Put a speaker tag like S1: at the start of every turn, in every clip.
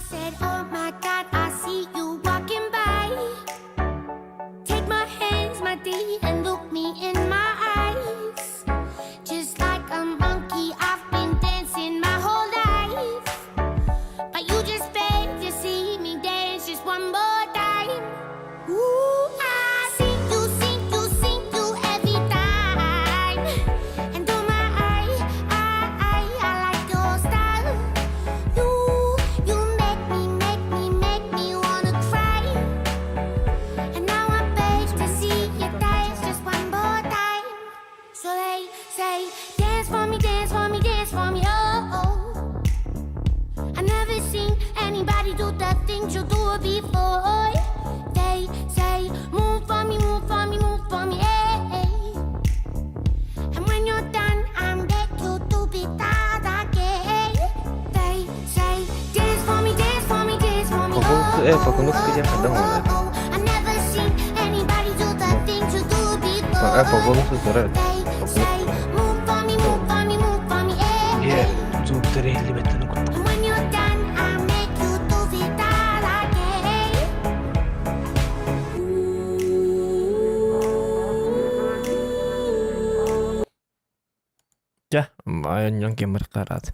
S1: said, oh my God, I see you walking by. Take my hands, my dear, and look me in my eyes. Just like a monkey, I've been dancing my whole life. But you just beg to see me dance just one more time. Ooh, I see you every time. And oh my, I like your style. You make me wanna cry. And now I beg to see you dance just one more time. So they say, dance for me, dance for me, dance for me, oh, oh. I never seen anybody do the things you do before. They say, move for me, move for me, move for me, hey. And when you're done, I'm beg you to be that again. They say, dance for me, dance for me, dance for me, oh, oh, oh, oh. I never seen anybody do the things you do before. They say, move for me, move for me, move for me, hey. And when you're done, I make you do it all again.
S2: Ya, yang gamer karat.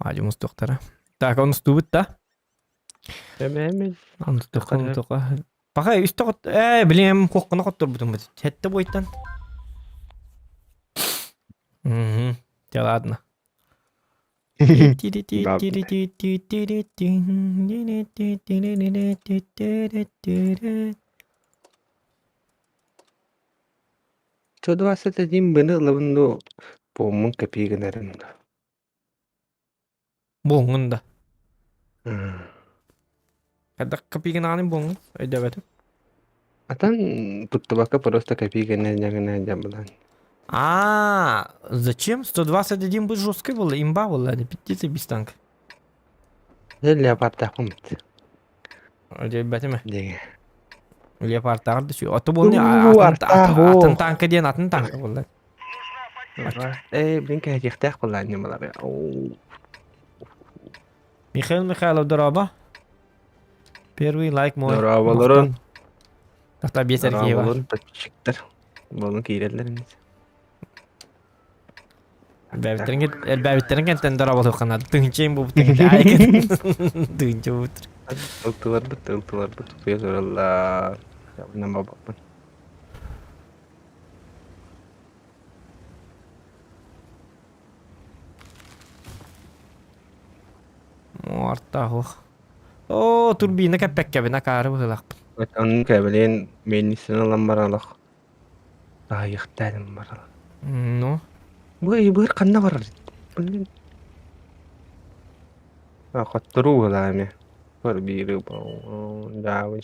S2: Aja mustoktara. Так, он стубит, да?
S3: Hemen.
S2: Антока. Пока истокот. Блин, коккана коттор бутун бут. Хетте бойтан. Ja, ладно.
S3: Что 21 bener labundo pomon kepigenerin.
S2: Boğun da. Kadar kapıyı nanin boğun. Öyle betim.
S3: Atan puttubaka просто kepigenerin jamlan.
S2: Зачем? 121 бы жесткой было, имба была, не 50 без танка.
S3: Leopard takımit.
S2: Öyle betim.
S3: Dege.
S2: Leopard da şu. Atı bu ne? Atın tankı diyen atın tankı vallahi.
S3: Блин, هتختار كلها نمرة.
S2: Михаилов дороба. Первый лайк мой.
S3: Dorobaların.
S2: Hatta bir sergiye var.
S3: Dorobaların çıktır. Bunun kirelerin.
S2: Elbette kenten doroba kanadı. Tınçayım bu tınçayım. Tınçayım.
S3: Tıltılardı. Tutuyor sorarlar. Ya bundan babamın.
S2: Muartahu. Oh, turbina kepek kabina karı bu hılak.
S3: Onun kabelin menisini alan daha yıktalım baralar.
S2: No.
S3: Bu kanna var. Katturu lami. Var biri bu. Davi.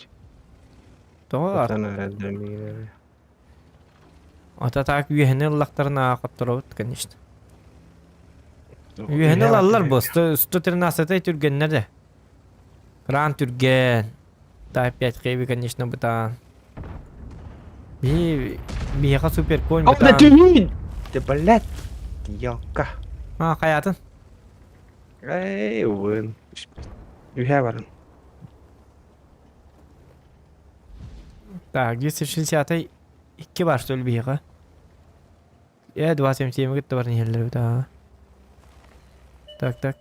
S2: Doğru.
S3: Sana demir.
S2: Atatak üyehini ıllaklarına kattıravut kan işte. Üyehini alırlar bu. Stu tırnasatay türgenler de. Ran türgen. Daha piyat kıybi kan işte butan. Bir yaka super coin butan.
S3: Ama tüyün. Tebalat. Yoka.
S2: Ha kayatın.
S3: Wın. Üye varın.
S2: Так, 260 2 var söyle bir yaka. Ya 270 gitti var niyeller butan. Tak.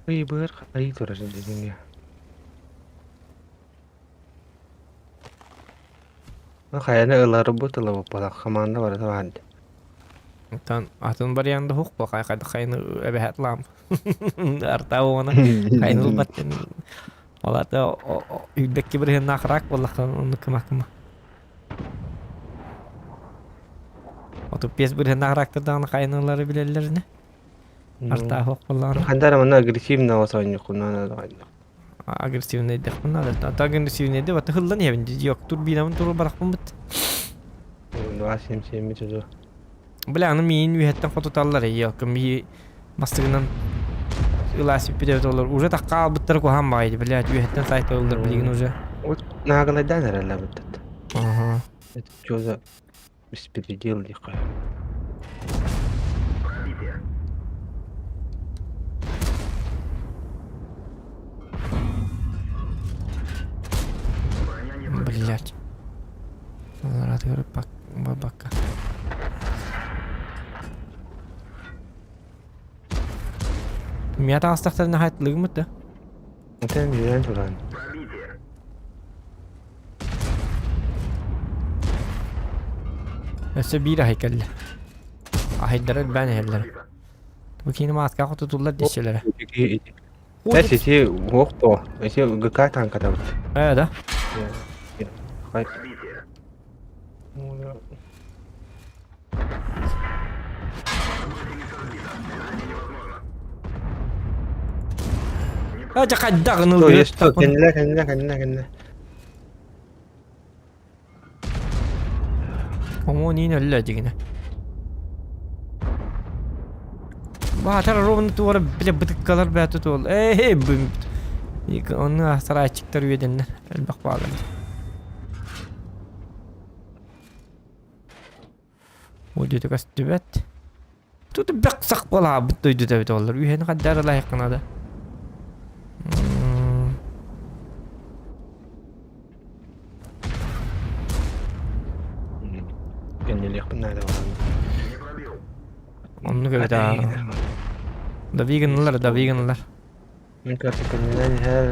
S3: Bır ayı torasın dedin ya. Kayana ıları bu tala bala kamanda var da hadi.
S2: Tan atın bar yanında huk bu kay kayını ebehet lam. Arta ona kayını batten. Valla da yüldeki bir hen nakrak vallahi onu kıma. Otup piyes bir hen nakrakta da kayınları bilirler ne? Arta huk vallahi.
S3: Kandara mana agresif na wasan yok kunana da hadi.
S2: Agresif ne de bunlar da agresif ne de vatı hıllan ya bence yok tur binamın turu bırakmam bit.
S3: Vasim mi tuzu.
S2: Bilanı min üyetten foto tallar ya yok mi mastığından ilasip bir de olur. Uca takal bitter ko ham baydı bilat üyetten sayt olur bilgin uca.
S3: Nagala da herhalde bitti.
S2: Aha.
S3: Çoza беспредел дикая.
S2: Блять. Рад говорю, бабака. Мята астахтар нахайт лыгмыт да?
S3: Uten yüren duran.
S2: Össe bir ahikelle. Ahidlere ben ehellere. Bu kini matka kutu tullar dişçilere.
S3: Esi si wokto. Esi gıkay tankada.
S2: Evet da.
S3: Hayır.
S2: Aja kadda gınıl
S3: Sto,
S2: gırıp
S3: yes, sto.
S2: tapın.
S3: Kendine.
S2: Omo nini ölle acıgine. Bahatara robunu tuvara bile bıtık kalır be atı tuğul. Büm. Onu saray çıktar üyedenler. Elbak bağlı. O dedi kas dübet. Tutu bek sak bala bıttıydı da bit olur. Üyeni kadar layıkına da.
S3: Kendine yakın nerede var?
S2: Onu göre daha. Da veganlar.
S3: Mümkün artık kendinden her.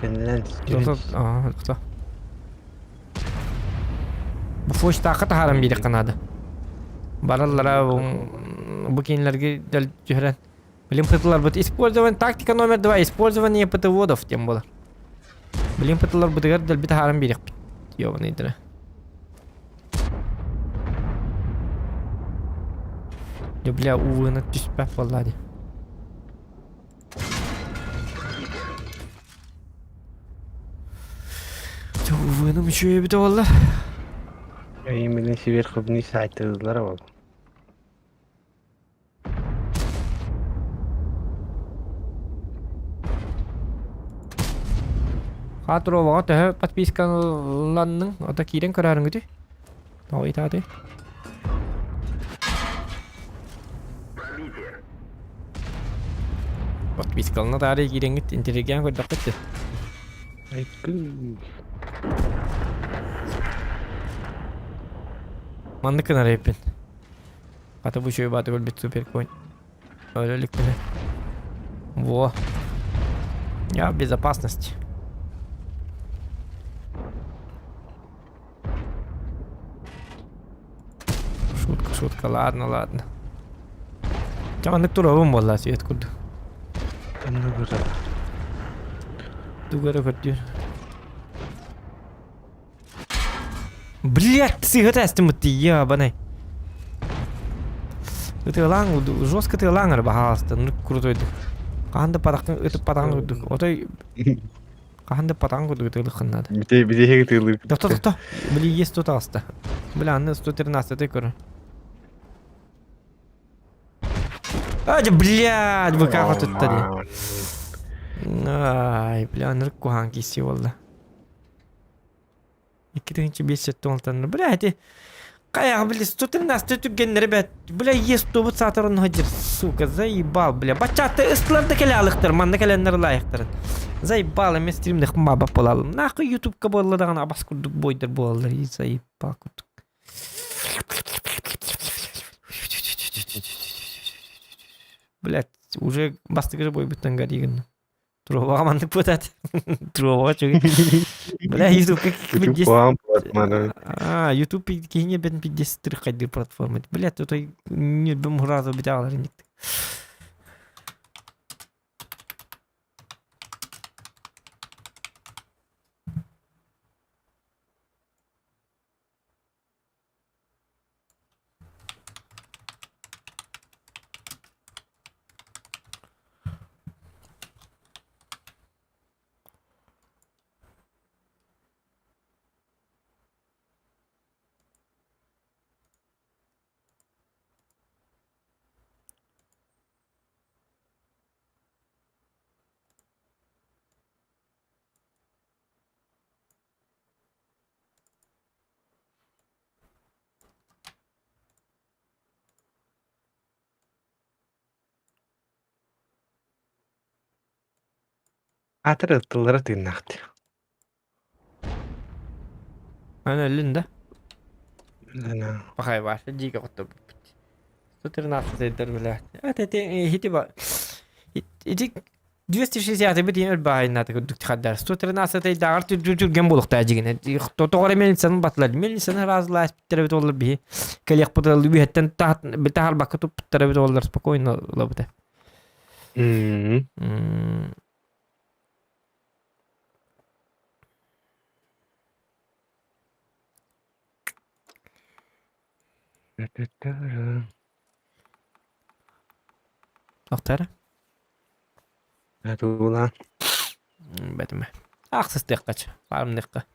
S3: Kendinden.
S2: Dur. Aa, dur. Bu fuş takat haram bir kanadı. Barallara bu kinlerge del cühren. Bilim pıtılar bu использование тактика номер 2 использование пытоводов тем было. Bilim pıtılar bu del bir haram bir ёбаный дыра. Я бля увы түспәп валлади. Увыным чөе бит валла.
S3: Емелин север кыбны сайттыдылар абал.
S2: Хатро вага тә подпискаларның ата кирен карарың гыты. Тау итады. Подпискалны тары кирен гыт интеллигент койдак гыты. Манды кына репин. Ата бу чөй баты бит супер конь. Өлөлүк менен. Во. Я в безопасности. Шутка, ладно. Чаманнык турабым болла свет курду. Тугары көрдүр. Блять, ты сыгытастым ты ябаный. Ты лаң, жестко ты лаңар бахаласты, ну крутой. Каханда падактын өтүп падаң көрдүк. Отой каханда падаң көрдүк ты лыкыннады.
S3: Бите тылып.
S2: Тоқта. Били есть тут аста. Бля, аны 113 ты көрүн. Аja блядь, вы как вот это? Ай, бля, нырку ханки сиволла. Икидинчи бесет толтан. Блядь, каяк, бля, 113 түгеннер ребят. Бля, есть то вот сатырын хаджир, сука, заебал, бля. Бачаты ыстларды келе алыктыр, манды келеннер лайыктырын. Заебал, эме стримде хмаба болалым. Нахуй ютубка болладаган абас курдук бойдыр болалар, заебал курдук. Блять, уже бастыгы бой бүттен гаригін. Трова амандык бұтат. Трова чөге. Бля, YouTube как YouTube кейіне бәдін 53 қайдыр платформа. Блять, отой не бім ғыразу біте алар инекті.
S3: Atır ıttılara tırnaktı.
S2: Ana elinde.
S3: Ana.
S2: Bakay var. Jiga kuttu. Tutur nasıl seydir bile. Hiti ba. Iti 260 bir bahin natı kudduk tıkaddar. Tutur nasıl seydir dağır tür buluk tacigine. Toğra melisanın batladı. Melisanın razıla bittere bit olur bir. Kalyak pıtalı bir hetten bir tahal bakı tup bittere bit olur. Spokojno labıda. Aktara.
S3: Hadi ulan.
S2: Betime. Aksız dikkaç. Varım dikkat.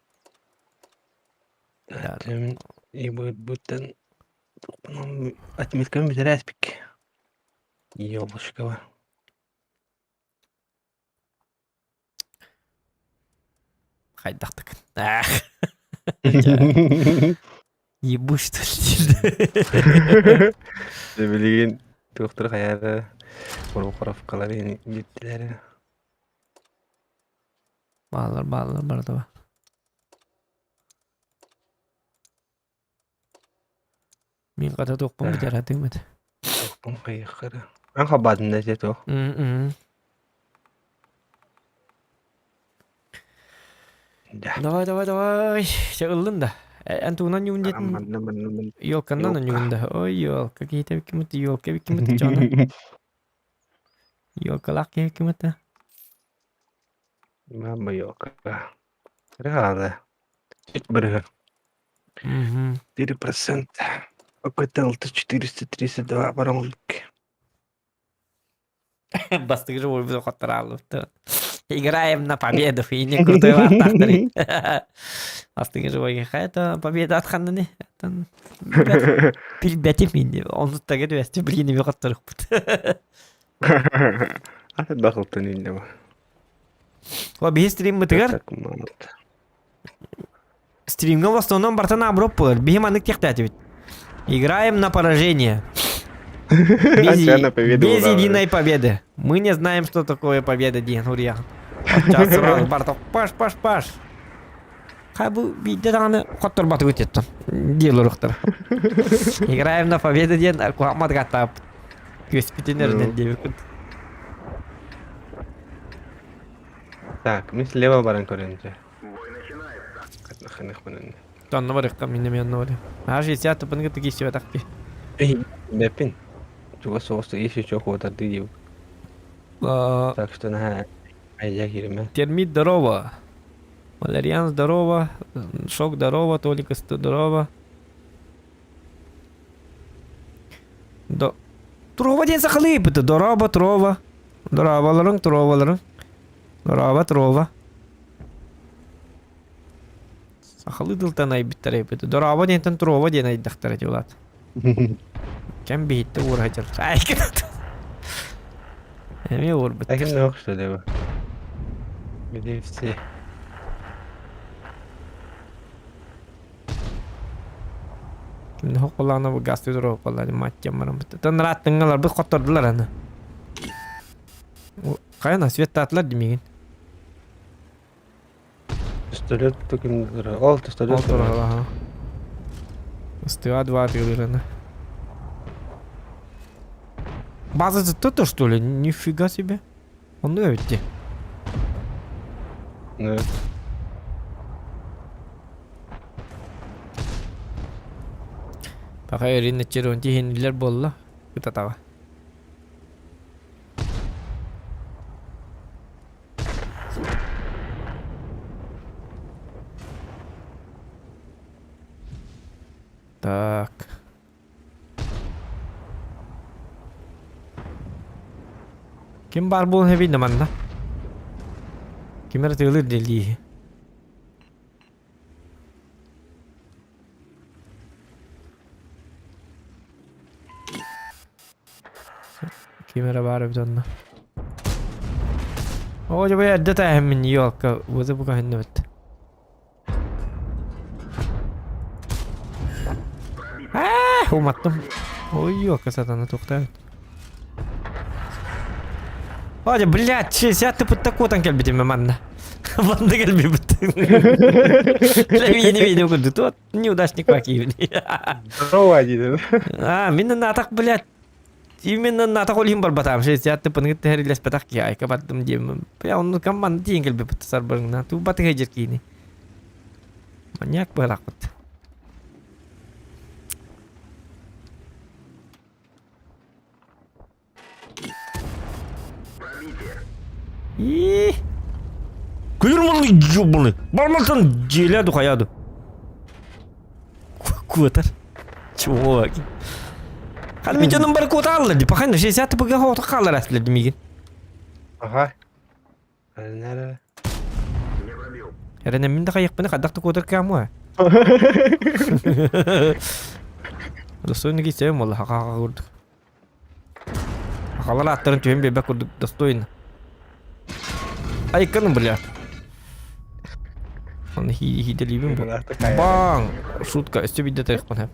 S3: Demin iyi buradan bunun atmışken bir respik. İyi olmuş ki var.
S2: Haydaktık. Yibuştur.
S3: Ne bileyim doktor hayatı korafkaları yeni gittiler.
S2: Bağlar barda var. Min kata tokpun bir jara tüymedi.
S3: Doktor kayıkları. Ben kabadım da jet o.
S2: Давай. Çağıldın da. Antunan yun jetin.
S3: Aman.
S2: Yolkandan da
S3: Yok.
S2: yun da. Oy yolka kita bikimut yolka bikimut cana. Yolka lak bikimut da.
S3: Mama yok. Reale. Брега. 4%. Окаталта 432 баронлuk.
S2: Бастыгы же ой biz oqatlar aldı. Играем на победу, и не крутой вартахтары. Бастыгы же ой хайта победа атқанды не? Бәтеп мен. Onu da gede bir yeni bir oqatlar oqput.
S3: Ata дақылтын инде ба.
S2: Ва bir stream mıtıgar. Стримга в основном братан оброппулар. Бихим аннык тектати бит. Играем на поражение. Без единой победы. Мы не знаем, что такое победа, Диан Урья. Сейчас сразу Бартов. Паш. Хай bu bir tane kotor batı ötettim. Diyorlar uqtar. Играем на победу diyen kuhamad gatap. Göspitinerden diyor.
S3: Так, мы слева баран көрінді. Қанық бұнын.
S2: Тонны бар иқтам минем янна бар. А 60 тупынғы тігі себе тақпи.
S3: Бәппін. Чуға соғысты еші жоқ отырды дейб. Так что на айя кереме.
S2: Термит здорово. Валериан здорово. Шок здорово. Толик здорово. Трова ден сақылы бітті. Трова. Дораваларың. Трова. Сақылы дылтан ай біттірі бітті. Дорава дентен трова ден айдақтар әдеулат. Кәм бейітті ұр хачыр. Айкет. Әме ұр бітті.
S3: Әкім не оқышты деба. Гідевсе.
S2: Şimdi hoqollarına bu gaz tüdür hoqollarını matcam varam bітті. Tın rattыңалар біз қоттырдылар аны. Қайына свет татылар демеген.
S3: Пистолет токим дыра. Ол пистолет дыра.
S2: Стыва 2 тылыраны. База зыттыты, что ли? Нифига себе. Он ну ведь.
S3: Evet.
S2: Bak erin içeri hiniler bolla. Kita tahu. Так. Kim var bu heavy namanda? Kimler tığılır deli. Kimera var bir tane. O acaba yerde tahmin yok. Bu da bu kahinne bitti. Umattım. Oy yok satana tokta. Hadi, блядь, 60 путта котан келбитиме манна. Банда келбибит. Левини видео курду, тот неудачник Макиев.
S3: Здорово, деді.
S2: Мен натак, блядь, именно натак олим бар батам. 60 пынгыт тәрилес батак ки айка баттым дем. Я он команда тиен келбибит сарбырыңна. Ту батыга жеркини. Маньяк барак бут. И кuyurmalı yobunu. Barmaktan jeladu kayadu. Kuatar. Чего? Хал ми жаным бар кота алды. Пахайна 60 бага хота калар аслы демиген.
S3: Ага. Нәре?
S2: Эренем минде каяк баны кадакты котар каму. Достойно кисем валла хака курдук. Хакалар аттарын түйен бебек курдук достойно. Айканым, блядь. Он хиделибим бу. Бang! Шутка, өстө бидде тайыкпын хеп.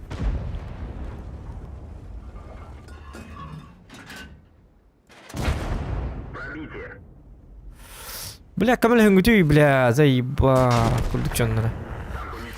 S2: Бля, камел хөңгүтүй, бля, заиба. Курдук чоннара.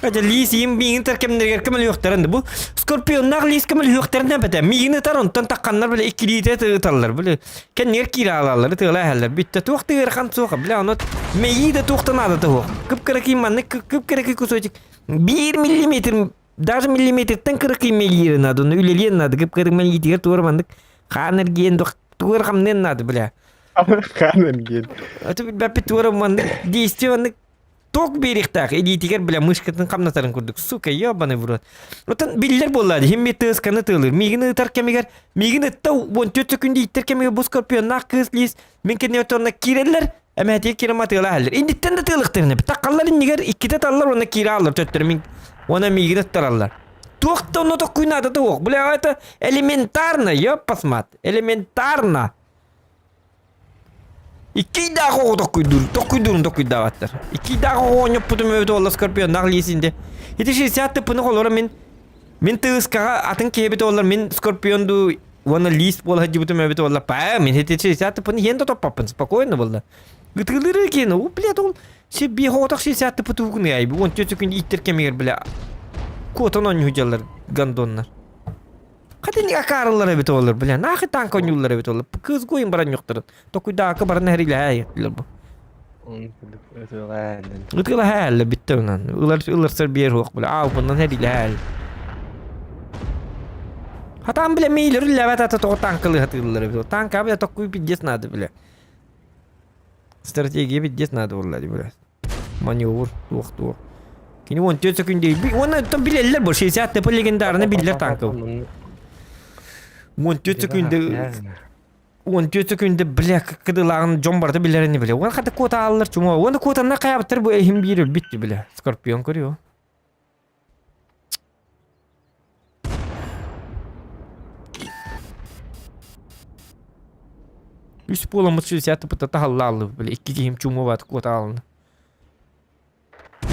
S2: Аja лис им мигин теркемнерге камел юктарынды. Бу скорпионнар лис камел юктарында бете. Мигини таронтан такканнар бля 2 литр таллар. Бля, кеннер кира алалар, тыла халлар. Битте туктыр хан сука, бля, аны мейиде туктанады тук. Кыпкырык иманны кыпкырык кусочек. 1 миллиметр, даже миллиметрден кырык мейирин ады. Үлелен ады, кыпкырык мейитер турмандык. Ханерген тур хамнен ады, бля.
S3: Ханерген.
S2: Это бапи турмандык действияннык ток берихтак эдитигер бля мышкатын камнатарын курдук. Сука, ёбаный в рот. Отан биллер боллады. Хемме тысканы тылыр. Мигини таркемигер, мигини тау 14 секунди иттеркемиге бу скорпионнак кызлис. Мен кене оторна киреллер. Әмәтие кирематы алалар. Индиттен де тылыктырны. Таккаллар иннигер 2 таллар оны кире алар төттөр мин. Она мигини тараллар. Токто но ток куйнады ток. Бля, это элементарно, ёпасмат. Элементарно. İki daha o dokuydur attır. İki daha o nyopudum öde olla skorpion naglisinde. Iti şey siyatte pını kolora min tığıskağa atın kebet ollar min skorpion du ona list bol hacı butum öde olla pa min iti şey siyatte pını yendo toppapın spokojno bolla. Gıtılırı ki no bled ol şey bir hotak şey siyatte pıtı hukun ya bu on çocukun ittir kemiğer bile. Koton on hücalar gandonlar. Kadın ya karılar evet olur bile. Nakı tank oynuyorlar evet olur. Kız koyun baran yoktur. Tokuyda akı baran heriyle hayatlar bu. Utgala hayal bitti onan. Ular ser bir hok bile. Av bundan heriyle hayal. Hatam bile meyler levet atı tok tankılı hatırlar evet. Tank abi de tokuyu pidges nadı bile. Strateji pidges nadı ollar bile. Manevur tok. Kini 14 sekünde. Ona tam bileller bu şey zaten bu legendarını biller tankı. 14 sekünde bile kıdılağın jombarda bilerini bile. Ona kadar kota alırlar çuma. Ona kota ne kayaптır bu ehim biri bitti bile. Skorpion görüyor. Üst polamız şu siyatı pıtata hallalı bile. 2 kihim çuma var kota alın.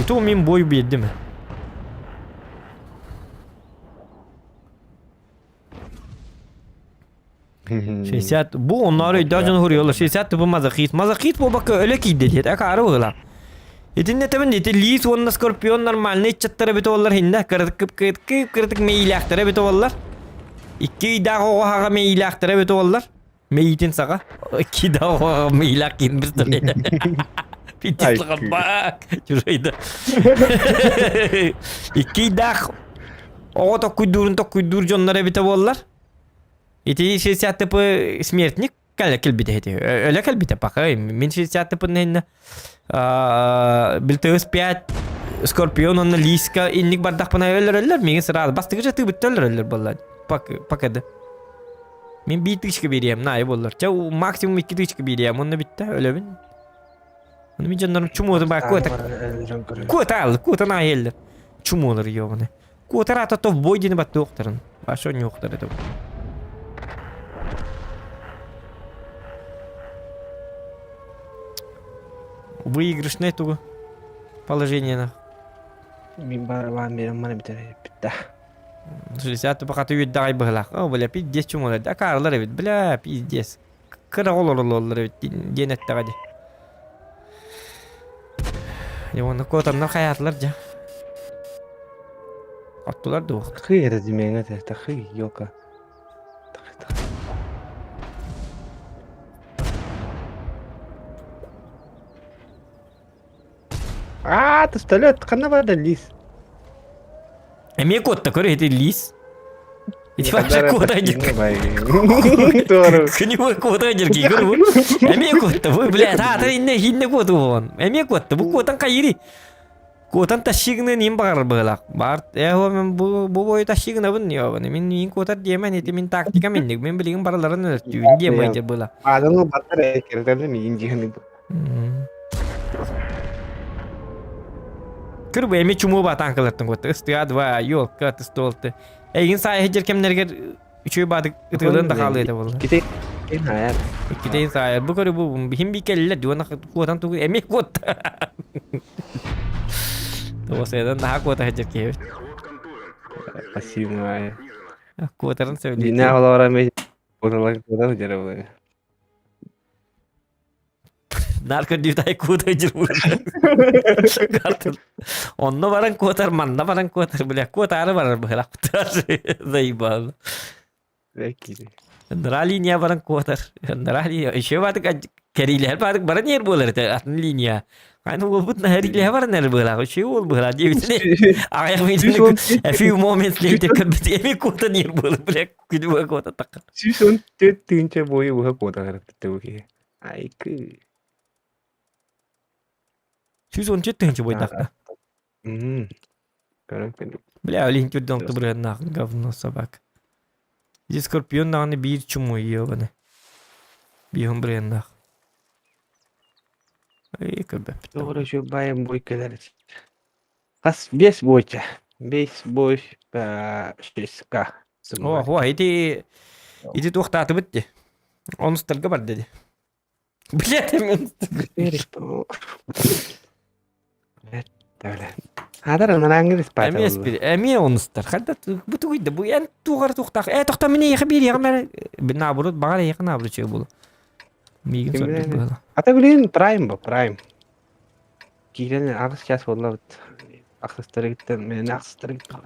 S2: İto min boy bildi mi? Şeysiyat bu onları dağcını vuruyorlar. Şeysiyat bu mazakit. Mazakit bu bak öyle ki dedi. Akarı valla. Etinne temen dedi. Lis onunla skorpiyon normalne çattara bito ollar hinne. Kırtık meyilaktara bito ollar. 2 daha o haga meyilaktara bito ollar. Meyitin sağa. 2 daha o haga meyilakin bir tane. Pitçisine bak. Şuraydı. 2 daha o tokuydur jonlara bito ollar. Эти 60 типа смертник, калбите эти. Öyle калбите пока. Мен 60 типа ненне. Билтес 5 скорпион он лиска инник бардак пана ölür. Мен сразу бастыгы ты бит ölür болlar. Pakada. Men bir tışkı beriyem, nay bollar. Çav maksimum 2 tışkı beriyem. Onu bitti öyle min. Onu min canlarım çumuğdu bak kota nay eller. Çumuğlar yiyor bunu. Kota rata tof boydini bat doktorun. Başo yoktur eto. Выигрышное туго положение.
S3: Min barabam benim bana bitti.
S2: 60 пока ты дай бахлах. О, бля, пиздец чумола. Да карлар evet. Бля, пиздец. kıra olur evet genette hadi. Ya onu kotanlar hayatlar ja. Attılar da vaqt.
S3: Takı yere dimene de takı yok ha. Takı. Pistolet kanna var da lis.
S2: Emye kotta körü hedi lis. Hiç başka kota jirki.
S3: Doğru.
S2: Kuni bu kota jirki görü bu. Emye kotta bu bile ta hinne kota bu. Emye kotta bu kotan kayiri. Kotan taşıgını nim bakar balak. Bar men bu boy taşıgını bun ya bana. Min kota diyemen eti min taktika minnik. Men bilgin paraların ölçtü. Diyemeyince bula.
S3: Adamı batar ekirden mi inci bu.
S2: Kır bu emi çumu batan kılattın kota. Istiyad va yol kat istoltu. Egin say hecer kemlerger üçü badık ıtılığın da kalıydı bula.
S3: Kita en hayat.
S2: Kita say bu kır bu him bir kelle diyor kotan tu emi kota. Tuh saya daha kota hecer ki.
S3: Asyik mah.
S2: Kotaran söyledi.
S3: Dina kalau orang me orang kota aja bu.
S2: Narko divtay kota hecer bu. Onunla varan kotar manna varan kotar bile kotarı varan böyle kotar zayıbal.
S3: Belki.
S2: Nara linya varan kotar. Nara linya şey vardı keriler vardı varan yer bolar te atın linya. Kan bu but nahariler varan yer bolar. Şey ol bolar diye bitine. Ayak mıydı? A few moments later kebet emi kota yer bolar bile kedua kota takar.
S3: Susun tince boy bu kota harap tu ki. Ai ke.
S2: Şu son çetin çubuy takar.
S3: Sekarang kan.
S2: Bile alin çudon tu berenak gavno sabak. Ji skorpion nani bir çumu yiyor bana. Bir hom berenak. Ay kebet.
S3: Doğru şu bayan boy kadar. Pas bias boy cha. Bias boy şeyska.
S2: Oh iti tuhtaatı bitti. Onu stalga var dedi. Biletim.
S3: Öyle. Hadar narangis
S2: Emi espri. Emi onu star. Hatta bu tuydu bu en tuğar tuhtak. Tuhta mini yakabir yakam ben naburut bağır yakın naburu şey bulu. Migin sordu böyle.
S3: Ata bilin prime bu prime. Kilen ağız kas vallahi. Aksestere gitten men aksestere gitten.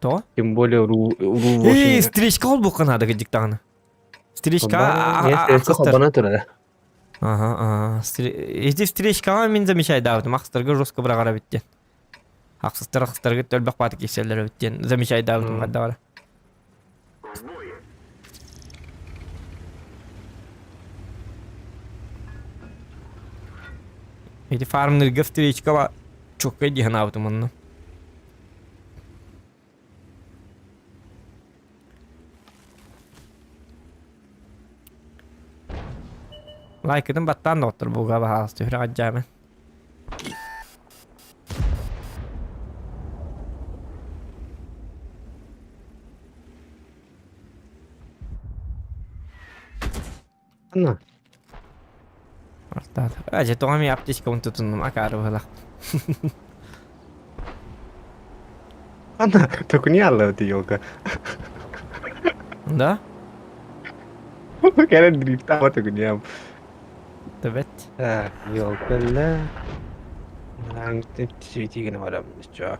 S2: To?
S3: Kim böyle ru
S2: Ey strişka ol bu kanada gıcık tane. Strişka
S3: aksesuar bana turada.
S2: Aha. Esti strişka min zemi şey davdım. Aksestere ruska bırakara bitti. Aksestere git ölbek batık işlerlere bitti. Zemi şey davdım kadda var. Edi farmları göfteri çıkava çok iyi diye avdım onu. Like edin battan da otur bu gaba hastı. Hüre acaymen.
S3: Ana.
S2: Artad. Aja tuh kami aptis kau tutun makar bala.
S3: Ana. Takuni Allah di yoga.
S2: Da?
S3: Kaya drift apa takuni am.
S2: Evet.
S3: Yoga la. Lang tweety gana adam isca.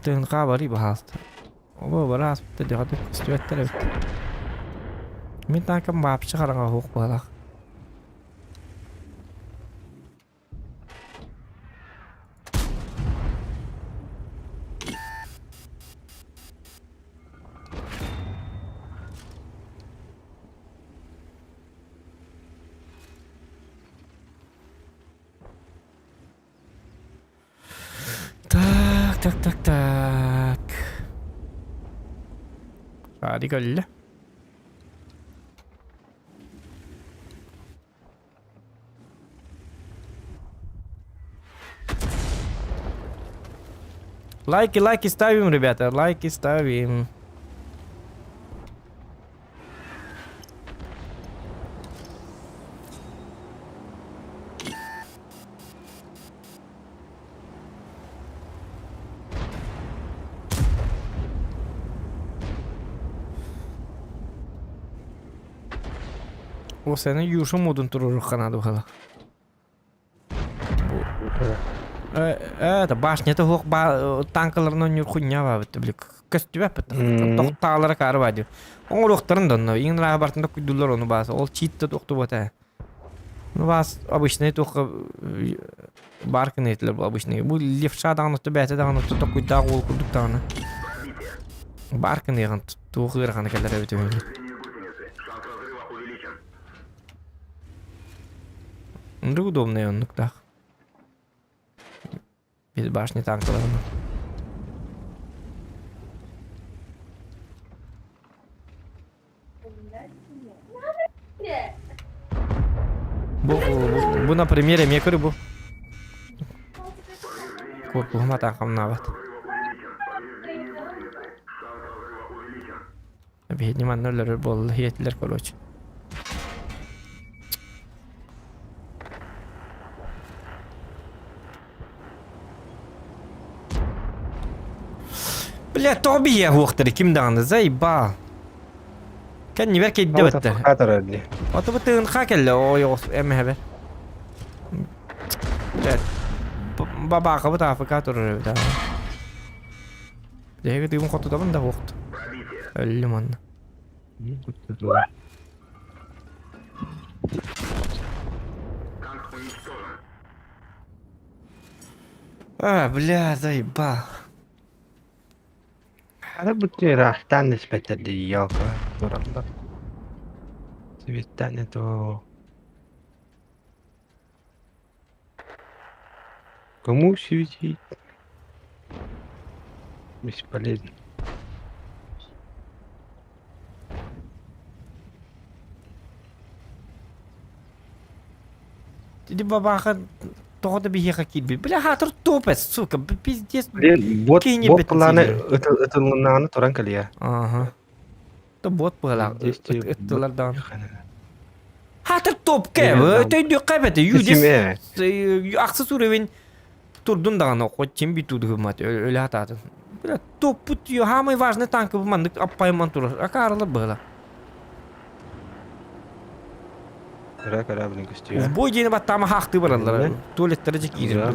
S2: Tön kabari bahast. O bahas tadi hadi istiyorlar evet. Minta kam bap sekarang aku bala. Tak. Hadi gölle. Лайки ставим, ребята, лайки ставим. O seni yuşum modun turur kanadı hala. Да башня-то хох танкаларынан юрхуnya ба бит билик. Көстүбәп бит. Токталары кары бады. Оңрохтарын да иң рабартында күйдүлөр onu басы. Ол читте токту бота. Ну вас обычный только баркын этлер обычный. Бу левша даганы төбәте даганы токуй дагы ол курдуктаны. Баркын ягын тугыр гана келер бит. Удобный он нукта. Без башни танкаларына. Bu на примере мне көрү бу. Корпума танкамна бат. Бедни маннерлер бол хетлер короче. Бля, Тоби я вохтер, ким даны, заебал. Kan ni belki de bitti. Atı bu tığın hakelle o yok emhe. Evet. Baba kabı da Afrika turur da. Dege tığım kotu da bunda voktu. Öldüm anne. Бля, заебал.
S3: هذا بدي راح تعني نسبة الدياك ورا تبي تعني تو кому светить бесполезно.
S2: Jadi babakan toh da bihi hakit bi. Bля хатыр топес, сука, пиздец.
S3: Вот планы это наны туран калия.
S2: Ага. То бот пала. Эттелерден. Хатыр топ кебе, тейди кебете юдис. Аксыз уровень турдун даганы хотчим битуду мат ölе ататын. Бля топ пут ю самый важный танк бу мандык аппайман тур. Акарлы была. В бой дені бат тамы хақты баралар. Туалеттері жек идер.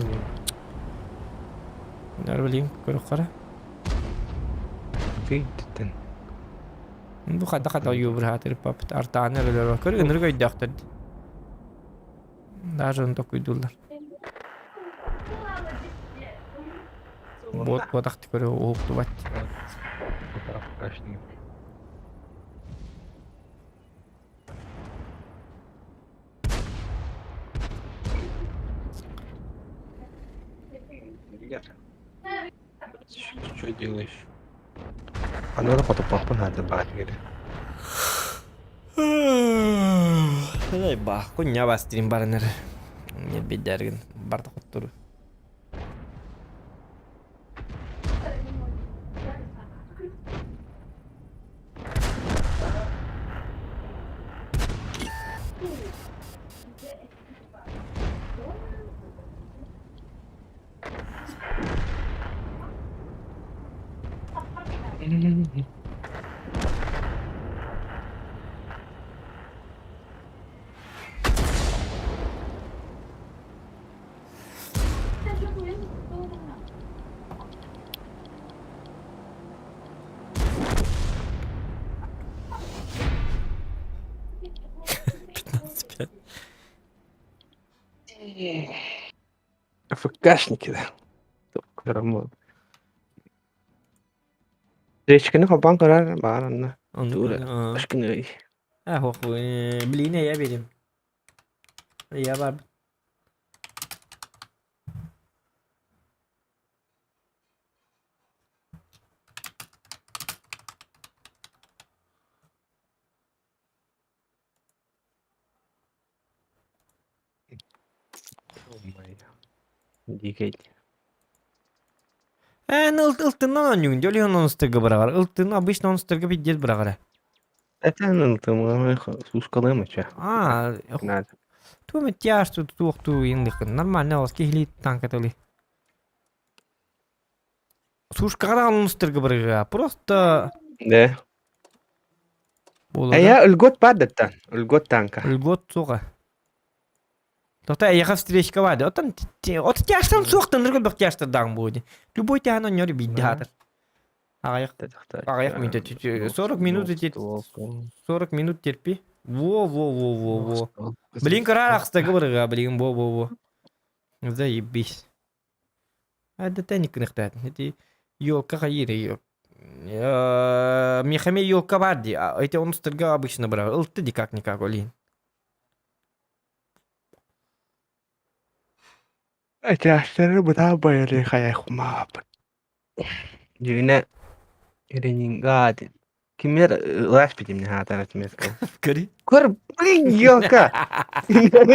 S2: Нәр білейм, көрік қара.
S3: Кейттен.
S2: Бұл қада үйбір хатыр папыт. Артағын әрілер бар. Көрік үнір көйді ақтырды. Даже оны тоқ көйділдер. Бот ақты көрі оқты бат.
S3: Что делаешь? А надо фотопапа надо бать, говорит.
S2: Дай ба, коня бастырин барыныр. Не бедерген, барды құттыру.
S3: ФКшники, да. Только работа. Речканы капан карар баранна. Тура. Ашкыны.
S2: Хох, блин, я берем. Я бар.
S3: Дикейт.
S2: Ылтыннан онюң, дөлі он стыргы бұрағар. Ылтын обычно он стыргы биддет бұрағар.
S3: Это ылтын, сускалы мыча. Надо.
S2: Туме тяж, тут туқту индықын. Нормально, оски хили танкатыли. Сушкаға он стыргы бұрағар. Просто...
S3: Да.
S2: Olur.
S3: Ya ılgot badettan. Ilgot tanka.
S2: Ilgot soğa. Tohta ayağa встречка vardı. Otan yaştan soğuktanır gibi yaşlardan buydu. Любой тян он нёри биддатыр. Аяк аяк минут 40 минут 40 минут терпи. Во. Блин, каракстагы барга, блин, во. Заебись. Это тенник нахтат. Это ёлка хайры ёк. Мехами ёлка барды. Это он стырга обычно брал. Илты ди как-никак олин.
S3: Yaşları bu da böyle kayak mabın. Yine Erenin gadin. Kimler ulaş bilimni hatarat mezko.
S2: Kari.
S3: Kor yolka.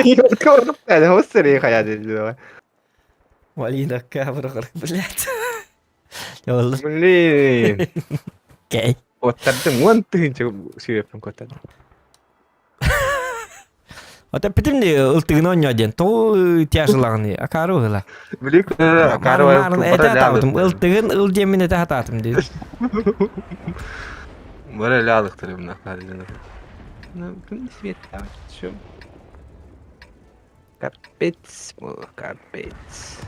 S3: Yolka olup yani o sırayı kayak ediyor.
S2: Walida kabra qarq bilat. Ya Allah.
S3: Блин.
S2: Kay.
S3: Otardın wantın çok şey yapın kotadan.
S2: Ota pitim de ultigno nyoden. To tiyaşlağını akaru hela.
S3: Bilik
S2: Karo eta tatum ultigin uljemine ta tatum de.
S3: Böyle lalıktır bunlar kardeşine. Kim свет там? Şu. Капец, капец.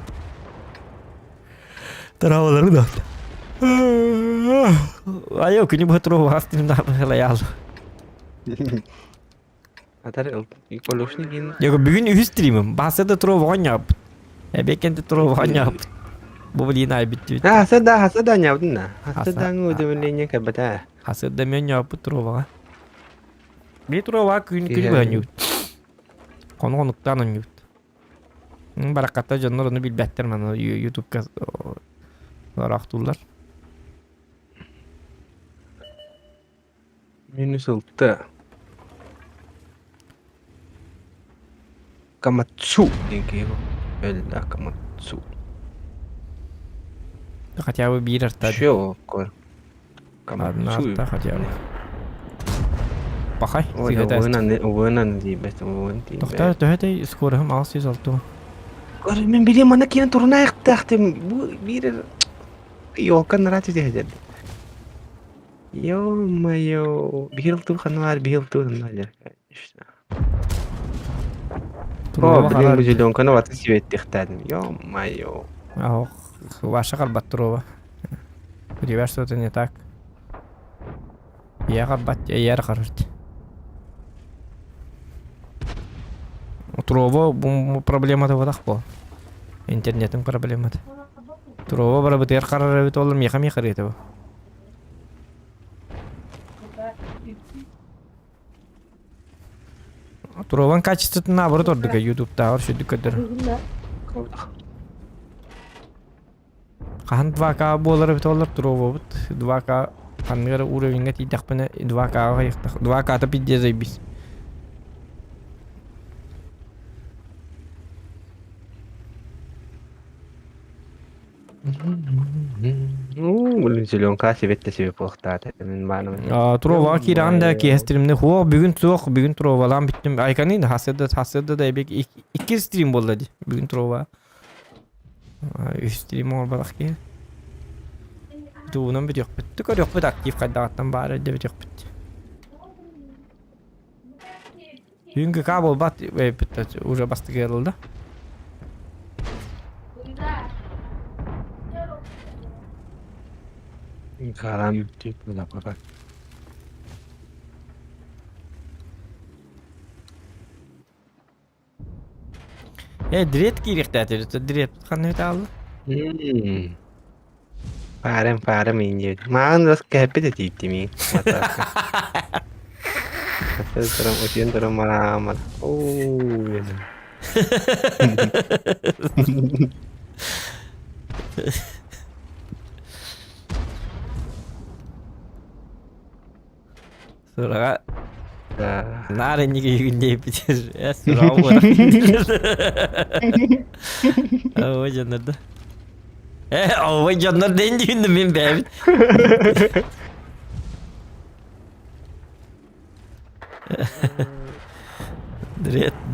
S2: Таравалары да. Ayo kini botro hastin da hela yal.
S3: Atar ikoloşni gin.
S2: Ya bugün üstreamim. Bahsede tro vanya. Bekente tro vanya. Bu beli nay bitti.
S3: Hasada nyawdun na. Hasada ngudemennya kabata.
S2: Hasada menya putro va. Bir tro va kini banyu. Konuktan onu. Barakatta canlar onu bilbettir mana YouTube'ga raqtullar.
S3: Minus 6. Kamatsu dinki bu. Öyle kamatsu.
S2: Хотя бы bir arttı.
S3: Şu kor. Kamatsu.
S2: Хотя бы. Bakay.
S3: Oynan değil best oynan değil.
S2: Doktor döhete skorum 606.
S3: Kor men bileyim ana kiyen turuna yaktaktım. Bu bir yokan rahat edecek. Yo mayo. Bir yıl tuğan var bir yıl tuğan var. İşte. О, блин, bu zilyonkana vatı sivet diktadim. Yo mayo.
S2: اه ваша قلبت تروبة ريفرس وتن اتاك يا قبت يا خرجت تروبة проблема ده وضخبه интернетин проблема ده تروبة بلا بتير قرر بتقول ميخا ميخا ريته تروبان качественно наоборот ордыга ютубта ор шүдүкөдөр Хан 2К болар бит олар туроо бит 2К хангара уровеньге тидак пене 2К-га яктак 2К-та пидде зайбис.
S3: Блин, зеленка себетте себеп болуктаат мен бааны.
S2: Туроо киранда кестримне хоо бүгүн соок бүгүн туроолан биттим. Айканы хасырда да бек 2 стрим болду бүгүн туроо. Стрим олбалак ки. Туунан бит жок бит. Түкөр жок бит актив кайдагаттан баары деп жок бит. Бүгүнкү кабыл бат бит уже басты келди.
S3: Karam tip da bak.
S2: Direkt kiriktaatır. Direkt kanı aldı.
S3: Parem ince. Mağın das kehpe de tipti mi? Terus ujian terus malah. Oh.
S2: Sonra narenci günde yapacağız. Ya sıra var. O canlar da. O canlar deyince gündüm benim be.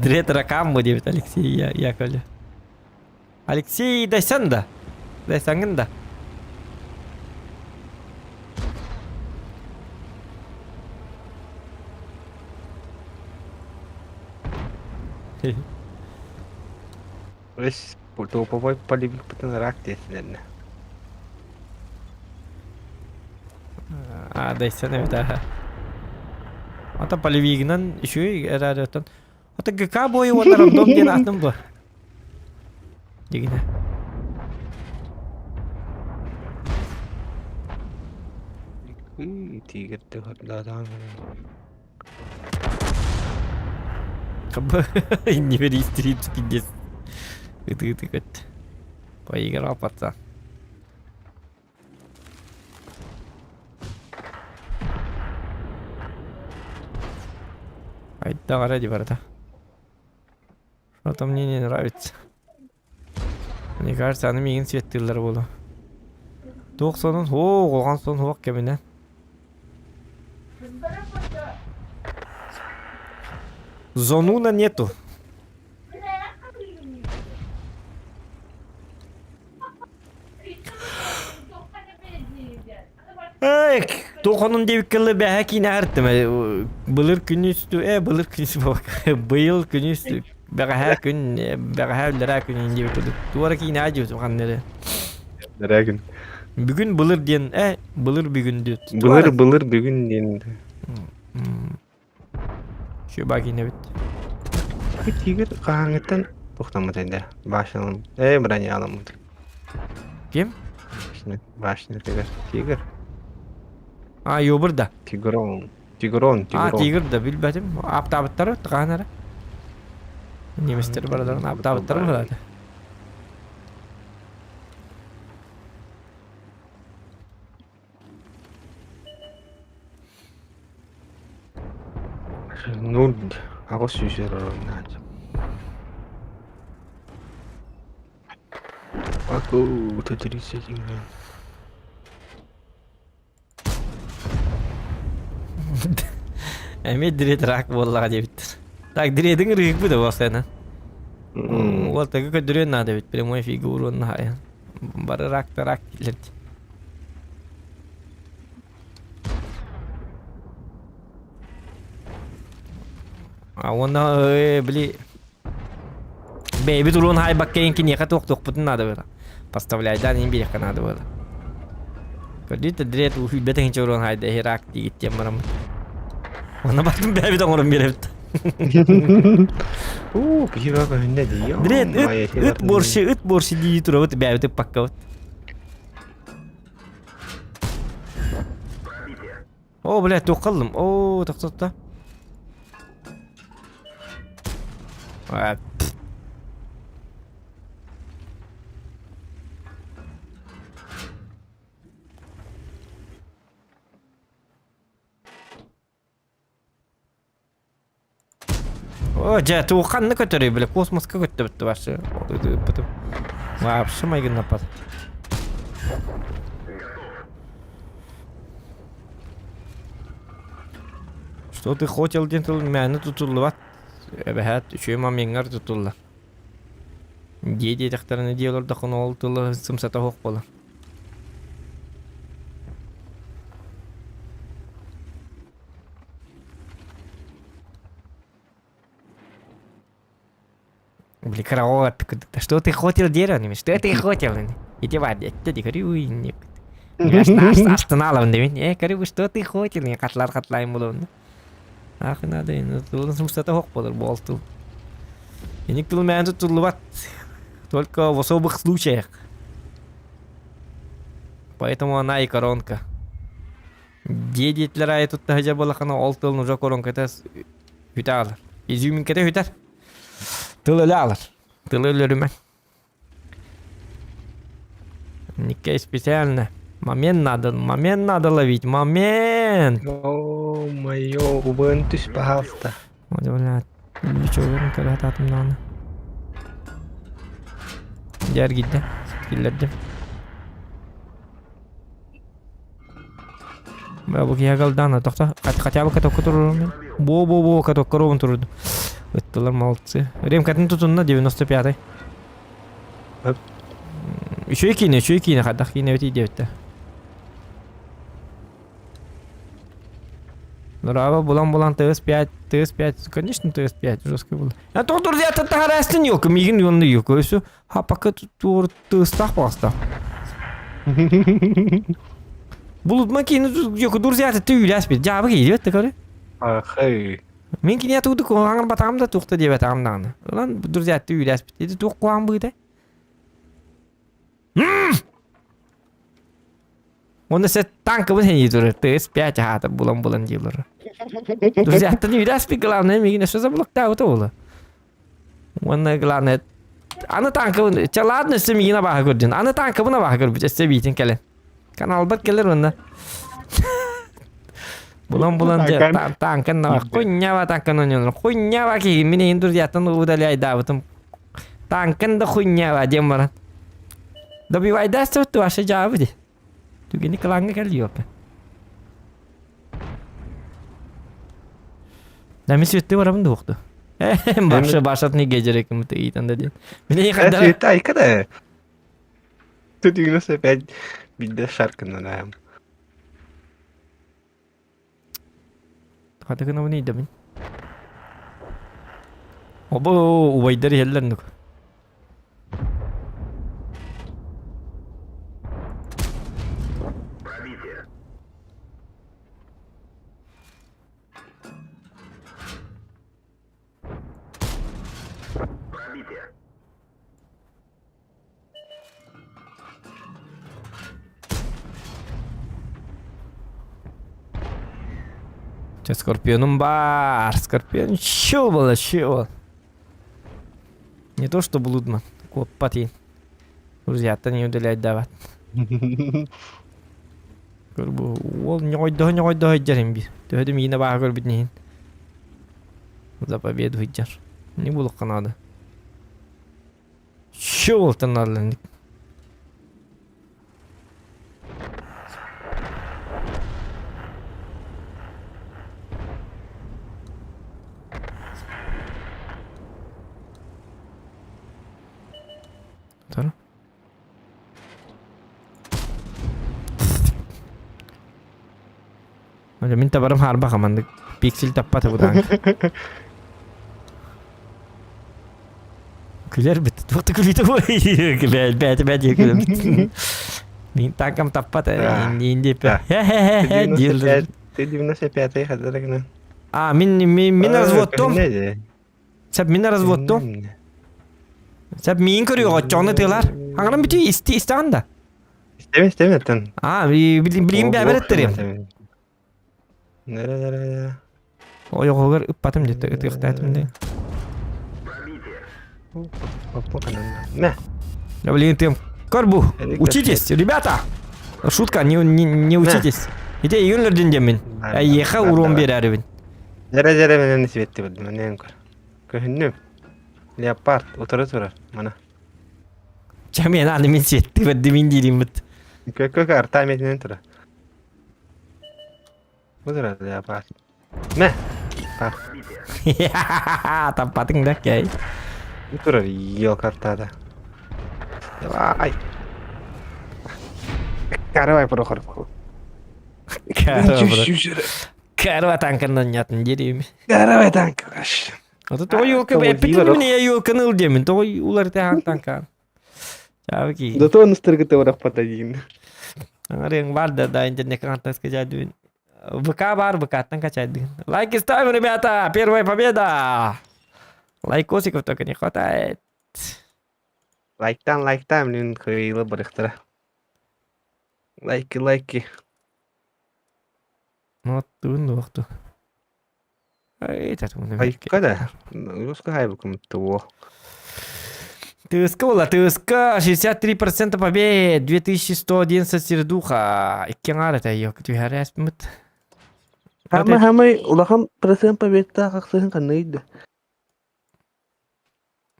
S2: Direkt rakam mı diyor Alexey ya kale. Alexey desen da. Desen'in da.
S3: Wes, topopoy palibik putun rak desinler.
S2: Adaysan evet ha. Ata Paliviginan şu eradan. Ata GK boyu onlar random diye attım bu. Digine.
S3: Tiger tuh datang.
S2: Kabı inni beri street gideceğiz. Gıtı gıtı gıtı. Payı rapatsa. Это ради ворота. Что-то мне не нравится. Мне кажется, они мигин светтилер болу. Тук сонун, колган сон хуак кеминен. Зонуна нету. Ай, тоқонун дебиккеле бәһә кине әртеме. Былыр күнүстү, былыр күнүстү бак. Быйыл күнүстү. Бәһә күн, бәһә лера күн инде бит. Туара кине ажу каннере.
S3: Dragon.
S2: Бүгүн былыр ден, былыр бүгүн дет.
S3: Былыр бүгүн енді.
S2: Şu bak yine bit.
S3: Tiger қаңыттан тоқтамады енді. Башынан. Бұраны аламын.
S2: Kim?
S3: Башын Tiger.
S2: Yo burada.
S3: Tigron.
S2: Tiger da bilmedim. Aptabıtları tıkanara. Nemesleri baraların aptabıtları mı vardı?
S3: Null. Aku susah orang aja. Aku udah jadi sejengnya.
S2: Эми дире трак боллага дебит. Так диредин рыгы bu da басана. Ол тага көдөрөн надо бит прямой фигуру на. Бары рак келет. Ona бли Бейби турун хай баккейнки не каток путун надо было. Поставлять да не бери надо было. Кодит дрет у бетен чорон хай да херак дигит темарам. Ona baktım beybi de onun birevt.
S3: Bir bak önüne diyor.
S2: Dret it borsi diye turavut beybi de pakkavut. Bля, тоқылым. Тоқтатта. Туқанны көтере біле, космосқа көтті бітті башы. Вообще майгын напад. Что ты хотел, дентал, мяны тутулы бат. Бәхәт, үшөй мамеңгар тутулы. Деде тақтарыны дейлер дақын ол тулы сымсата хоқ болы. Бля, караола пикадыкта. Что ты хотел делать? Что ты хотел? Иди вади, иди говорю, нет. Останавливай, да? Говорю, что ты хотел? Я катлар болон. Ах, надо, тулы сымсата хоқ болыр, болтыл. Еник тулы мәнді тулы бат. Только в особых случаях. Поэтому она и коронка. Дедетлер ай тут хажа балахана олтыл нужа коронка тас хүталар. Изюминкете хүтар. Тылы алар. Тылы өлөрүмөн. Нике специально. Момент надо ловить. Момент.
S3: О, моё, убынтыш, пожалуйста.
S2: Вот, блядь. Ничего, когда татым наны. Diğer gitti. Skillerdi. Ben bu kiye kaldı ana. Tokta. Katya bu katok otururum. Bo katok karovun tururdu. Ötteler maltı. Remkatını tutun da 95.
S3: Hop.
S2: Şu ikine kadak yine öteydi ötte. Нурава булан ТС-5, конечно, ТС-5 жесткий был. А то друзья, это тарастин yok, мигин юнны yok, өсү. А пока тур тыстах баста. Булут макин yok, друзья, это түйляс бит. Жабы кейди, текары.
S3: Ахай.
S2: Мен кине туды коңар батамда тухта деп атамдан. Улан друзья, түйляс бит. Эди тук коң быйда. Он се танка бын хейдер, ТС-5 хата булан дилер. Друзья, это не видас пи главное, мигин что за блокта вот ола. Он главное. Аны танка бын, чаладны се мигина баха көрдүн. Аны танка бына баха көрбү, се битин келе. Канал бат келер онда. Булан же танка на хуйнява танка нонен. Хуйнява ки мини индур ятын удаляй давытым. Танкын да хуйнява демара. Добивай даст то аше жабы ди. Тугени каланга келиyor. Demi sütte var mı doktu? Başlat ne gecerek mi te itan dedi. Beni kadar.
S3: Sütte ay kada. Tutuyor nasıl ben bir de şarkının ayağım.
S2: Hadi kana bunu idamin. Obo ubaydari hellandık. Скорпионом бар, скорпион щел. Не то что блудно, копати. Друзья-то не удалять давать. Көрбу, ол не жарым би. Төһөдүм ийне баа көрбүт нейин. За победу хиджар. Не булук канады. Щел таналландык. Tara. Ada minta barang harba kaman pixel tepat aku tang. Güler bitti. Waktu kulit itu. Bet ya kulit. Minta kam tepat ini Hehehe. Diyor.
S3: Ты 95-й хотел так.
S2: А, min разводтом. Сәп min разводтом. Сәп min көрüyor açığını tığlar. Hangi bütün isteyen de.
S3: İstemiyorsun.
S2: А, bileyim bir haber ettireyim.
S3: Nere.
S2: O yok olur ıppatım dedi. Itıqtaytım dedi.
S3: Ne?
S2: Я блин, ты Корбу, учитесь, ребята. Шутка, не учитесь. Ите июньлерден демин. Айеха урон берәрбин.
S3: Дәрәҗәле менен светти булды. Менен көр. Көһүннүм. Леопард утырыр. Мана.
S2: Чамен аны мен сетти бит демин дилим бит.
S3: Көккө карта метинен тура. Утырыр леопард. Мә.
S2: Таппатың да кей.
S3: Утырыр ел картада. Давай. Каравай прохор.
S2: Карва танкандан ятын дерим.
S3: Каравай танк.
S2: Ото той юлка бепитин мне юлка ныл демин. Той улар танкан. Чавки.
S3: Да то настыргы товарах патадин.
S2: Ring бар да интернет картас качадын. ВК бар, ВК-тан качадын. Лайки ставим, ребята! Первая победа! Лайкосиков только не хватает.
S3: Лайктан, блин, кыйлы барыктыра. Лайки.
S2: Ну, тун вақту. Этот он.
S3: Лайка да? Русская хайбуком того.
S2: Тыска была, тыска. 63% побед. 2111 сердуха. Иккенгар это ее. Ты харяс мыт.
S3: Хамай, улахан процент победта каксын каныйды.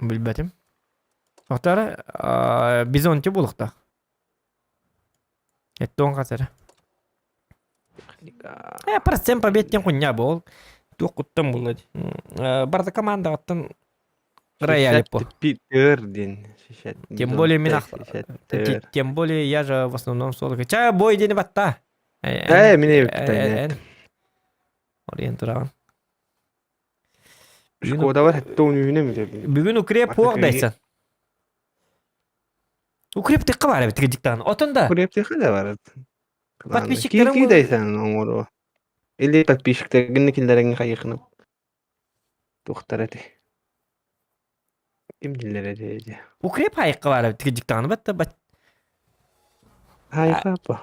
S2: Билбетим. Оқтары бизонте болықта. Эттон қатыры. Процент победтен құння бол. Туқ құттым болады. Барды команда қаттын рояль по. Тем более мен тем более я же в основном соло. Ча бой дені батта.
S3: Мене
S2: Oraya duran.
S3: Şu koda var hatta onu yine mi dedi?
S2: Bugün ukrep
S3: Artık
S2: poğdaysan. Ukrep tıkkı var bir tıkıcıktan. Otunda.
S3: Kurep de kadar var.
S2: Подписчиктерим
S3: Ki deysen onu. Eli подписчиктерин killerin kayıkınıp. Doktor eti. Kim dillere deyece.
S2: Ukrep hayıkkı var bir tıkıcıktan. Batta bat.
S3: Hayır apa.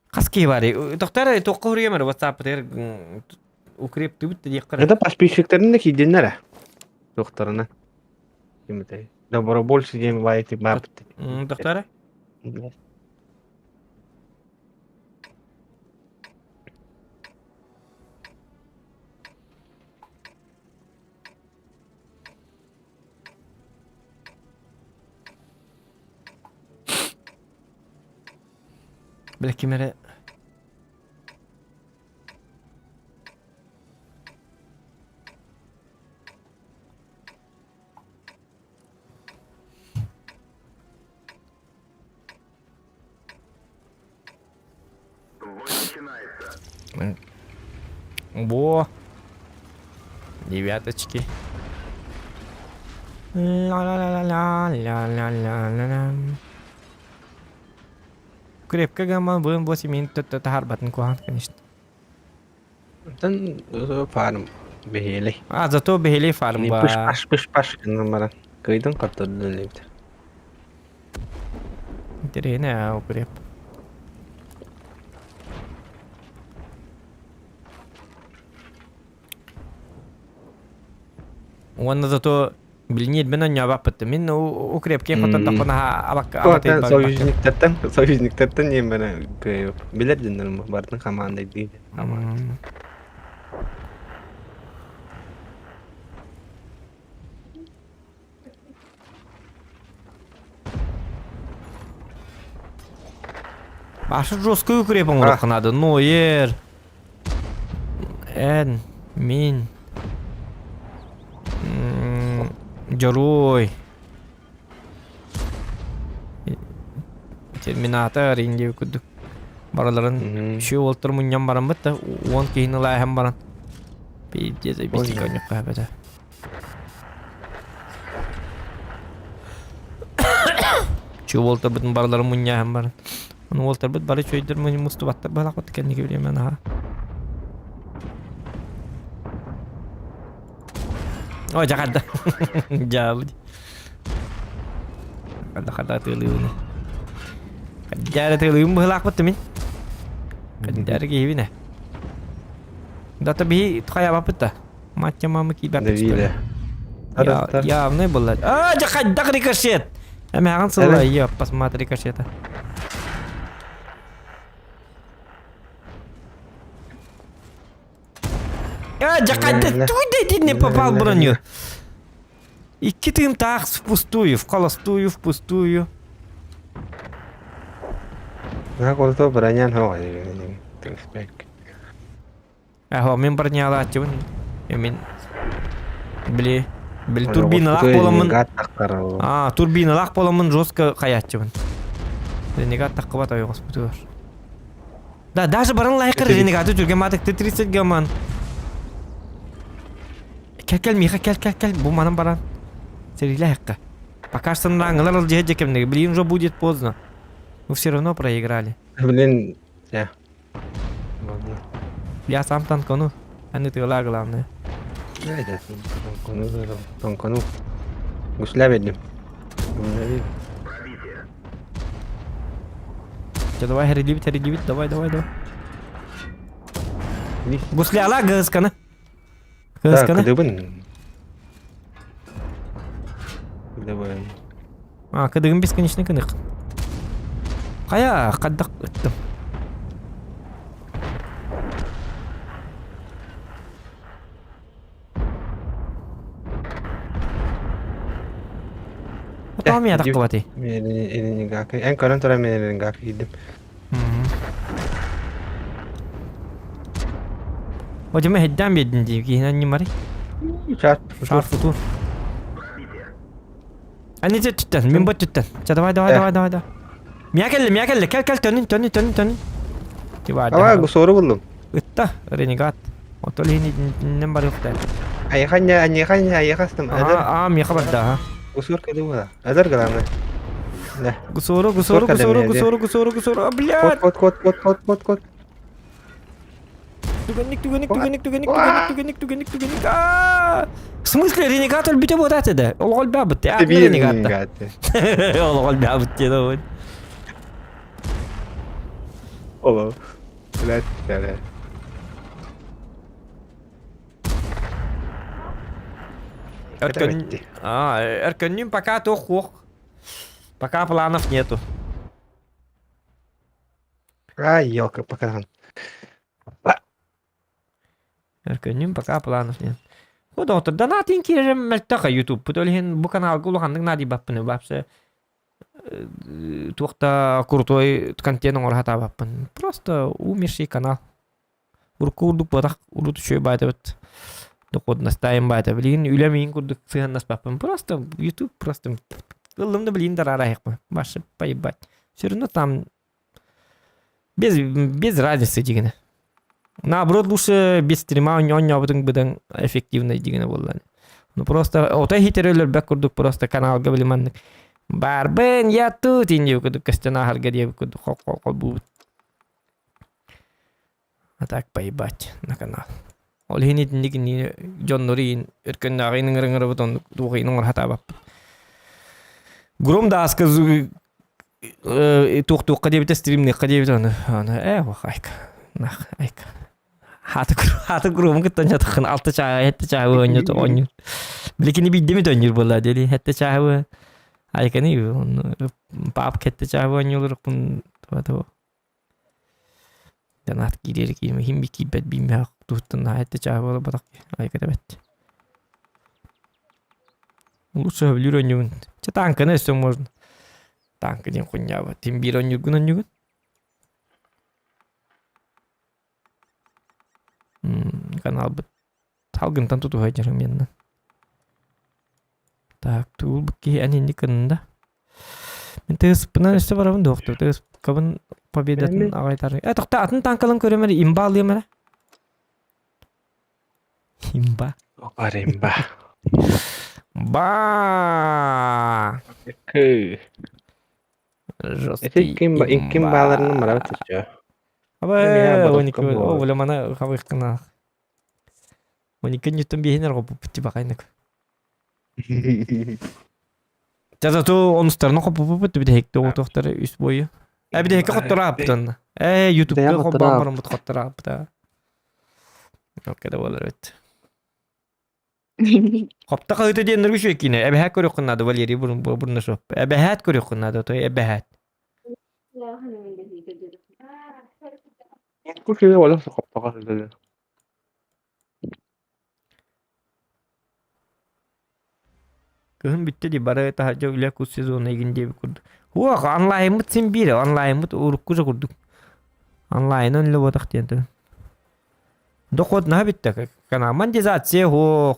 S2: Kaski var. Doktor toqqa huriyemar WhatsApp der. Ukrep tübüt de yakar.
S3: Ya da подписчиктерин de ki dinlere. Doktoruna. Kim dey. Добровольцы дем вайти бабти.
S2: Doktora? Belki mere Во. Девяточки. Ла-ла-ла-ла-ла-ла-ла-ла. Крепко гамма будем 8 минут это харбатн куан, конечно.
S3: Sen farm beheli.
S2: Зато бегели фарм
S3: Ni
S2: ба.
S3: pış paş numara. Kıydın kaptırdın öyleydi.
S2: Интересно, укреп. وانا зато блинит бена няба пытты. Мен укреп ке хотан тапана абак абатay баг.
S3: Soyuzniklerden yem bana köy. Bilerdin mi? Bardın kamanda değil.
S2: Башы жесткий укрепом урап надо. Ноер. Эн. Мин. Жорой. Терминатор инде күдүк. Бараларын şu oltur munyan baran bit da 10 keyin la hem baran. Pidece bir çıkacak kahvede. Şu oltur bütün baraların munyan hem baran. Onu oltur bit barı çöydür mü mustabatta balak ot kendi gibi ben ha. Oh Jakarta. Jauh. Kada tuluy. Kada tuluy balak ot min. Kada gibi ne? Data bir kaya apa ta? Macam mama kibap.
S3: Devile.
S2: Ya ne bulat? Ah Jakarta ricochet. Ama kan salah ya pas mata ricochet. Ya Jakarta tuh dedi ne попал броню. İki tüm tak впустую, вколостую, впустую.
S3: Nah, kalau tuh beranyan ho terus back.
S2: Min bernyala cuman min beli турбиналак боламын. Турбиналак боламын жестко каят cuman. Ренегат таккы бат ой господи. Да, даже баран лайкыр ренегаты жүрген матык Т-30 гаман. Кел Миха, кел. Бу манан баран. Сериля хакка. Пока что нрангылар ал жеhe жекемнеги. Блин, уже будет поздно. Мы все равно проиграли.
S3: Блин, ya.
S2: Я сам танкану. А не ты ла главное.
S3: Ya ya. Tonkonu. Gusla verdim.
S2: Давай, релибит, давай. Гусли ала гызканы. Гызканы.
S3: Кыдыбын.
S2: Кыдыгын бесконечный кынык. Кая каддак ыттым. Tamam ya tak kawati.
S3: Ini kaki. En kanan tora menin kaki hidim.
S2: Hocam hedden bir edin diye ki ne mari? Şart futur. Ani tuttan, min bot tuttan. Давай. Miya kelle, gel tönün. Tiba.
S3: Ama soru buldum.
S2: Itta Renegade. Otol hini nem var yok da.
S3: Ayıkastım.
S2: Aa mi haber daha.
S3: Usur kedi bu da. Öder galamı. Ne?
S2: Gusoro. Блядь.
S3: Kot.
S2: Түгенник. В смысле, Ренегат өлбүтө вот это? Ол өлбөбүт. Ренегат. Ол өлбөбүт деді.
S3: Oğlum. Ulan yani.
S2: Эркеннин пока тох. Пока планов нету.
S3: Ай, елка-пака.
S2: Эркеннин пока планов нет. Вот доктор, да на тинки же мельтака YouTube. Потолин бу канал гулхандык нади баппыны бапсы. Тухта крутой контент он рахата баппын. Просто умерший канал. Уркурдук бодак урутучой байтабыт. Докод настаем байта. Блин, үлемейин курдук сыганнас баппын. Просто YouTube просто ылымды блин дарарайыкпы. Башы поебать. Все равно там без разницы дегені. Наоборот, лучше без стрима он быдан эффективно дегені болды. Ну просто ота хитерөлөр бәк курдук просто каналга билимандык. Барбен я тут инде курдук кастана харга деп курдук хол бу. А так поебать на канал. Ол хинит нигини Джон Норин эркен агының рыңыры бутон дугының хата бап. Гром да сказу тук кадебите стримне кадебите ана вахайка. Нах айка. Хаты гром гыттан жаткын алты чаа хетте чаа ойнот ойнот. Блекини биддеми төнүр болла дели хетте чаа айканы пап хетте чаа ойнолор кун то. Данат кирер кийме химби кибет биме туттан хетте чаа боло батак айка дебет. Лучше в люронюн. Че танка не все можно. Танка ден хуйнява. Тим биронюр гунан канал бы талгын танту тухай жарым менен. Так, тул бки они не кында. Мен тез пынан өстө барабын доктор. Тез кабын победатын агайтар. Токта атын танкалын көрөмөр имба алыйм. Имба.
S3: Аремба.
S2: Ба.
S3: Кы.
S2: Жостый.
S3: Ким баларының марабы түшчө.
S2: Аба, оник овла мана хавыккана. Оник ньютон бихенер го пупти бакайнык. Жазату онустарны копупут биде хекте отоктары үс бою. Биде хекке коттораптын. YouTube-га копбамырым бут котторапта. Океда болар бит. Копта кайты денер күшө кине. Хак көрөккүнады Валерий бурун шоп. Хат көрөккүнады то хат.
S3: Kuskil wala sa kapta ka sila.
S2: Kıhın bitti di bara tahaca öyle kus sezonu ikinci bir kurduk. Huwa online mut simbire online mut urukkuza kurduk. Online öyle bodak diye. Dokod na bitti kana monetizasiya ho.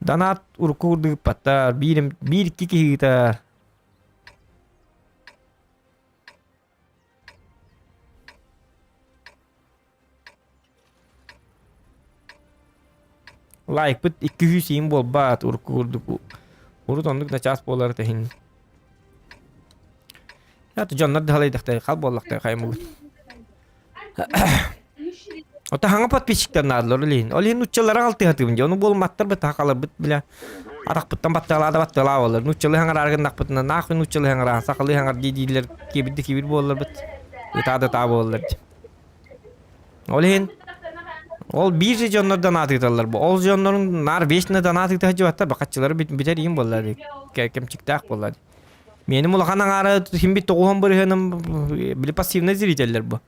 S2: Danat urukurduk patar bir iki kita. Like bit 200 simbol bat urkurduk. Urutonduk da ças bolar tehin. Ya tu jonlar da halay dakta kal bollakta kaymu. Ota hanga pat pisikter nadlor lin. Olin uççalara altı hatım. Onu bol mattar bet hakalar bit bile. Arak bittan battala da battala olur. Uççalı hangar argındak bitna nakın uççalı hangar sakalı hangar didiler kibir bollar bit. Ita da bollar. Olin Ol bir jonlar donat etalar bu. Ol jonların nar 5 donat etahı batta bakatçıları biter iyim bollar. Kim çıktaq bollar. Menim ulaqanan ara him bit toğum bir hanım bile pasivne ziriteller bu.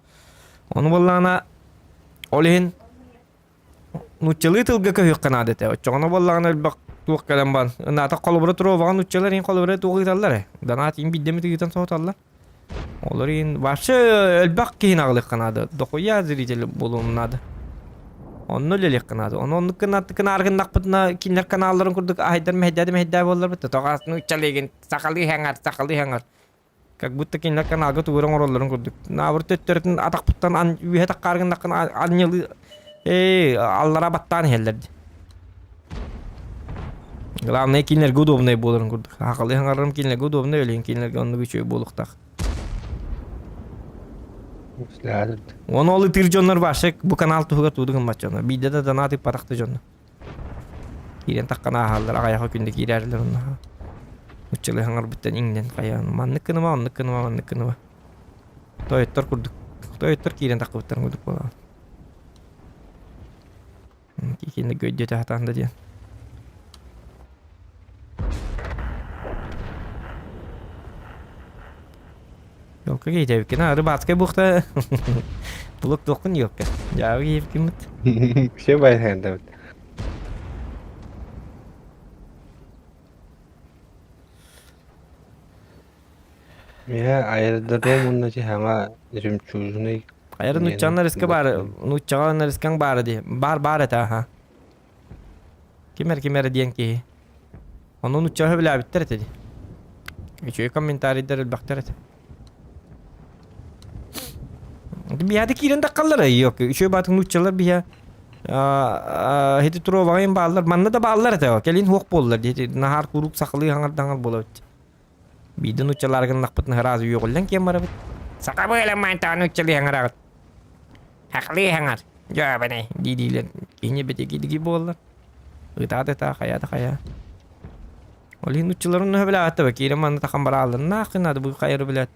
S2: Onu bollana olin nuççalı tılga köy kanadete. Çoğuna bollana bak tuq kalam ban. Nata qalbura turovan nuççalar in qalbura tuq etallar. Donat in bidemi tigitan sotallar. Olarin başı elbaq keyin ağlıq kanadı. Dokuya ziriteller bolunnadı. Onu lelek kanadı. Onu kanadı argındak butna kinler kanalların kurduk. Aydar mehdade bollar bitti. Toğasını uçaligin sakalı hangar. Как будто кинлер каналга тууран оролларын көрдүк. Набыр төттөрүтүн атакпыттан ан үйе таккаргындакын аннылы аллара баттан хеллерди. Главное кинлерге удобный боларын көрдүк. Акылы хаңарым кинлерге удобный элен кинлерге онны күчөй болуктак.
S3: Сlädet.
S2: Оны олы тир жоннор башык бу канал туга туудугун бачана. Биде да донаты паракты жонно. Кирен таккана халдар агаяка күндө кирерлер онна. Уччылы хаңар биттен иңден каян. Манныкыныма. Тоyттор курдук. Тоyттор кирен таккыптар курдук бола. Кикинде көйдөтө хатанда ден. Yok gidecek ki na rıbatkı bukta buluk dokun yok ya. Ya iyi kimit.
S3: Şey bayhan da. Ya ayarda romunna ci hanga jim çuzunu
S2: Ayarın uçanlar riski var. Uçağanlar riskan var diye. Bar eta ha. Kimer diyen ki. Onun uçağı bile bitter dedi. Geçiyor komentari der bakter et. Bir hadi kiren takkalları yok. Şu batın uççalar bir ya. Hedi turo vayın bağlar. Manna da bağlar da. Kelin hok bollar dedi. Nahar kuruk saklı hangar bolat. Bidin uççalarının nakpatın razı yok olan kim var? Saka böyle mantan uççalı hangar. Haklı hangar. Ya bana didiler. Kini bete gidi bollar. Itaat kaya. Olin uççaların ne bile attı bak. Kiren manna takam baralar. Nakın bu kayır bile.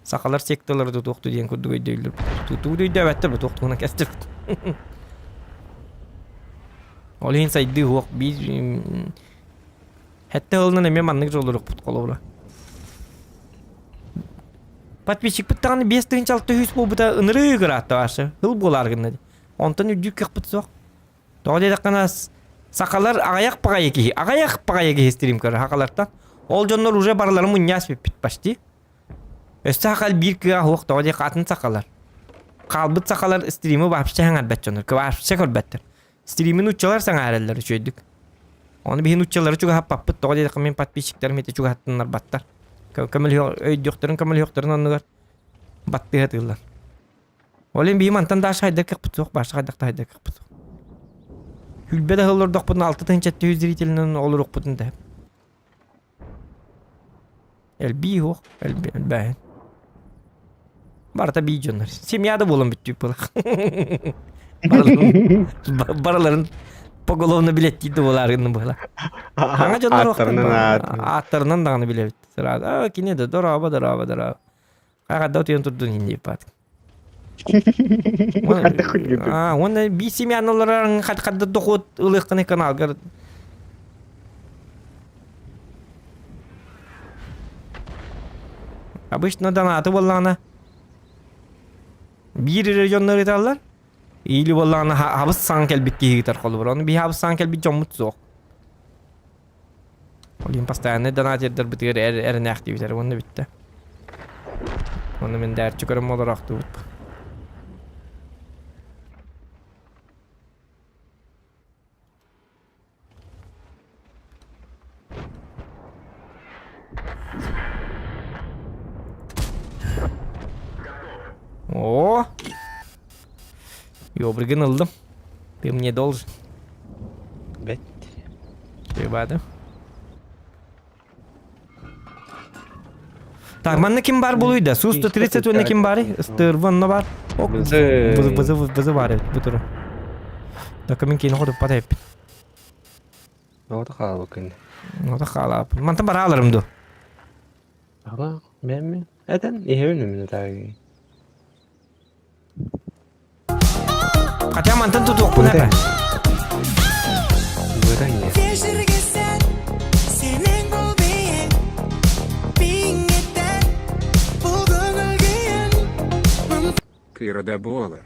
S2: Sakalar sektorları da toktu diyen kurdu ödüldür. Tutuğu da bu toktuğuna kestir. Olin saydı hoq biz hatta olna neme manlık oluruk put kolora. Подписчик пыттаны 5-600 бу бута ыныры гыратты башы. Хыл болар гынна. Онтан үдүк кыппыт сок. Тоде дакана сакалар агаяк пагайки стрим көр хакалардан. Ол жоннор уже барлары муньяс бит башти. Өстәкал бир кыга хоқ тоде катын сакалар. Калбыт сакалар стримы бапчы хаңар бәтчөнөр. Кыбапчы көрбәттер. Стримин уччалар саңа әрәлләр чөйдүк. Оны бихин уччалары чуга хаппыт тоде мен подписчиктер мете чуга хаттыннар баттар. Камыл өйдөктөрүн оннугар батты хатылар. Олен бийим антан да шайдак кыппыт башка дакта хайдак кыппыт. Хүлбеде хыллар докпун 6-700 зрителинен олурук бутунда. Элби хоқ, элбәһен. Барта бийжоннар. Семьяда болон бүттүк була. Бараларын поголовно билет дейді боларыны була. Хаңа жоннар аттарынан даганы билет. Сырада, кинеде дораба. Кайгада отуен турдун инде пат. Оны би семьяналарын кадда докут ылыкканы каналга. Обычно донаты боллана. Bir rejyonları itallar. İyili bollarına habız sankel bitki gitar kolur. Onu bir habız sankel bir camut zok. Olayım pastayanı donat eder bitir er aktiviteler onu bitti. Onu ben der çıkarım olarak tut. О! Ёбрыгын ылдым. Ты мне должен.
S3: Bet.
S2: Ебады. Так, манна ким бар болуйда? Су-130 өнне ким бари? Стырванна бар. Бызы бар bu turu. Так, мен кейін қодып патайып.
S3: Orada kal bakın.
S2: Ода қалап. Мантан бар алырым ду.
S3: Ага, ben mi? Eden iyi önümünü tabii.
S2: Қатя мантан тұтуқ бұна ба?
S3: Buradan ya.
S4: Кырода бола.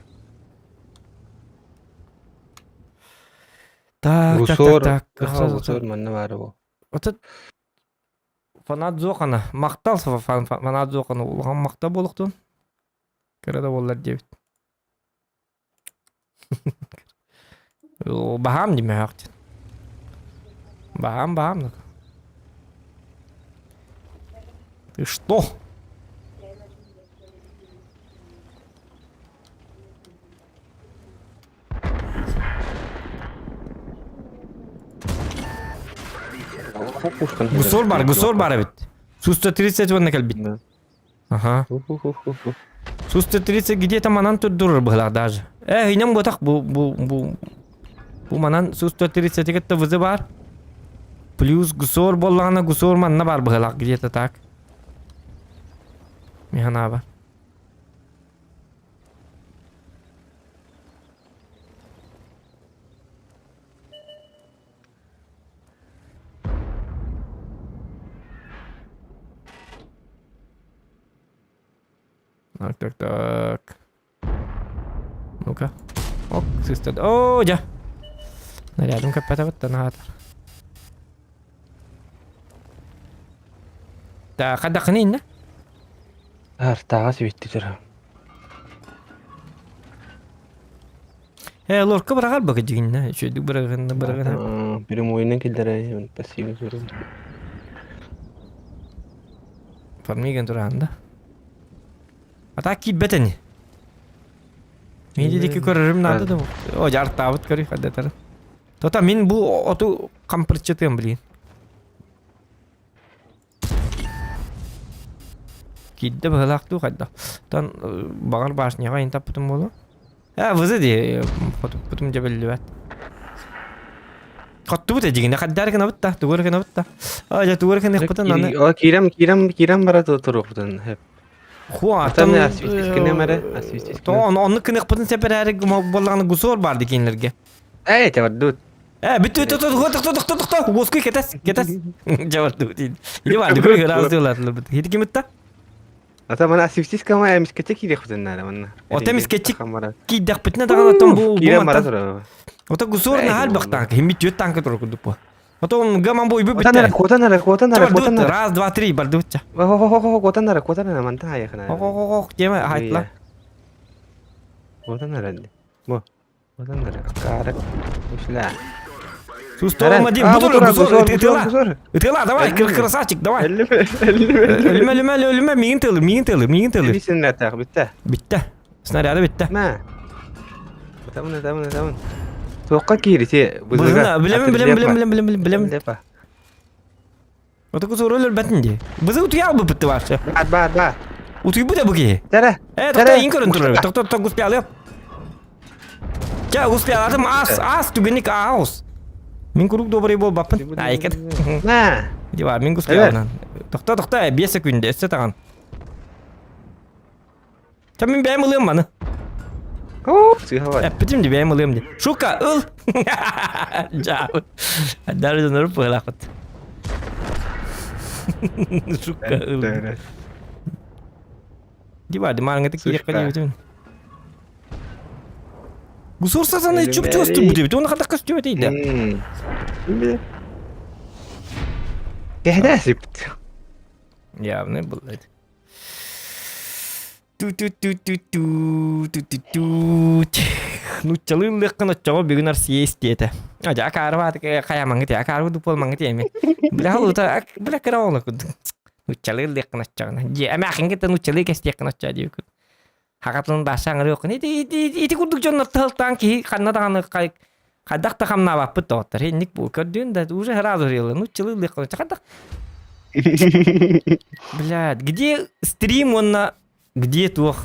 S2: Так.
S3: Usur manna var bu.
S2: Ота фанат зоқана. Мақтал фанат зоқана. Улған мақта болуқтun. Кырада болар дебит. Baham değil mi hakikaten? Baham. Ты что? Gusor var evet. Su-130 vanna kelbit. Aha. Su-130 gidiyor tam anan durur bıhlak даже. Hinem botak bu manan Su-130 ket vızı var. Plus gusor bollana gusor manna var bıhlak gidiyor tak. Mihana var. Tak. Ну-ка. Ок, систер. О, я. Рядом какая-то вот она. Так, хада хнин, да?
S3: Тагас битти жара.
S2: Лорка брагал бага жигинна. Шөйдү браган.
S3: Бирим ойнан келдер мен пассивный көрөм.
S2: Фармиген туранда. Атаки бетени. Медидeki көрөрүм нады да. О, жартабыт көрү хадатар. Тота мен бу оту кампырчытым билин. Кидде бахлакту хадда. Тан багар башняга интап путум болу. Вызы де путум жабеллибат. Котту бут дегенде хаддар гана бутта, тугөр гана бутта. Я тугөр гана путун аны.
S3: Кирам бара турупутун хеп.
S2: Хуатам
S3: асвистискине мере, асвистискине.
S2: То onu kınık pıtın sepereri bolağını gusor bardı kenlerge.
S3: Тевардут.
S2: Bitti Goskui ketes. Javardu. Ini vardı koy razı diyorlar. Hidi kimutta?
S3: Ата мана асвистиска ма эмискече кирехутун нара мана.
S2: Ота мискече кидак пытна даган отон бу
S3: Кирам бара
S2: мантан.
S3: тура.
S2: Ота гусор на хал бактан. Химит жөт танка турку дупу. Отон гаман бой бит.
S3: Котанара.
S2: Раз, два, три бардуча.
S3: Котанара манта яхна.
S2: Жема хайтла.
S3: Котанара. Котанара. Кара. Ушла.
S2: Сустова Мадин, гусор. Ытыла, давай, красавчик, давай. Ölüme, mingin tığılır.
S3: Bisin atak bitti.
S2: Bitti. Snaryadı bitti.
S3: Ma. Tamam. Toqqa kirisi.
S2: Bızına, bilem. Ota gusor ölür betin diye. Bızı utuya bu bitti var.
S3: Ba.
S2: Utuyu bu da bu ki.
S3: Tara.
S2: Tokta in körün turur. Tokta guspi alıyor. Ya guspi aladım as tügenik ağız. Min kuruk dobri bol bapın. Ayıkat.
S3: Ma.
S2: Diyor min guspi alan. Tokta 5 sekünde esse tagan. Çamin benim alıyorum bana. Bitim de benim alıyorum diye. Şuka ıl. Jauh. Dari dönür pelakot. Şuka ıl. Diyor di mana ngetik kiri kali itu. Gusur sana çup çustu bu diyor. Onu kadar kastıyor değil de.
S3: Kehdasip.
S2: Ya ne bu? Nucalilek kan coba beginner sieste eta. Aja akar wat kayak mangit ya, akar itu pol mangit ya me. Belah lu tak belah kira orang aku. Nucalilek kan coba. Ya, ame akhirnya kita nucalilek sieste kan coba dia. Hakatun bahasa ngeriok. Itu kuduk jono tangki karena tangan kayak kadak tak hamna apa betul. Tapi nik bukan dia dah уже разу реально. Nucalilek kan coba. Блядь, где стрим он на... Где тух?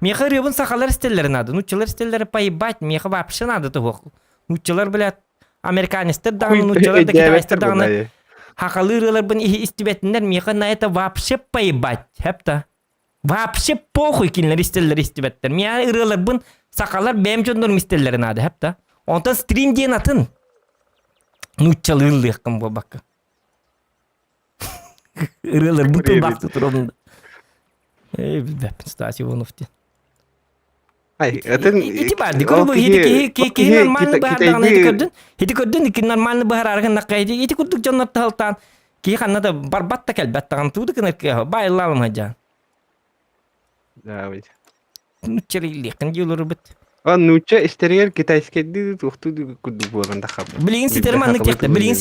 S2: Меха рыбын сақалар стеллер надо. Нучалар стеллер поебать. Меха вообще надо тух. Нучалар, блядь, американистер дағаны, нучалар да китайстер дағаны. Хақалы рылар бін истебетіндер. Меха на это вообще поебать. Хепта. Вообще похуй кинлер стеллер истебеттер. Меха рылар бін сақалар бәм жондар стеллер надо. Хепта. Онтан стрим дейін атын. Нучалар лыққым бұл бақы. Рылар бұтын бақты тұрымында. Стати воновти. Ити бар, дикор бу хити нормально бар дагана хити көддөн ики нормально бар арган накайди ити кудук жоннор талтан ки ханнада барбатта келбет таган туду кенер байлалым хажа.
S3: Да, вот.
S2: Нучери лекин жолор бит.
S3: Нуча истерер китайскеди тухту куду болгонда хаб.
S2: Билген ситерманнык тектер, билген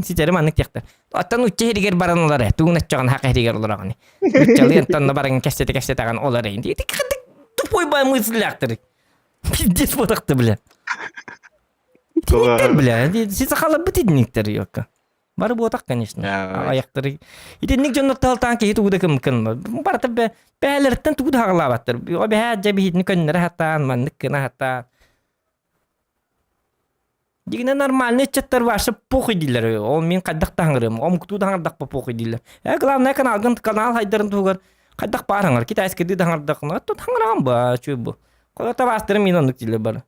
S2: ситерманнык тектер. Аттан нуча херигер баранлар, тугунат жаган хак херигер олораганы. Нучалы антан баран кестете таган олар инди. Ити тупой бай мысляктыр. Пиздец бодакты, бля. Никтер, бля. Сиз хала битидниктер ёка. Бары буотак, конечно.
S3: Ja,
S2: Аяктары. Итенник жоннор талтан ки тууда кымкын. Барта бәлерттен тууда хаглабаттыр. О бәһә жабихитни көннәре хаттан, маннык кына хаттан. Дигене нормальный чаттар ваша похуй дилер. Ол мен каддак таңырым. Ом куту таңырдак похуй дилер. Главное канал хайдарын тугар. Каддак барыңар. Китай эскеди таңырдак. То таңырам ба, чүй бу. Колата бастырым мен ондук дилер бар.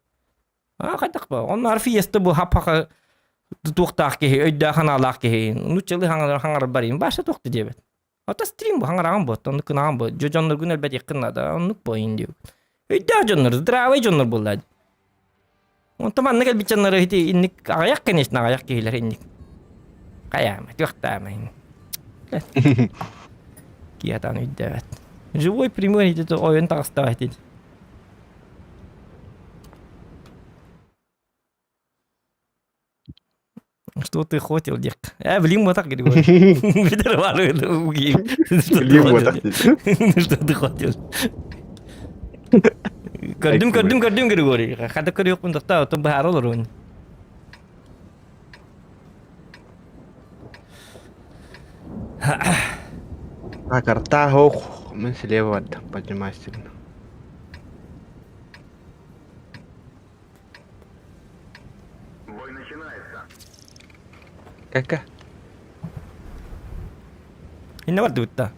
S2: Каддак ба. Onlar fiesta bu hapaka туктак ки, өйдө каналак ки. Нучылы хаңар барин. Баша токты дебет. Ата стрим бу хаңарам бу. Тондук кынам бу. Жожоннор күн элбет якынада. Ондук боин дип. Өйдө жоннор, здравый жоннор буллады. Он таман негел бичаннары хити инник аяк, конечно, аяк кийлер инник. Каямат, юктамайн. Киятан үйдәвәт. Живой пример хити ойын тағыстава хити. Что ты хотел, дек? Блин, вот так говорю. Видер вару, блин, вот так. Что ты хотел? Kaddim Grigori. Kada kör yok bunda ta to bahar olur он.
S3: Карта хох, мы слева поднимайся. Бой начинается. Кака?
S2: Инна бар дутта.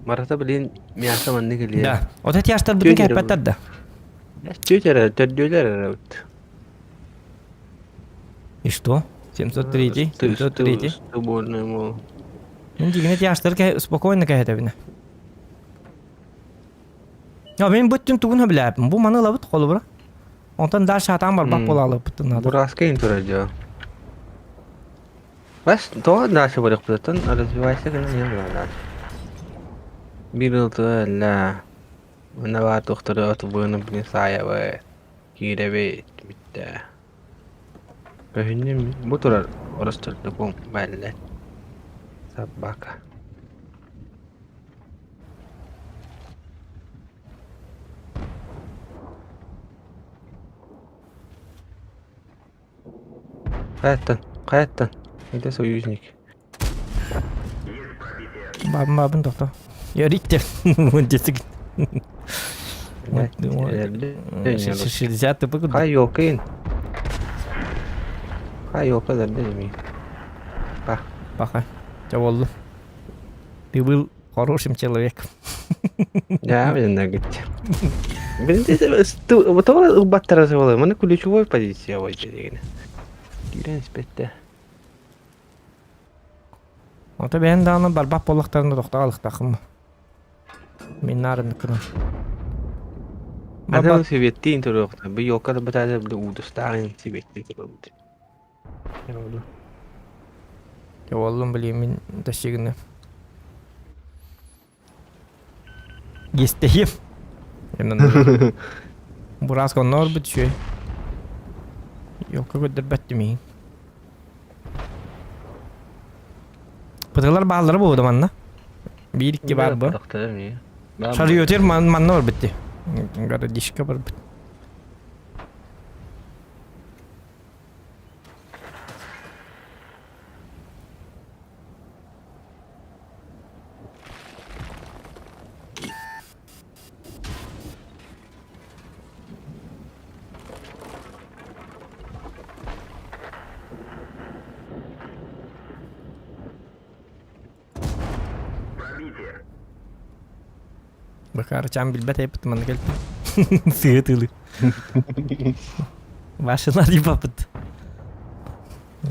S3: Marata bilin miyasa manni geliyor.
S2: Да. Вот эти яштар бүтүн кайпаттар да.
S3: Тетер, tödüler.
S2: И что? 703, 703.
S3: Стуборный ему.
S2: Мен дигене яштар спокойно кайтабына. Я мен бүттүн тугун билебим. Бу маны лабыт колу бара. Онтан даш атам бар бак болалы бүттүн ада.
S3: Бурас кайын турачу. Бас, то дальше будет потом развивайся, конечно, не надо. Birıldı la. Ona var doktoru atubunu bin saya kire ve bitti. Benim motor orası bu belli. Sabaka. Каяттан. Это союзник.
S2: Бабын доктор. Я ритте. Вот здесь. 60 погода.
S3: Хайокин. Хайока да деми.
S2: Пока. Чаволлу. Ты был хорошим человеком.
S3: Да, блин, нагать. Блин, ты вот он баттер развалил. Мне ключевой позиция войти. Гирен спетте.
S2: Ата бен даны барбак болуктарында токтогалык такым. Мен нарын күнү.
S3: Ада себеттин турукта. Bu yokada batada bu udustan sebetti turukta.
S2: Я воллум билем мен ташигине. Гестейим. Бурас коннор бүтчү. Йокка көдөрбөттү мен. Пыталар баалары болду манна. Бирикке бар бу. Шарыйотер манна бар битти. Гара дишка бар бит. Bakar cam bilbet hep teman geldi. Sığıtılı. Başlar yapıp.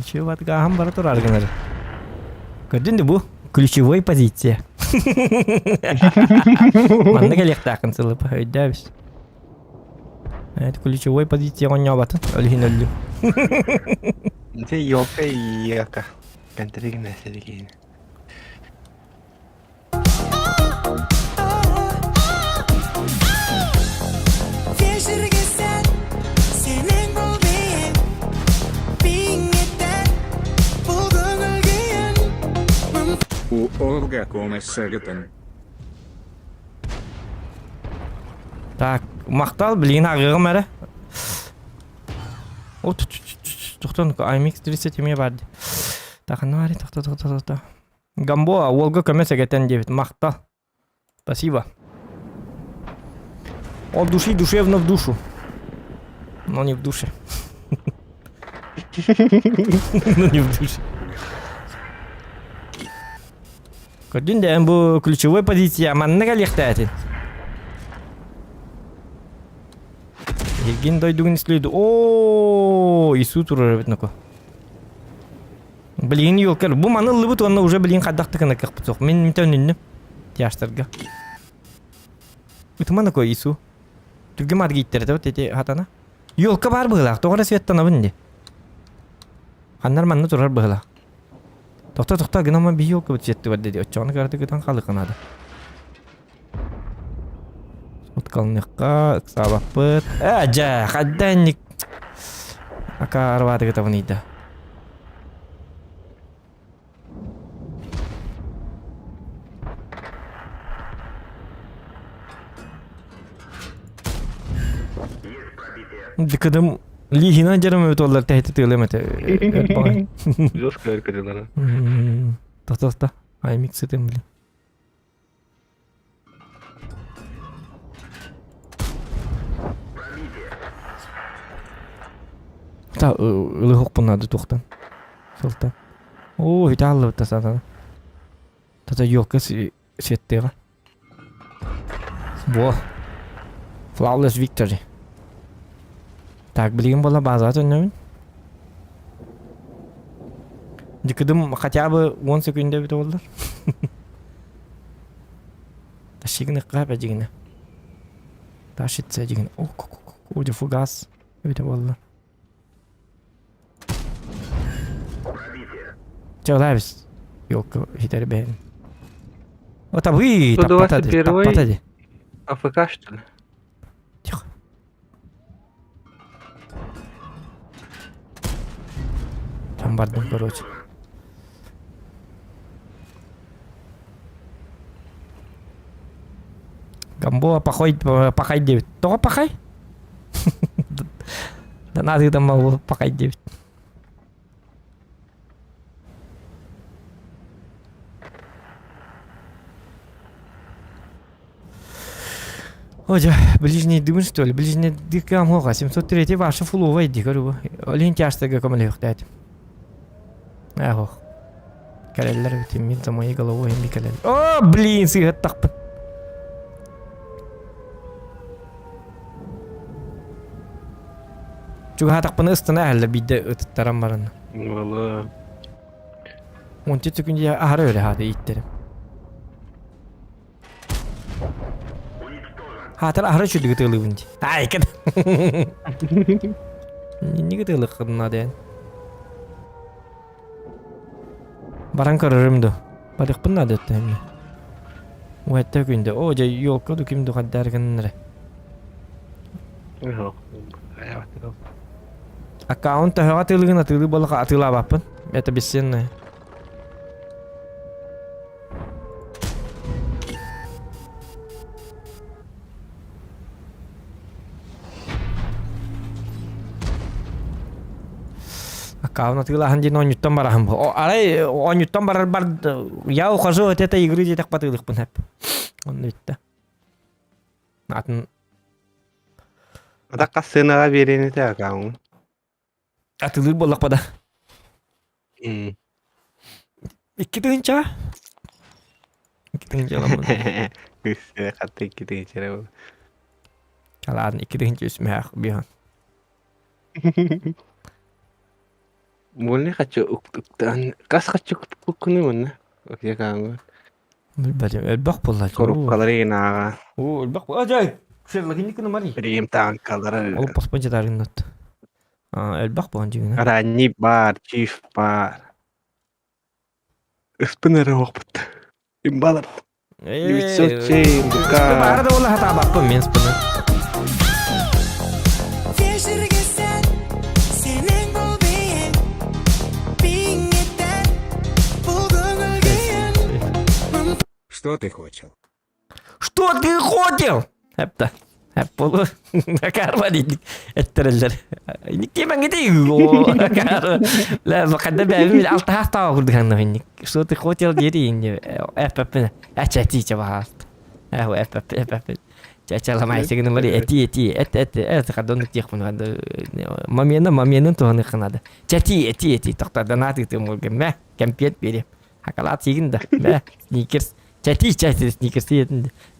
S2: Şu bat gaham bara tur argınları. Gördün mü bu? Ключевой позиция. Manda gelek takın sılıp ödəviz. Evet, ключевой позиция oynaya batın. Ölühin öldü.
S3: Це yoka yaka. Kantarik neseli.
S4: Olga come sırıtın.
S2: Так, мақтал білейін ағығым әрі. О, Тоқтон IMX 37 барды. Таханы бар, тоқта. Гамбоа, Волга көмес әгетен дебет. Мақта. Спасибо. От души душевно в душу. Но не в душе. Но не в душе. Көрдің де, бұл ключевой позиция аманныға лектәтін. Еген дойдығын істейді. Ооо, ису тұрыр өбет нөкі. Білген елкер. Бұл маны лыбыт, онына уже білген қаддақтықына қақпыт соқ. Мен ментен үнім. Тияштарға. Үтіма нөкі ису. Түрге мадығы иттері тәте хатана. Елка бар бұғылақ. Тоғыра светтана бінде. Қандар манны тұрар бұғылақ. Тоқта, гынама бей елка бұт жетті бар деді. Өтчағаны қарды күтан қалы қанады. Соткалныққа, ұқсабақ бұт. Жа, қадданник. Ака арвады күтабын еді. Дикадым лихина жарым өт олар тәйті тыйлым әті.
S3: Жестко әркетелері.
S2: Тоқта. IMX етем білі. Та, ылы хоқ бұнады тоқтан. Солтан. О, үйті алды бұтта сатаны. Тата елка сеттеға. Во. Flawless victory. Так, білген бола база түннемін. Дикідім хотя бы 10 секунде біті олдар. Ташигіні қап әжігіні. Ташитсе әжігіні. Оде фугас біті олдар. Чағылай біз. Елка хитері бәйін. Ота бұй, таппатады.
S3: АФК, что ли?
S2: Тихо. Там бардым, короче. Гамбоа пахай 9. Тоға пахай? Да надо там могу пахай 9. Ожа, ближний дымын, что ли? Ближний дыркам хоға. 703 ваша фулова иди, көрі. Олен тяштыға көмілі өқтәді. Хоқ. Кәрелілер өтем, мен за моей головой ембі кәрелі. О, блин, сығыт тақпын. Чуға тақпыны ұстына әлі бейді өтіттарам барыны.
S3: Вала.
S2: 10 секунде ағыры өлі хады иттерім. Хатыр ағыры чүлігі тығылы бұнды. Ай, кәді. Неге тығылы қырына дейін? Баран көрірімді. Бадық бұнна дөтті әмі. Уәтті күнді. О, жай елкі дүкімді қаддарғыныры. Аккаунт тағыға тығылығын атылы болыға атыла бапын. Это бессенная. Аккаунт атыла ханжин 10 ньютон барахым бұл. Арай 10 ньютон барар бар. Я ухожу от этой игры жетек батылық бұн әп. Оны өтті. Атын...
S3: Ата қасынаға берені те аккаунт.
S2: Атылыр болақ бада.
S3: 2
S2: тығынша? 2 тығынша аламын.
S3: Күсі қатты 2 тығыншары бұл.
S2: Қаладын 2 тығынша үсіме ақ бейхан.
S3: Бұл не қатшы ұқтықтан? Қас қатшы ұқтыққыны мұнна? Өксе қаңғы.
S2: Білбәдім, әлбақ болла.
S3: Қорып қалары енаға.
S2: О, әлбақ болла. Ажай! Шерлығын екіні мari.
S3: Бірем тағын қалары.
S2: Ол паспон жадарын өтті. Әлбақ болған жегіні.
S3: Ранни бар, чиф бар. Үспін әрі оқпыт. Имбалар. 900 чейн, бұқа.
S2: Үспі бары да ола хата бақпын мен спіні.
S4: Что ты хотел?
S2: Что ты хотел? Әпті. Hep bolu. Karma dedik. Ettireller. İnik ben gideyim. O kar. La bakada ben altı hafta kurduk hanım inik. Şurada hotel yeri indi. FP. Açati çabah. هو اف تشالا معي سجن مري اتي قدون نتيخ من هذا مامينا تو هنخنا هذا اتي تقطع دناتي تمول ما كم بيت بيري حكلات سجن ده ما سنيكرز تي سنيكرز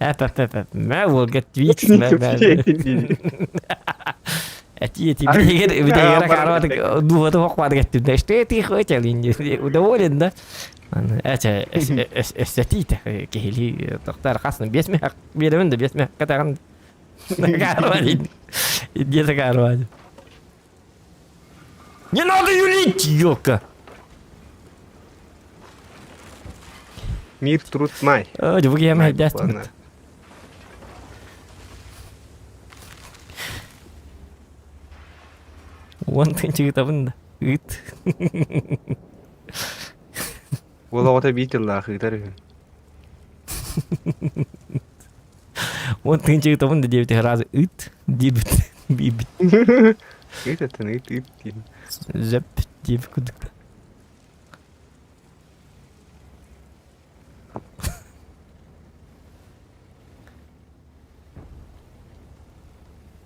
S2: اف ما هو قد تويت ما اتي بدي كاراتك دو تو قواد قد تشتي خوتلين ودولن ده أنا استتيته كهلي تختار خاصة بيسمع بيرمن ده بيسمع كتاعن كاروان دي كاروان не надо юлить ёлка
S3: Мир, труд, май.
S2: да вы я мать даст вон ты чего-то вон ит
S3: Вала ота битилла хыдар.
S2: вон ты чего-то вон да 9 раз ит дибит бибит
S3: Это ты.
S2: зап диб кудук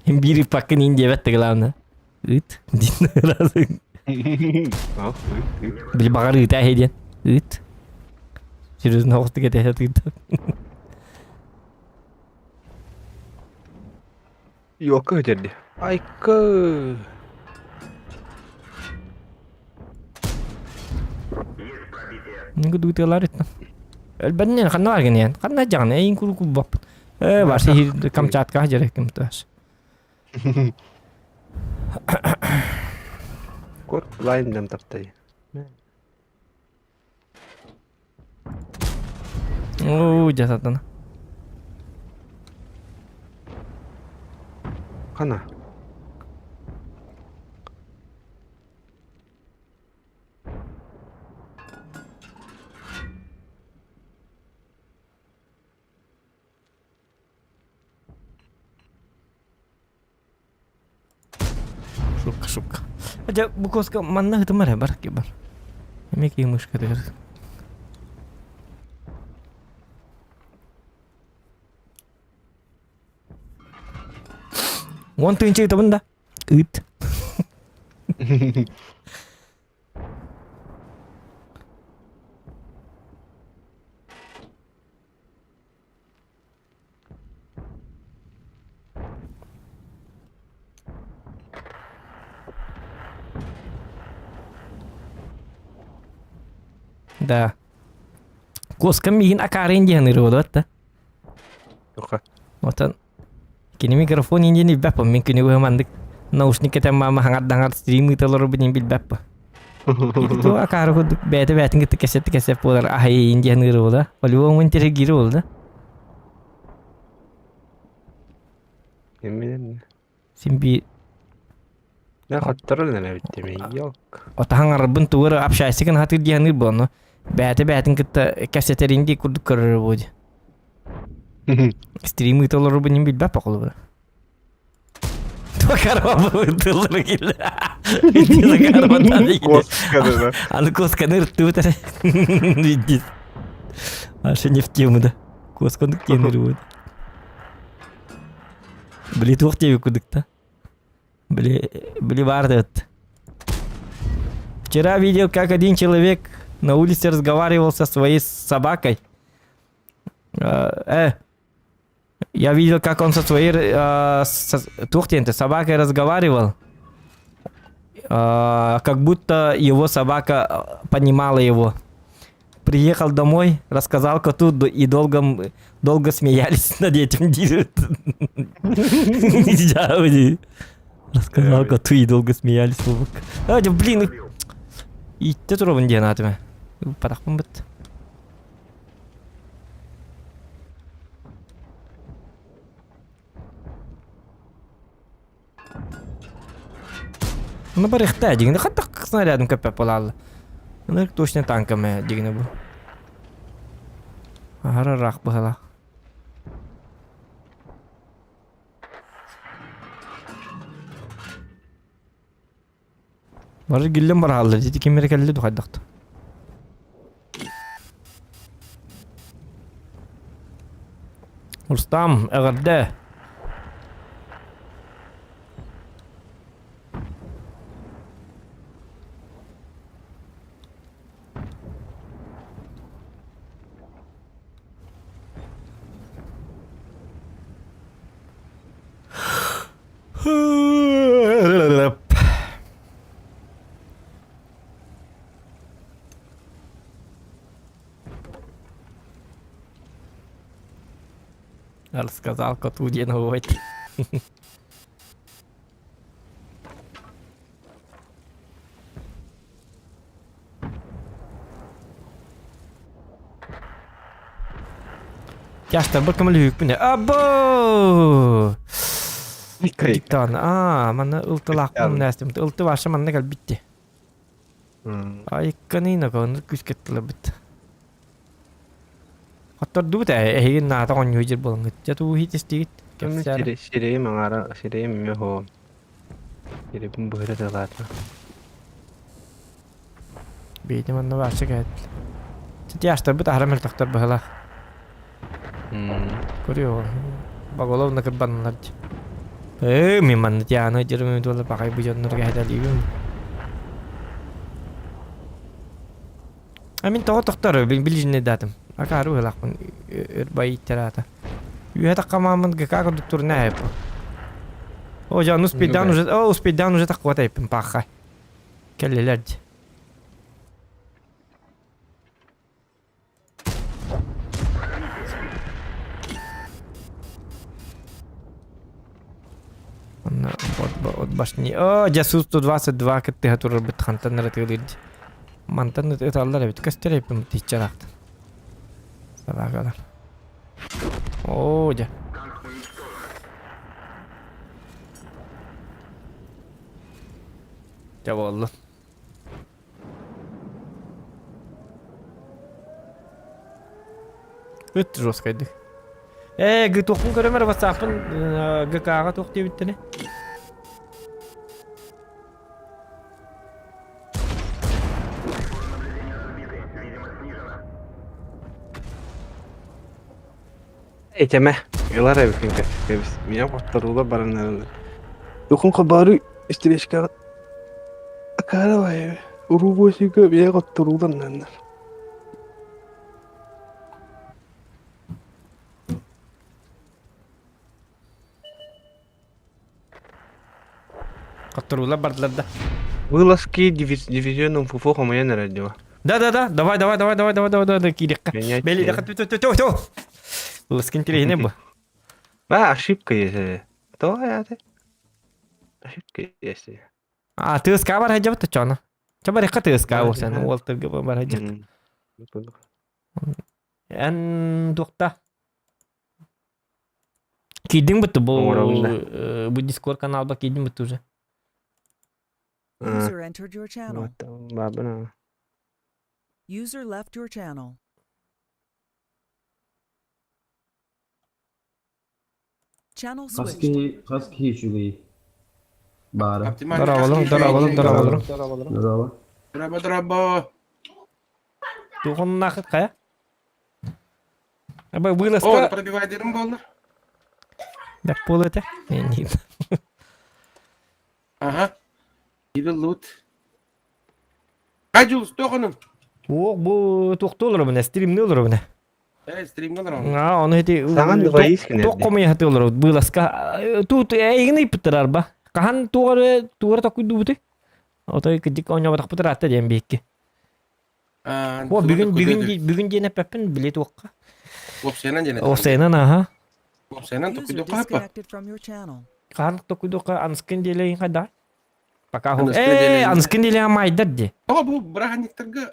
S2: Бири пакын инде бетте главное. Ит. Дин раз.
S3: Ах, ты.
S2: Бил багар ит ахеден. Ит. Серьезно хосты кете ит.
S3: Yok jadi. Aika.
S2: Ninggu duit larit. البنين خلنا نارجن يعني خلنا جانا أي كل كوباب بس هي كم شات كه جري كم تاس
S3: Kor lain dam taptay.
S2: أوه جاتنا
S3: Kana.
S2: suka aja bukos ke mana itu mah bar kibar ini ki muskil ya want to cerita benda it Да. Коска мигин акарын дияны ролот да.
S3: Oka.
S2: Отан. Kini mikrofon ini ni bapa mungkin juga mandik. Nausnik kita mama hangat dangar stream itu lor benih bil bapa. Itu akar ko bete beting kita keset polar ahai indian rola. Walu wong mentir girol da.
S3: Yemin.
S2: Simbi
S3: Ya khatırlı ne bitti mi? Yok.
S2: Otahan arbun tuğur apşaysı kan hatır diyanır bono. Betin kita keseterin di kudu kırır bodu. Stream itu lor benih bil bapa kalau. Tuh karma bu lor gila. Itu karma tadi.
S3: Kos kadar.
S2: Anu kos kanır tuh tadi. Видит. Аж не в тему да. Кос канır kenir bodu. Beli tuh тебе кудuk-то. Были вардет. Вчера видел, как один человек на улице разговаривал со своей собакой. Я видел, как он со своей собакой разговаривал. Как будто его собака понимала его. Приехал домой, рассказал коту и долго смеялись над этим. Рассказал коту и долго смеялись. Блин, и ты турбан где надо? Подахпун бит. Ну барихта дигне хатта снарядом капе полал. Ну точно танками дигне бу. Ара рах бахала. Бары гиллем бар алды. Жити кемер келди духайдакты. Рустам, эгерде. Рассказал коту новость. Яштар бір кімілі үйік бұне. Або! Диктан. Мана ылтылақ бұн нәстім. Ылты башы манна кәл бітті. Айыққанына көңір күз кеттілі бітті. Қаттар дұбыт әйген наата қон өйдер болыңғы. Жату ұхит істегіт.
S3: Сирей маңара, сирей меме хо. Сирей бұн бұхыры дылатына.
S2: Бейді манна башы кәді. Сәті яштар бұт ахрам әлтақтар бұхылақ. Көріо. Бағолау нақыр банналарды. Мен манна тияны жүрімі долы бақай бұжанларға әдәлігім. Мен тоғы тоқтар білжіне дадым. Акару хылақпын үрбай иттер Үйәті қамамын ғақа доктор не әйпі. О, жан успейдан уже тақуат әйпін бақай. Кәлелерді. От башни. О, жасус 122 кітті ғатурыр біт қантанлары тығылырды. Мантан ұталдар әбіт көстер әйпін біт итчарақты. Сабағалар. О, жа. Жа болды. Өтті жоскайдық. Гі тоқын көрімер басапын ғақаға тоқ деп біттіне.
S3: Eteme. Yıllar evi kanka. Mine kotlarula baranlarında. Dokun kabarı istileşka. Akara var evi. Uru boşuka mine kotlarula nanlar.
S2: Каттырула бардыларда.
S3: Вылазки дивизионным фуфо хамаян радио.
S2: Да. Давай. Кирекка. Бели, да. Вылазки интереснее бы.
S3: Ошибка есть. То это. Ошибка есть.
S2: Ты скавар хаджаб то чона. Чаба река ты скавар сен. Уолтер габар хаджаб. Эн докта. Кидин буту bu Discord kanal bak kidin buttu уже.
S5: User entered your channel.
S3: Babana.
S5: User left your channel. Channel switched.
S6: Husky hiçbir bara.
S2: Дорого.
S4: Драба.
S2: Тухун нахыт кая? Аба
S4: О,
S2: вылазка.
S4: пробивай дырым болды.
S2: Так пол это? Не.
S4: Ага. Иді лут. Қай жылыс тоқының?
S2: Бу тоқтолыр бұны, стримні олыр бұны.
S4: Стримді олыр.
S2: Оны еті...
S3: Саған дұға ескін әді.
S2: Тоққомай хаты олыр вылазка. Тут әйгін айпыттырар ба? Қахан туғары тоқуйду бұты? Отой кідік оңа батақ бұтыр атты дейін бейікке. Бүгін дейін әппін біле тоққа.
S4: Опсайнан дейін.
S2: Опсайнан, аха.
S4: Опсайнан
S5: User
S4: тоқуйду қапа.
S5: disconnected from your channel.
S2: Қахан тоқуйду қа анскын дейлейін қайда? Пока
S4: Анскын дейлейін.
S2: анскын дейлейін майдар де.
S4: О, бұл бірағанектерге.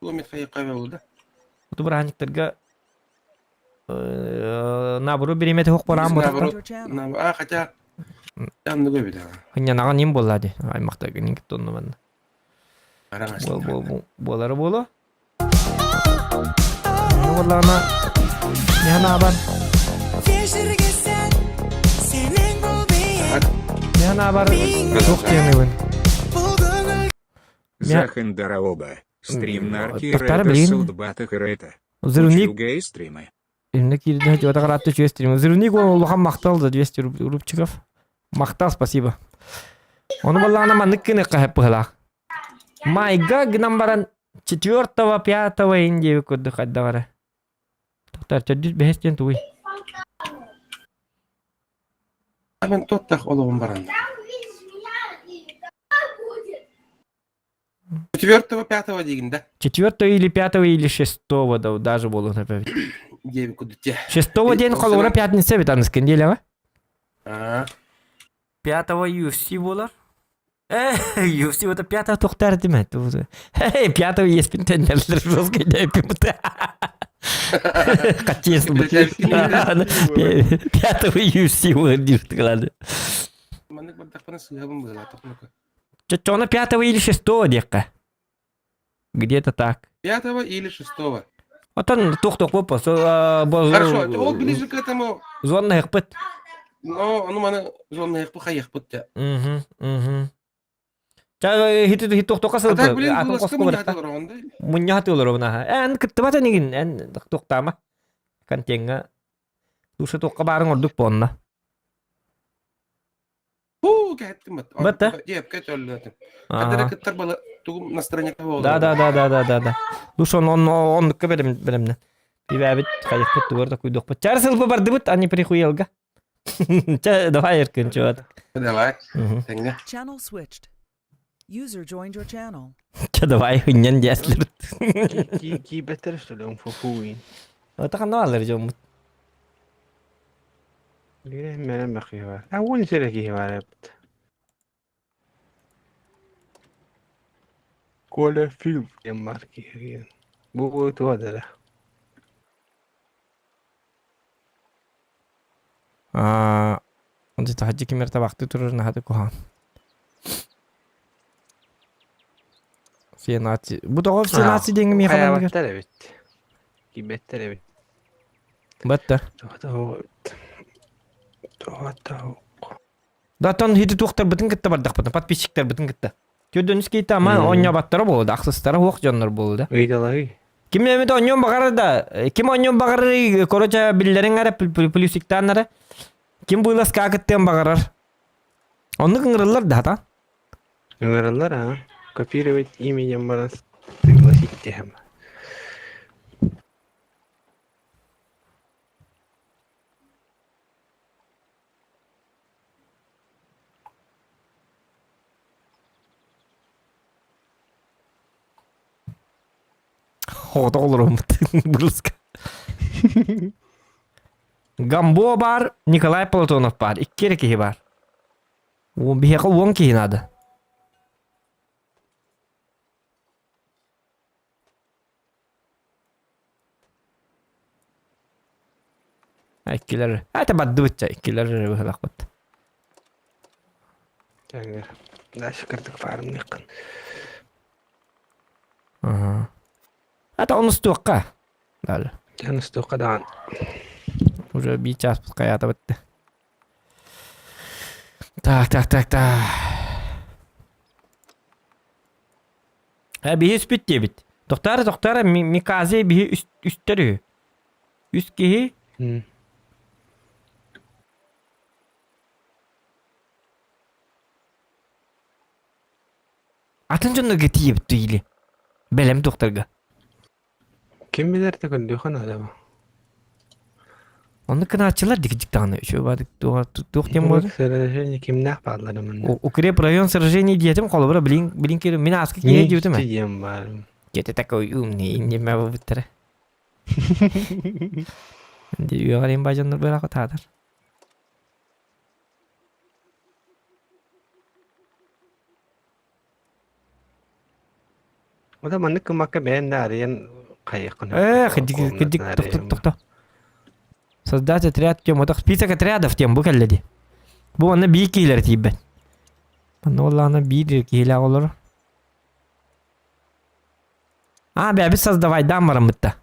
S4: Бұл мет қайы қайы болды.
S2: Бұты бірағанектерге набыру береметі хоқ барам бұтақта.
S5: Your channel.
S4: Хотя... Жанды көбеді.
S2: Хынянаған ем болады. Аймақта кенен кетті оны банда. Болары болу. Олағына не хана бар? Не хана бар? Тоқ тені бін.
S7: Захандараоба. Стрим на
S2: Тоқтары білейін.
S7: Судбата Харета.
S2: Взрывник.
S7: Учугай стримы.
S2: Именно кирді жота қаратты чөстірім. Взрывник ол ұлған мақталды 200 рубчиков. Мақтал, спасибо. Оны балағына маннык кіні қағып бұғылақ. Майга гнамбаран 4-го, 5-го индеви көдді қадда бары. Тоқтар, 400-500 туй.
S4: Мен тоттақ олығым баранда. 4-го, 5-го дегенде.
S2: 4-го или 5-го или 6-го да даже болу напевит.
S4: Деви кудыте.
S2: 6-го день қолуыра пятница бит аныскен дейлі ға? 5-го UFC болар. UFC это 5-го тоқтар деме. 5-го еспін тәндерлер жозгай дәйпі мұта. Қатчы есіл бұт. 5-го UFC болар дейшті қалады.
S4: Маннык бардақпаны сығабын бұғыла тоқынықы.
S2: Чона 5-го или 6-го дейққа. Где-то так.
S4: 5-го или 6-го.
S2: Отон тух-тух попа.
S4: Хорошо, ол ближе к этому.
S2: Зонна хықпыт.
S4: Но, маны зонна хықпы қайықпыт те.
S2: Ча хит тух-туққа
S4: Атақ
S2: сылпы.
S4: білен
S2: Атын
S4: бұласқа
S2: қосқы
S4: мұнда
S2: бұрықта.
S4: атылыр оғында.
S2: Мұння хатылыр оғына. Ән күтті бата неген. Ән туқтама. Кантенға. Душы туққа барын ордық болына.
S4: Ху, кәттім бат.
S2: Бата?
S4: Деп, кәт өлі. Кәттері кіттір балы тұғым настроенекті болды.
S2: Да. Душ он беремнен. Бибәбит қайықпыт туғырда күйдіқпыт. Чары сылпы барды бұт, ани прихуелға. Давай еркін чуат.
S4: Давай. Тәңге.
S5: Channel switched. User joined your channel.
S2: Давай хыннен дәслір.
S3: Ки беттер сөйлеуім фуфуин.
S2: Ота қанна алыр жомут.
S3: Менен бақи бар. Ауын сереки бар епт. Коля фильм дем бар киген. Бұл туадыра.
S2: Онды тахаджи кемерта вақты тұрыр нахады кухан. Фенати. Бұ тоғы фенати денгі мейхаман дегер.
S3: Қаябаттар әбет. Ки беттер әбет.
S2: Бәтті. Датан хиті туқтар бұтын кітті бардақ бұтын. Подписчиктер бұтын кітті. Төдөніз кейті ама оня баттары болды. Ақсыстары оқ жанлар болды.
S3: Ыйдалай.
S2: Ким немет оньон бағары да. Ким оньон бағары короча биллерин ара плюсиктан ара. Ким бұйлас қақыттен бағарар. Онны кыңырылар да та.
S3: Кыңырылар а. Копировать именем барас. Пригласить тем.
S2: Хода олырым бұлысқа. Гамбо бар, Николай Платонов бар. Иккері кейі бар. Бейқі оң кейін ады. Иккелері. Әті бадды бұтча. Иккелері бұғылақ бұтты.
S3: Тәңгер. Да шықырдық фарым неқін.
S2: Әті оны стуаққа. Дәлі.
S3: Тәңгер стуаққа даған.
S2: Уже bir час қаята бітті. Так. Бейі үспіт де біт. Тоқтары, миказе бейі үстері. Үст кейі. Атын жонды кетейі бітті елі. Бәлем тоқтарға.
S3: Kim bilir de gündüğün adamı.
S2: Onu kınaççılar dikicik tane. Şu badık tuğtayım var.
S3: Sıradaşını kim ne yaparlar bunlar?
S2: Ukrep rayon sırajeni diyetim kolu bura bilin kere min askı kiye diyetim mi?
S3: Ne diyeyim var?
S2: Gete tak uyum ne indim ben bu bitere. Şimdi üyegarayım bacanlar böyle katadır.
S3: O da manık kımakka ben de arayan kayıkını.
S2: Хидик тоқта. Создать отряд тем. Вот список отрядов тем bu келледи. Bu ana bir killer tibben. Bana olana bir killer olur. Abi создавай дамарам бітті.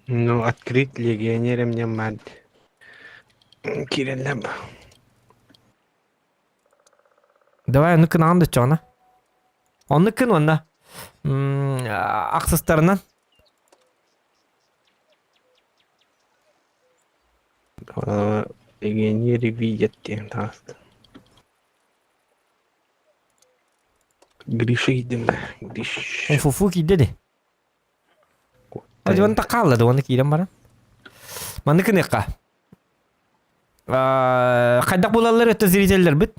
S3: Ну, открыть легионером не мать. Кириллем.
S2: Давай ну-ка нам да чона. Onnukin onda. Aksıslarından.
S3: Egen видят diyen taast. Grisha gittim ben. Grish.
S2: Fufu ki dedi. Hadi bana kaldı onu kiyden bana. Mandıkın yakka. Kaydak bulallar öte ziriteller bit.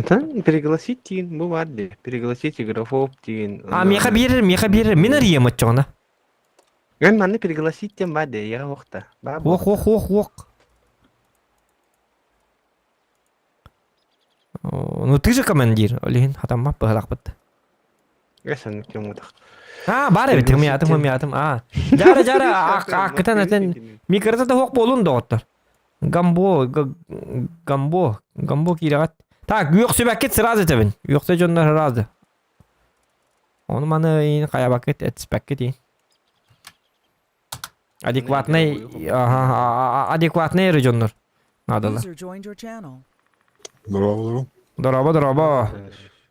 S3: Там пригласить тин, bu vardı. Пригласить игроков тин.
S2: Меха берер. Мен арыем отчоғына.
S3: Ben bana пригласить тем vardı ya vakta.
S2: Ох. Ну ты же командир, Олин, хатамма пахлақ бітті.
S3: Geçen kim udak.
S2: Бар бит, хымиятым. Жара, ақытан микрота да хоқ болуын да оттар. Гамбо кирағат. Так, үйек сөбәккет сразу тебін. Үйекте жондар разы. Оны маны ейін қая бакет, әтіспәккет ейін. Адекватный әрі жондар. Надала.
S5: User joined your channel.
S2: Дороба.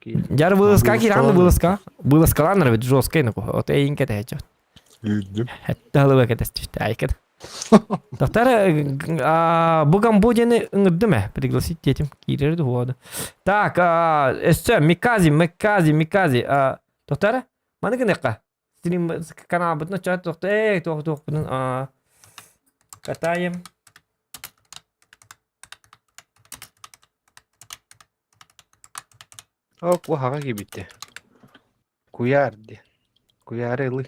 S2: Жар вылыска кирағанды вылыска. Вылыскаланыр бит, жесткай нұқы. Оты ейін кәті әчі. Әтті ғылы бәкет әстішті, әйкет. Доктор, bu Гамбодияны ыңырды мә? Пригласить детям. Кирерді хуады. Так, өсі, Микази. Доктор, маны кінеққа? Стрим канал бұтына чат, доктор, тоқ бұтын. Катаем.
S3: Ок, bu hava gibitti. Kuyardı. Kuyarılı.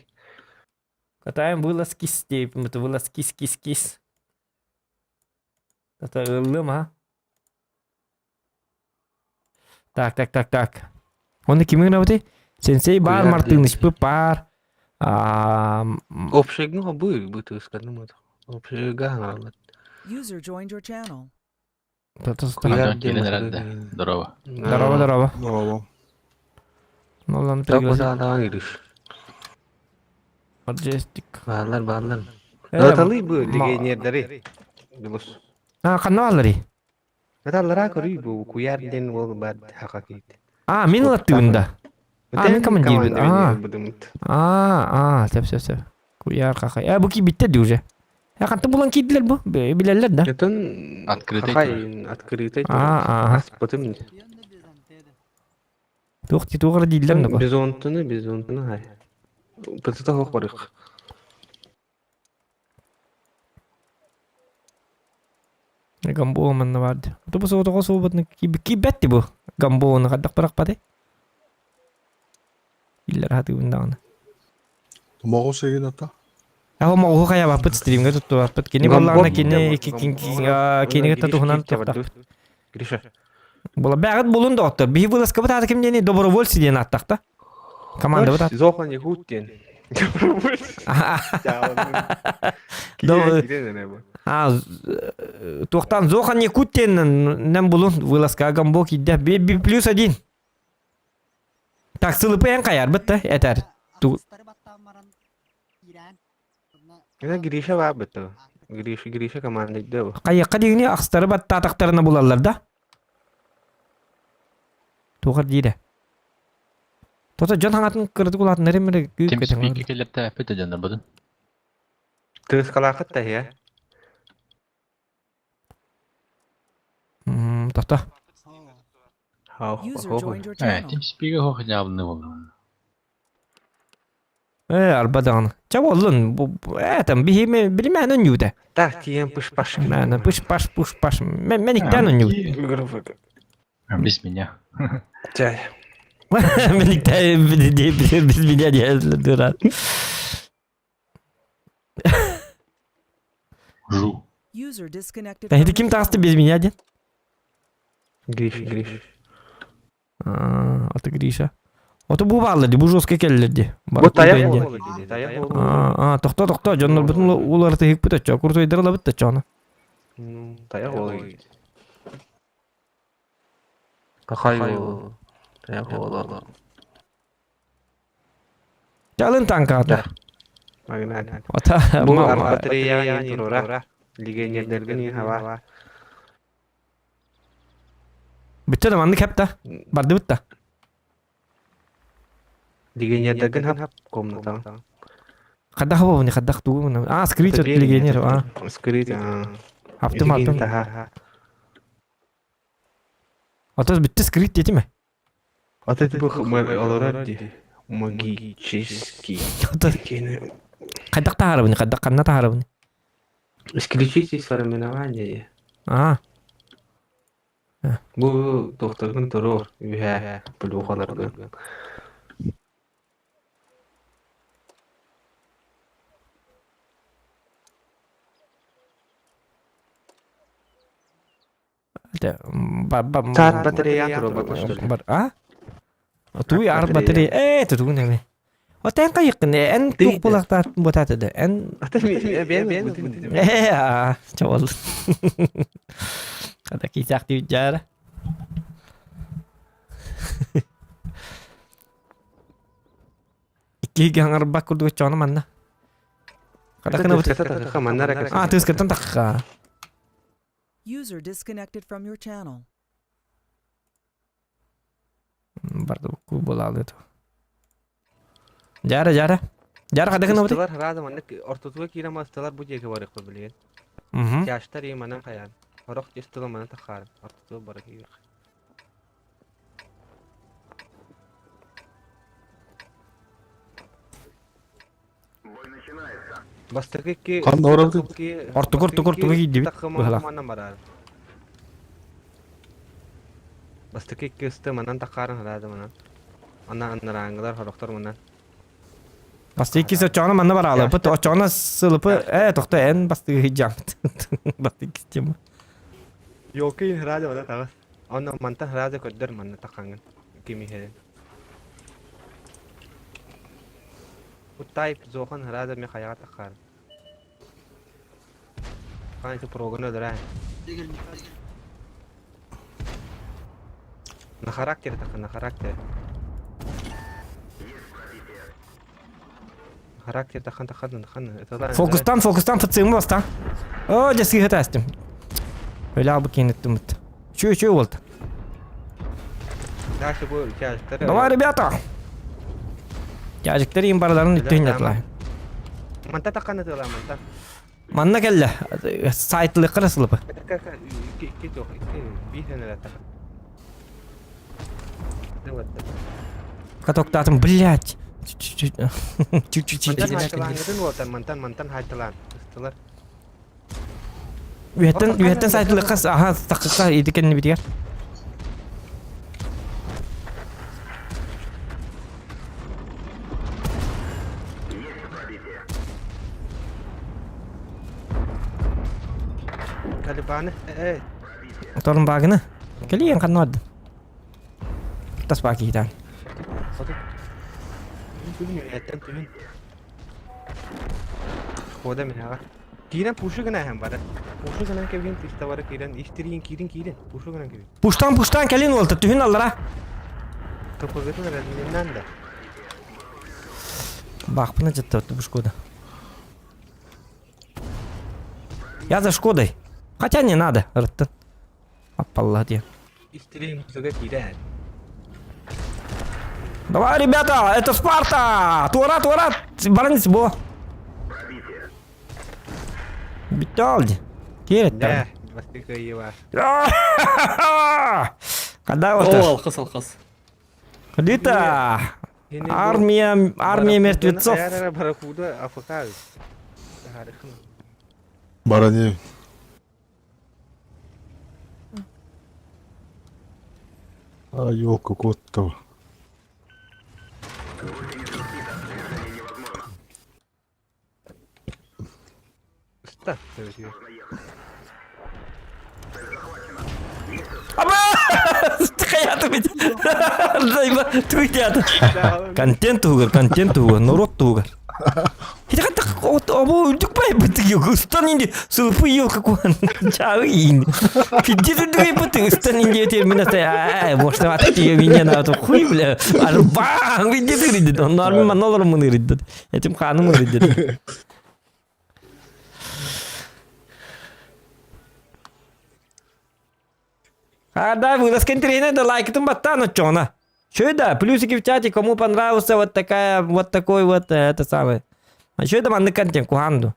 S2: Катаем вылаз кис deyip, вылаз кис. Это ылым, а? Так. Оны кімің рауды? Сенсей бар, Мартыныш бұ бар.
S3: Общегін о bu түйіскадым ұды. Общега ғалат.
S5: User joined your channel.
S2: Здорово. Нолан
S3: Так
S2: пригласил.
S3: бұда адаған еріш.
S2: Majestic.
S3: Bağlar. Natalı bu legionnerleri. Bilus.
S2: Қанна балары?
S3: Natalara körü bu kuyarden ol bad hakakit.
S2: Мен латты бұнда. Мен командир. Сәп. Куяр қақай. Бұл ки бітті де уже. Қанты бұлан кейділер бұл? Білерлер да?
S3: Это открытый. Потом
S2: Туғыр дейділер нұғы.
S3: Безонтыны хай. Пытыта хоқ барық.
S2: Гамбо манна барды. Бұл соғытыға соғытыны ки бәтті бұл. Гамбоны қаддақ барақ бады. Иллер хаты бұндағаны.
S8: Tomorrow sige data.
S2: Ма оғы қая бапыт стримге тұтты бапыт. Кені балларына кені тұтуғынан тұқтақ.
S3: Гриша.
S2: Бұла бәғыт болын да оттыр. Бейі бұласқа бұт аты кімдені добровольцы ден аттақта. Команда бұт аты.
S3: Зохан не хуттен.
S2: Тоқтан Зохан не куттеннен бұлын бұласқа Гамбо кейді. +1. Так, сылыпы ән қаяр бұтты, әтәр.
S3: Это Гриша var betul. Гриша командайды bu.
S2: Қайыққа дегіне ақстары бәтті атақтарына болалар да. Тоғыр дейді. Тота жон хаңатын кырды кулатын әремері
S9: Темспики келетті әпеті жандар бұдын.
S3: Tığız kalakıt da ya.
S2: Тоқта.
S5: User joined your channel.
S9: Темспики хоқ жабылны болған.
S2: Арбадағаны. Ча болын. Әтім білімен өнюді.
S3: Так, тиен пыш-паш.
S2: Мәні пыш-паш. Мен иктен өнюді.
S9: Без меня.
S3: Чай.
S2: Мен иктен без меня дезілі дұрат.
S5: User disconnected.
S2: Тәхеті кім тағысты без меня ден?
S3: Гриш.
S2: Аты Гриша. Оты бұл бағылады, бұл жосқа келілерді.
S3: Bu tayak oğlu dedi. Tayak oğlu.
S2: Тоқта. Жонлар бүтін оларды хек бүт өтчі. Құрт ойдырыла бүт өтчі оны.
S3: Tayak oğlu dedi. Kakay oğlu. Tayak oğlu.
S2: Жалын танка аты.
S3: Magnet.
S2: Ота.
S3: Bu arpatriya yani ora. Legionnerlerden hava.
S2: Бүтті наманды кәпті. Барды бүтті.
S3: Легенердеген хап комната.
S2: Кадах бо не кадах туу. Скрит от легенер.
S3: Скрит.
S2: Аптым. Отос битте скрит дети ме.
S3: Вот это был алради. Магический.
S2: Кадах таарабын, кадах канна таарабын.
S3: Исключите формирование. Бу доктордун туру үһэ плюхаларга. Saat bateria turun bagus.
S2: Туй арт батарея. Туй не. Вот en кайыкын en тук булактат ботатыды. En чавал. Када кисак түйжара. Ики гангар бакурду чона манна. Када кана бут. Тус кертан такка.
S5: User disconnected from your channel.
S2: Bardo ku bolal itu. Jara kada kena but.
S3: Stalar herhalde mannak ortatua kira ma stalar bu jeke barık biliyen. Yaşlar yemanan kayan. Horok istalar mana takar. Ortatua barık yok. Bastaki ki
S8: Kan orada.
S2: Ortukur gidip. Bahala.
S3: Bastaki ki iste manan takarın herhalde manan. Anna ranglar horoktor manan.
S2: Bastı ikisi çana manna var alı. Bu o çana sılıpı tokta en bastı hicam. Bastı ikisi cima.
S3: Yok ki herhalde valla takas. Ona mantan herhalde kodder manna takangan. Kimi hele. Bu type zohan herhalde mi kaya takar. Kan itu programda dera. Na karakter takkan na karakter. Karakter takkan.
S2: Fokustan fıtsığımı bastı. Ceski hata ettim. Öyle abi kenettim. Şu oldu.
S3: Дальше bu hikayeler.
S2: Давай, ребята. Çocukları imbarlarının üttüğünü yaptılar.
S3: Manta takkan atıyorlar manta.
S2: Manna kelle. Saytlı kırısılıp.
S3: Git yok. Bir seneler takkan. Evet.
S2: Katoktatım блядь. Чуть-чуть.
S3: Mantan haytalan. Istalar.
S2: Üyetten saytlı kız. Aha takıkka yedikenini bitiyor.
S3: Taliban'ı.
S2: Tolong bagını. Kalian kan nod. Tas pagi dan.
S3: Etten tüyün. Koda mi ha? Kiran pushu gana hem bara. Pushu gana ke bin tista bara kiran istirin kirin. Pushu gana ke bin.
S2: Pushtan kalian oldu tühün allara.
S3: Topu vetu razminden da.
S2: Бах, значит, тут Шкода. Я за Шкодой. Хотя не надо. Аппаладья.
S3: Истерин музыка кидан.
S2: Давай, ребята, это Спарта! Тура! Баранец бо. Биталди. Керет там.
S3: Да, бастыка ева.
S2: Когда вот
S4: Алқас.
S2: где-то армия мертвецов.
S3: Я баракуда афакал.
S8: Барани. Елка кот-то.
S3: Ста, все.
S2: Hayatım bitti. Tuh Контент тугар, народ тугар. Kita kan tak abo untuk baik betul yo Gustan ini sulpu yo kakuan cari ini. Video tu dua betul Gustan ini termina saya. Bos sama tadi video na tu kui bela. Aduh bang video tu ridit. Normal mana orang mau ridit. Ya cuma kanu mau ridit. Ada bulas kentrina dah like tu mata no cona. Что это? Плюсики в чате, кому понравился вот такой вот это самое. А что это манны контент куханду?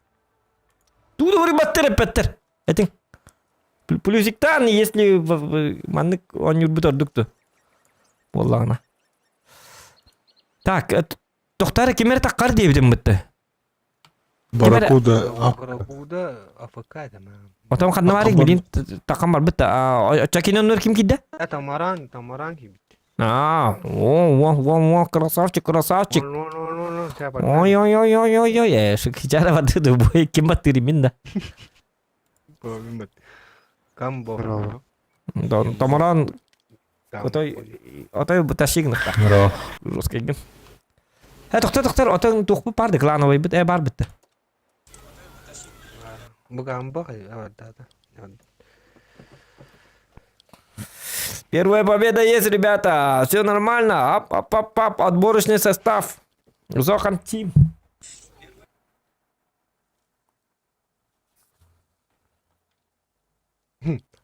S2: Тут говори баттер. Это плюсиктан, если манны он юрбит ордукту. Валлахна. Так, тохтары кемер таккар дейбидим битти.
S8: Баракуда.
S3: Баракуда АФК дема.
S2: Отам хаднаварик билин таккан бар битти. Чакинон нур ким кидде?
S3: Тамаран gibi.
S2: Красавчик. Ой. Шикчара баттыды бой ким баттыры минда.
S3: Камбо.
S2: Тамаран отой ташигныкта.
S6: Ро.
S2: Роскайгын. Тоқтар, отың тоқпы барды клановый бит, бар битті.
S3: Bu Камбо.
S2: Первая победа есть, ребята. Все нормально. Ап. Отборочный состав. Зохан Тим.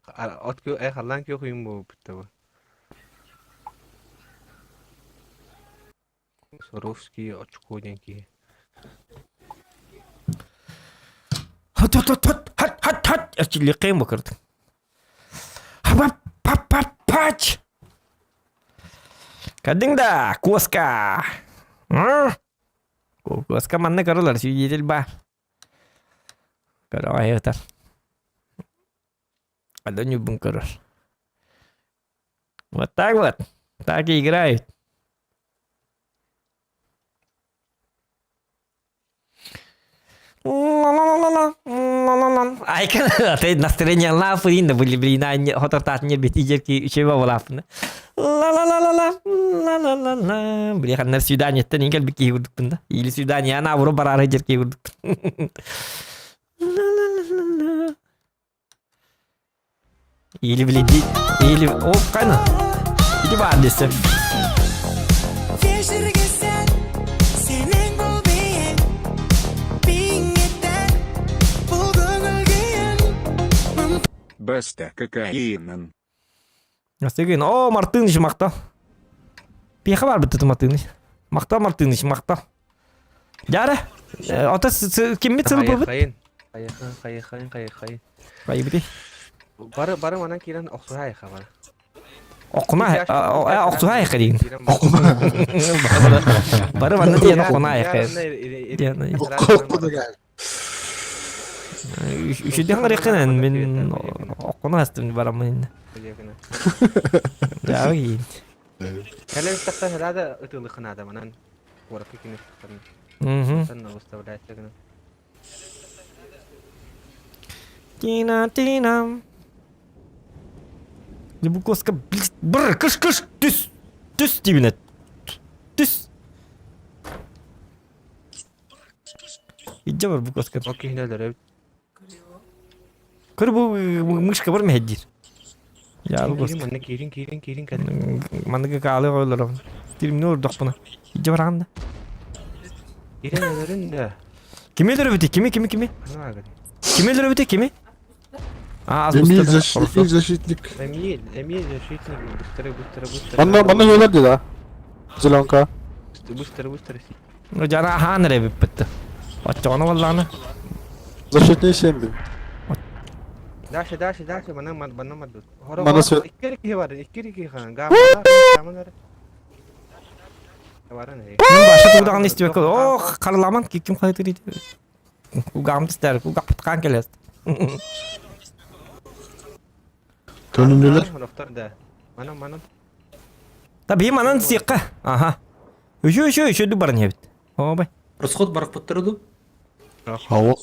S3: Открыл халлан кё хуйму битте. Соровский очко деньги.
S2: Хат. Ачили қиын бакырды. Пач. Кәдіңді, Коска. Коска манны қарылар, сүйдетел ба. Қарау айықтар. Адан юбын қарар. Вот. Так и играют. Айкан, ты настроение лафы, были, блин, хотортат не бить, идерки, чего лафы. Ла-ла-ла-ла-ла. Блин, на свидание, ты не гальбики юрдук, или свидание, она в робара идерки юрдук. Или, блин, или, о, кайна. Иди в адресе.
S7: Баста кокаинен.
S2: Астыгын, о, Мартыныч мақта. Пеха бар бітті Мартыныч. Мартыныч мақта. Жары, ата кемме цылы бұл біт?
S3: Қайықайын.
S2: Қайы біте?
S3: Бары манан келен оқсуға айқа бары.
S2: Оқсуға айқа деген. Бары манан дейін оқуына айқа. Үшеден қарақынан мен оқуына астым барамын. Жағы кейін.
S3: Кәлем істіқтен әлі ұтылы қынады манан. Орақы кені істіқтен. Сәнна ұставлай істігіні.
S2: Тина. Bu Koska brr kış düz dibine. Düz. İyice var bu Koska.
S3: Okey neler evet.
S2: Kır bu mışka var mı hediye? Ya bu Koska.
S3: Manne kirin kadın.
S2: Mandık kalı koyularım. Dilim ne oldu buna? İyice var anda.
S3: Kirin nelerin de.
S2: Kimi öldürübütü? Kimi?
S3: Ne var?
S2: Kimi öldürübütü? Kimi?
S8: Эмиль защитник.
S3: Эмиль защитник. Быстрее.
S8: Bana söylerdi daha. Zelenka.
S3: Быстро.
S2: O cana hanere bitti. Açça onu vallahi.
S8: Защитник Сембин.
S3: Дальше. Bana madde.
S8: Bana söyle.
S3: İki var. İki kan. Gamlar. Var ne?
S2: Ben başta durduğun istiyor ki o karlaman ki kim kayıtırıydı. Bu gamdı ister. Bu kapatkan kelest.
S8: Tönümlüler.
S3: Doktor da. Mana.
S2: Tabii manan siyaka. Aha. Şu dubarın hebit. O bay.
S6: Расход барах подтырду.
S8: Hava.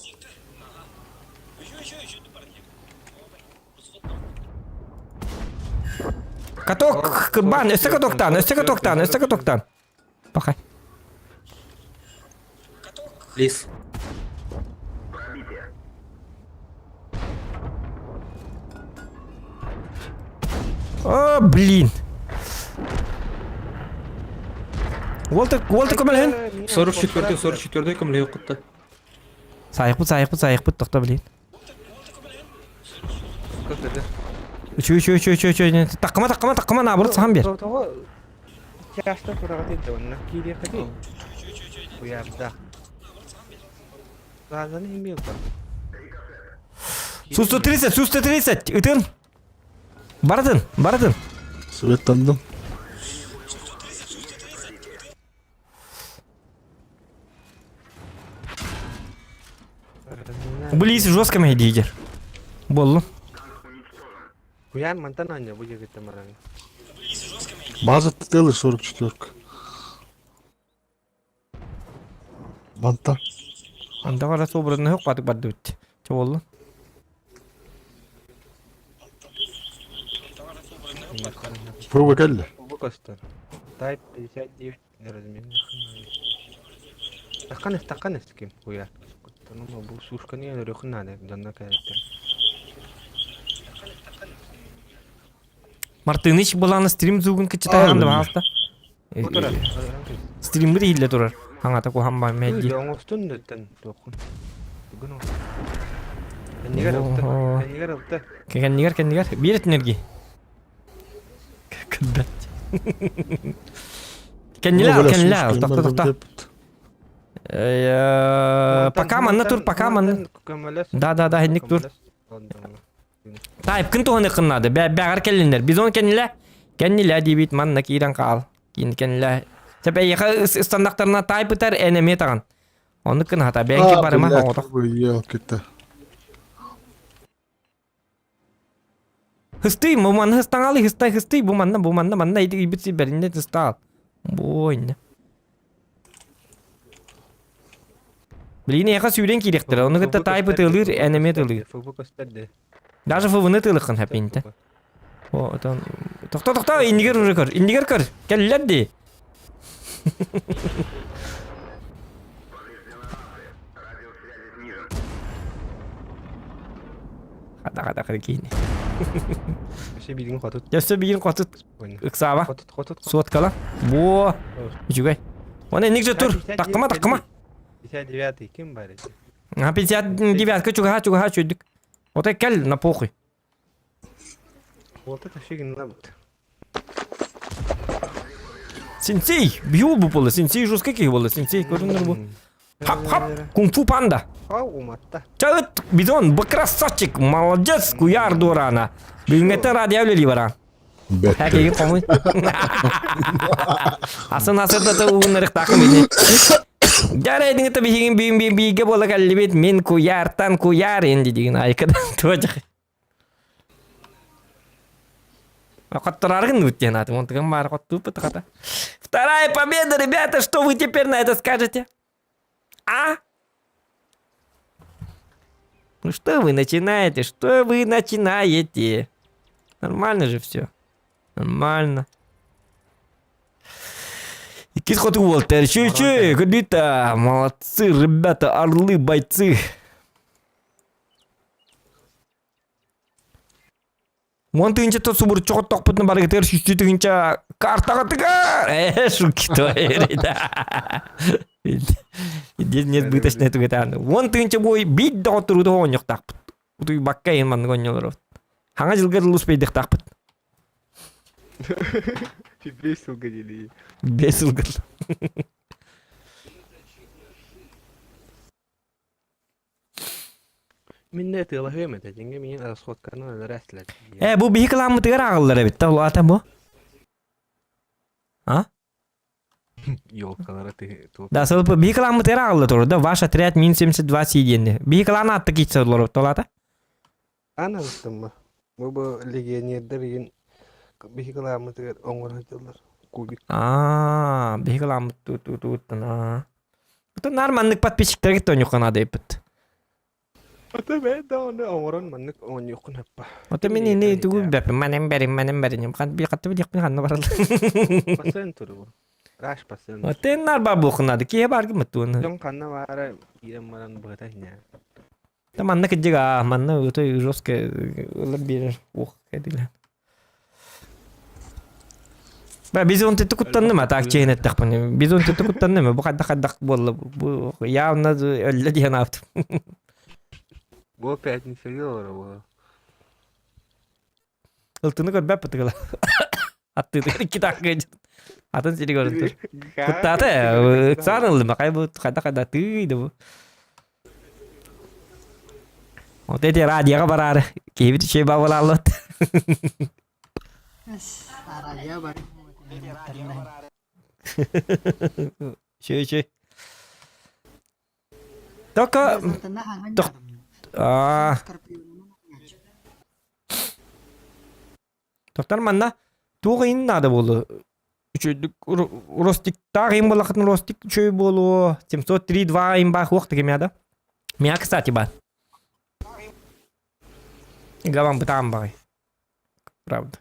S2: Каток кырбан, өсті катоктан. Пахай.
S6: Лис.
S2: О, блин. Уолтер көмелген.
S6: 44 кім леу құтты.
S2: Сайықпыт, тоқта блин.
S3: Көтеді.
S2: Үчі. Таққыма, набырды саған бер.
S3: Часто турагат онна кириэ кати. Уярда. Разаны имел бар.
S2: Су-130, Су-130. Ытын. Бардын.
S8: Светтандым.
S2: Близ жестко мэйди егер. Боллу.
S3: Уян мантан аня бу жигитте маран.
S8: База Тейлор 44. Банта.
S2: Анда кара собраны хок батык барды бит. Чо болду?
S8: Фуга келди.
S3: Бу костар. Тайп 59 размер. Таккан ким уян. Ну бу сушка не рөхнады данна кайттер.
S2: Мартыныч буланы стрим зугун кычытай анда баалта. Стримби диле турар. Аңата ку хамба медди.
S3: Оңостун деттен токун. Бүгүн. Нигер алты.
S2: Кеннигер. Бирет энерги. Кыдат. Кенниле, токта. Пока манна тур, пока манна. Да, хенник тур. Тайп, кын туғаны қыннады. Бәғар келіндер. Біз оны кенниле дейбейт манна кейден қал. Кенниле. Сәпе еқі стандақтарына тайп ұтар әнеме таған. Оны кын хата. Бәңке барыма оғытақ. Хысты, бұманны хыстан алы, хысты, бұманны, еді бітсі бәрінде хысты ал. Бойны. Блин, еқа сүйрен керектір. Оны күтті тайп ұтылыр, әнеме ұтылыр. Даже фывыны тылықын хәпейінті. Тоқта, индигер уже көр. Кәлілер де. Қада кейіне. Өсі бейін қотыт. Үксаба. Суаткала. Во. Үчігай. Оны ендік же тұр. Таққыма.
S3: 59 ким бар?
S2: 59 чуга чудик. Вот и кел на похуй.
S3: Вот это фигня вот.
S2: Сенсей, бью было, сенсей жестко какие было, сенсей көрінер бұл. Хап, кунг-фу панда.
S3: Уматта.
S2: Чағыт, бидон, бұл красавчик, молодец, куяр дурана. Бүгінгетті радиавлели бара. Әкеге қомый. Асын асырдаты уынырық тақым едіне. Жарайдың это бейген бейге бола кәлібет, мен куяртан куяр енді деген айқыдан туажық. Қаттырарғын өттен атым, онтыған бары қотту бұты қата. Вторая победа, ребята, что вы теперь на это скажете? А? Ну что вы начинаете? Нормально же все. Нормально. И кисхот Уолтер, че, кадита, молодцы, ребята, орлы, бойцы. Вон ты инче субур чокот токпутун бары кетер шүчү тыгынча картага тыгар. Шуки да. Идет нет быточный тугетан. Вон ты инче бой бит да отурду оньок такпут. Утуй баккайын ман гоньолор. Хаңа жылгар луспейдик такпут.
S3: Весел гадили.
S2: Весел гад.
S3: Минне тыла хэмэт, жинге минен расходканы рәсләт.
S2: Бу бихикламы тыгар агыллар бит, улата бу. А?
S3: Ёлкалары ты.
S2: Да, сол бихикламы тыгар агыллар тур, да, ваш отряд мин 72 сиденде. Бихикланы атты китсалар толата.
S3: Ана устымы. Бу легионердер бихикламы тыгар оңгордылар. Кубик.
S2: Бихикламы туттана. Это нормальных подписчиктерге тонюк надо епт.
S3: Ата мен да оны оңорон маннык оңюкун хаппа.
S2: Ата мен не тугу беп манем берим кан би катты би ханна барал.
S3: Пасен туру. Раш пасен.
S2: Ата нарба бухнады ки баргы мтун.
S3: Жон канна бара ирем маран бгатайня.
S2: Та манна кыжыга манна өтө жостко лабир ух кедиле. Ба бизон тету куттанны ма так чейнет такпын. Бизон тету куттанны ма бу кадак болду. Бу явно өллө деген апты.
S3: Бу пятница ёро.
S2: Ылтыны көрбөп бутугала. Атты 2 dakika. Атын seni görüntür. Kuttata sanıldı makay bu kada tıydı bu. O dedi radyoya barar. Kibit şey bavul alot. Şey. Toka Doktor manna tuğin nada bolu. Üçüdük rostik tağın bolakın rostik çöy bolu. 732 им бах вахт кемяда. Меня, кстати, ба. Гавам бытам бай. Правда.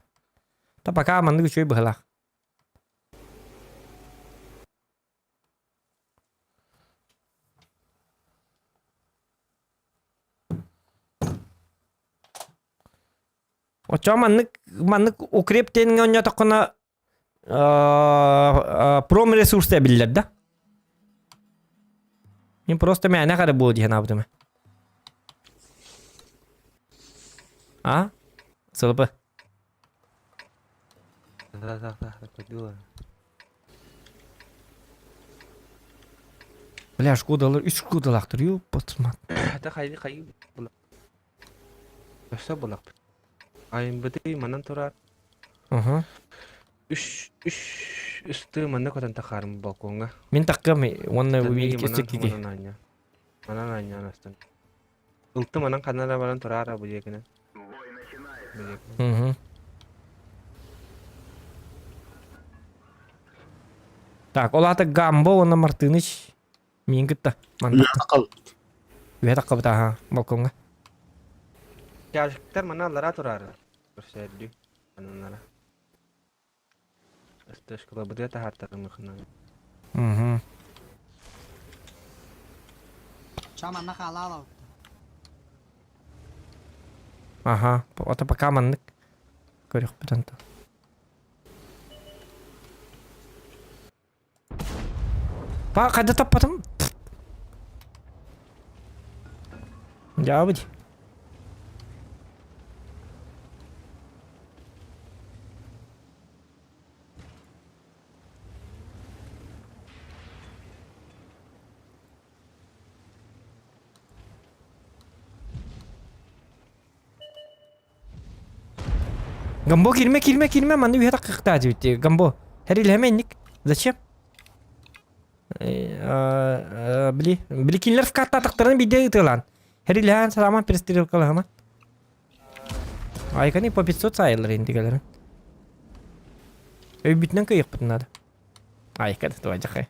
S2: Та пока манны чөй быхлах. Очо маннык укреп тенге онья токуна пром ресурсы билдер да. Мен просто мәне кары бу диген абдыма. А? Сылпы. Бля, шкудалар, 3 шкудалактыр, ёппатмат.
S3: Та хайли хай. Өсө булак. Айын быты манан турар.
S2: Ага.
S3: Үш үсті манна көтен тақарым балконға.
S2: Мен таққам, онна
S3: Манан
S2: кесекеге.
S3: Манан айня анастан. Үлті манан қанара баран турара бұл екіне.
S2: Так, олата Гамбо, онна Мартыныч. Мен кітті. Үйе таққа бұта, ага, балконға.
S3: Кәжіктер манан лара турара. Көрсәді. Мананлара. Стешкала буде та хартар михна.
S5: Чаманна халала.
S2: Ага, ота пока маннык. Көрөх бітанты. Па, қайды таппадым? Жауабы ди. Гамбо, килме, манны үйе таққықта ажибетті. Гамбо, әрел әменник. Зачем? Били кинлер в катта тақтырын биде ұтылан. Әрел ән саламан перестрелкалы ғама. Айқаны по 500 сайылыр ендігелерін. Өй бүтінен көйік бұтынады. Айқады, това жақай.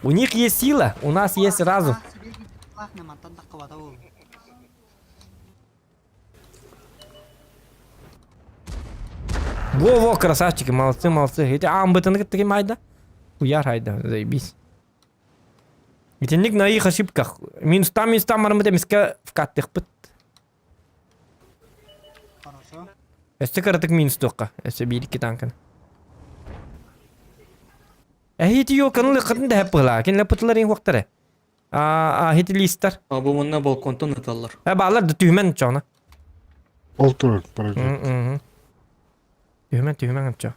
S2: У них есть сила, у нас есть разум. Во, красавчики, молодцы. Эти амбытаны таким айда. Уяр айда, заебись. Эти ник на их ошибках. Минус там мармыда миска вкаттых пыт.
S5: Хорошо.
S2: Эсте каратык минус тоққа. Эсте бирики танкан. Эхити йоканы лықытын да хэп бұғла. Кен лапытылар ең вақтары. Хити листар.
S6: Абу манна балконтан ыталлар.
S2: Балар да түймен чоғына.
S8: Олтур, паражет.
S2: Түймен анча.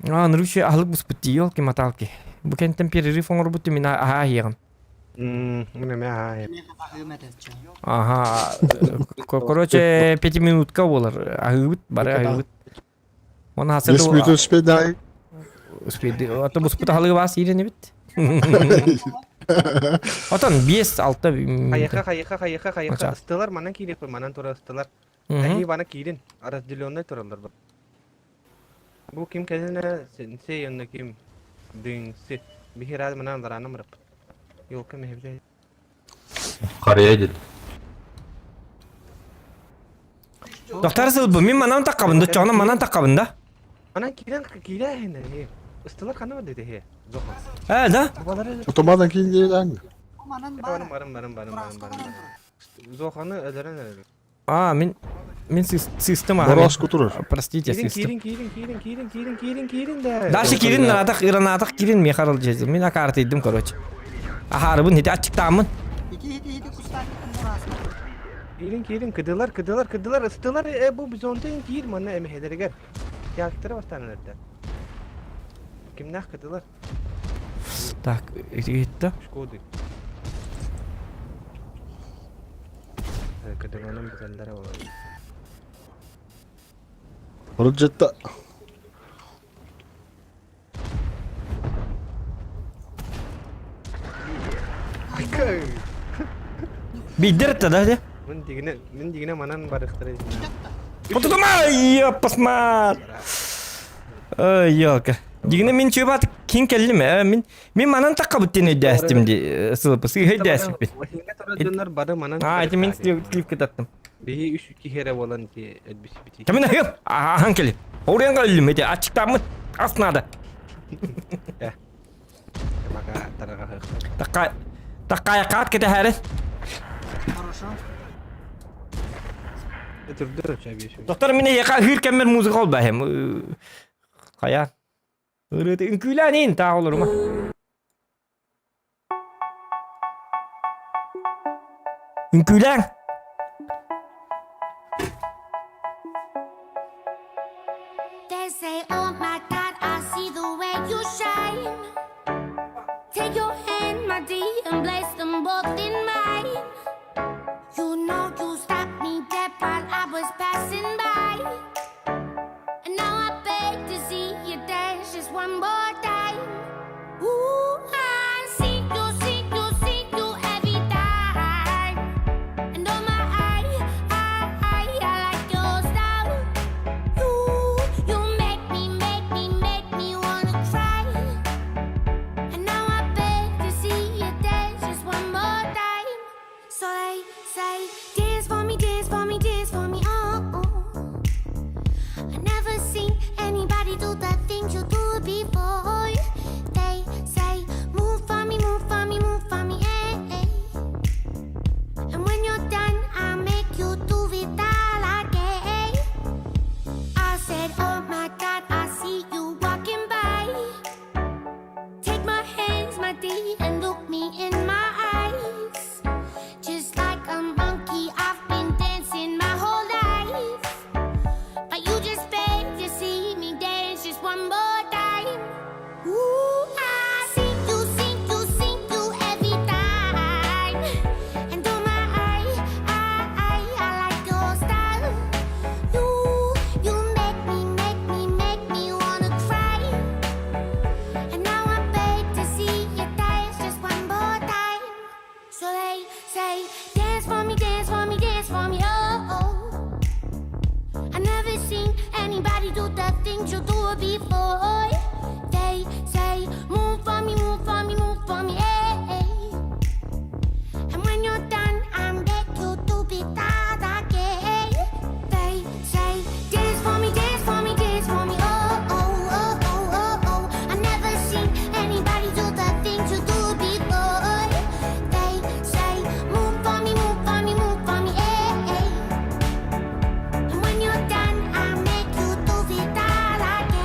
S2: Нұруши ағылық бұс бұтты елки маталки. Бұл кенттен перериф оңыр бұтты мен аға еғын.
S3: Міне ме аға
S2: Ага. Короче, 5 минутка олар. Ағы бұт, бары ағы бұт. Оны хасырды...
S8: 5 минут успейді ай.
S2: Успейді. Ата бұс бұт ағылығы бас ерені біт. Отан 5-6
S3: Қайыққа ыстылар манан кейлек қой, манан тұра ыстылар. Әйі бана кейлін, разделенный тұралар бар. Бұл кем кәзіне сенсе енні кем дыңсы. Бихер әді манан лараным рып. Елкі мәхебде.
S9: Қария дед.
S2: Доктор сылбы, мен манан таққабында, чоғына манан таққабында.
S3: Манан кейлі әйінді. Ыстылар қаны бар деді.
S2: Да?
S8: Otomadan кейін дейді әңгі.
S3: Барым. Зоқаны әлерін әлерін.
S2: Мен система.
S8: Борас күтірір.
S2: Простите, система.
S3: Кирин да.
S2: Дальше Кирин надақ, Иран надақ Кирин мен қарыл жезді. Мен акарты едім, короче. Aharabın hedi açıktamın.
S3: Kirin kıdılar ısıtılar bu bizonda değil mana emeheleri gel. Yaktıra bastanelerde. Kimler kıdılar?
S2: Так, gitti.
S3: Şkodu. Kıdılanın güzelleri var.
S8: Projetta.
S2: Bildirtti da hadi.
S3: Min digine manan barıktırı.
S2: Потом ай, посмат. Ой, ёлка. Дигне мен чөп атып кин келдим. Мен манан такка бүттен өдәстим ди. Сылпы өдәстим.
S3: Vahinga torajınlar barı manan.
S2: А, мен клип кеттим.
S3: Bihi 3-2 kere olan diye elbisi biti.
S2: Кемин айып? Ахан келе. Оренга илим эде ачыктамын. Аснада.
S3: Maka taraga hık.
S2: Такая кат кете хәрі.
S3: Dur çabiye şu.
S2: Доктор мене яка хир кемер музыка ол бәһем. Кая? Үрөтө үнкүләнин та олурма. Үнкүлән.
S1: They say, oh my God, I see the way you shine. Take your hand, my dear, and place them both in mine. You know you stopped me dead while I was passing by. And now I beg to see you dance just one more time. Ooh, I see you every time. And oh my, I like your style. You make me wanna cry. And now I beg to see you dance just one more time. So they say, dance for me, dance for me, dance for me, oh. I never seen anybody do the things you do before. They say, move for me, move for me, move for me, eh. And when you're done, I'll make you do it all again. I said, oh my God, I see you walking by. Take my hands, my dear, and look me in my eyes. Just like a monkey, I've been dancing my whole life. But you just beg to see me dance just one more time. Ooh, I see you every time. And oh my, I like your style. You make me wanna cry. And now I beg to see you dance just one more time. So they say, dance for me, dance for me, dance for me, oh. I never seen anybody do the things you do before. They say, move for me, move for me, move for me, eh. And when you're done, I'm back you to be that again. They say, dance for me, dance for me, dance for me, oh. I never seen anybody do the things you do before. They say, move for me, move for me, move for me, eh. And when you're done, I'll make you do it all again.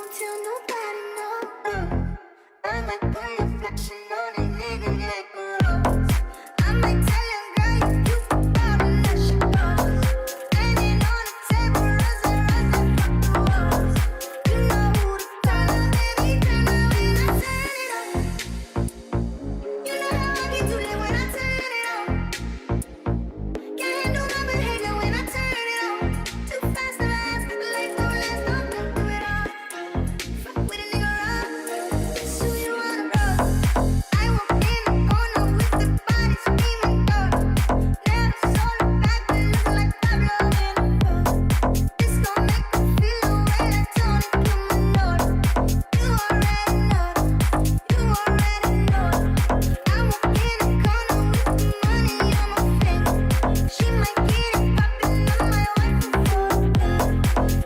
S1: won't tell nobody, no. I might pull a flexion on a nigga like a rose. I might tell a girl you about a let she goes. Standing on the table, rose, fuck the walls. You know who to call, baby, turn up when I turn it on. You know how I get too late when I turn it on. Can't handle my behavior when I turn it on. Too fast to ask, like no less, don't do it all. Fuck with a nigga rough, that's who you wanna roll. I walk in the corner with the body screaming gold. Never saw the back, but look like Pablo in a boat. This gon' make me feel away like Tony Cumanolo. You already know, you already know. I walk in the corner with the money on my finger. She might get it poppin', I might wipe it for a girl.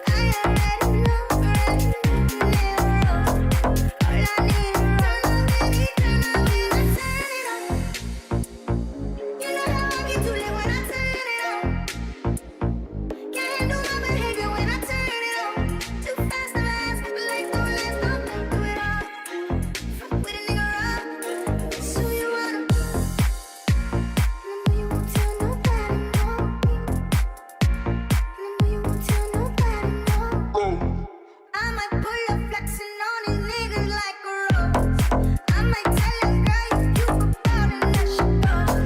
S1: I already know, never wrong. All I need is turn up, baby, turn up when I turn it on. You know how I get too late when I turn it on. Can't handle my behavior when I turn it on. Too fast to ask, but like no less, don't do it all. Fuck with a nigga rough, that's who you wanna. And I know you won't tell nobody, no. And I know you won't tell nobody, no. I might pull up flexing on these niggas like a rose. I might tell a girl you about it, let she goes.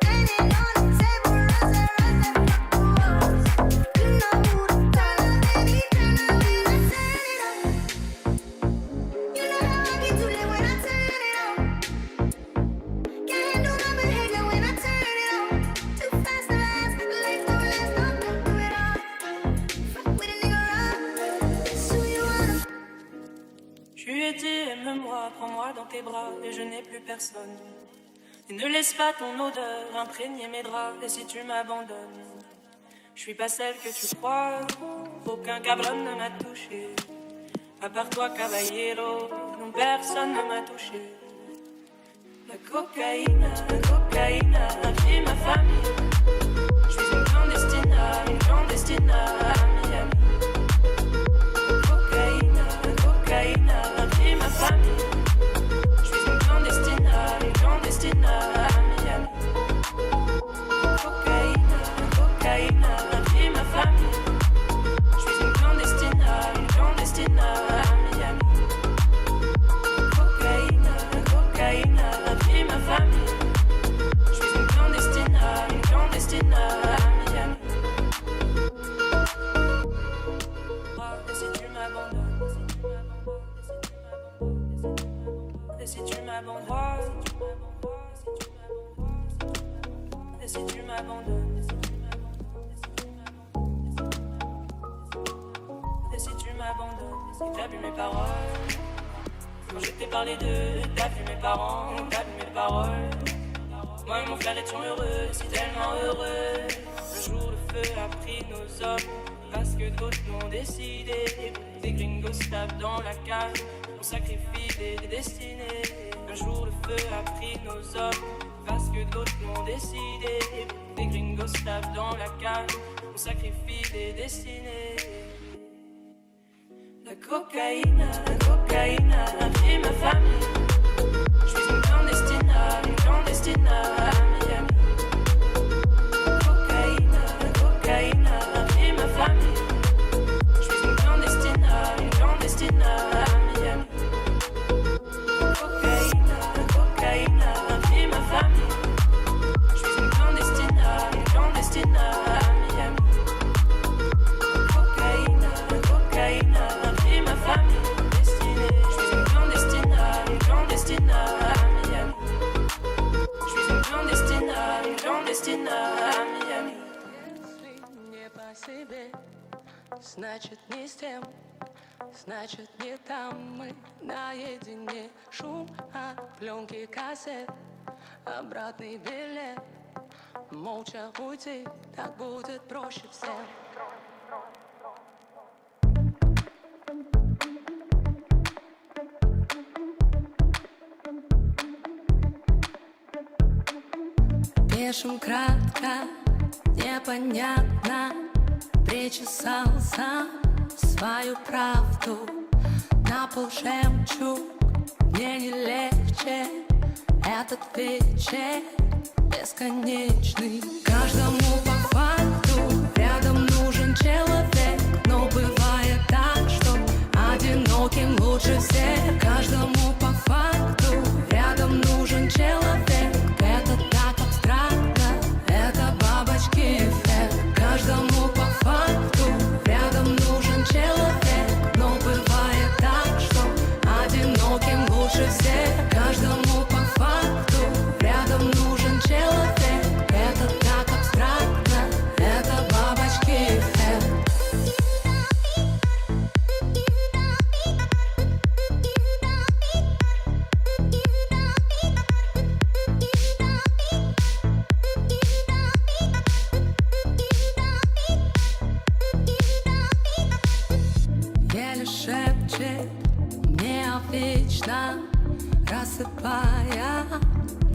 S1: Standing on the table, rose, fuck the walls. You know who to call, baby, turn up when I turn it on. You know how I get too late when I turn it on. Can't handle my behavior when I turn it on. Too fast to ask, but like no less, don't do it all. Fuck with a nigga rough, that's who you wanna.
S10: Je lui ai dit, aime-moi, prends-moi dans tes bras, et je n'ai plus personne. Et ne laisse pas ton odeur imprégner mes draps, et si tu m'abandonnes, je suis pas celle que tu crois, aucun cabron ne m'a touché. À part toi, caballero, non, personne ne m'a touché. La cocaïne a pris ma famille. Je suis une clandestine à Miami. Cocaïne a pris ma famille. Je suis une clandestine à Miami. Cocaïne a pris ma famille. Je suis une clandestine à Miami. Cocaïne a pris ma famille. Je suis une clandestine à Miami. Et si tu m'abandonnes, et si tu m'abandonnes, et si tu m'abandonnes, et si tu m'abandonnes, si t'as vu mes paroles, quand je t'ai parlé d'eux, t'as vu mes parents, t'as vu mes paroles. Moi et mon frère étions heureux, si tellement heureux. Un jour le feu a pris nos hommes, parce que d'autres l'ont décidé. Des gringos tapent dans la cage, on sacrifie des destinées. Un jour le feu a pris nos hommes, parce que d'autres l'ont décidé. Des gringos tapent dans la cage, on sacrifie des destinées. La cocaïne a pris ma famille. Je suis une clandestine à Miami. Cocaïne a pris ma famille. Je suis une clandestine à Miami. Cocaïne a pris ma famille. Je suis une clandestine à Miami. Cocaïne a pris ma famille. Je suis une clandestine à Miami. Je suis une clandestine à Miami.
S11: Не по себе, значит не с тем, значит не там. Мы наедине, шум от пленки кассет, обратный билет. Молча уйти, так будет проще всем. Пишем кратко, непонятно. Причесал сам свою правду. на пол жемчуг. Мне не легче этот вечер бесконечный. Каждому по факту рядом нужен человек, но бывает так, что одиноким лучше всех. Каждому по факту рядом нужен человек. Это так абстрактно, это бабочки эффект. Каждому по факту рядом нужен человек, но бывает так, что одиноким лучше всех. Каждому по факту рядом нужен человек. Это так абстрактно, это бабочки эффект. Еле шепчет мне о вечном, рассыпая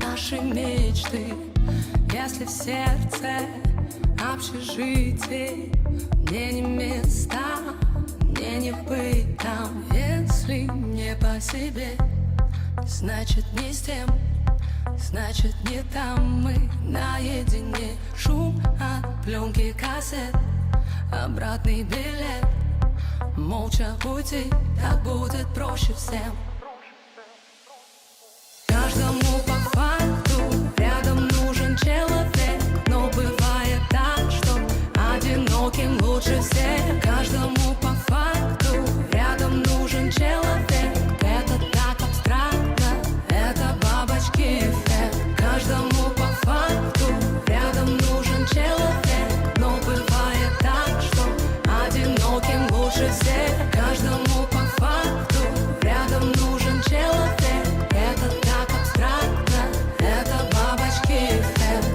S11: наши мечты. Если в сердце общежитие, мне не места, мне не быть там. Если не по себе, значит не с тем, значит не там. Мы наедине, шум от пленки кассет, обратный билет. Молча уйти, так будет проще всем. Каждому по факту рядом нужен человек, но бывает так, что одиноким лучше всех. Каждому по факту рядом нужен человек. Это так абстрактно, это бабочки эффект. Каждому по факту рядом нужен человек, но бывает так, что одиноким лучше всех. Каждому по факту рядом нужен человек. Это так абстрактно, это бабочки эффект.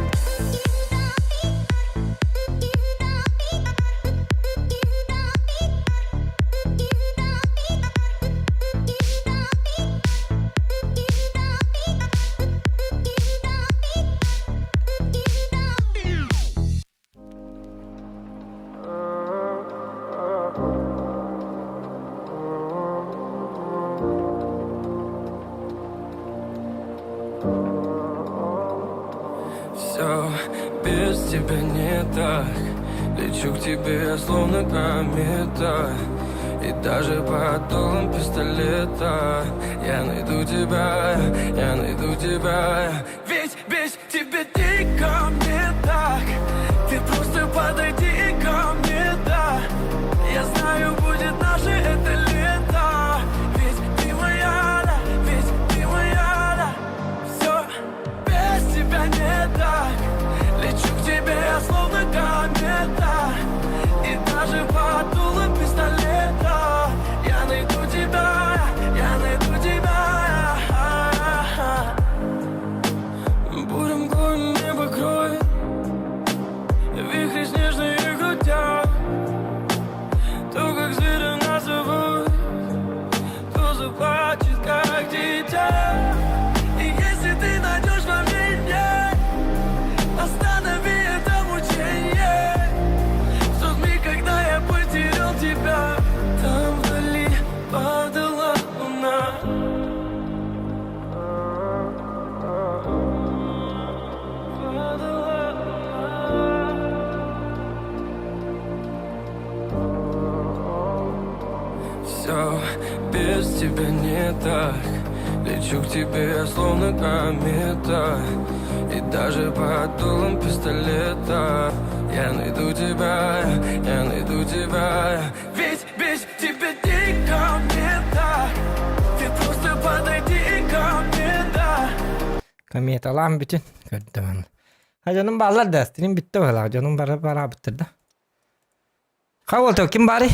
S10: Все без тебя не так. Лечу к тебе, словно комета. И даже под дулом пистолета я найду тебя, я найду тебя. Ведь без тебя дико мне так. Ты просто подойди ко мне, да. Я знаю, будет наше это лето. Ведь ты моя, да, ведь ты моя, да. Все без тебя не так. Лечу к тебе, словно комета. И даже под дулом пистолета я найду тебя, я найду тебя. Буря мглой небо кроет, вихри снежные гудят. То, как зверя нас зовут, то заплачет, как дитя. И если ты найдешь во мне, останови это мучение. В тот миг, когда я потерял тебя, там вдали падала луна. Падала луна. Все без тебя не так. Лечу к тебе, словно комета. И даже под дулом пистолета я найду тебя, я найду тебя. Ведь без тебя дико мне так. Ты просто подойди ко мне, да.
S2: Kametalan bütün gördüm. Ha canım bağlar desteğim bitti valla. Canım para bitirdi. Kavalto kim bari?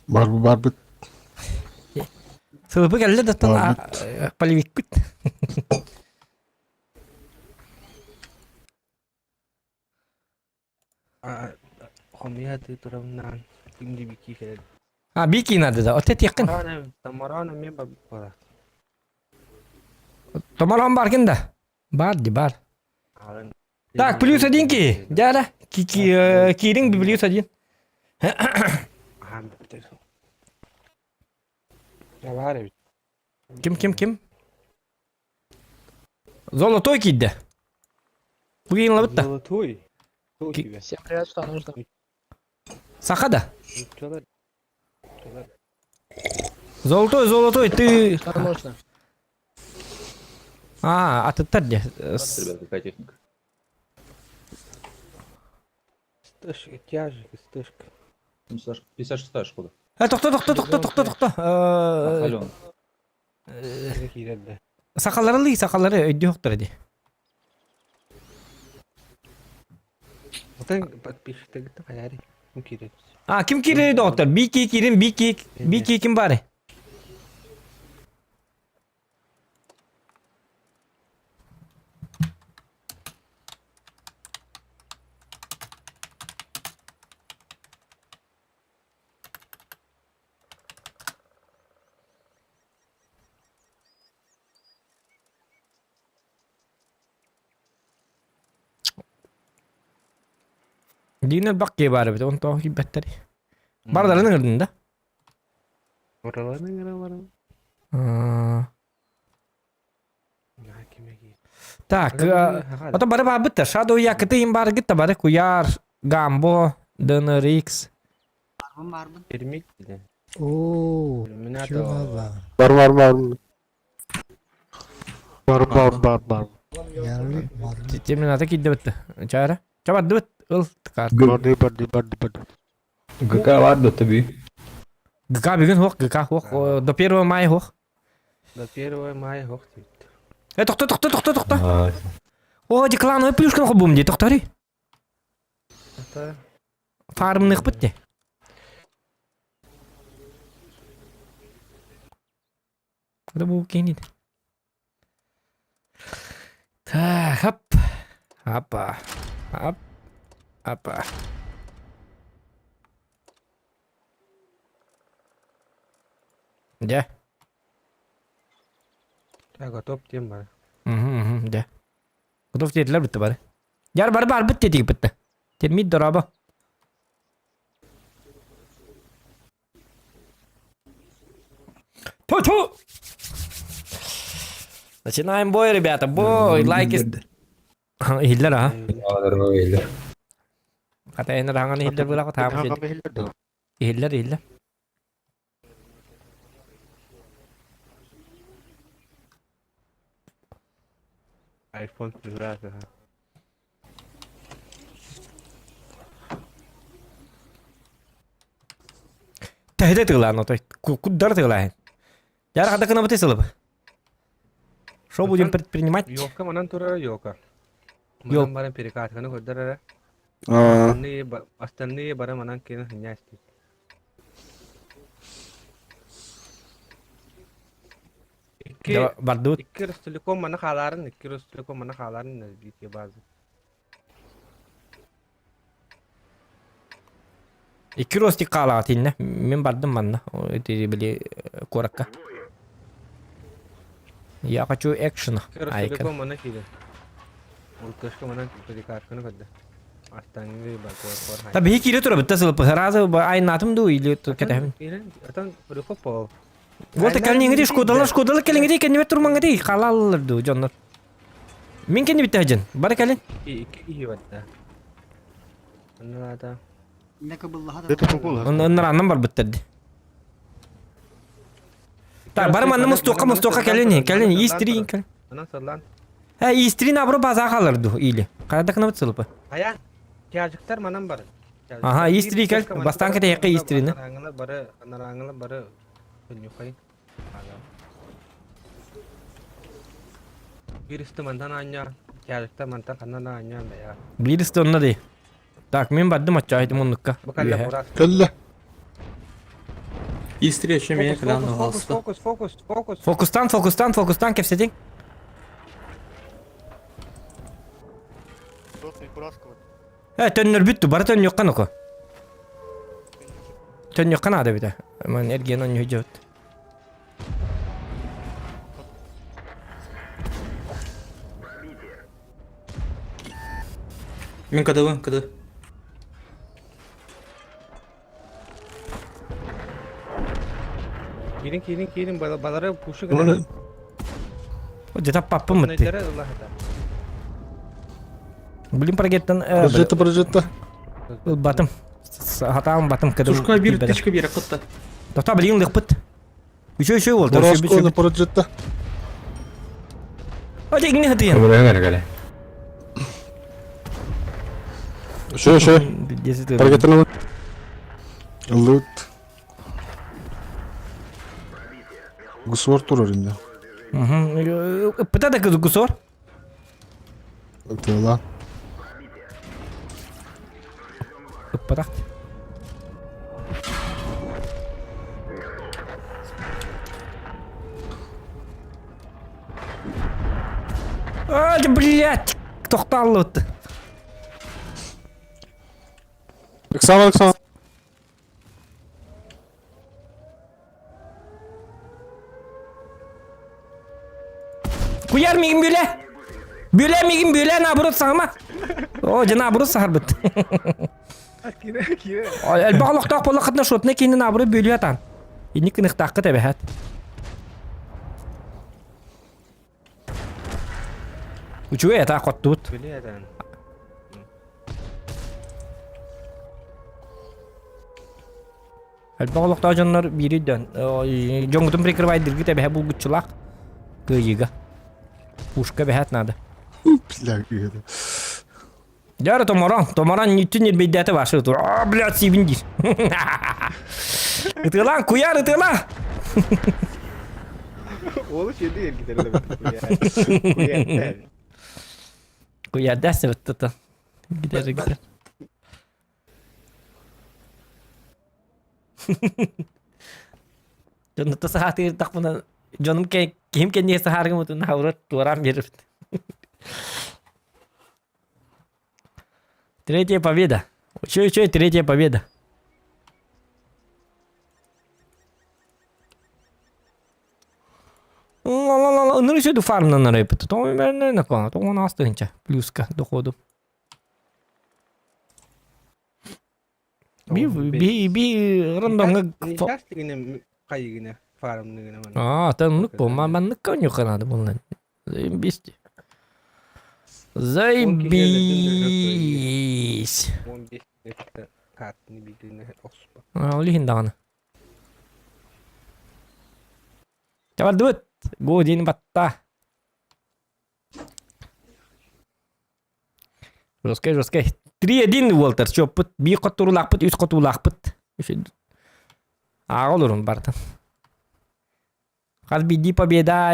S8: Barbit.
S2: Sılıpı geldi de tan palivikut.
S3: Хомия ты турамнан. Инди бики кед.
S2: Ha biki nadı da. Öte yakın.
S3: Tamarana me babara.
S2: Tomalan barkın da. Бар. Так, плюс один ки. Да. Кирин плюс один.
S3: Ya var ya.
S2: Kim? Zolotoy kiddi. Bu yayınla bitti.
S3: Zолотой. Кто у
S2: Ки-
S3: тебя?
S2: Sakada.
S3: Çalar.
S2: Золотой, ты... А ты тадди.
S9: Ребят, какая техника?
S3: Стышка, тяжик, стышка.
S9: 56-я шкода.
S2: Тоқта.
S9: Ален.
S3: Какие да.
S2: Сақалары өйді жоқтыр еді.
S3: Отан подписчиктер каяри. Ким керек?
S2: Ким кири доктор? Бики кирин, Бики ким бары? Dinel bakke bari bir de onu toh betteri. Bardalarını kırdın da.
S3: Oralarına göre var mı? Ya kime giy?
S2: Так, ото бары бар бітті. Shadow yakıtı им бары gitti bari. Kuyar, Gambo, Döner X.
S3: Termik bile.
S8: Oo.
S3: Illuminato.
S8: Var.
S2: Terminator gitti bitti. Çare. Çabuk bit. Il tıkar.
S8: Body.
S9: ГК vardı tabii.
S2: GK bir gün hoq, GK hoq. До 1 мая hoq.
S3: До 1 мая hoqtid.
S2: Тоқта.
S9: Aa,
S2: О, деклановый плюшканы қобым де, тоқтары.
S3: Ата
S2: Farmını bitti. Bu bu kenidi. Tak, hop. Hoppa. Да.
S3: я готов тем бар.
S2: Да. Готов dediler bitti bari. Yar bari bitti dedik bitti. Termit дорога. Ту! Начинаем бой, ребята. Бой, лайки. Хиллер, а?
S9: Alır öyle.
S2: Kata en rangan hiller bila ko tama siya. Hiller.
S3: iPhone Plus.
S2: Tehde tıkla no той. Куда tıkla? Яр kada kena betul sebab. Что будем предпринимать?
S3: Yoka manan tura yoka.
S2: Yok.
S3: Manan barang perikat kan kodara. Astani barang manan kena hanya sti.
S2: Bardut.
S3: İkir telekom mana khalaran nazdik ke bazı.
S2: 2 rosti qalatinna. Men bardım manna. O eti bile korakka. Ya kaçu action.
S3: İkir
S2: Ay
S3: telekom mana kile. Ulkash ka manan perikat kan kodda. Astani barko.
S2: Tabii hiç ile tura bitti sebab. Heraza aynı atım do ile tu kata.
S3: Atan berapa
S2: Volta kalni ngadi Skodalar kalni ngadi kan metur mangadi qalallar do jonlar. Min kan bitti hajan. Bari kalin.
S3: İyi wadda. Anada.
S2: Onlar anlam bitti. Tak bari manna mustoqa kalin. Istri kalin.
S3: Ana sallan.
S2: Ha istri na bro baza qalırdı ile. Qada kana bitti sebab.
S3: Aya. Kiyacıklar manan bar.
S2: Aha istri kal. Bastan kata yaqi istrini.
S3: Narangla bara penyukai. Birisi mantan anya. Kiyacıklar mantan kanana anya ya.
S2: Birisi de onunla değil. Tak men bardım açaydım onlukka.
S3: Bakalım Murat.
S8: Kalla.
S6: И встреча меня, когда он галста.
S3: Fokus.
S2: Fokustan kepsedin. Tönür bitti. Bara tön yokkan oku. Tön yokkan ada bir de. Aman ergen on yuhujut.
S6: Мен КДВ.
S3: Kirin balara puşu
S8: Ulan
S3: gene.
S2: O jetap pappım mı?
S3: Necere Allah hata.
S2: Bilim paketten
S8: Projetto.
S2: batım. Hatam batım kadın.
S6: Сушка бир, тычка бир, акытта.
S2: Тота билин лыкпыт. Üçü oldu.
S8: Морозко Projetto.
S2: Hadi ingin hadi yan.
S9: Buraya gel gel.
S8: Şu. Паркеттен алып. Лут. Гусор турар инде.
S2: Пыта да кызы кусор.
S8: Тыла.
S2: Пыта. Ай, блядь. Тоқталды өтті.
S8: Александр.
S2: Kuyar mıyım böyle? Böyle miyim böyle naburut sağma? O naburut sağır bit.
S3: Kire.
S2: El bağlıq taq bolla qatna şotna kendi naburut böyle atan. İni kınıq taqqa tabihat. Uçuğa yata qottut.
S3: Biliyeden.
S2: El bağlıq taq canlar biri dön. Jongutun prikirbaydır git tabihat bu gutçulaq. Kıyıga. Ушка бехат надо.
S8: Бля, это.
S2: Яра томаран нитин не бедята ваши тур. А, блядь, сибинди. Итылан куяр итыла.
S3: Oğlu şey değil gidelim.
S2: Kuyar derse bitti. Gider. Canım saati tak buna canım kim kendi saharga mutun havrat tuaram berip. Третья победа. Чё, третья победа. Ну, еще до фарм на рэпе. То наверное, на кого? То у нас тынча. Плюска доходу. Би, рандом.
S3: Нечасто yine kayıgına farmlığına bana.
S2: А, танık bu. Ben нык коню канады bundan. Заебись. Заебись.
S3: 15 dakika kartını bildiğine olsun.
S2: Olihин даганы. Чавар дут. Годин батта. Жесткой. 3-1 Уолтер чоппут. Би котурулакпыт, 3 котурулакпыт. Ağolurun bardan. Hal biddi победа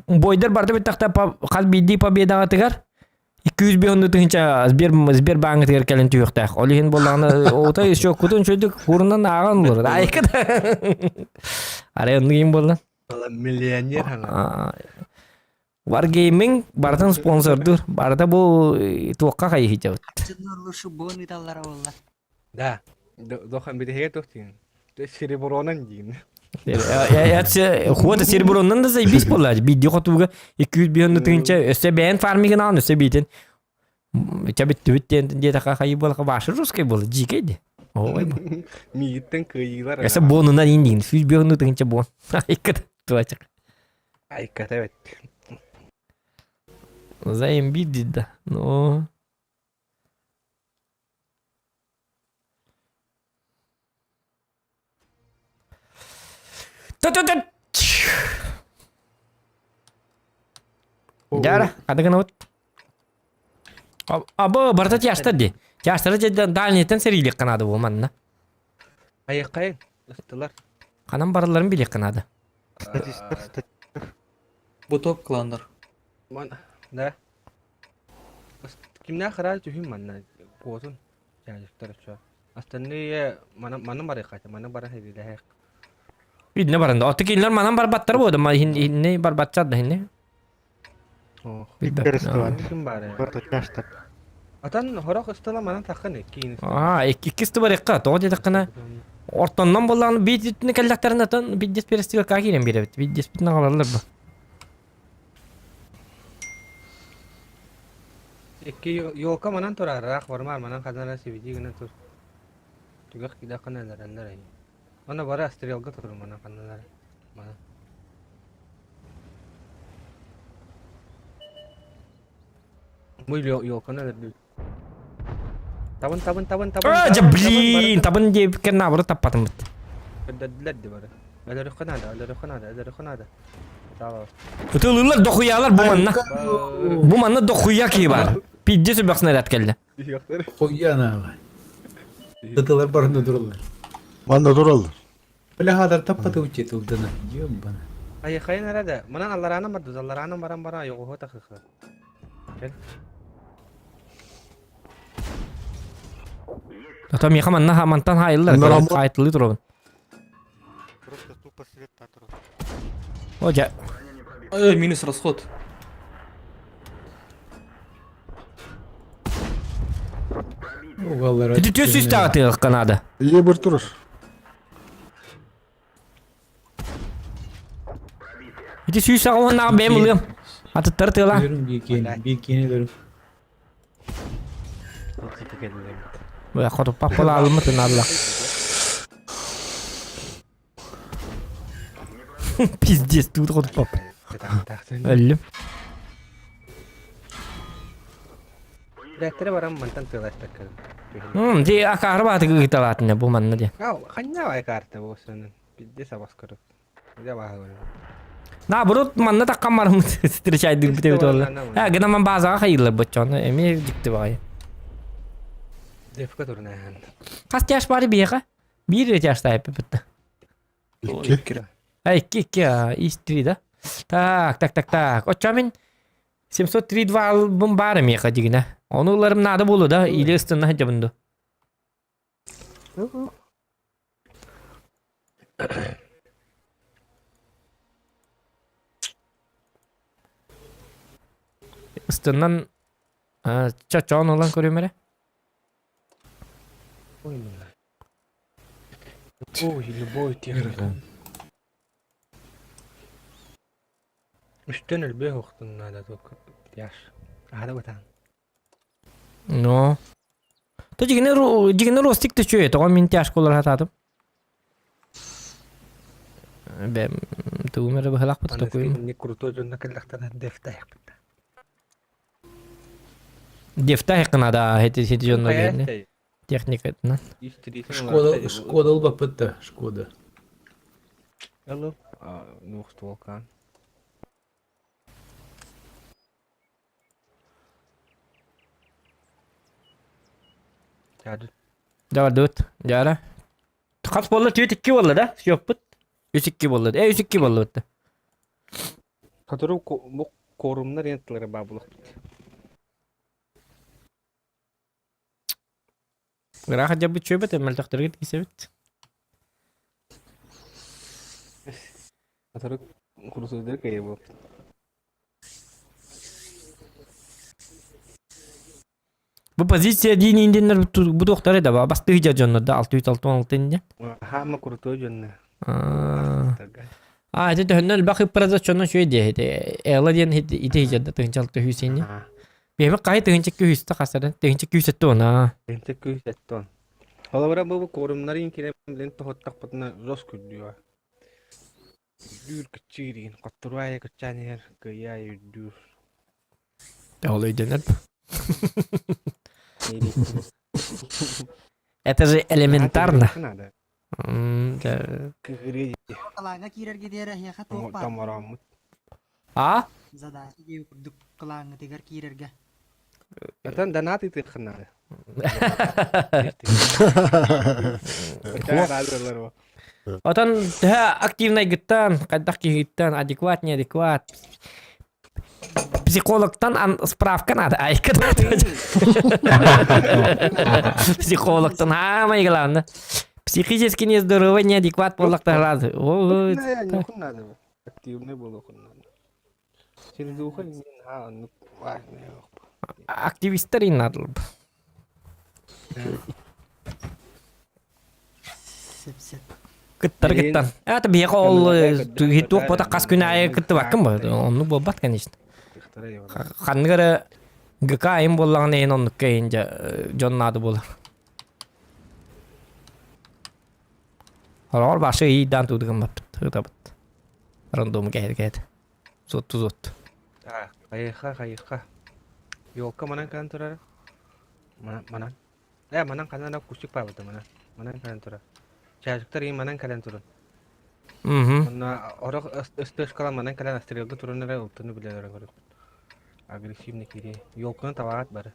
S2: бойдар барды бит такта хал бидди победа атыгар 200 бионду тынча Сбербанк тегер келен түйөктак. Олихин боллагына ота еще кутун чөдүк урундан аган болор. Айкы. Арен ким болду?
S3: Миллионер хана.
S2: War Gaming бардан спонсордур. Барда бу туакка кайы хижабыт.
S3: Да. Дохан bir de heye tohtun. Сереброnan дин.
S2: Хуата сереброндан да заебись боллач. Бидди котуга 200 бионду тынча өсө бен фармиген ан өсө битин. Чабит түттен дете кайы болка башы русский болду. Жикеди. Ой.
S3: Мигиттен кыйылар.
S2: Эсе бонунан индин. 100 бионду тынча бон. Айкат туачак.
S3: Айкат evet.
S2: Заебись да. Ну. Jara, katakan awat. Aba barta çaştırdı. Çaştırdı dalnetten serilik kanadı bu manna.
S3: Ayakayın. Istılar.
S2: Kanam baraların bilik kanadı.
S6: Bu top klanlar.
S3: Man. Da. Kimden karar tühüm manna. Kozun. Çaştır şu. Aslında mana bara kaçta. Mana bara hediye hek.
S2: Ne baranda? Otik inler manam barbattar bu adam. Hinne barbatçad da hinne.
S3: Oh.
S2: Kim
S3: bara? Atan horak ıstıla mana takın ekin.
S2: Aa, ikisi var ekka. Toğdu takına. Ortandan bollan bitini kallaktarın atan biddes perestiga kakiren bire bit. Biddes bitine kalarlar bu.
S3: Ekki yolka manan torar rak varmar manan kadar sivici gına tur. Tugak kida kana daranlar ay. Ona bara sтрелга турум ana kannalar. Mana. Bu yol kanalar. Табын.
S2: Aja блин, табын деп кер наоборот таппадым бит.
S3: Dediler de bara. Öyle rıkınada. Tamam.
S2: Ötülürler dokuyalar bu manna. Bu manna dokuya ki var. Pidde sübak снаряд geldi.
S6: Koyyan abi. Tıtılar barında dururlar.
S8: Manda durallar.
S6: Böyle kadar tapatı uçet uldana. Diyor mu bana?
S3: Ay kayın herhalde. Manan Allah'ına mı? Allah'ına baran bara yok o takıkı. Gel.
S2: Tam yakaman na mantan hayırlar.
S8: Bunlar ama-
S2: Kayıtlı durun. Hoca.
S6: Минус расход. Уголлар.
S2: Ти төс üstü atıyor Kanada.
S8: İyi bir durur.
S2: Ti süs ağına ben buluyorum. Atı tırtı lan.
S6: Diyorum bir diyorum.
S2: Böyle kodu papola almatın Allah. Pizdes tut kodu pap. Öldüm.
S3: Direktörü baran mantan tığlaş takılım.
S2: Di akar batı gıtalatın bu manna diye.
S3: Ya kanya vay kartı bu senin. Bizde sabas kırık. Bize bakıyor.
S2: Na burut manna takkan marım streçay dik bite bite olla. Ha gına man bazağa hayırlar bıçan. Emi dikti vay.
S3: Defka turuna yani.
S2: Kaç yaş bari bir yaka? Bir yaşta hep bitti.
S8: İki.
S2: Ha iki ya istri da. Tak. O çamin 732 album barım yaka digine. Onularım nada bolu da ili ıstınna hacabındı. Üstünden çaçağın olan koruyor mere.
S3: Любой техника. Üstten elbe hoktun nada tok. Yaş. Hadi bakalım.
S2: No. To jigine rostik to çöye to min taş kolar hatadım. Ben tu mere bahalak pat to koyum.
S3: Ne kurutu jonna kellaktan defta yaptı.
S2: Defta yakına da heti jonno geldi. Teknik etna.
S6: Шкода ул бапытта. Шкода.
S3: Алло. Нухт Волкан. Hadi.
S2: Davar dut. Jara. Kaç bolla tüyet 2 bolla da. Yok put. 102 bolla. 102 bolla bitti.
S3: Katırı bu korumlar yentleri babuluk.
S2: Rahat jabı çöbet emel taktır git gisebet.
S3: Katırı kurusu der kayak bu.
S2: Bu pozisiya dini indenler bu doktora da bastı hica jonno da 616 inde.
S3: Hama kurutu jonna.
S2: Hadi dönler bakıp biraz çonna şöyle diye. Ela diyen ite hica da tınçaltı Hüseyin'i. Bir kayıt tınçak Hüseyin'de kasarın. Tınçak Hüseyin'de ona.
S3: Tınçak Hüseyin'de. Hala bara bu korumları inkine bilen tohuttak patna zos kuduyor. Dür kecirin, katruaya kecanir, kaya dür.
S2: Ya olay döner. Это же элементарно.
S12: Kalanga kirer gidera ya khatok pa.
S3: Tamaramut.
S2: А?
S12: Zadasi gi duk kalanga tigar kirer ga.
S3: Atan danat itu kena.
S2: Otan daha активный гитан, кадaki гитан, адекват, неадекват. Психологтан справка надо, айка надо. Психологтан хамай главное. Психически нездоровый, неадекват боллактар разы.
S3: Не надо. Активный был надо. Через ухо не надо.
S2: Активисттер иннадыл.
S12: Sep.
S2: Кыттар гиттан. Это бияка ол хитук бота кас күнә ая кытты баккын бу. Онну болбат конечно. Ханныгара ГК айым боллаган эйин оннук кейинже жоннады болар. Olar başı iyi dan tuduğum bap. Tıtabıt. Random gel. Zot.
S3: Ha, kayıkka. Yolka manan kan turar. Manan. Manan kanana kusuk pa bata manan. Manan kan turar. Çocuklar iyi manan kan turun. Ona ora üstöş kalan manan kan astriyalda turunlara olduğunu biliyorlar görüp. Agresif ne kiri. Yolkanın tavaat barı.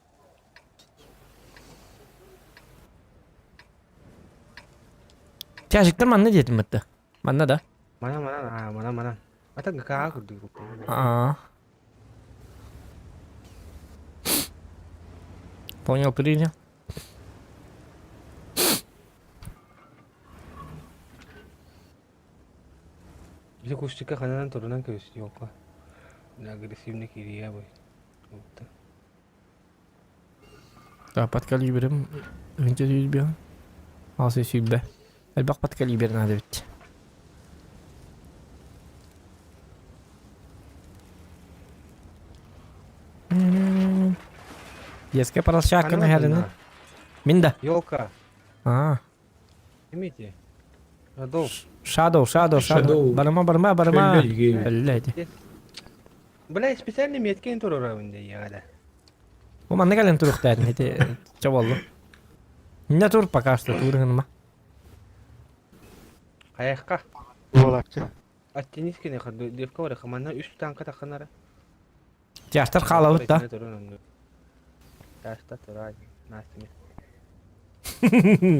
S2: Çocuklar man ne dedim bitti. Man da.
S3: Manan. Ata gaka kurdu.
S2: Aa. Понял, принял.
S3: Bize kustika kanadan turunan köys yok. Ne agresif ne kiri ya boy.
S2: Dapat kalibrim. Önce yüz bir an. Asıl sübbe. Elbak pat kalibrin hadi bitti. Yeske parası şarkını herini. Minda.
S3: Yolka.
S2: Aa.
S3: Kimiti? Ado.
S2: Shadow. Barama. Öyleydi.
S3: Bula spesialni metken turura bende ya da.
S2: Bu man ne gelen turuk dedin hadi çavallı. Ne tur pakasta turun ma.
S3: Kayakka.
S8: Volakçı.
S3: Attinis kene khadu defka wara khamana üst tanka takhanara.
S2: Tiyatr kalalık da.
S3: Tasta turay. Nasmi.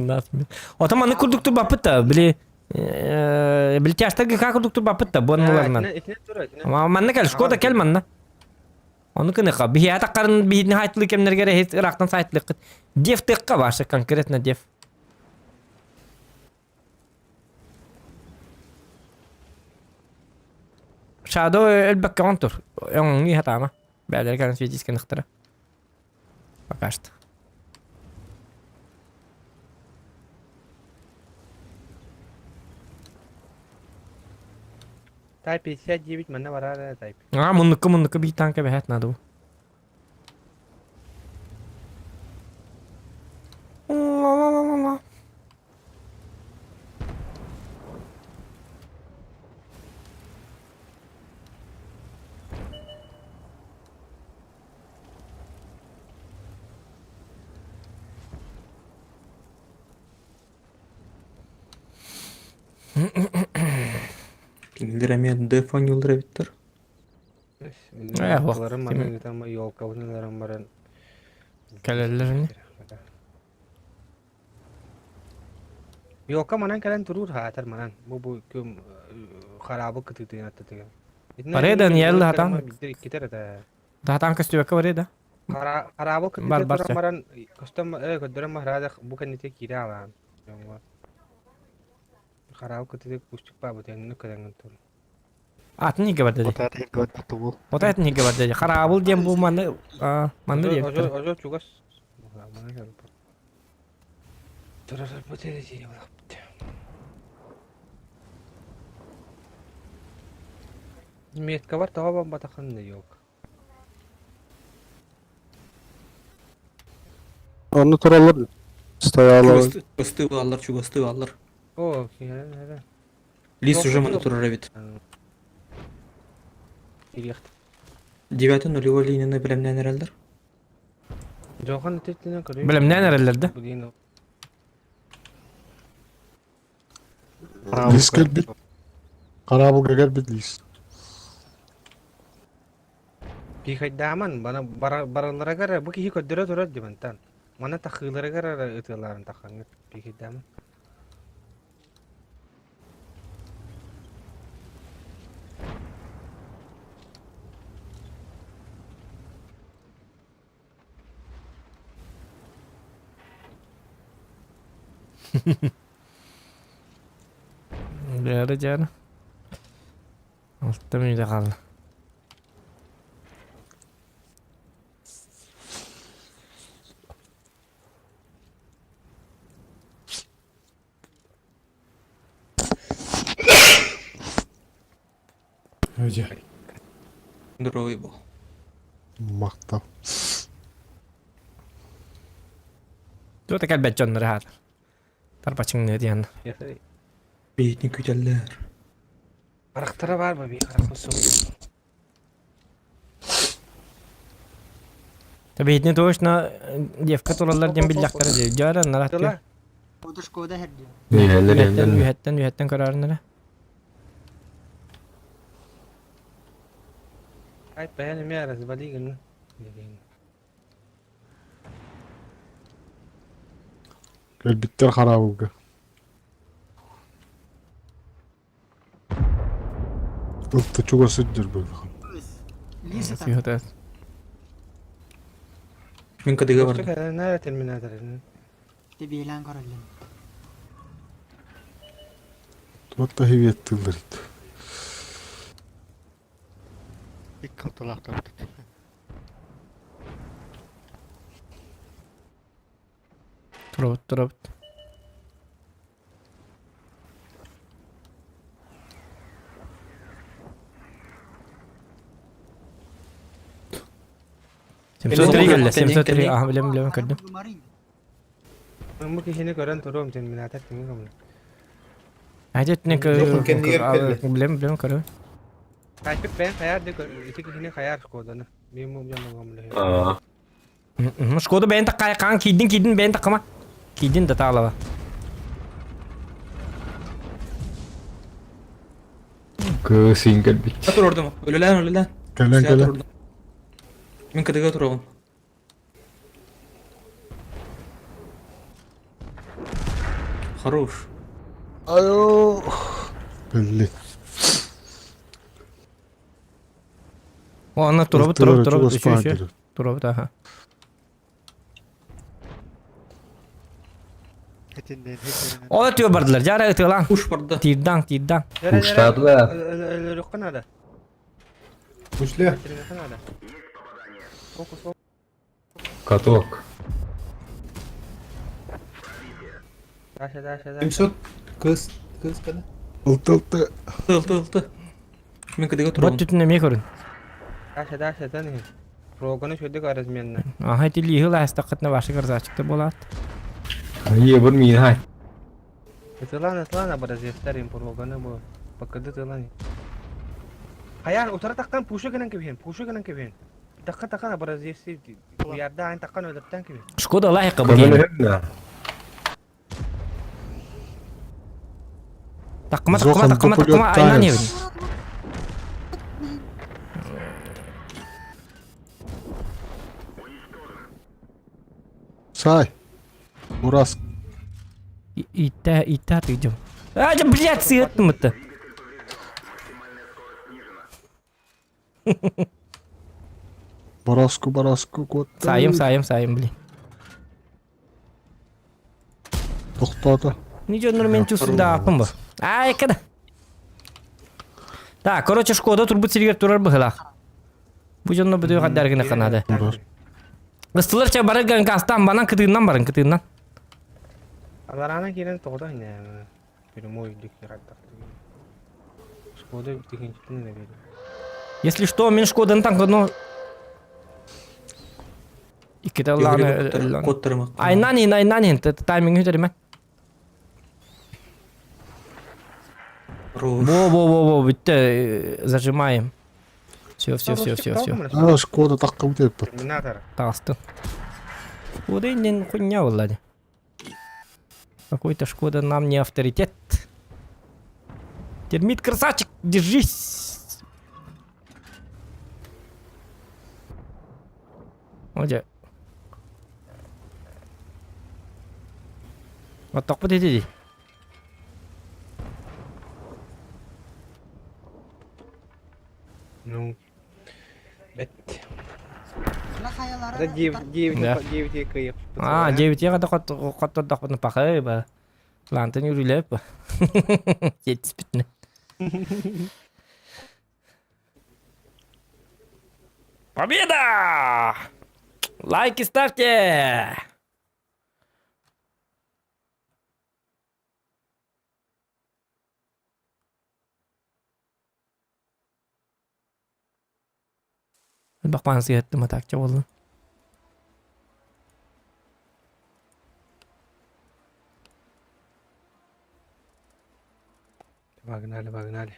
S2: Nasıl? Otomanı kurduk tur bapıt da bile bile tiyatr gı kurduk tur bapıt da bu anılarından. Ama man ne gel Şkoda kel man na. Onu kene ka bir hayata karın bir nihayetli kemler gere hiç Irak'tan saytlık. Def tıkka varsa konkretne def. Shadow elbek counter. Yani hata ama. Belki kan fiyatı iskan ihtira. Bakast.
S3: Type 59 mana varara type.
S2: Munnuka bir tanka behat nadu. La.
S6: Pingleremeyen defon yollara bittir.
S3: Yolkalarım mana gitama yolka bunların baran.
S2: Kelelerini.
S3: Yolka manan kalen turur ha atar manan. Bu küm kharabı kıtıtı attığı.
S2: Pareden yerli hatan.
S3: Gitar da.
S2: Daha tanka stüveka var ya da.
S3: Kharabı kıtıtı
S2: Barbarca.
S3: maran custom kuduran mahrada bukan nite kira lan. Kharabı kıtıtı kustuk pa buten ne kadar tur.
S2: Atın niye var dedi.
S8: Otar ilk ödü bu.
S2: Ota niye var dedi. Karabul diyem bu manı. Manı diye.
S3: Ojo chugas. Mana gel. Turar bu derece yaptı. Met kavar tava batakan da yok.
S8: Onu turalır. Стояло.
S6: Чугасты аллар.
S3: О, yani.
S6: Лис уже мана турарабит.
S3: Ирехт.
S6: 9 нулевой линияны билемнен эрелдер.
S3: Жохан тетine kadar.
S2: Bilmem ne nerelerde.
S3: Bu değil o.
S8: Lis gel bir. Karabul gel bir lis.
S3: Bir kaydaman bana baralara göre bu ki kodura turar dimentan. Mana takhılara göre ıtıların takhanget. Bir kaydaman.
S2: Böyle canım. Altta mıydı kaldı?
S6: Öyle. Здоровый был.
S8: Maktab.
S2: Tuo tekee bedjonner här. Tarpa chingner igen.
S3: Yasari.
S6: Beyitini küteller.
S3: Karaktara var mı bir karakter?
S2: Tabii ne doğuşna девка туралар дем биллахтар ди. Жаран нарат.
S3: Tıla.
S12: O da Skoda her diyor.
S9: Neler
S2: Ühetten kararınlara.
S3: Ay beğenim ya arası bali gün.
S8: Gel bitter karabıga. Iltı çok asıcır böyle.
S12: Lisa tak.
S2: Фигата.
S6: Min kadıga
S3: Dostuk
S6: vardı.
S3: hele nerede terminatörün?
S12: İşte bir elan kararlı.
S8: Hatta heviyet tıldır.
S4: İlk katılakta.
S2: Турабыт. Semsotri geldi. Semsotri. Ah bilem kırdım.
S12: Numarin.
S3: Ben bu kişini gören turum terminatör kimi kamla.
S2: Hacet ne bilem kırıyor.
S3: Kaçıp ben kayar de iki kişini kayar kodanı. Benim bu canım kamla.
S2: Şkoda ben takaya kan kidin ben takama. Kidin de tağlava.
S9: Single bit.
S6: Otur orada mı? Öyle lan.
S8: Gelen
S6: Sen otur
S8: gelen.
S6: orada. Min kadıga otur oğlum. Haruş.
S8: Ayo. Belli.
S2: O anla turabıt.
S8: Iltılara çok
S2: Şu.
S8: aspancır.
S2: Turabıt aha.
S4: Hetinden.
S2: O atıyor bardılar. Jara atıyor lan.
S6: Kuş vardı.
S2: Tirdan.
S9: Kuşladı da.
S3: Öyle yok kanada.
S8: Kuşluya.
S3: Kanada. Fokus.
S9: Katok.
S3: Daşa.
S6: Kimsot. Kız kadın.
S8: Iltı.
S6: Iltı. Min kadıga otur oğlum.
S2: Bot tütün emeye korun.
S3: Daşa tani. Roganı şöyle arazmenna.
S2: Aha tili yıl astakatna başı kırza çıktı bolat.
S9: Iyi bir min hay.
S3: Tılan biraz yesterim roganı bu. Bakırdı tılan. Hayal otara takkan puşu gelen kebin. Takkan biraz yesti. Bu yerde aynı takkan öldürten kebin.
S2: Şkoda layık kabul
S9: Kadın
S2: yani.
S9: hem ne?
S2: Takma aynen evin.
S8: Say. Burası.
S2: İtta atacağım. Acaba блядь, сыйттым это.
S8: Barasku kot.
S2: Sayım блин.
S8: Toxtadı.
S2: Ничего, нормально чувствую, да, помбо. Ай, когда? Так, короче, Шкода турбут сергер турар быхлах. Бужонно бөтө каддаргына канады. Гыстылар ча барыган гастан банан кытыыннан.
S3: Alarana giren toğda yine. Bir moydik yarattık. Skoda ikincisini de veriyor.
S2: Если что, мен Шкодан танк, ну... İki de lan.
S6: Kodlarımı.
S2: Aynanin, тайминг өтермен.
S6: Руш.
S2: Во, bitti. Зажимаем. Все.
S8: Aa Skoda takım tepet.
S3: Terminator.
S2: Тастын. Шкода инден хуйня влади. Какой-то Шкода нам не авторитет. Термит красавчик, держись. Оля. Вот так вот иди.
S3: Ну. Bet.
S12: Lah kayalara.
S3: Ada GVT kıyıp.
S2: А, 9 я kada kota dapat pakai ba. Lantan yürüyle ba. Yetişpit ne? Победа! Лайки ставьте! Bakman sihat mı takça oldu?
S3: Vagnali.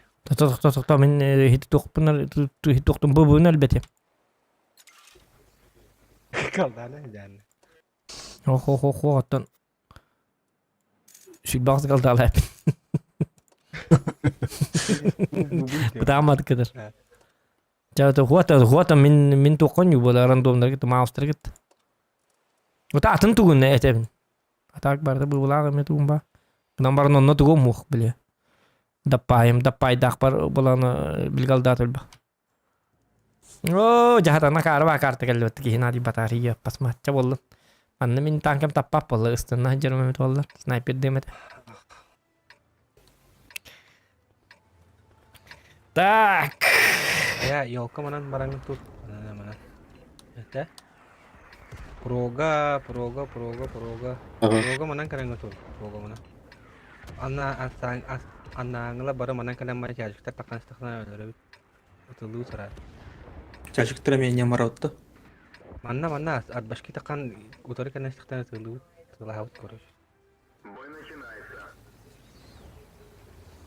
S2: Та мен хит токпунар хит токтун бобун албете.
S3: Kaldı hala yani.
S2: Хо оттон. Шибас калдалай. Бутамат кадыр.
S3: Evet.
S2: Жата хуата мен токкон ю бола рандомдар гит маустар гит. Ота атын тугун этебин. Атак барда бу булага мет умба. Bundan barın onunla tuğum muh bile. Dappay daqpar bulana bilgaldatıl ba. Oo jahat anak araba kartı geldi ki hina di batarya pas maçça bollan. Anne min tankam tappap bolla ıstına hajarım emet bolla. Sniper demet. Tak.
S3: Ya yolka manan barangı tut. Mana. Ete. Proga manan karang tut. Proga manan. Anna bara manan kalan mara çocuklar takan stakna öyle. Utulu sarar.
S6: Çocuklara men yamara ottu.
S3: Manna at başki takan utarı kan stakna utulu. Tulahavut koruş.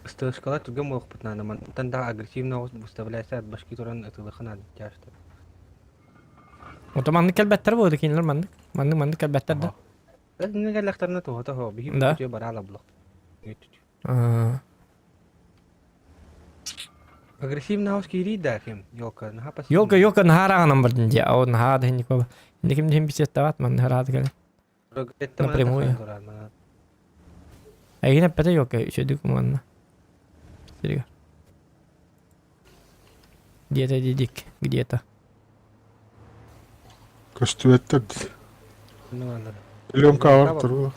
S3: Стышкала туга мохпут надо ман танда агрессивно выставляется от башки туран это ханад часто.
S2: Otomanlık kelbetter bu ödekinler mandık kelbetter de.
S3: بس نيجي اللي اخترنا تو هو بيجي
S2: ده.
S3: يجيب على بلوك. Агрессивно هاوس كيري داكم يوكا نها بس.
S2: Yok nahara number dince o nahada hindi ko. Hindi kim bir şey tavat man nahara gele. Напрямую. А yine pete yok ya şey diyor kumanna. Seriga. Где-то дедик, где-то.
S8: Köstüvetler.
S3: Ну ладно.
S8: Biliyorum kahvar turu.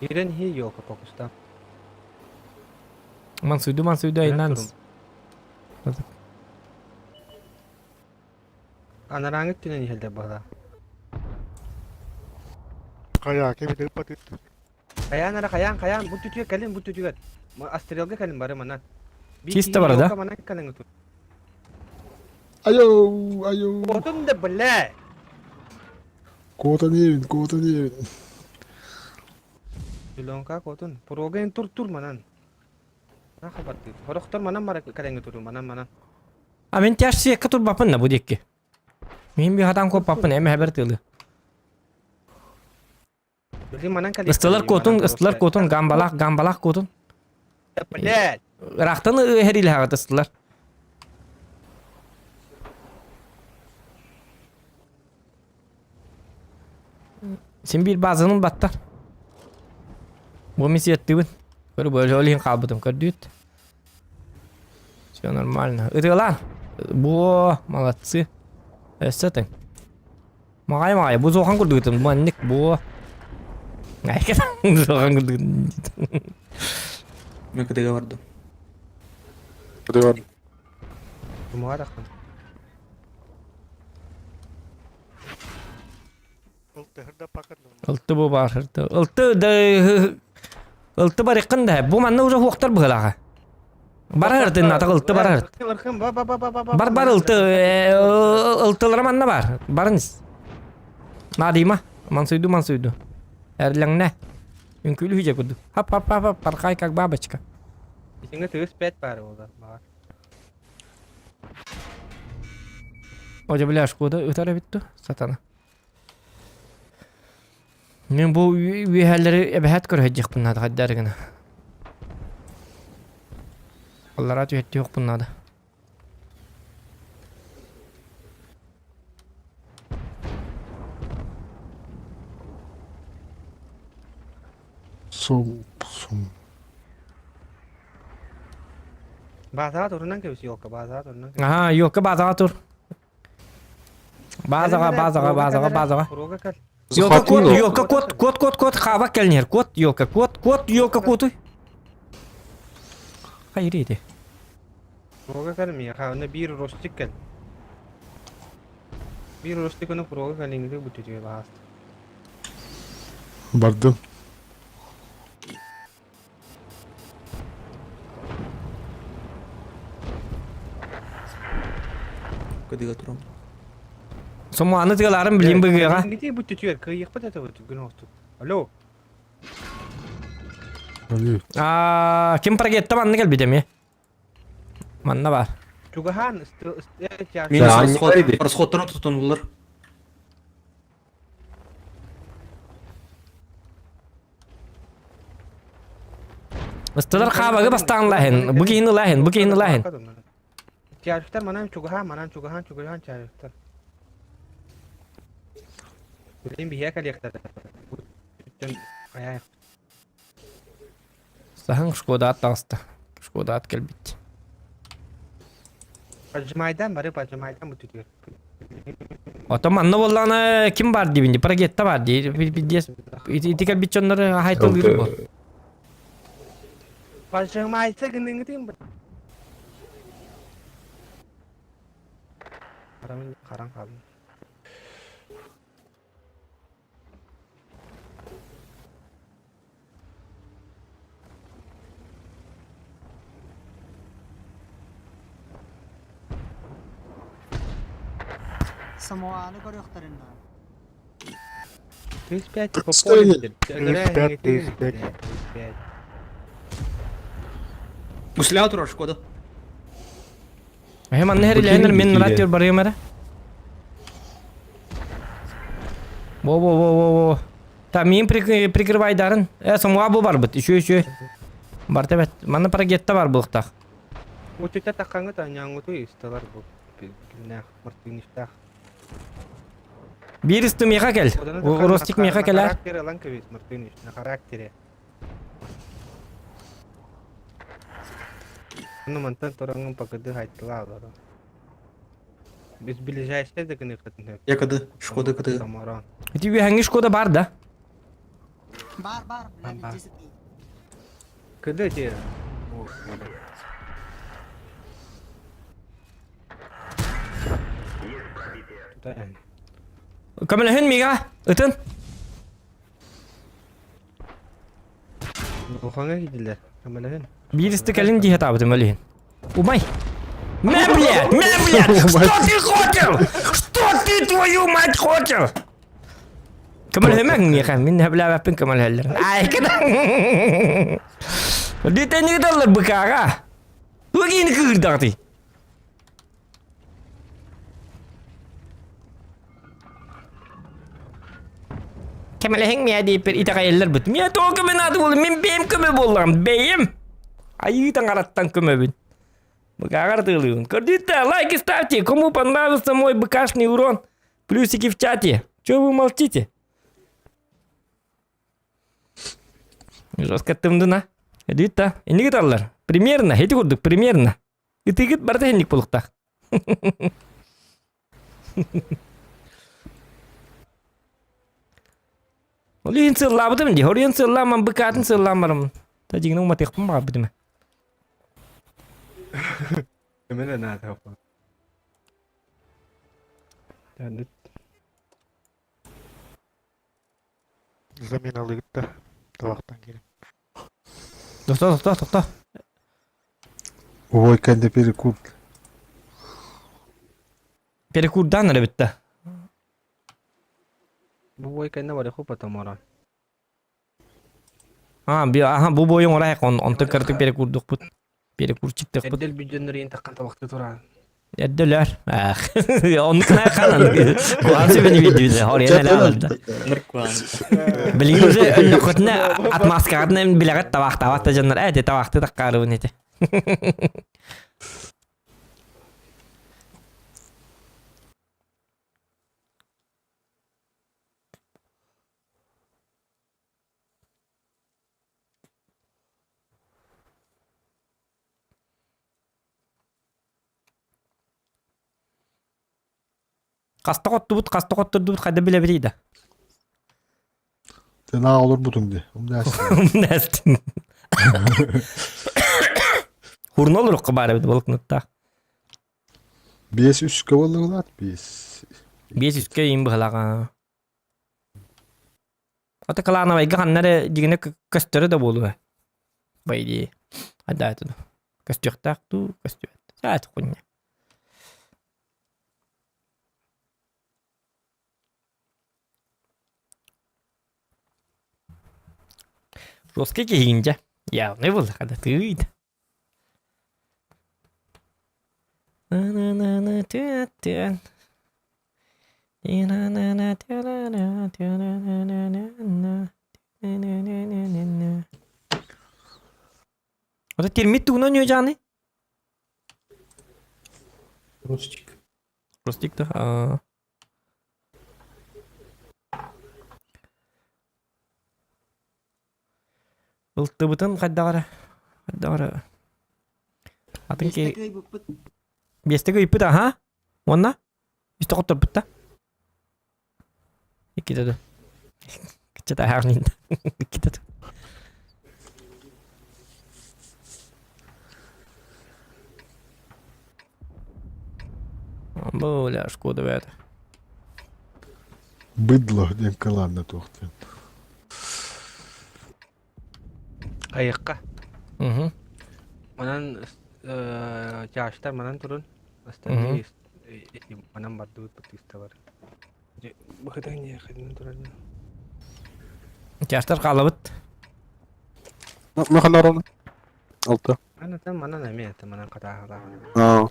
S3: Ирен هي يوكا Pakistan.
S2: Mansuydu aynans.
S3: Ana rangit tinen helde bala.
S8: Kaya ke bir patit.
S3: Kayan bu tutuyor kalın bu tutuyor. Ma astralga kalın bari manat.
S2: Kiste var da.
S3: Manan kalın tut.
S8: Ayo.
S3: Otun da bala.
S8: Kota niye?
S3: Silonka kotun. Progen tur manan. Ne haber tut. Horoktor manan mara kalın tut manan.
S2: Amen tiyasi katur bapan na bu dikke. Mühim bir hatam ko bapan em haber tıldı.
S3: Jadi manan kalın.
S2: Istılar kotun gambalak kotun.
S3: Bala.
S2: Raqtan heril hagat ıstılar. Sen bir bazının battar. Bu misiyettiğin. Böyle olayım kalbıdım kırdıyt. Все нормально. Это lan. Bu молодцы. Эстетен. Май. Bu zoğan kurduytum. Bu annik bu. Ay kadar zoğan kurduytum.
S6: Men kadega vardı.
S8: Hadi var.
S3: Semua dah kan.
S2: Altı bu var. Altı var yakın da. Bu manna uzak vaktar bıgılağa. Bara hırtın atak altı bara hırt. Bar altılara manna var. Barınız. Nadima. Mansuydu. Erlang ne? Ünkülü hüce kudu. Hap. Parkay kak babaçka.
S3: Şimdi terus pet var orada.
S2: Hoca bile aşk oda ötara bitti. Satana. Men bu üyeleri ebehet görəcək bunlarda haddərgənə. Onlara tüyətti yox bunlarda.
S8: Som.
S3: Bazar turunan ke yok bazar turunan.
S2: Aha yok ki bazağa tur. Bazağa.
S3: Proga kal.
S2: Kod xabak gelner. Yok kodu. Hayır idi.
S3: Proga kal mi? Ha ne bir rostik kal. Bir rostik onu proga kalın diye bu tutuyor bahas.
S8: Bardım.
S6: Kadega turam.
S2: Somu anıtıgalarım bileyim bıgığa.
S3: Ngi bu tutuyor kıyık pa tato günah oldu. Alo.
S8: Ölü.
S2: Kim paketti manna gel bir demi. Manna var.
S3: Чугахан
S6: Мен
S9: Ya, anne öyle.
S6: расходтарын тутунулар.
S2: Istılar kabagı bastan lahin. Bugün lahin, bugün lahin.
S3: Çarşıklar manam çugahan çarşıklar. Bileyim bir yakal yaktar. Ayağı.
S2: Sahan Skoda atlansta. Skoda at gel bit.
S3: Pacımaydan bu tutuyor.
S2: Ota manna bollana kim var dibinde? Pakette var diye. Bir diye. İtikal bit onları haytılır bu.
S3: Pacımaysa gındın gideyim. Karan kaldı.
S12: Samoanı görüyorlar inna.
S3: Respect
S8: Respect.
S6: Гусляу турар Шкода.
S2: Hem her ile henir min ratıyor barıyor mera. Во. Тамин прикрывай дарын. Самуа bu var bit. Şu. Бар evet. Mana pakette var bulukta.
S3: Uçukta takkanı da nyangı istiyorlar bu. Ne martinişta.
S2: Bir üstü meka gel. Rostik meka gel.
S3: Karakteri lan kıvis martiniş. Ne karakteri. Ну, мантан торанган пакады хайтла алар. Biz ближайшие de кыныкытын.
S6: Якады Шкода кыды.
S3: Самаран.
S2: Tibi hangi Skoda var da?
S12: Bar. Lan
S3: Bar.
S12: cesi değil.
S3: Kıdı diye.
S2: Kamera hen miga. Itın.
S3: Ufanga gidiler. Kamalahin.
S2: Bir üstü kalın diye tabi demeliyin. Umay. Не, блядь! Что ты хотел? Что ты, твою мать, хотел? Камал хэмэн миха, мин хэблаа бапин камал хэлэр. Ай, кэдэ. Дитэ нэг доллар быкаага. Үгийн кырдагти. Камал хэн мия дипер итага эллер бут. Мия тоо көмөн ады бол, мен бейм көмө боллам, бейм. Айытан араттан көмөбүн. Быкагар тылыгын. Көрдите, лайки ставьте. Кому понравился мой быкашный урон? Плюсики в чате. Чего вы молчите? Жестко тымдына. Дитта. Энди кеталар. Примерно. Хети курдук. Примерно. Итигит барда хенник болуктак. Олин сырлабыдым ди. Орин сырламам, быкатын сырламарым. Тажигин ума текпым бабыдым.
S3: Ömer'e ne yapalım? Yani
S8: Zamin alıp da tabaktan gelin.
S2: Тоқта.
S8: Ой, kendi перекур.
S2: Перекурдан әле битте.
S3: bu boy kendine var ya kupa tamaran.
S2: Bu boyun oraya on tıkırtık perekurduk bu. Perekur çıktık bu.
S3: Eddel bir cenneri takkan tabakta duran.
S2: Eddiler. Onu kına kanan. Kuansı beni videoda. Oraya ne aldı? Bilginize önüne kutuna atmaskadını bilagat tabakta canlar. Evet tabakta takkarı bu neti. Kasta kottu but kayda bile biriydi.
S8: Sen ağa olur budun de.
S2: Nestin. Hurun olur o bari bir balık nutta.
S8: Biz üst kavalılar biz.
S2: Biz üstte yiyeyim bu halaga. Ata kalana vay ganları digine kastere da bolu. Baydi. Hadi hadi. Kastıktak tu kastıyor. Saat kunya. Roske giyince. Ya ne buldu kada tıydı. O da termit tu oynuyor canı.
S6: Ростик.
S2: Rostik de ha. Ылтыбытын кайдагара. Кайдагара. Атын ки
S12: Бестекай бүкпіт.
S2: бестеге ыйпыт аха. Онна? Үстө котторбут да. Икидеде. Кичета харнин. Икидеде. Бля, шкода вет.
S8: Быдло ден каламна тоқтен.
S3: Ayıkka.
S2: Угу.
S3: Manan yaşlar manan turun.
S2: Hı hı.
S3: Aslında manan bardı bu tista var. Bu kadar niye kadın turun?
S2: Жаштар калыбыт.
S8: Ne kadar onu? Altı.
S3: Ana tam manan ne mi? Manan kata hala.
S8: Aa.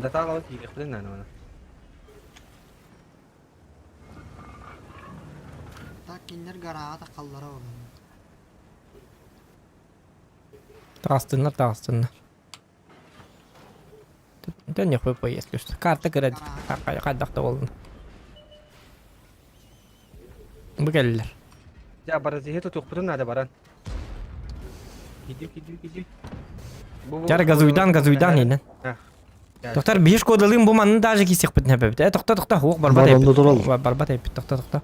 S3: Da ta galat yıkıldın ne ana?
S12: Так киндер гараға тақаллара олар.
S2: Тағыстынlar. Дөн не қойып қой ескі үсті. Карта кіреді. Қайдақта болдың. Бұл келілер.
S3: Ya barazı hep tutup nerede baran? Gidiyor.
S2: Жары газуйдан енен. Тоқтар беш кодалың бұл манын даже кесек бітін әпәбіт. Тоқта, оқ барбат
S8: Барбанда
S2: әпіт.
S8: тұралым.
S2: Барбат әпіт, тоқта.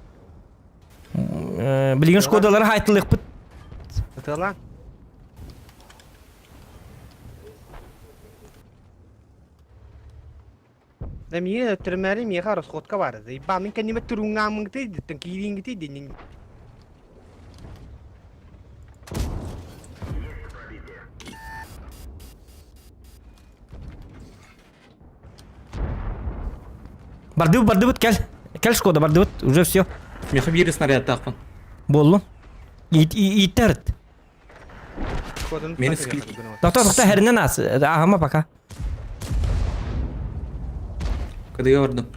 S2: Білген шкодалары хайтылық біт.
S3: Atı lan. Da miye öttürmeli miye karos kotka var. Ba min kendime turungamın gitti, tankirin gitti dinin.
S2: Бардыбыт, кел. Кел шкода, бардыбыт, уже все.
S6: Меха бiri снаряд тақпын.
S2: Болдың. Иттер.
S6: Мені скрip.
S2: Тоқта, хәрінен ас. Ағама пока.
S6: Кыдыга бардым.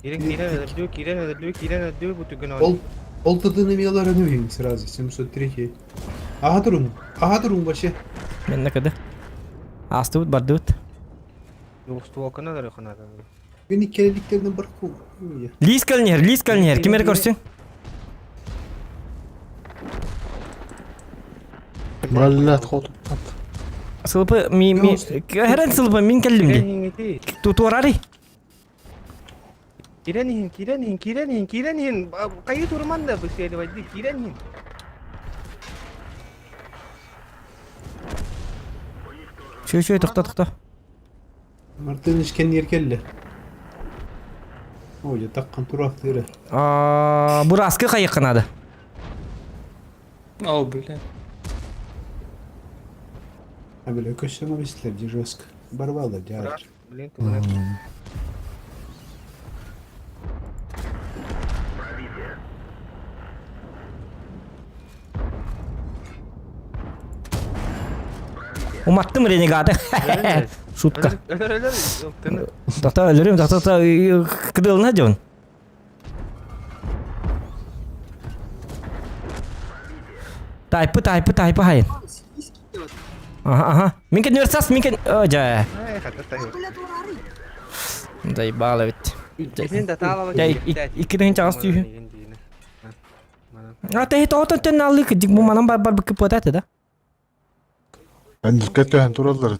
S3: Kiren öldü bu tügün
S4: Oltadığını bir yalar önemliyim sırası. 703. Aha durun başı.
S2: Мен накады. Астыбыт, бардыбыт.
S3: Yoğustu okuna da yokuna da.
S4: Beni kelediklerini bırakın.
S2: Лис кәлінер. Кемер көрсің?
S8: Маллят хот.
S2: Сылпы, хәрін сылпы, мен кәлімде. Туарары.
S3: Kiren. Kayı durman da bu şeyde var. Kiren.
S2: Şöyle, тоқта.
S4: Martın işken yerkelle. Oya takkan turaktırı.
S2: Бұл аскы қайыққанады.
S6: Ау, бля.
S4: Ha böyle köşeme besler жестко. Барвала дядя.
S3: Блин, ты
S2: Уматтым ренегаты. Шутка.
S3: Öyle.
S2: Тоқта өлірім, тоқта кыдылына жон. Тайпы хайын. Ага. Мен кен өрсас, мен кен... Жа. Заебалы бит. Икіден жағыз түйі. Тәйі тоғытын тән алды кідік. Бұл манан бар бүкіп өтәді да.
S8: Ben dikkatli turallar.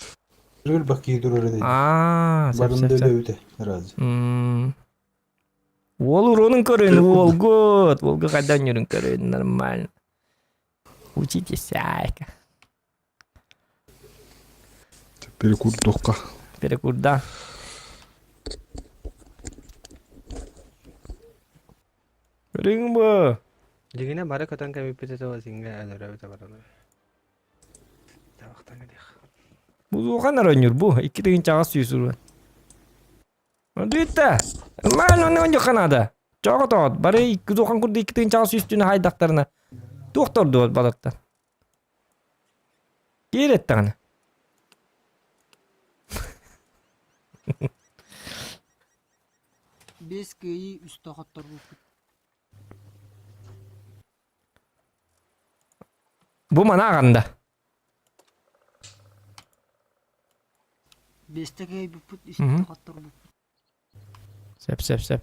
S4: Rül bakıyı durur edeyim.
S2: Сәп.
S4: Barında öyle öte. Razı.
S2: Ол уронын көрін, Волга қайдан үрін көрін, нормально. Учитесь, айка.
S8: Перекурдокка.
S2: Перекурда. Көрің бі.
S3: Ligine bari katan kami pete to singa adara beta barana. Tabaktan gidek.
S2: Бұл оған арайныр бұл, 2 деген жағас сүйісір бі. Дуетті. Мән оны өңде қанады. Çok da bari 290 kurdu 2 tığın çağısı üstüne haydaklarına. Doktor diyor balıktan. Geri etti hani.
S12: Бес кыйы үстө коттор болуп.
S2: Bu mana ağanda.
S12: Бесте кыйы бүпүт үстө коттор болуп.
S2: Sep.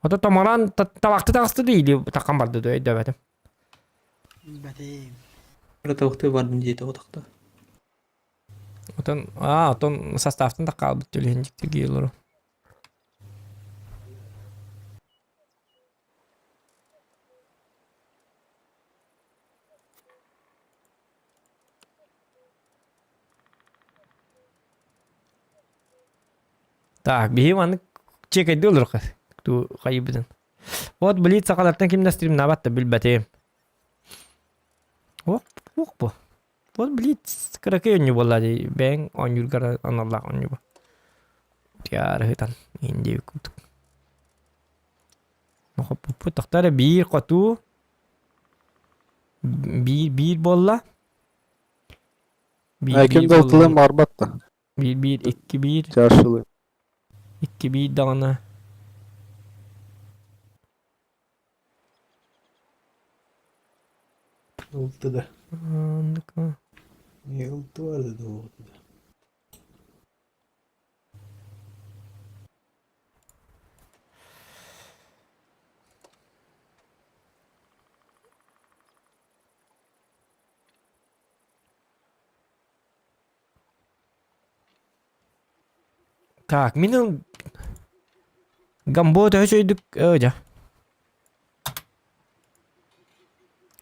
S2: O da tamaran tabakta tağıstı değil. Takkan bardı diyor. Demedim.
S12: Билбетем.
S6: Bir tavukta vardım diye tavukta.
S2: Otan sastavtan da kaldı. Tülüncükte giyilir o. Так, беги маны чекайды olur kız. Tu kaybedin. Ot bilit sakalardan kimde stream nabatta bilbeteyim. Hop bu. Ot bilit kırıkı yönü vallahi ben 10 yıl kara anallah 10 yıl. Tiar hitan indi kutuk. Hop bu tahtara bir kutu. Bir bolla.
S8: Kimde atılım arbatta.
S2: Bir iki bir.
S8: Çarşılı.
S2: İki bir tane.
S4: Oldu da.
S2: Anladık mı?
S4: Ne oldu vardı da oldu da.
S2: Так, minun gambo da söyledik öyle.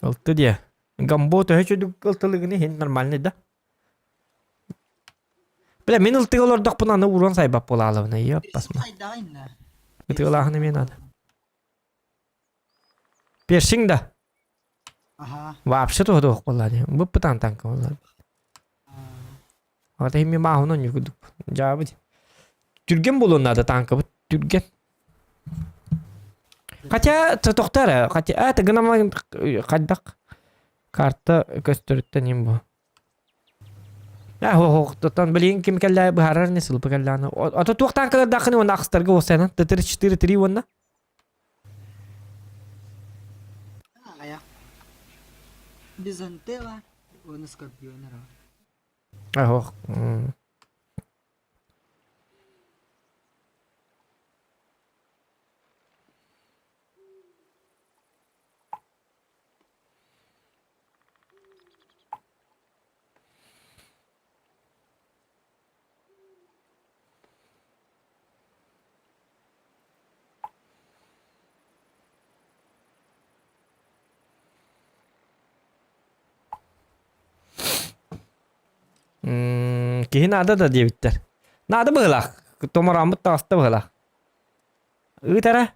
S2: Altı diye. Gambo da söyledik altılığını hin normalde da. Bile min altı olur da buna ne vuran saybap bolalım ne yapasma.
S12: Айдагын да.
S2: Ütülahını men adı. Першин да.
S12: Ага.
S2: Вообще то до vallahi. Bu pıtan tanka vallahi. Ata himi mahuna yukuduk. Cevabı. Türgen bulunmadı tankı bu Türgen. Kaça toktara kaça tıgınama kaddak kartta gösteritten yim bu. Ya ho tutan bilin kim kella bu harar ne sul bakallana. Ata toktan kadar dakını ona akstarga o sene. Tıtır çıtır tiri ona.
S12: Ая. Бизантела. Он скорпионера.
S2: Aho. Kihin ada da diye bitter. Nada bıhla. Tomaramut da hasta bıhla. Itara.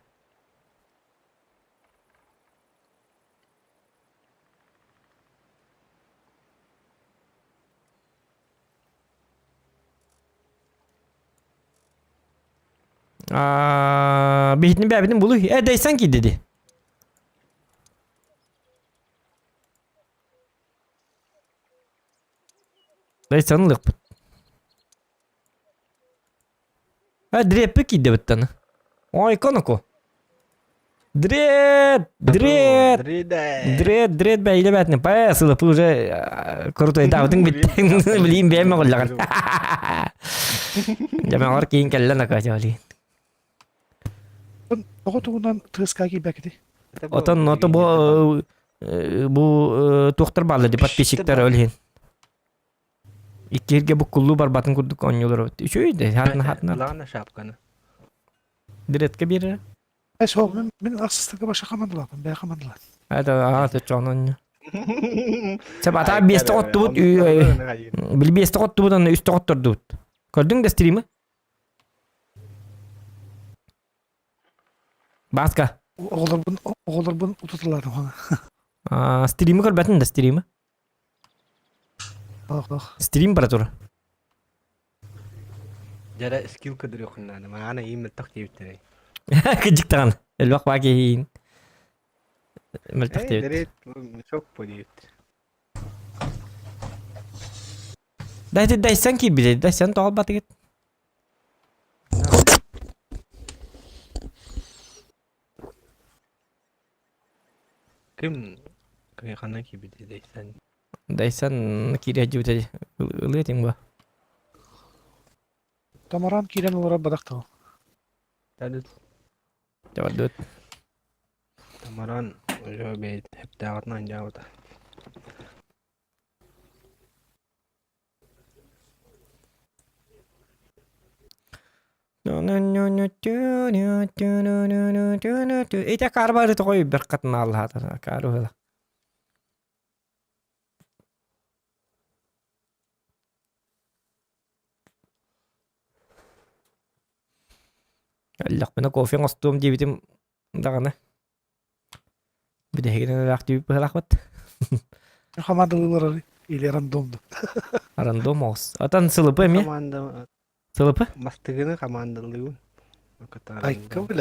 S2: Bihitini bebinin bulu. Deysen ki dedi. Deysen lık. Drepe ki de bittana. Ой, konuko. Дред бәйле бәтіне пая сылып уже крутой давдың биттен білейін бәйме қоллаған. Jamağlar кейін кәллән ака жали.
S3: Oğut ondan tırska gibi belki.
S2: Otan notu bu tohtar bağlı di подписчиктер өлген. İkirge bu kullu barbatın kurduk 10 yıllar öttü. Şöyle hatna.
S3: Lağına şapkanı.
S2: Diretke bir.
S3: Soğuk ben aksızlıkla başa kamandılar. Ben kamandılar.
S2: Hadi çoğunun. Sebab tabi beste ottu bu. Bil beste ottu bu üstte otturdu. Gördün de stream'i? Başka.
S3: Oğullar bunu tutulardı bana.
S2: Stream'i görbetin de stream'i.
S3: Bak.
S2: Stream paratura.
S3: Jara skill kadar yok nana. Mana iyi miltak diye bitti.
S2: Kıcıktan. Elbak bakiyin. Meltek
S3: Ey
S2: evet.
S3: deret çok poliyet.
S2: Daysan ki bile. Daysan doğal batı git.
S3: Kim kana ki bir de sen.
S2: Daysan kiri hacı bitedi. Ilıyor ting bu.
S8: Tamaran kiren olarak badak tamam.
S3: Tadı
S2: Cevap dut.
S3: tamaran öyle bir hep dağıtnan cevap.
S2: Ita karbar itu koy berkat nalha karu lah. Allah bana kofi ngostum jibitim dagana. Bir de hegine lak jibi pelak bat.
S8: Komandalıylar arı. İleri randomdu.
S2: Random os. Atan sılıpı mi?
S3: Komanda
S2: Sılıpı?
S3: mastigini komandalı.
S8: Ay kabul.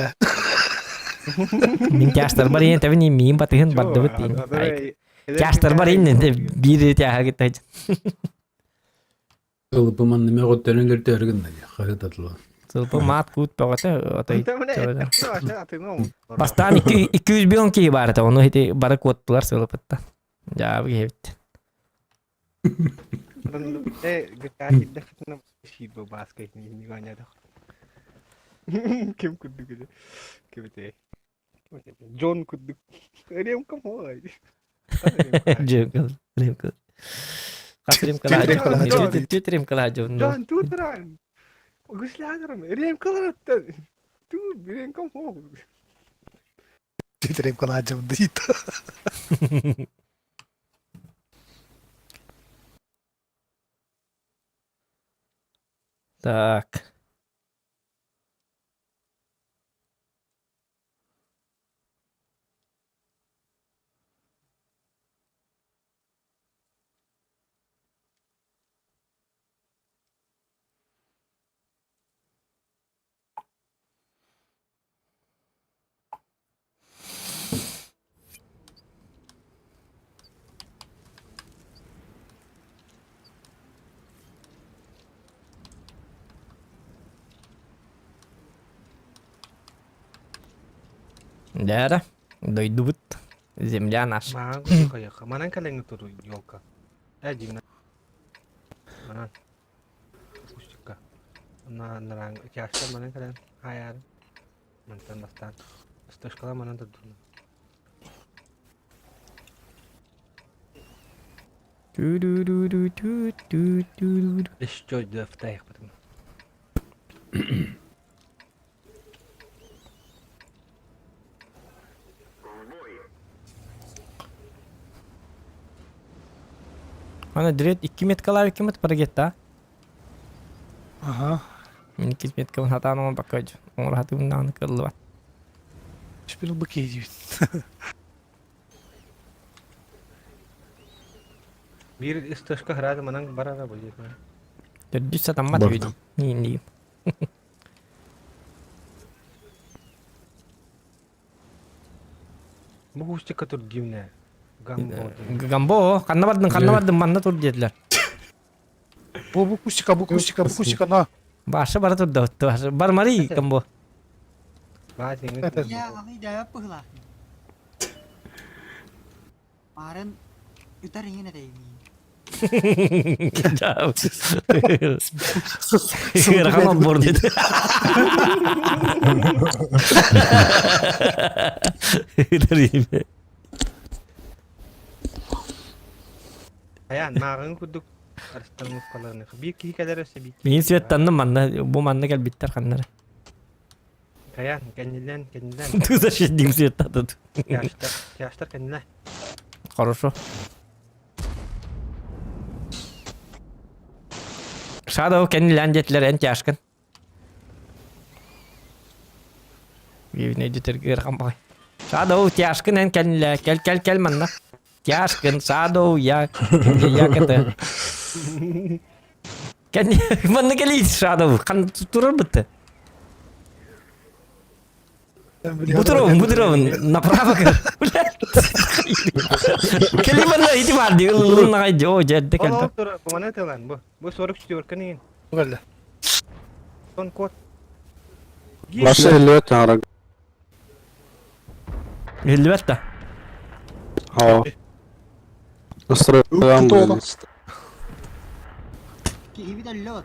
S2: Min kastar bari tabi ni miyim batihin badda bitin. Kastar bari ne de bir de ha gitti.
S4: Kılıpım anneme götürünler tergin dedi. Haritatılar.
S2: Sılıpı mat kut pagata atay.
S3: Atın
S2: Bastan 200 bin ki ibaret onu hiti bara kutlar sılıpıtta. Jawab evet.
S3: Gitar hidup kita sih bahas kayak ini banyak dah. Kim kudu gitu. Kim teh. John kudu. Dia muka mau.
S2: Jengkel, jengkel. Kasrim kelajo, tutrim kelajo.
S3: John tu terang. Bagus lah terang. Dia muka tu. Tu dia muka mau.
S8: Titreim kanacım değil.
S2: Так. Да. Дойдут. Земля наша.
S3: Mana kayak kemana kalian turun yoga? Gimana? Mana? Suka. Nerang jasa mana kalian? Hayal. Mantan bastan. Terus kalau mana turun? Еще дефтех потом.
S2: Mana direkt 2 met kalar 2 met para getta.
S8: Aha.
S2: 2 met kalan hata nama bakaj. Orang hati undan kelluat.
S8: Hiçbir bakıcı.
S3: Bir istasyon herhalde manang barara boleh.
S2: Jadi satamat
S4: Bagus.
S2: video. Ini.
S3: Bu husti katur gimne. Gambo.
S2: Gambo, karena bad manna tur dediler.
S8: Bu kusika na.
S2: Bahasa barat tur dah. Bar mari gambo.
S3: Bahas ini.
S12: Ya kami jawab apa lah. Kemarin kita ingin ada ini.
S2: Jauh. Rakam board itu. Dari
S3: Ayan, makan kuduk. Harus tengok kalau nih. Biki kadar sebi.
S2: Min sweat tanna manna bu manna gel bitter kanlar.
S3: Ayan, kendilen.
S2: Tu da şey dim sweat tadı.
S3: Yaşlar kendilen.
S2: Хорошо. Shadow kendi lanjetler en yaşkın. Bir ne diyor rakam bak. Shadow yaşkın en kel manna. Yaşkın Shadow ya kata. Kendi manna geli Shadow kan turur bitti. Будровын, направо. Келиманна ити бар ди, ылын нагайды, о, жерде
S3: Ол
S2: келді.
S3: тура буманы тылан бу. Бу 44 кенин.
S8: Böyle.
S3: Son kod.
S9: Başı 50 tane.
S2: Елбет да.
S9: Ha. Isırı.
S8: Tut oğlum.
S12: Ki iyi bir de lot.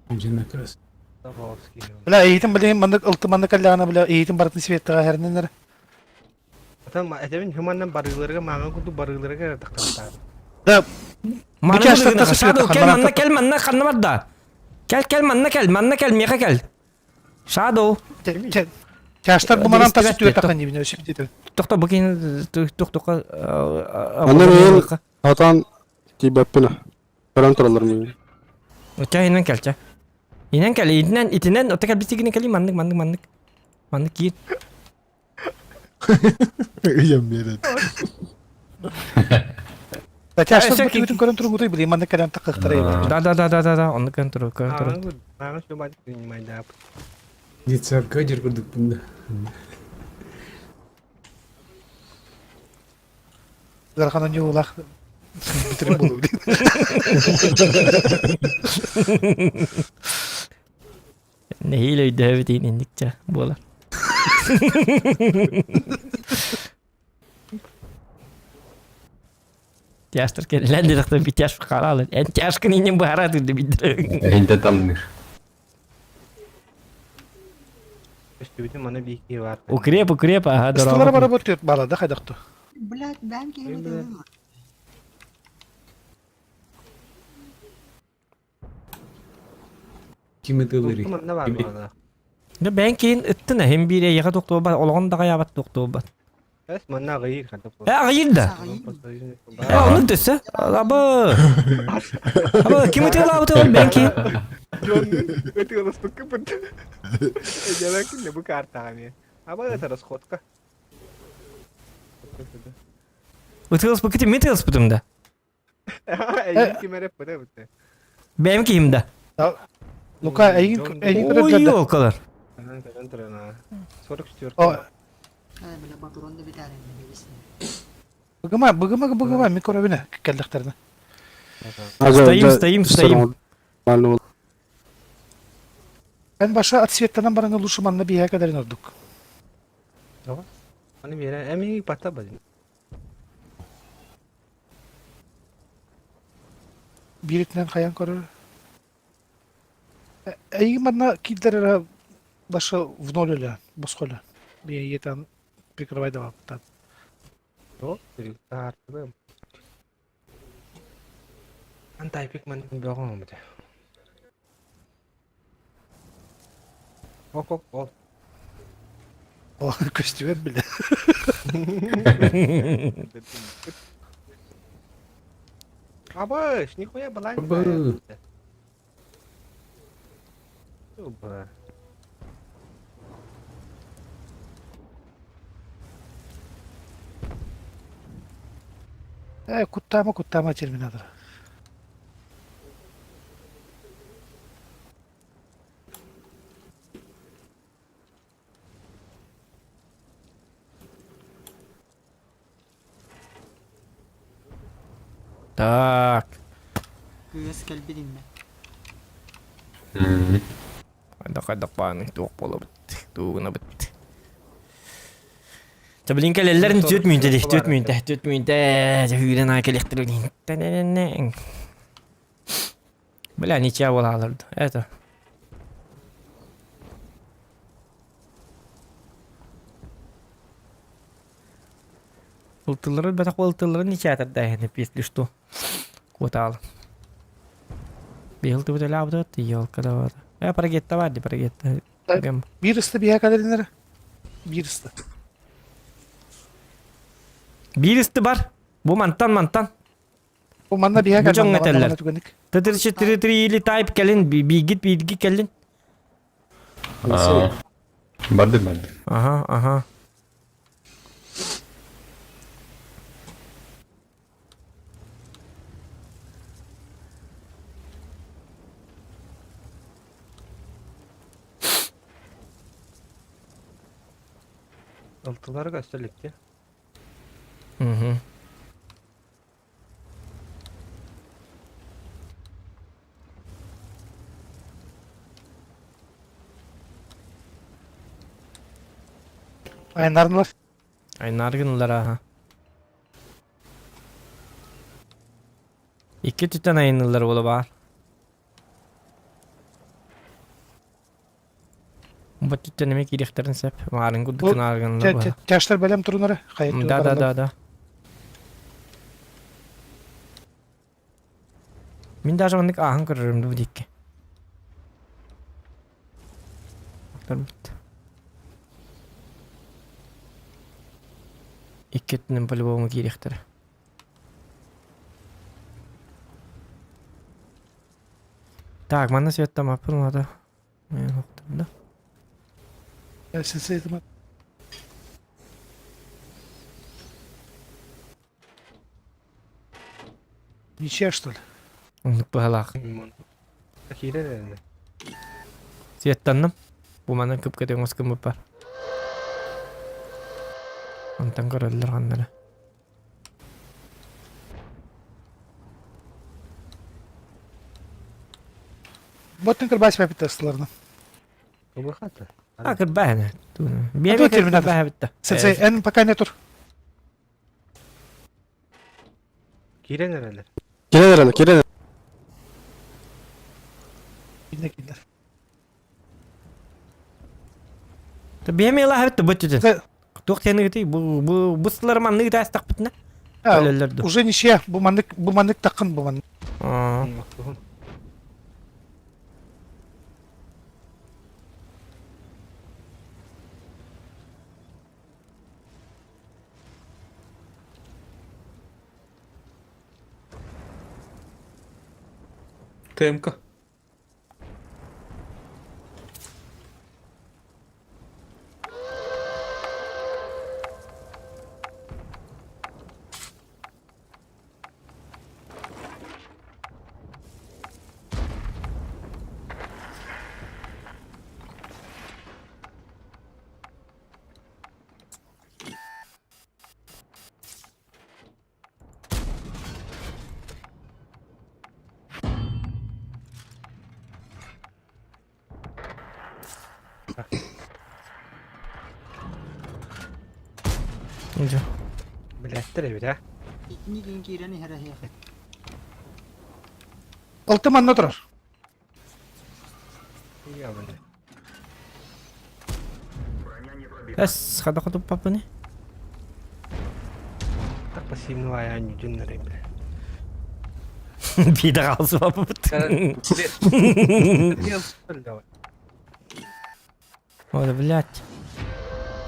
S4: Amcanın kırası.
S3: Tabovski.
S8: Bile eğitim bileyim mandık ıltı mandık allağına bile eğitim baratını sivette her neler.
S3: Tamam, etemin humandan barılarga magan kutu barılarga taktan.
S8: Da
S2: Маны
S8: Bir yaşta
S2: бұлығына
S8: тасы
S2: Шадо,
S8: светті
S2: кел,
S8: қанбаран
S2: манна
S8: тапты.
S2: кел, манна қанны бар да. Кел, манна кел, меха кел. Шадо.
S8: Yaşlar bu manan tası
S2: Destivet
S8: tüye
S2: de,
S8: takan gibi ne şey dedi.
S2: Тоқта бұкейін, тоқта.
S9: Anne benim atan tibepine. Karan turalar mı?
S2: Өтә инен кел, ча. Инен кел, итінен, өтә кел бістігіне келі, маннык. Маннык кейін.
S8: Iyiyim bir yere. Da yaşlar
S2: sen
S8: bu bütün körün turun kutuyu bileyim mandık kelen takıkları yapar.
S2: Да, оны контрол.
S3: Magan coba dimayda.
S4: Gitse kaçır kurduk bunda.
S8: Zarkanın yuğulak. Bitirin bulu.
S2: Neyle ödüğü deyin indikçe, bu olar. Tiyastır ki, lan dedikten bir tiyaş fıkara alır. En tiyaşkın inin bu hara durdu bildirin.
S9: Hinde tamdır.
S3: İşte bütün mana bir iki var.
S2: Укреп, ага,
S8: Istılara
S2: дорога.
S8: bara batıyor bağladı kaydaktı.
S12: Блядь, ben ki iyi bir de lot.
S4: Kimi tığları?
S3: Ne var bu arada?
S2: Да ben кейін ыттына, hem bir yağa doktor бар, олғын да қаябат doktor бар.
S3: Es mana gayı kadar.
S2: Ағайын да. Onu dese, Aba, kimi tığla abı tığla ben кейін.
S3: John, itu harus tuh pun. Jalan ki bu karta ni. Apa terus kotka?
S2: Ütığız bu kiti, mi tığız butumda?
S3: İyi ki mere pada bitte.
S2: Benim kimde?
S8: Luka ayın kadar
S2: Oy
S8: geldi.
S2: o kadar.
S3: Kan terana. Soruk istiyor.
S8: O
S12: Hadi böyle baturon da bir tane bilirsin.
S8: bıgıma mikro bine geldiklerine.
S2: Стоим.
S9: Malum.
S8: Ben başa at sivetten baranga luşumanla bir yere kadar inirdik.
S3: Hani bir yere emin patla bacım.
S8: Bir itinden kayan korur. Ayın bana kiltlere başa vnoluyla, boskola. Bir yeten prikrovay devam.
S3: Oh, jadi harus. Antai pik man belakang betul. Oh.
S8: O kostümü bile.
S3: Apa? Ni kau ya belanja.
S4: Apa?
S3: Coba.
S8: Kuttama Terminator.
S2: Так.
S12: Göğüs kalbi dinle.
S2: Kadang panik tuh pola bitti. Tuh na bitti. Tabii kellerin tutmayın de. Hüyden ayak elektriğin. Bela niçe havalı alırdı. Evet. Ultıları batak ultıları niçe atar da yani pisli что. Kutal. Bir ultı bu da labda yol kadar var. Paragetta vardı paragetta.
S8: Bir ıstı bir yere kadar inir. Bir ıstı.
S2: Bir üstü var. Bu mantan.
S8: Bu manna bir yere
S2: Bu
S8: kadar.
S2: çok
S8: manna
S2: meteller.
S8: tükendik.
S2: Tadırışı tri type gelin. Bir git gelin.
S9: Bardı.
S2: Aha.
S3: Altıları gösterlikti.
S2: Hı hı.
S8: Ayınlarınlar.
S2: Ay nargınlar ha. İki tüten ayınlar ola var. Bu tüten emek iliklerin sep. Varın guddukun argınlar var.
S8: Yaşlar belem turunları. Kayıt
S2: Da. Min daha zamanlık ahın kırırım bu dikke. İki tüten по-любому ириктер. Так, mana свет там надо. Да.
S8: Я сесейдім. Ничья, что ли?
S2: Onluk bu halak.
S3: Akire herhalde.
S2: Siyettanım. Bu mana kıp kadar maskım var. Ondan görürler onları.
S8: Bottun kırbağız pepit testlarını.
S3: Bu bakatı.
S2: Akır bahane. Bir
S8: Hadi
S2: yemek
S8: terminator.
S2: bahane bitti.
S8: Sensei, en пока не tur.
S3: Giren herhalde.
S9: Giren herhalde, giren.
S8: Bindekiler.
S2: Bir yemek lah bitti bu tüten.
S8: Sen-
S2: Tuh teni giti bu sıları manlı giti astak bitne.
S8: Ha,
S2: Öylelerdi.
S8: уже ничья. Bu manlık takın bu manlık.
S2: Aa.
S6: ТМК.
S2: Ince.
S3: Bilettir bir ha.
S12: İkinci gireni her şey.
S8: Altı manlı durar.
S3: İyi ya böyle.
S2: Es kada kutup apa nih?
S3: Tak pasin wayan yun na rin.
S2: Bir de kalsın apa betul. Oda блядь.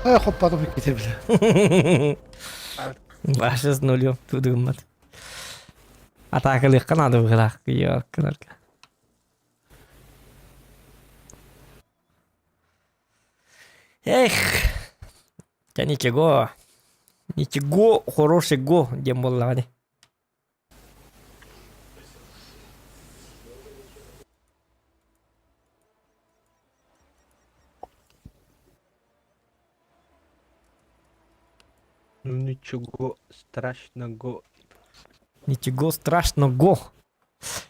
S8: Ha hoppadım gitti bile.
S2: Başız nolyo tudum mat. Atakali kan ada gerak ya kenar. Эх. Да ничего. Ничего хорошего не было.
S3: Ничего страшного.
S2: Ничего страшного.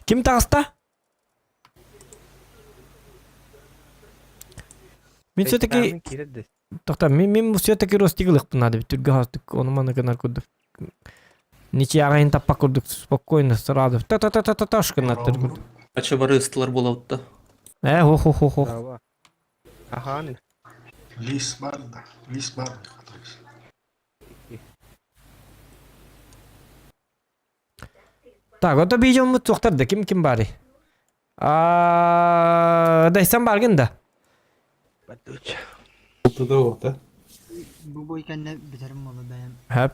S2: Kim tasta? Мен все-таки... Мен все-таки ростиглых надо, ведь гастык, он мана канаркуды. Ничья ағайын таппақ көрдік, спокойно, сразу. Та-та-та-та-та-ташка надо.
S6: Ача бары ыстылар болауытта.
S2: Хо-хо-хо-хо.
S3: Aha ne?
S4: Лис бар, да. Лис бар.
S2: Так, вот обидим мы тухтарды, ким бари. Дайсан баргын да.
S3: Baduç.
S4: Altıda o da.
S12: Bu boyken ne biterim onu benim.
S2: Hep.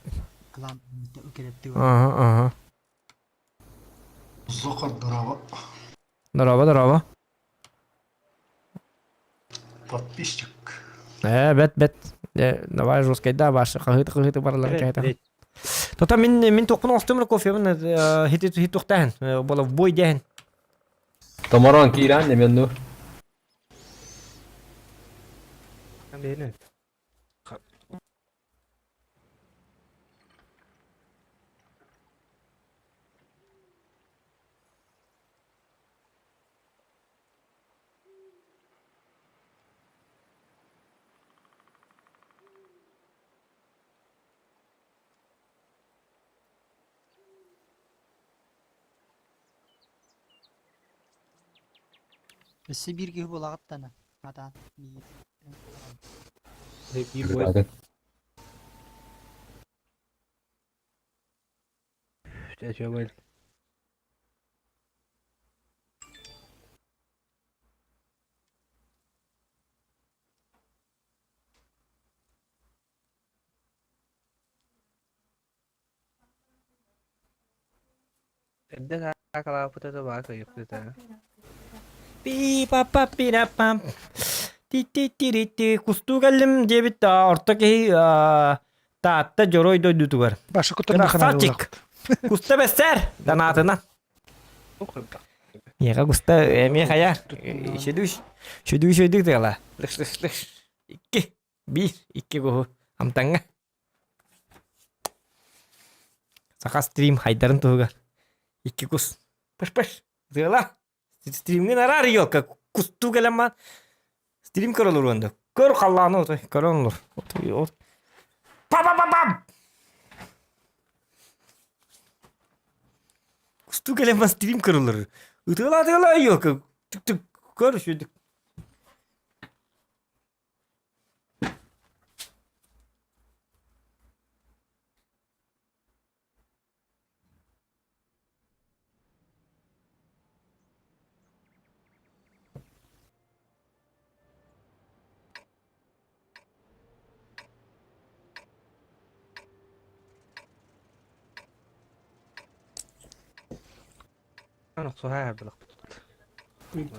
S12: Klan bitti ökelepti.
S2: Aha.
S4: Зохар дрова.
S2: Здорово.
S4: Подписчик.
S2: Бет. Давай жесткой, да, ваши. Қағыты баралар кайта. Тота мен тоқпын остымыр кофе, мен хит тоқтайын. Бола в бой дейін.
S6: Тамаран киран не менду.
S3: Ne?
S12: Өссі бір күйі болағыттаны. Атан.
S6: Hadi.
S3: Şöyle. Edde kakala puta bak ayıktı.
S2: Pi pa pa pi ra pam. Ti ti ti ri ti. Kustu geldim cebit ta orta kehi ta atta joroy doydu tugar.
S8: Başı kutundan kanal
S2: Salçık. Kusta beser. Danatına. Ya kusta emi kaya. Şuduş dela. Lış. İki. Bir. İki gohu. Amtanga. Saka stream haydarın tuğga. İki kus. Pış. Dela. Stream'in arar yok. Kustu gelen stream kırılır onda. Kır kallağını otur. Kırılır. Otur. Pam. Kustu gelen stream kırılır. Dela yok. Tık. Kır şu.
S3: Ana soha bilak.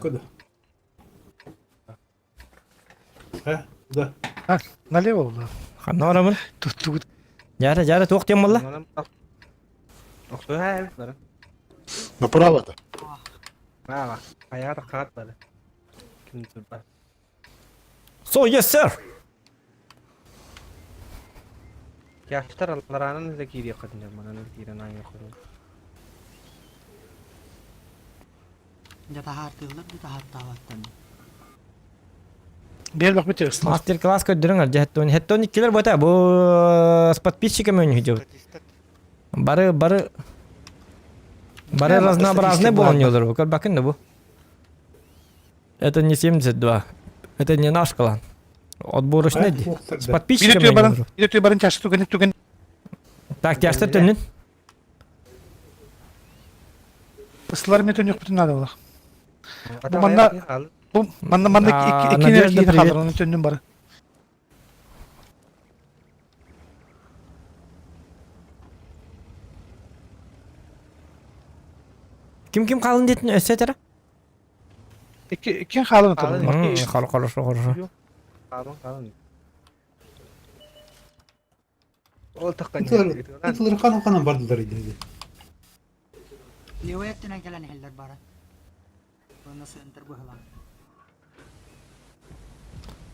S4: Куда? Да.
S8: Налево oldu.
S2: Hanna oramın.
S8: Tuttu.
S2: Jara toq diyem valla.
S3: Soha bilak.
S9: Направо да.
S3: Bak. Ayağa da kağıt böyle. Kim durba.
S2: So yes sir.
S3: Yaşlar Allah'ın zekiri kadınlar bana ne diyen aynı kuru.
S12: Jata hartılır, jata hartavattan.
S8: Bir bak bitiyor.
S2: Master class ködürün cehetton. Hetton ikkiler bota bu подписчика мен hücum. Barı разнообразные болонёлар. Bakın da bu. Это не 72. Это не наш клан. Отборочный. С подписчиками.
S8: Bitiyor barın çarşı tügen.
S2: Так, тяжты төннүн.
S8: Isılar meton yok bütün nada ola.
S3: Adam
S8: bana-
S3: ayağa kaldı.
S8: Bu manda iki
S2: Надежда,
S8: enerjiyi
S2: привет.
S8: kaldır onun tönün barı.
S2: Kim kalın dedin öse tara?
S8: İki halını
S3: Kalın.
S8: tabii.
S2: Хорошо.
S3: Kalın. Ol takkan.
S4: Итылар канан бардылар иде.
S12: Lewayattan gelen heller bara. Bunu söndür bu halan.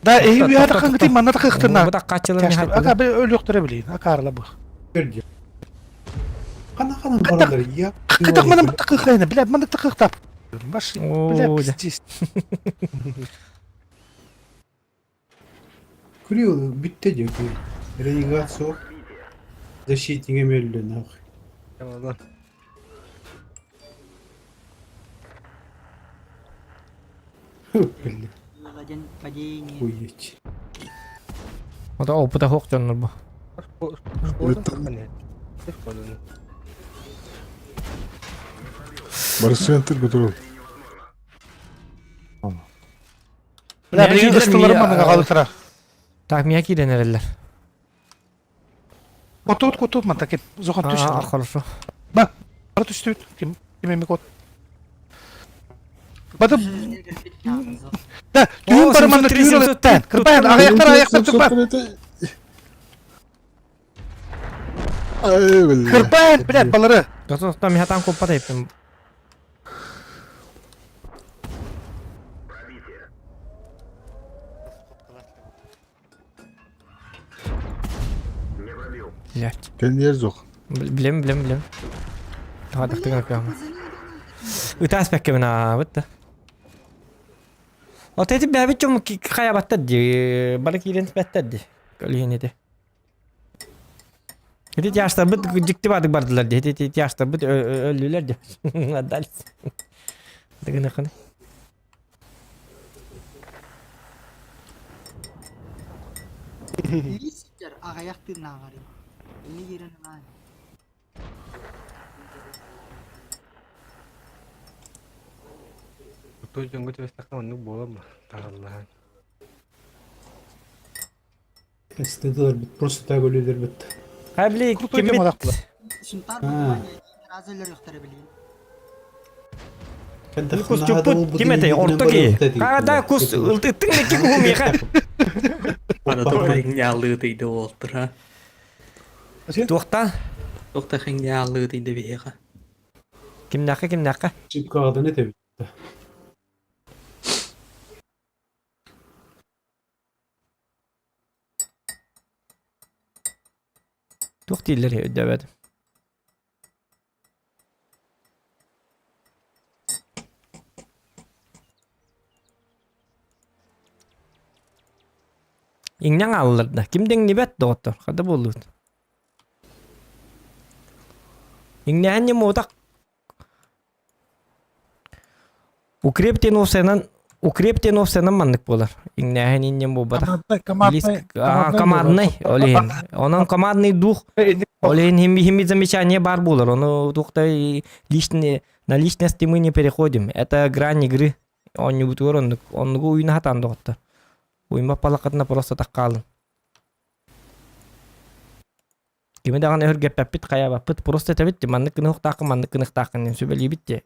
S8: Da iyi bir yerde kanka değil manada kıktırna.
S2: Bu da kaç yılın nihayet.
S8: Aga bir öyle yokturabiliyin. Akarla bu.
S4: Берди. Канан бардылар. Я.
S8: Kıkıdak bana mı tıkıklayına? Bile bana tıkıktap. Baş.
S2: Oo,
S8: Bile
S2: да.
S8: pis.
S4: Курил, битте де. Ренегацию. Защитника мелли нахуй.
S3: Tamam.
S4: Блин,
S12: Yulacan падение.
S4: хуеть.
S2: O da опыта хок жанр bu.
S9: Барыс центр götürün.
S8: Bile bir ısıtıları bana kalıtıra.
S2: Так, miyaki denerler.
S8: Kotut man takin. Zokan tüş.
S2: Хорошо.
S8: Bak. Para tüstü. Kime mi kot? Badım. Da düğün barı manda düğün oluyor. Kırbayan ayaklar tüpar.
S9: Ay billahi.
S8: Kırbayan bilet baları.
S2: Dostum mihatan koppa da yapayım. Блять.
S9: Kendi yer zok.
S2: Bilem. Hadi tıktık yapıyorum. Utas pek bana bitti. O teti bir biçim kaya battı diye. Balık yerin battı diye. Kaliyen de. Hadi yaşta bit ciddi bardılar diye. Hadi yaşta bit ölüler diye. Adalet. Dıgın akını.
S12: İyi sikler. Ağayak tırnağı var. Yeni yerin var.
S3: Той жөнгө төстәк онны боламы? Тағаллаһан.
S4: Istediler bit. Просто так ölüler bit.
S2: Habli
S8: Krutoy
S2: kim
S8: demo
S2: bit?
S8: daklı.
S12: Şuntar
S4: Ha.
S12: razılar yoktur bileyim.
S2: Kus çuput kimete orta ki. Kada kus ıltıttın ne ki kuhum yaka.
S6: Ана тохтахин яаллыы тейде олтур ha.
S2: Tuğta.
S6: Тохтахин яаллыы тейде беха.
S2: Kim naka?
S4: Çip kağıdı ne tabi.
S2: Tuğta illeri ödemedim. İngnen alırdı. Kimden nibet doktor? Kada bulur. İngnen ne modak? Укрептен овсенан маннык болар. Иңнәһен иннен бу бада. Командный, олен. Онан командный дух. Олен хими замечания бар булар. Оны тухта на личности мы не переходим. Это грань игры. Он не бутур, он уйна хатан доктор. Уйма палакатна просто так калын. Кими даган өргеп папит кая бапыт просто табит маннык нухтакын сөбели битте.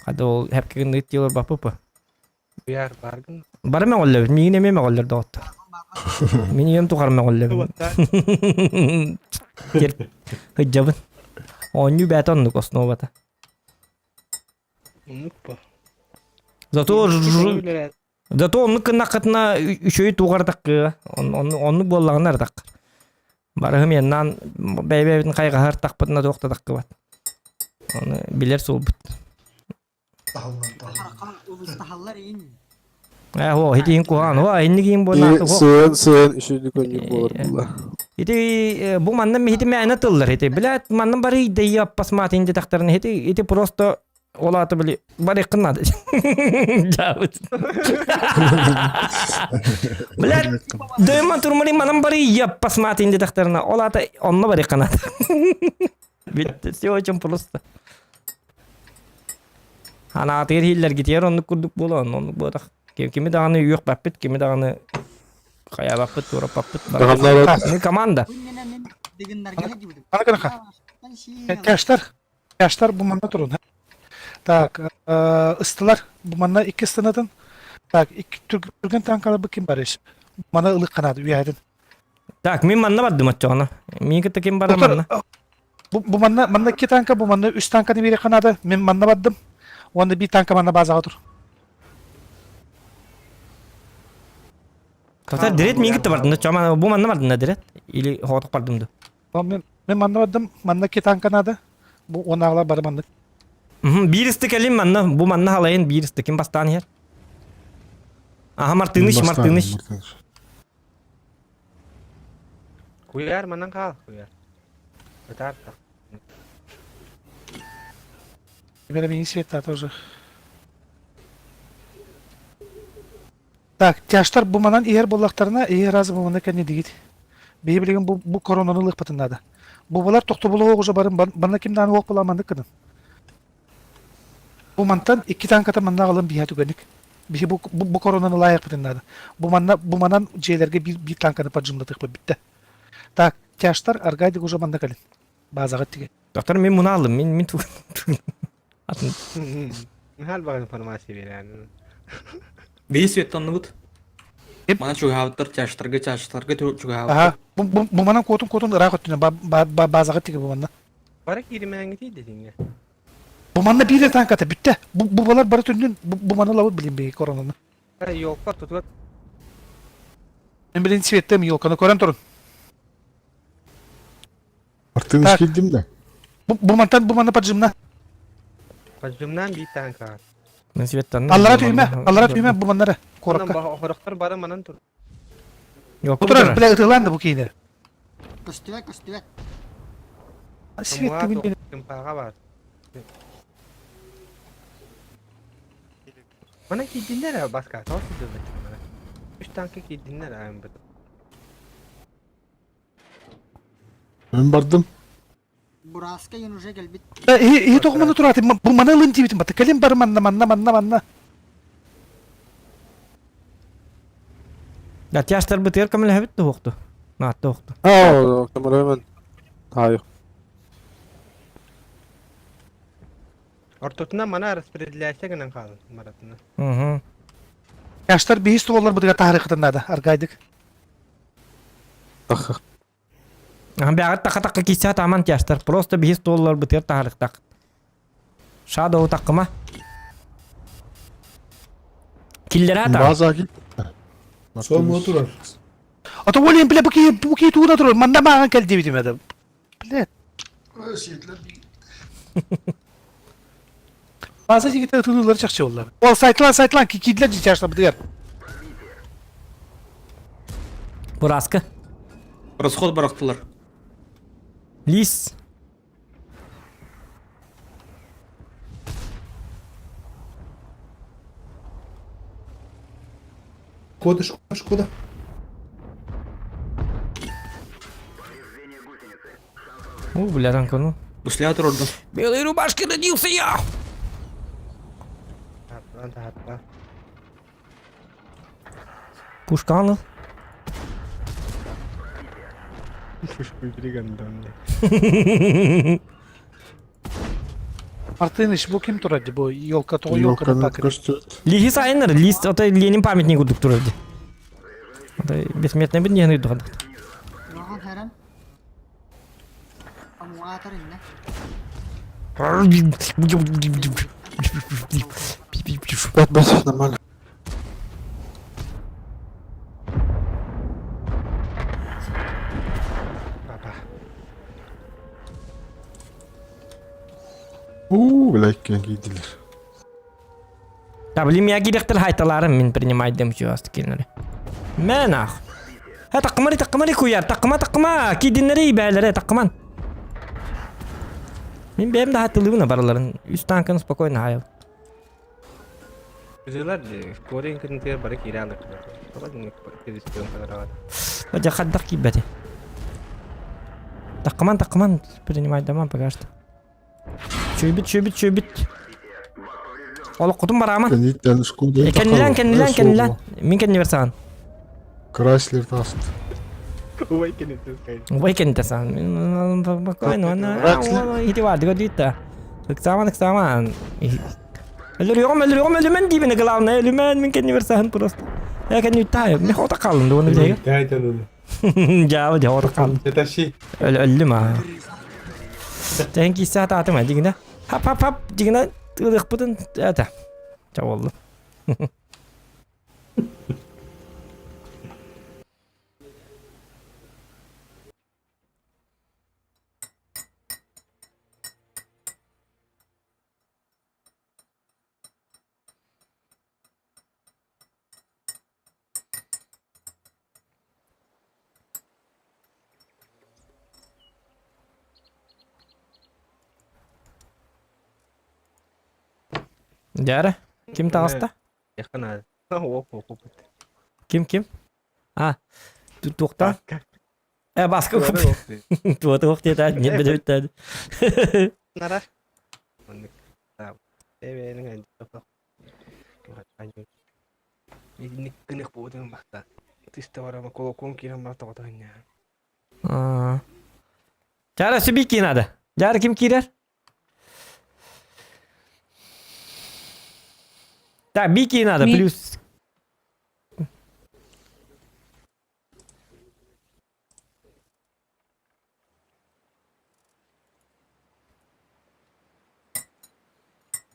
S2: Hadi o hep gün diyorlar bapı.
S3: Uyar bargın.
S2: Barı mı oller? Mini mi oller doğru? Mini yem tukar mı oller? Hıcabın. Onu beton nuk osno bata.
S3: Unutma.
S2: Зато onu kınakatına şöyle tukardak. Onu bollağına tak. Barı yandan beybeyin kayga her takpatına dokta dakka bat. Onu bilir soğuk.
S12: Harakan ulustahallar in.
S2: Ho hidin kuhan ho innikin bolan ho.
S9: Sığın işini konuyu bulurdular.
S2: Iti bu mandan hiti me anatıllar hiti. Bilat mandan bari ideyi yappas matin detaktarın iti prosto olatı bili bari kınadı. Cavut. Bilat döyman turmali mandan bari yappas matin detaktarına olatı onunla bari kınadı. Bitti. Все очень просто. Ana atır hiller gidiyor onu kurduk bolan onu bodak. Kimi dağını yok bapit kimi dağını kaya bapit tora bapit. Ne komanda.
S12: Bunnenin diginler gene gibi.
S8: Ana Yaşlar bu manda durun. Tak, ıstılar bu manda iki ıstınadan. Tak, iki Türk'ün tankalı bu kim barış. Mana ılık kanadı üyeydin.
S2: Tak, min manna baddım açığına. Min kıta kim bara manna.
S8: Bu manda iki tanka bu manda üst tankanı biri kanadı. Min manda baddım. Onda bir tanka manda bazağı dur.
S2: Kata direkt min kıta bardım. Çama bu manna bardım da direkt. İli hotak bardım da.
S8: Men manda baddım. Manda iki tanka nadı. Bu onağlar barı manda.
S2: Bir istek elim manna. Bu manna halayın bir istekim bastan yer. Aha martiniş.
S3: Uyar manan kal uyar. Betar tak.
S8: Примерно мини света тоже. Так, тяштар буманан иер боллактарына иер разы бумана кәне дигит. Бей билеген bu koronanın lıqpatındadı. Bu bolar toqtu bulu oğuza barın bana kimden oq bulamandı kının. Bu mantan iki tankata manna alın biha tügenik. Bihi bu koronanın layık patındadı. Bu manan ceylerge bir tankanı pacımladık bitti. Tak, tyaştar argaydık oğuza manda kalın. Bazağı tige.
S2: Doktor min bunu aldım. Min tu.
S3: Hal bakın informasi veren.
S6: Бейс ветонны бут. Мана чугавыттар чаштарга чугавыттар.
S8: Aha, bu manan kotun ırak öttüne bazağı tige bu manna.
S3: Bara kirimen gitiydi dinle.
S8: Bu manna bir de tankata bitti. Bu bolar barı tündün bu manna lavut bilin bir koronanı.
S3: Yok var tutuyor.
S8: Ben bilin svettem yok kanı koran torun.
S9: Artık iş girdim de.
S8: Bu manna pacımna.
S3: Pacımdan bir tane kar.
S2: Ben sivettan.
S8: Allara tüyme bu manlara.
S3: Korakka.
S8: Korakka.
S3: Koraklar bara manan tur.
S2: Yok
S8: Oturar bile ıtılandı bu kiyine.
S12: Köstüve.
S8: Svettemin benim.
S3: Tempaga var. Mana ki dinler ya baska. Tavsiye ederim. Üç tanke ki dinler ayım betul.
S9: Ben bardım.
S12: Buraska yunuşa gel bit.
S8: He tokumanda turati bu mana lınti bitim batı kalim bar manna.
S2: Ya tiyastır bıtır kamil hebit de hoktu. Naat hoktu.
S9: O kamera hemen. Hayır.
S3: Ortasında mana распределяйся genen kalın maratına.
S2: Hı.
S8: Yaşlar bir his dolar bu tarihinde da argaydık.
S9: Bak.
S2: Bir agat taka kisa taman tiyastır. Prosto bir his dolar bıtır tarih tak. Şada o takıma. Killer hata.
S9: Bazı git.
S4: Sol mu oturur?
S8: Ata olayım bile bu ki tuğda durur. Manda mağan geldi bitim adam. Bile. Bazı jigitler tuğduları çakça oldular. O saytlan ki kidler yaşlar bu diğer.
S2: Buraskı.
S6: Расход bıraktılar.
S2: Lis.
S4: Шкода.
S2: Блядан кonu.
S6: Бусля orada.
S2: Белый рубашки родился я.
S3: Hatta.
S2: Пушканlı.
S3: Biri gönderdi.
S8: Артын iş bu kim turadı bu yolka toğu yolka
S9: Yolkanın
S8: bakın.
S9: koştu.
S2: Лихи сайнер. Лист это Ленин памятник удук турады. Это бессмертный бит не найду.
S12: Yohan heran. Kamu atar inne.
S9: Bas normal. Bileyken giydiler.
S2: Да блин, я директор хайталарым мен принимать дем участки. Мен ах. Ha takımari kuyar. Takıma. Kidinleri beyleri takıman. Benim de hatırlığına baraların. Üst tankını spokojno hayal.
S3: Güzeller Kore'nin kırıntıya bari kiralık. Sonra günlük istiyorum kadar var.
S2: Aja kaddak kibati. Takıman. Принимать домам пока что. Çöbüt. Oğlum kutum var aman.
S9: Ben ilk tane Skoda.
S2: Kendilen. Min kendi versan.
S9: Chrysler fast.
S2: Vay kendi san. Spokojno. Hiti var digo dita. Ksaman. Ölüyorum dibine главное. Ölümen min kendi versan просто. Ya kendi yutayım. Ne hota kalın da onu bir şey.
S4: Дай это надо.
S2: Jauh hota kalın.
S4: Это щи.
S2: Öldüm ha. Sen kisah atma digine. Hap digine ılık budun ata. Çavallı. Jara, kim tağısta?
S3: Yakın abi. Hop.
S2: Kim? Ha. Tuğta. Baskı kup. Tuğta dedi. Ne bede bitti.
S3: Nara. Benim önce kapak. Ini kena buat dengan bakta. Tista orang kalau kira marta katanya.
S2: Jara sebikin ada. Jara kim kirer? Так, бики надо, плюс.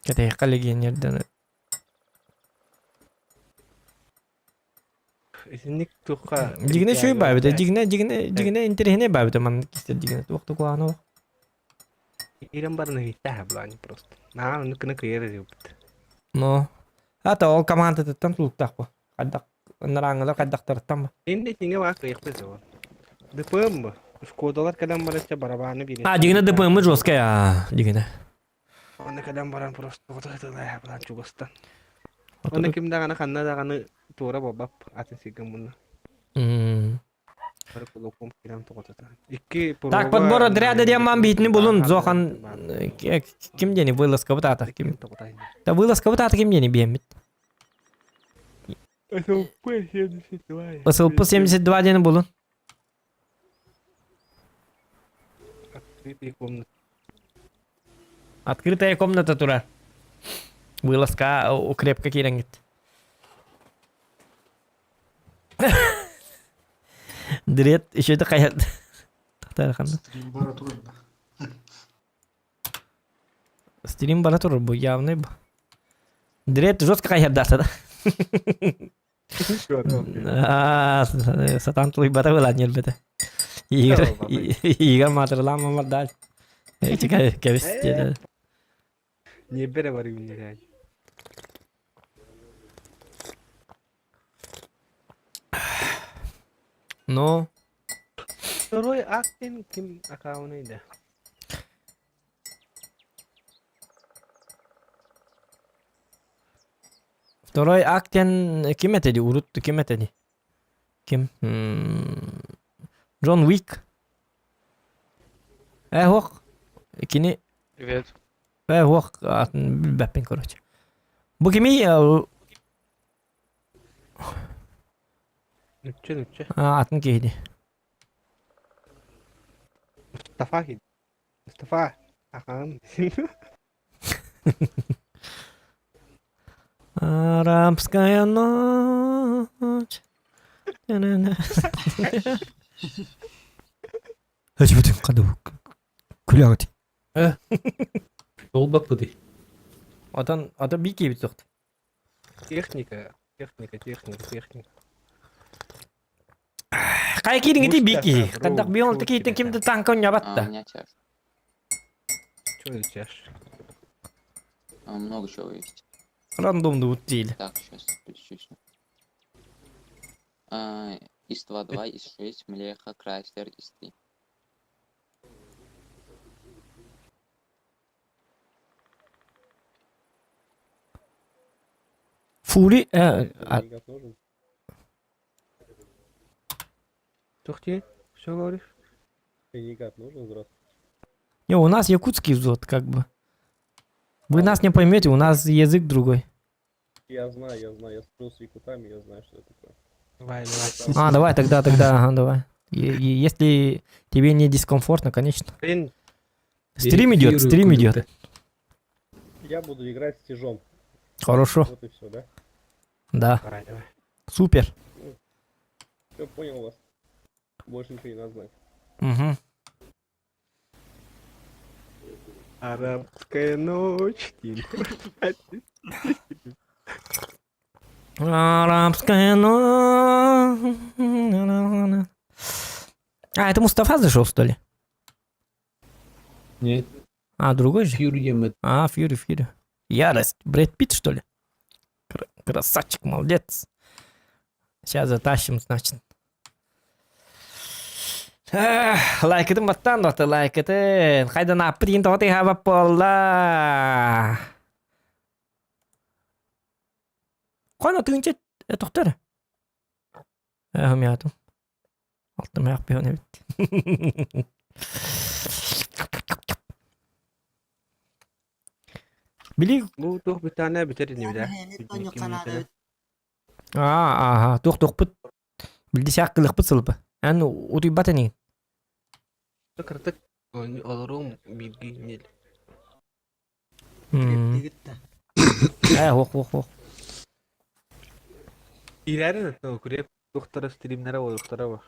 S2: Kata yakalayan yerden.
S3: Isinik tuka.
S2: Jigine şöyle babı da jigine interhine babı da man ister jigine waktu ko ano.
S3: Iran barang kita belanja prost. Nah, nu kena kira juga.
S2: No. Hatta o kamanta tettam tultak po. Kadak narangala kadak tertam.
S3: Ini tinggal waktu ya betul. Depem. Skodalar kadang mereka barabanı biri.
S2: Jigine depem joska ya jigine.
S3: Ona kadang baran prost. Foto itu lah baran cugostan. Ona kim da kana kanna da kana tora babap atin sigamun. Lokum kiram toqotata. İki
S2: Так, подбор отряда демам битни булун зохан ким дени вылазка вот ата ким. Да вылазка вот ата ким дени бемит. Ысылпы 72 дени булун. Открытая комната тура. Вылазка укрепка кирангит. Дирет еще это каят.
S9: Стрим бара турда.
S2: Стрим бара тур бу явный бу. Дирет жестко каят да. Сатантлы бара вылад нербете. Игр матерлама мадаль. Чекай, кевисте.
S3: Не бере var yani.
S2: Ну,
S3: Второй актин kim akağınıydı?
S2: второй актен ким этеди? Урут ким этеди? Ким? Джон Уик. Хох. Кини.
S3: Evet.
S2: Хох. Бэппин, короче. Бу кими?
S3: Nütçe.
S2: Атын кейди.
S3: Mustafa ki. Mustafa. Akağın.
S2: Арабская ночь. Хачбутин каду. Күләгәт.
S4: Ол бак bu değil.
S2: Ата бики бит тохт.
S3: Техника.
S2: Кай кирин ити бики. Кадак бион такие кимде танкон ябатта.
S3: Что ичешь?
S12: Много чего есть.
S2: Рандомды утили.
S12: Так, сейчас перечислю. ИС-2, 2, ИС-6, Млеха, Крайслер, ИС-3.
S2: Фури.
S3: Тухти. Что говоришь?
S2: Не, у нас якутский взвод, как бы. Вы нас не поймете, у нас язык другой.
S6: Я знаю, я спрыл с якутами, я знаю, что это такое.
S3: Давай.
S2: Давай, тогда, ага, давай. Если тебе не дискомфортно, конечно.
S3: Ben
S2: Стрим идет.
S6: Я буду играть с тяжом.
S2: Хорошо.
S6: Вот и все, да?
S2: Да.
S3: давай.
S2: Супер.
S6: Все, понял вас. Больше ничего не надо знать.
S2: Угу.
S3: Арабская ночь.
S2: Арабская ночь. Это Мустафа зашел, что ли?
S4: Нет.
S2: Другой же?
S4: Fury yemedi.
S2: Фьюри. Ярость. Брэд Питт, что ли? Красавчик, молодец. Сейчас затащим, значит. Лайкетін баттан доқты, лайкетін. Қайдан априн тоғыты хабап болла. Қойна түйінчет, тоқтары. Әхім ятым. Алтым аяқ бейон әбет. Білейік.
S3: Bu tuh bir tane biterini bir de.
S2: Туқ бұт. Білді шақ қылық бұт сылпы. Әні ұтый баты нең.
S3: Kırtık olurum bilgi nil.
S2: Оқ.
S3: İleride de kurep doktora streamlere var doktora var.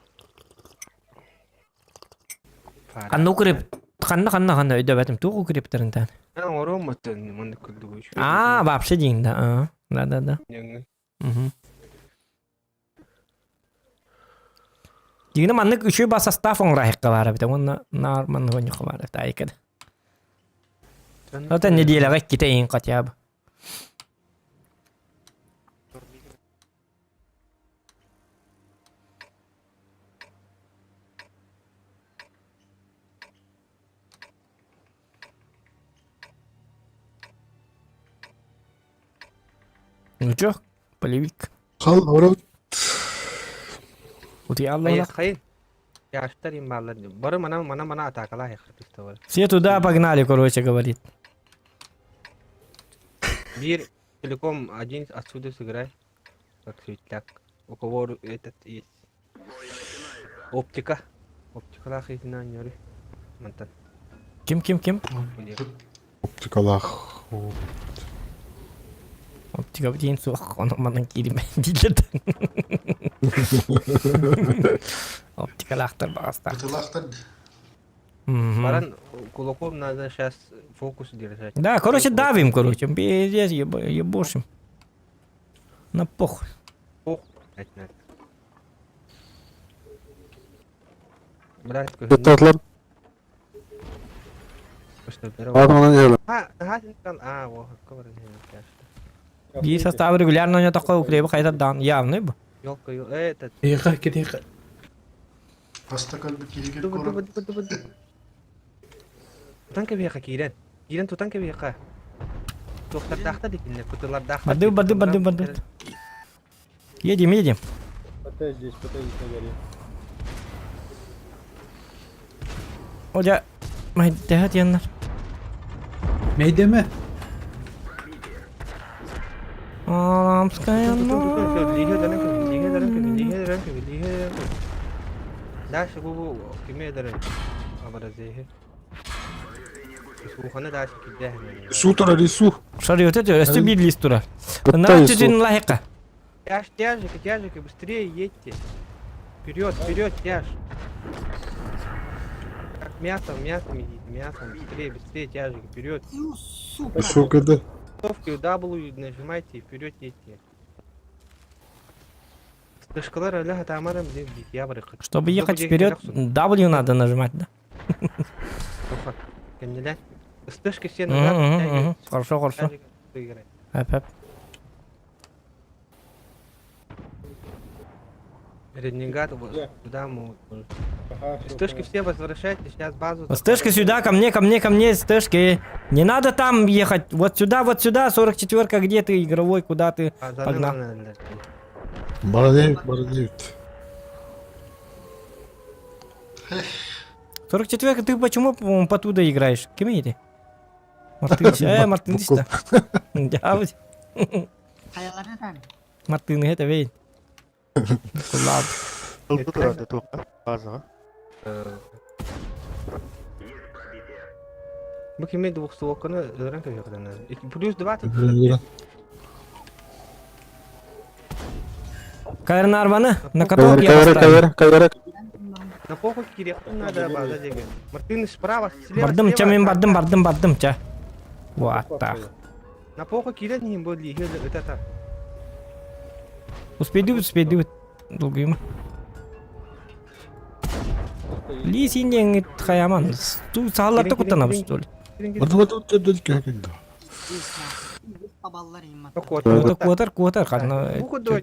S2: Қанна ұқырып. Қанна өйді бәтім. Туқ ұқырыптарын тән.
S3: Ben orum mutun manda kuldu bu.
S2: Вообще дейін, да. Да.
S3: Yani
S2: Дегені маннык үші бас астаф оңрайыққа бары біті. Оны нарман ғонюққа бары біті айкады. Ота неделяға кете ең қатябы. Ну чё, полевик.
S9: Kal orada.
S2: Uti Allah.
S3: Hayır. Яштар им баллар. Бары мана атакала яхртыста бар.
S2: Все туда погнали, короче, говорит.
S3: Бир телеком один отсюда сыграй. Как светляк. У кого этот есть. Оптика. Оптикалах есть на нёры. Мантан.
S2: Ким?
S9: Оптикалах.
S2: Оптика дейін соқ, оны манан келемен дейледі. Оптикалақтар бағастар.
S9: Кытылахтар.
S3: Баран кулаком надо сейчас фокус держать.
S2: Да, короче, давим, короче. Без ебошим. На похуй.
S3: Брат,
S9: Кытатлар. Ладно,
S3: во, ковар
S2: Bir состав регулярно не такой укрепа қайтадан явный bu.
S3: Ёлка, этот.
S4: Тихо, тихо.
S9: Пастакал бит киригер
S3: Дубы.
S9: корап.
S3: Тутанка веха кирен. Кирен тутанка веха. Тоқтар дахта декинне, кутылар дахта.
S2: Бады. Едем. Hoca, dehat yanlar.
S4: Meydeme.
S2: Alamskaya yanlar.
S3: Lige dönün. Daş bu kime ederim? Amara zehe. Сухана даш киде.
S9: Сутра рису.
S2: Шариот это, если бидлис тура. На
S9: Пытаюсь,
S2: тюдин лахика.
S3: Тяжик, быстрее едьте. Вперед, тяж. Как мясом идите, быстрее, тяжик, вперед.
S9: Сука, да.
S3: Кнопки W нажимайте и вперед едьте. Дышкалар аляха тамарам бить, я барыхат.
S2: Чтобы ехать вперед, W надо нажимать, да?
S3: Кеннеле. Стышки все назад.
S2: Хорошо. Эп.
S3: Ренегат туда могут. Стышки все возвращайте, сейчас базу.
S2: Стежки сюда, ко мне, стежки. Не надо там ехать. Вот сюда, 44-ка, где ты, игровой, куда ты погнал.
S9: Бородеют.
S2: 44-ка, ты почему по туда играешь? Кем это? Мартын işte. Jauh.
S12: Kayalarına tane.
S2: Мартын это вей.
S3: Мы имеем двухстволканы, ранка верно. Плюс 20.
S2: Кайрын арбаны на каток я поставлю.
S9: Кайрак.
S3: На похуй кирек надо база деген. Мартын справа, слева.
S2: Бардым, чамин бардым, ча. Вот так.
S3: На похуй кирек не будет лиги, это.
S2: Успей долгим. Ли синен хаяман. Ту сааларда кутанабыз что ли?
S12: Babalar immat.
S2: Квотер, ханна.
S3: Куда,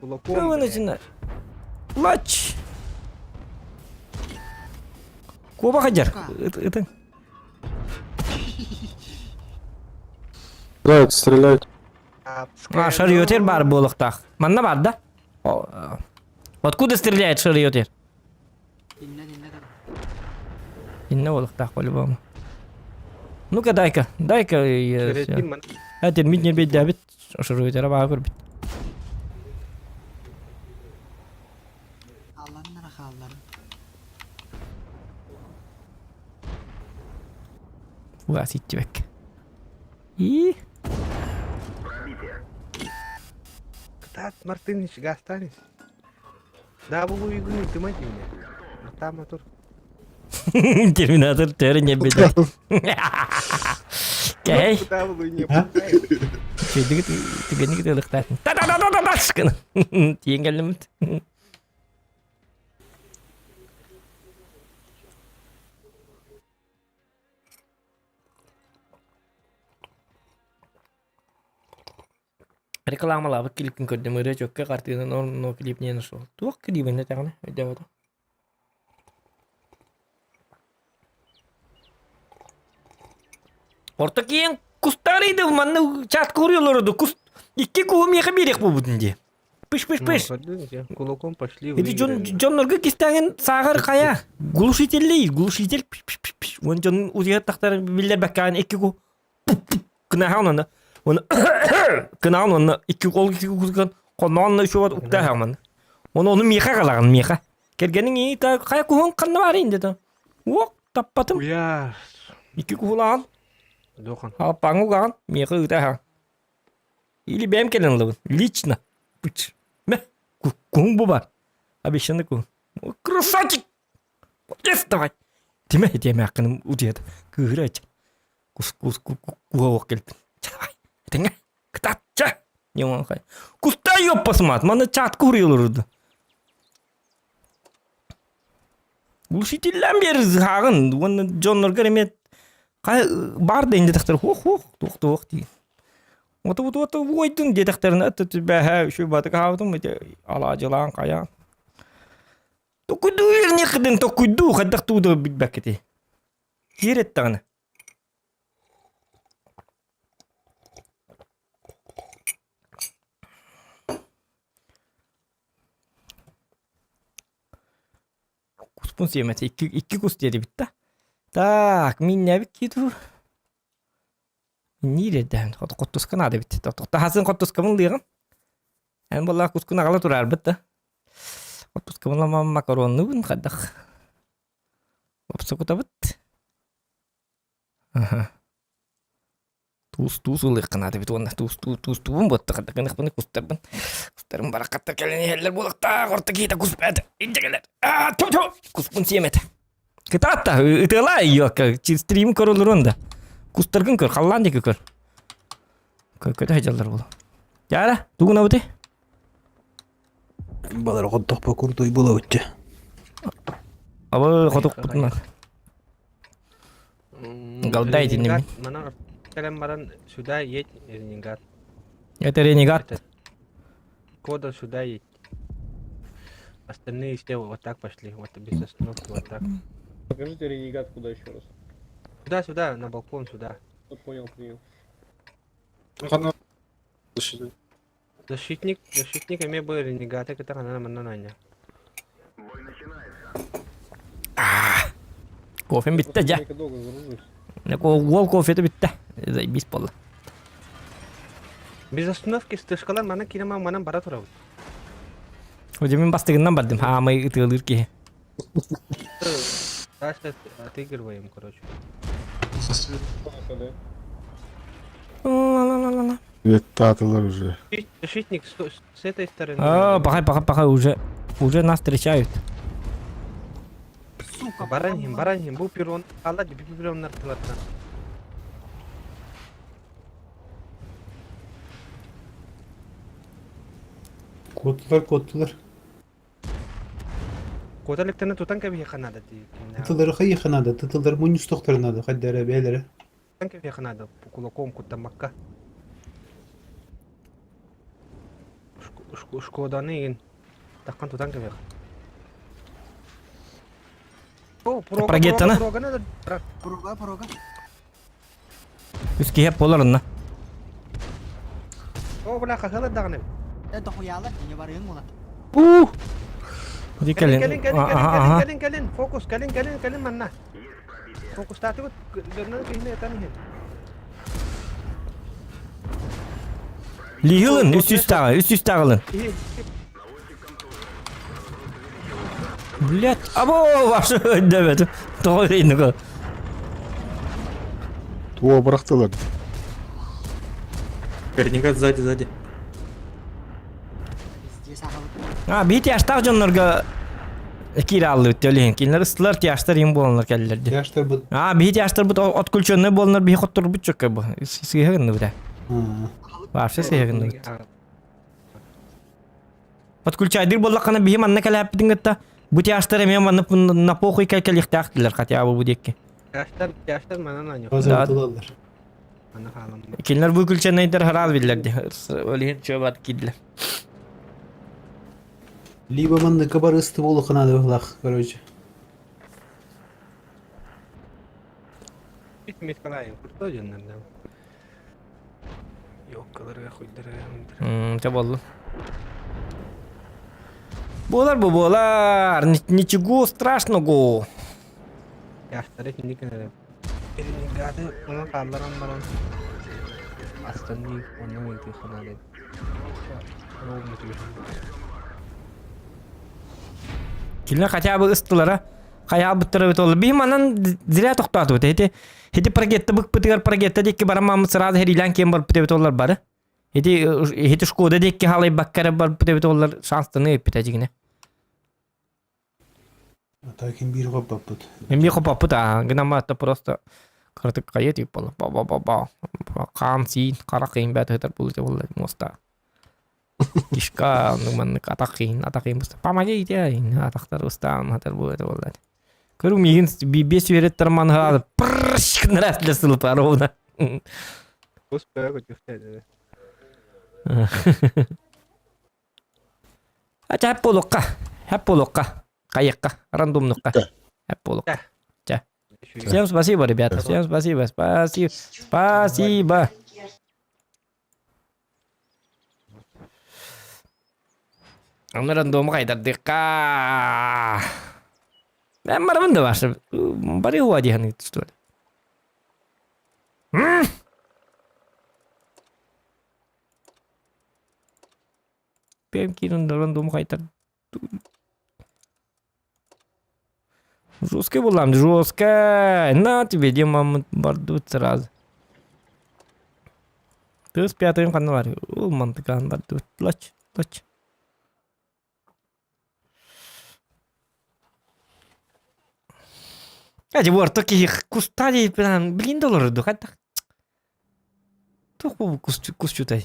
S3: кулаком.
S2: Что начинает? Лач. Коба хаджар. Это.
S9: Стреляют.
S2: Шариотер бар болуктак. Манна бар да? Откуда стреляет шариотер?
S12: Dinle de.
S2: Инна болуктак по-любому. Ну-ка дай-ка. Это мидне бит дабит. Шариотер бар көрбит.
S12: Allah'ın rahaları.
S2: Васитчебек. И
S3: Да, Мартыныч, останись. Да, был игру, ты мать меня. Там мотор.
S2: терминатор тері не беді. Кәй.
S3: Да, был не
S2: Сөйдігі түгені кеті ұлықтатын. Та-та-та-та-та-та шықын. Тиен кәліміт. Рекламалабы клипін көрдім өрі жөкке қартығынан орын клипнені шол. Туақ клипінде тағыны өйдеп отыр. Орта кейін кустарыйды, манны чат көрелерді. Икки куым еқі берек бұл бүтінде. Пыш.
S3: Кулаком пошли.
S2: Эти Джоннорга кистеген сагар кая. Глушитель. Пиш. Он Джон узия тахтар билле бакан экку. Кнахан он кнахан экку кол кузган. Коннан шо уктахаман. Оны миха калаган миха. Кергенин и та кая кухон канна бар инде та. Ок таппатым.
S3: Уя.
S2: Экку кулан.
S3: Дохан.
S2: А пангуган миха утаха. Или бем келен лу. Лично. Пуч. Кун bu var. Обещанный кун. Красавчик! Давай. Теме акканым удет. Кырач. Куовок келпин. Давай. Тенге. Ктатча. Не монхай. Куста ёппасмат. Мана чат курилурду. Глушителлен бер хагын. Оны Джоннорга эмет. Бар дейинде тактыр. Тук дейин. Вот ойдун дедектерин өтөтү бәһә şu батык хавдым алажылан кая. Токуду не кыдын токуду хаддак туду битбекти. Кирет тагына. Kuspun siyemeti iki kus dedi bitti. Так, minne bikidu. Ниреден коттускан ады бит. Тахасын коттускамын лыгын. Эн болла кускун агала турар бит. Коттускамын лама макаронны бун кадак. Лапсакута бит. Аха. Туз улыккан ады бит. Онна туз бун ботты кадак. Ныкпын кустарбын. Кустарым баракатта келени хеллер булакта. Корта кийта куспады. Инжегелер. Ту. Куспун сиемет. Кытатта ытыла yok. Стрим көрөлөр онда. Кустаргын көр, халлан деки көр. Көтө хажалдар болу. Яра, тугуна бути.
S3: Балар котток по курдуй боло өтчө.
S2: Аба коток бутмак. Галдай динем.
S3: Мана телем баран сюда едь, ренегат.
S2: Это ренегат.
S3: Кода сюда едь. Остальные все вот так пошли, вот без остановки, вот так.
S9: Покажите ренегат куда еще раз.
S3: Сюда, на балкон, сюда.
S9: Понял.
S3: Защитник, имеет бы ренегаты, которые она мананanya.
S2: Кофе битте жа. Гол кофе битте. Заебись болду.
S3: Без остановки стышкалар мана кинема манан бара турабы.
S2: Өзүмүн бастыгынан бардым. Хамай ытылыр ки.
S3: Дальше отыгрываем, короче.
S9: Татылар уже.
S3: Защитник с этой стороны.
S2: Пока уже нас встречают.
S3: Сука, бараним, бу пирон, аллади пирон нартылатна.
S4: Коттылар.
S3: Коталыктаны тутан кеби ханада ди.
S4: Тытылары хайханада, тытылдар мунюс тохтарнада, хаддара бәләре.
S3: Тутан кеби ханада, кулаком кутамакка. Шкоданы ин. Таккан тутан кеби.
S2: Прогеттаны.
S12: Порога.
S2: Үски хеп боларына.
S3: О, бля, хахалат дагны.
S12: Дохуялар, не барыгын була.
S3: Келин. Фокус, келин манна. Фокус татыгы дөрнөн кейне этани.
S2: Лигылын, үст тагылын. Блять, або вашу дөбөт. Тоойнуга.
S9: Туа барактылар.
S6: Ренегат сзади.
S12: Везде сағылып.
S2: Бит яштар жоннорга кираллы өттөлүн. Кинер ыстылар яштар им болонлар келлерди.
S4: Яштар бут.
S2: Бит яштар бут от күлчөнө болонлар би хоттур бут чөккө бу. Сыйгын буда. Вообще сыйгын. От күлчайдыр боллакана би манна келеп диңгетта. Бут яштар эме манна на похуй келектактылар хотя бы будекке.
S3: Яштар мананanya.
S4: Базартылар.
S3: Ана халам.
S2: Кинер бу күлчөнөйдер харал биллерди. Өлен чөбат кидлер.
S4: Либо манны кабар ысты болу ханада лах, короче.
S3: Битмет калайын, курто жөннөрдө. Yok, каларга койдурам.
S2: Те болду. Bolar. Ничего страшного.
S3: Yaşları şimdi kenara. Elini gadı ona kaldıran baran. Aslında onun ilk kanalı.
S2: Килне хотя бы ыстылара. Кая быттыры бит ол. Бим анан зря токтатып бит. Эти прогетте бык бытыгар прогетте декке барамамыз сразу херилен кем бар бит олар бары. Эти шкода декке халай баккара бар бит олар шанстыны эппит ажигине.
S4: Таким бир коппаппыт.
S2: Мен би копаппыт гынама это просто кыртык кая тип бол. Ба. Кан син кара кыйын бат өтөр булды болду моста. Кишка нуман атакын буста. Помогите, атактар устам хатар булды болду. Көрүм мигин бес берет тарман хады. Прш нравится сыл паровна.
S3: Успею көтүфтеді.
S2: Ача полокка. Каякка, рандомнукка. Полокка. Ча. Всем спасибо, ребята. Всем спасибо. Спасибо. Аны рандом кайдардыкка. Мен бармын да башы. Бары уа дегені что ли? Пем кирін рандом кайдар. Жестко булам, жестко. На тебе, Дима, бардут сразу. Ты с пятым каналом. О, мантыкан бардут. Лач. Ади бор таких кустади, блин, доллары духать так. Только кустютай.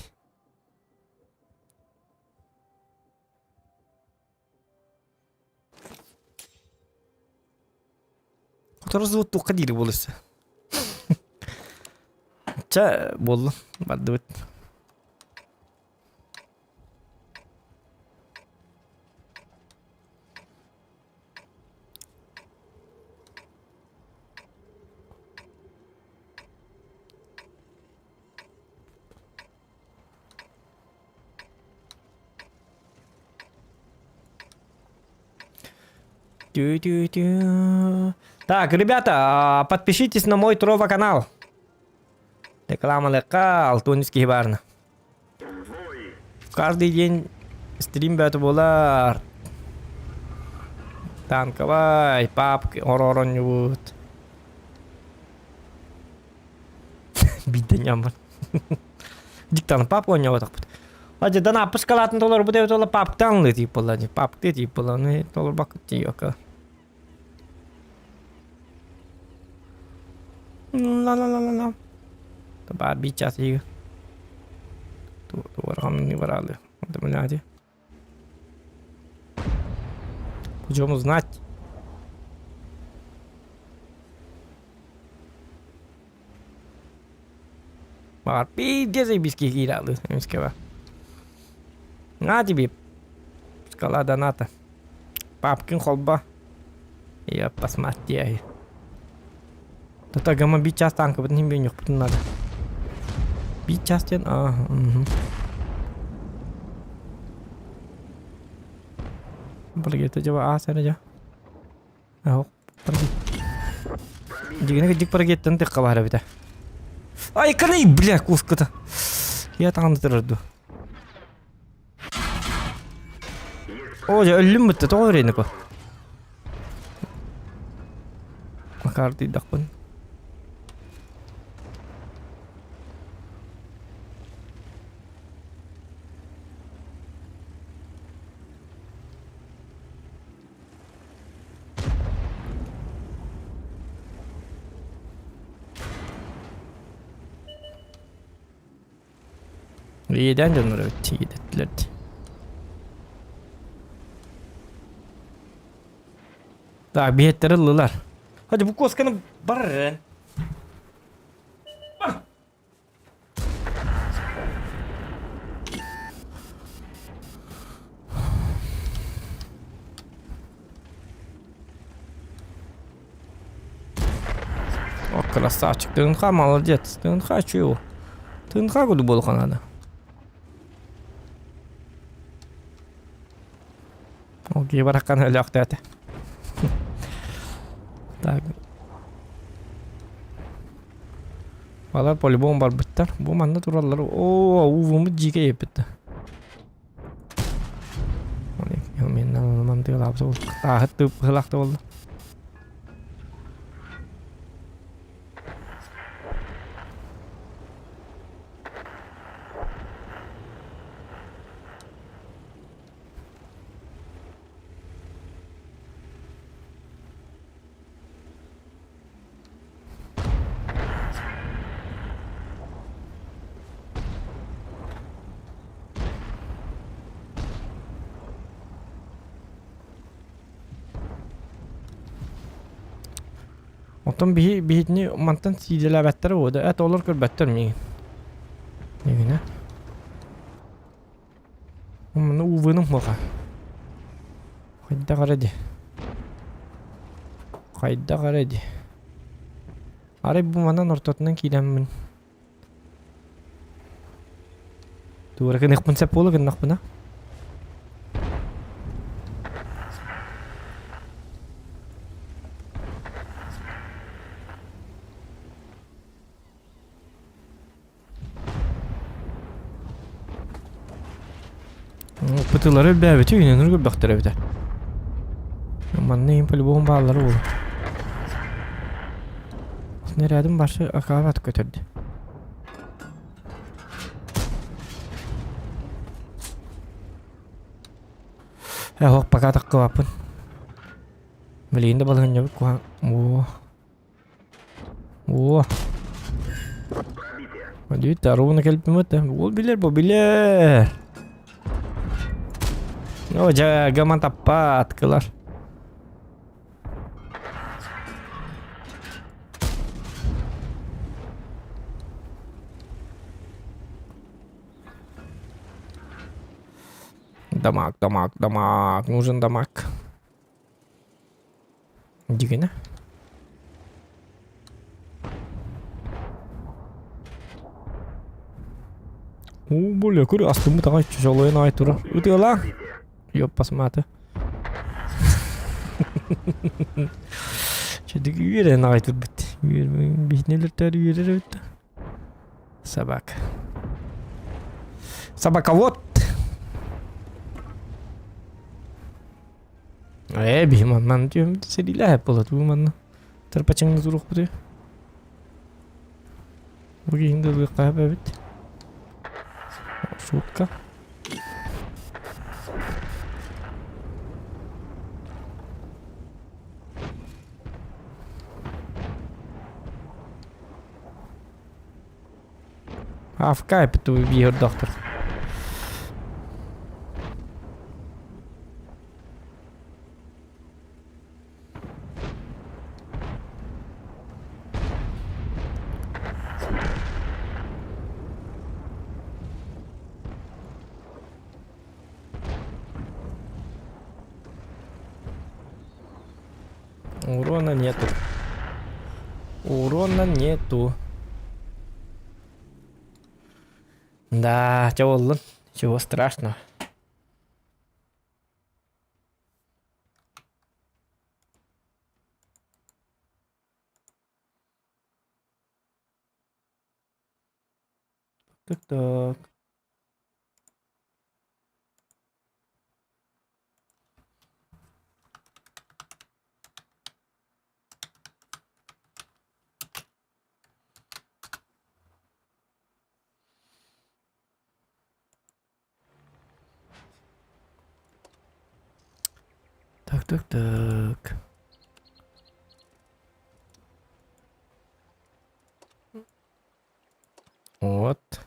S2: Разу только дiri болысы. Ча болды. Барды бит. Так, ребята, подпишитесь на мой Трова канал. Реклама легка, Алтунский барна. Каждый день стрим бәті болар. Танковай, папки, оророн юбут. Бидden ямбар. Диктаны пап ойнап отақ бұд. Ладе, дана пышқалатын толар бұд өт ола паптанлы тип болады. Папты тип болады. Толар бақыт тиока. La. Bara bicha siga. Tu varam не врали. Блядь. Будем знать. Бар пиздец ибиски гиралы. Мискева. На тебе. Скала доната. Папкин холба. Я посмотрю. Да так, гама бить часть танка, потом не нюх, потом надо. Бить часть, Погоди, это дела, сэр, погоди. Дик погоди, ты кавара, беда. Ай, канай, бля, куска-то. Я там натырду. О, я люблю-то, то время-ко. Макарты, дахпан. Yeden canları ötti yedettilerdi. Daha bir hetleri lılar. Hadi bu koskanı barren. О, красавчик, ТНХ молодец. ТНХ чего? ТНХ году был надо. Ки бараккан өлөктөтө. Так. Алар по-любому бар биттер. Бу манда туралар. О, увуму жиге епетти. Мен мындай лапсы болду. Тагыт хылакта болду. Otun bihitini mantan sidelebetleri oldu. Et olur kırbetter mi? Ne güne? Bunu uvunum baka. Kayda karadi. Kayda karadi. Arı bu mandan ortatından kilemmin. Tuğra kınak pun sepolu kınak puna. Пытылары бәбеті үйненір көббақтыр әбді. Манны ең по-любому бағалары олы. Снарядым башы ақағат көтерді. Оқ пақатық қылапын. Білейінді балығын жабы қуған. О. Дейті, аруына келіп мүмітті. Ол білер, бұл білер. Oh, jaga mantap pat kelar. Дамаг. Нужен дамаг. Дигина. Бля, куры астымы тағай чужалайын айтура. Өте ала. Ёппас маты. Чедик үйерен айтыр бітті. Бейнелер үйерер өтті. Собака. Собаковод. Бейманнан түйім серилі әп болады. Бейманнан. Тарпачыңыз ұруқ бұды. Бұгейінді ұлыққа әп әбет. Шутка. В кайпе ту бігер доктор. Урона нету. Урона нету. Да, чего, чего страшного. Так. Так. Вот.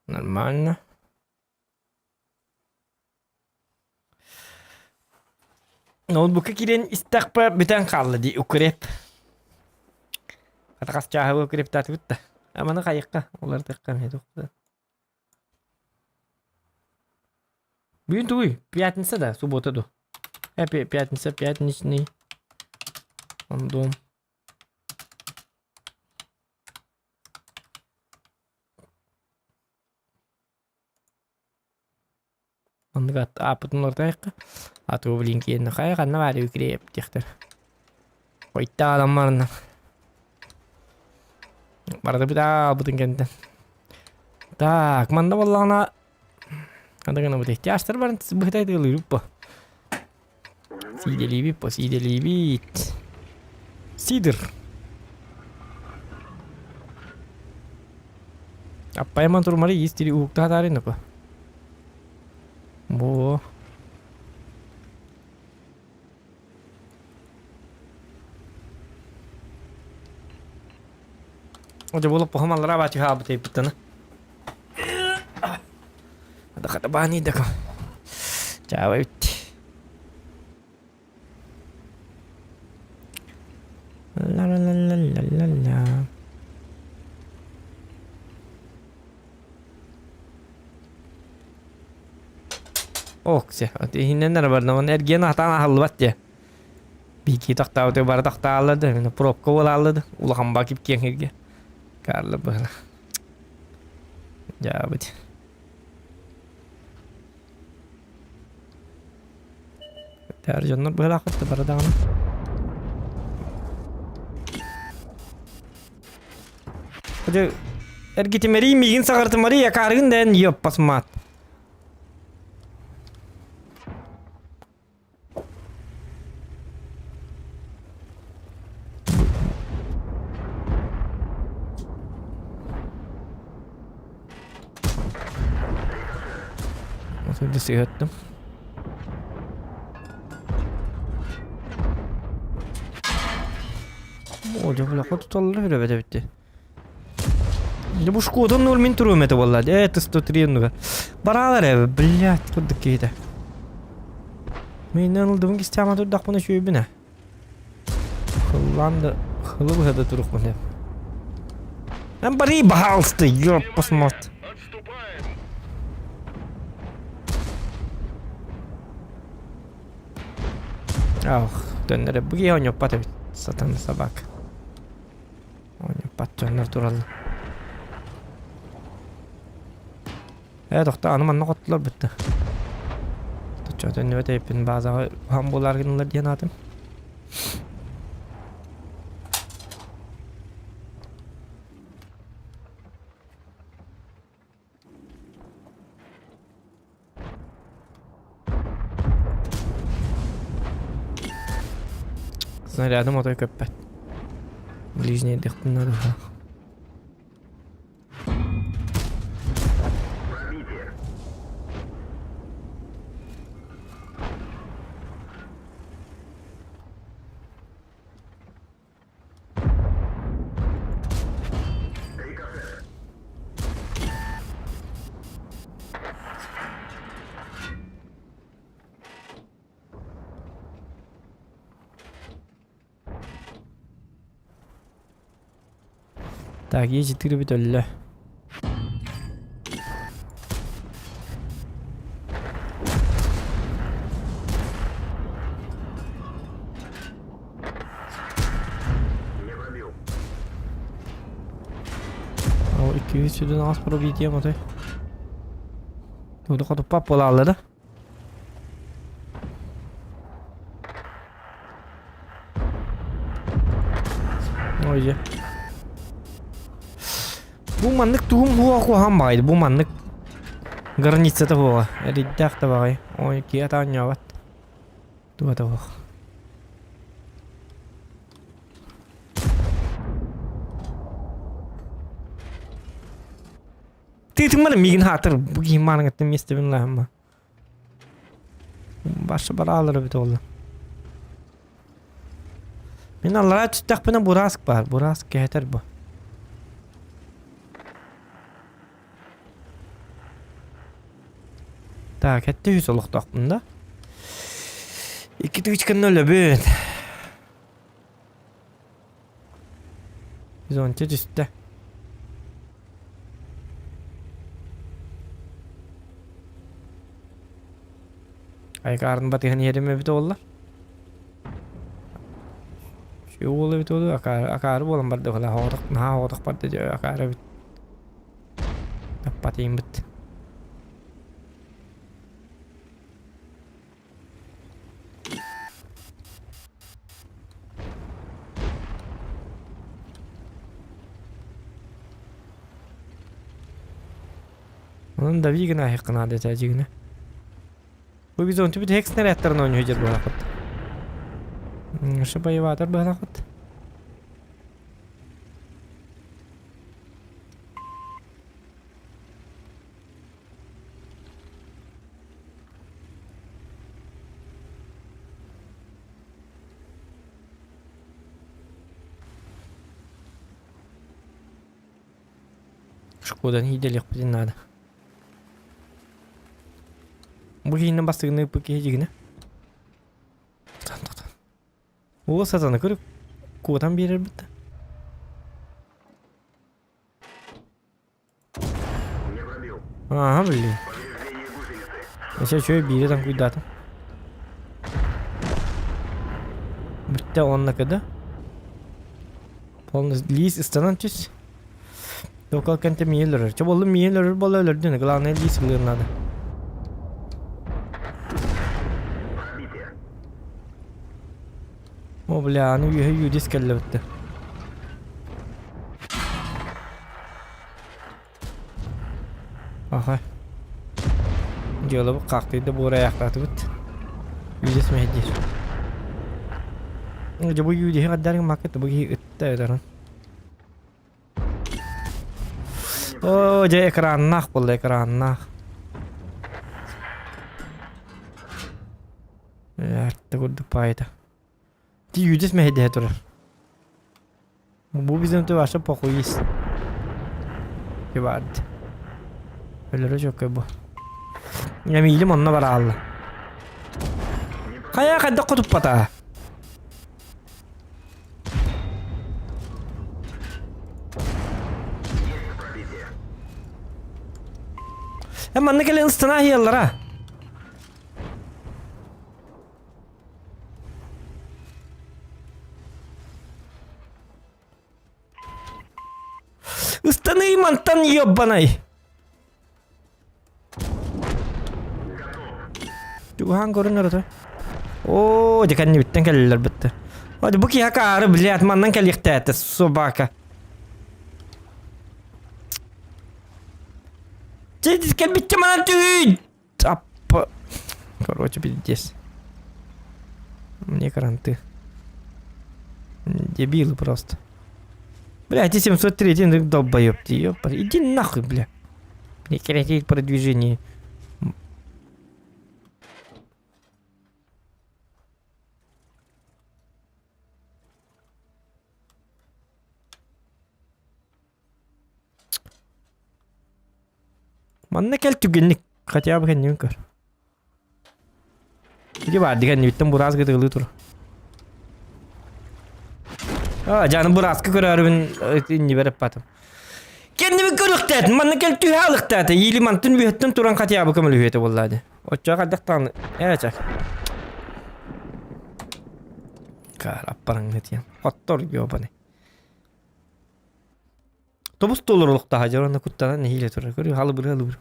S2: Нормально. Ноутбукка кирен истақпа бүтән қалды ди укреп. Атақас чағы укреп таты бүтті. Аманы қайыққа. Олар таққан еді оқты. Бүгін туй. Пятница да, суббота ду. Пятница, пятничный. Он дом. Он гад, потом лортайка. Atı blink yerine kaya kanna var yükreyip diktir. Koyta adamlarından. Barada bir daha bıdın kendinden. Tak, manda vallana. Kadang-kadang betul. Tiastar barang sebuah tadi dulu lupa. Sidelibit. Sidir. Apa yang mantur mari istri ukta tarin apa? Bu. Ojo bolak paham alara baca hab teh petana. Ada kata bani dah kau. Cawai. La la la la la la la. Okse, ati hinnen nere barna on ergen atana halvat ya. Bir iki takta öte bar takta aldı, mene prop koval aldı. Ulaham bakip kiyen herge. Karlı böyle. Ya bit. Terjunlar böyle akıttı bardağını. Hadi ergiti meri migin sakartı meri ya kargın den yop pasmat. Nasıl disihattim? Oca kulakla tutalım öyle bede bitti. Ya bu Шкода 0 min turumete vallahi. Evet 103 Baralar ev, блядь, kırdık kıydı. Meyden aldım ki istiyama durdak bana şöyle bine. Kıllandı. Kılı bu hada duruk bana. Ben bari bahalstı. Yok basmat. Ah, dönere bu giy oynuyor patı satan sabak. Oynuyor patı döner duralım. Doktor anım anla kattılar bitti. Tutacağım ne yapayım bazı hambolar günler diye nadım. Снарядом отой копать. Ближние дыхтын надо. Так, есть 4 битоля. О, 200 сюда нас пробить мотой. Тут хоть попало, да? Ой, я. Bu manlık tuhum huwa kuham baydı. Bu manlık granitsa da huwa. Riddak da bagay. Oy ki atan yavat. Tuwa da huwa. Titim mana migin hatır. Bu gimana gittim istemem ama. Başka baraları bit oldu. Men Allah'a tuttak bana burask var. Burask getir bu. Так, это 100 olukdak bunda. 2 çıkan öyle büyün. 110 üstte. Ay karın batıyan yerime bir de oldular. Şu oğlu bir de oldu. Akarı bolan barda ola. Havadıq barda diyor. Akarı bir. Batayım bitti. Onun da bir günah yakın adeta cigine. Bu biz ontu bir hex neretlerin oynuyor hıcır bu vakit. Şu bayı vardır bu vakit. Şu kodan hidelik bir nada. Bu yine bastığını bu gecikine. Tamam. O satana kırıp kodan bir yer bitti. Aha biliyorum. Mesela şöyle bir yerden kuydadım. Bitti 10 dakikada. Polnuz Lis istanan çiz. Lokal kente miyeler. Çabalım miyeler bol ölürdü. Glane Lis bilirnadı. O bile anı yüdis kelle bitti. Aha. Jolabı kalktıydı bu oraya yaklatı bitti. Yüdis mehdir. Bu yüdisi kadar market bu itte ederim. Oh, jadi ekran nak boleh ekran nak. Ya, takut payda. Di yüdis mehdi tur. Bu bizim tu aşağı pokuyuz. Kibar. Öyle çok bu. Eminim onunla var Allah. Kaya kadar kutup pata. Hemen ne gelen ıstına hiyallara. Istanı mantan yiyor bana. Tuhan görünür tuh. Oo, dikan bitten keller bitti. Hadi bu ki haka arı bilet mandan kelikte et sobaka. Jadi kan bitti mana tuh? Apa? Короче, пиздец. Мне каранты. Дебилы просто. Блядь, 703 долбоёб, ёпа. Иди нахуй, бля. Прекратить продвижение. Mana kel tügenlik. Хотя бы не кар. Иди бар диген биттен бураз гыдылы тур. Canım burası körörün inni berip batım. Kendimi körüktet, mana kel tühalıktat. Yili mantın büyüttün turan katya bu kamıl hüyete vallahi. Oçça kadaktan. Evet çak. Karap parang netiyan. Hottor yobane. Tobus dolurlukta hajar ona kuttanan ne hile tur. Körü halı bir.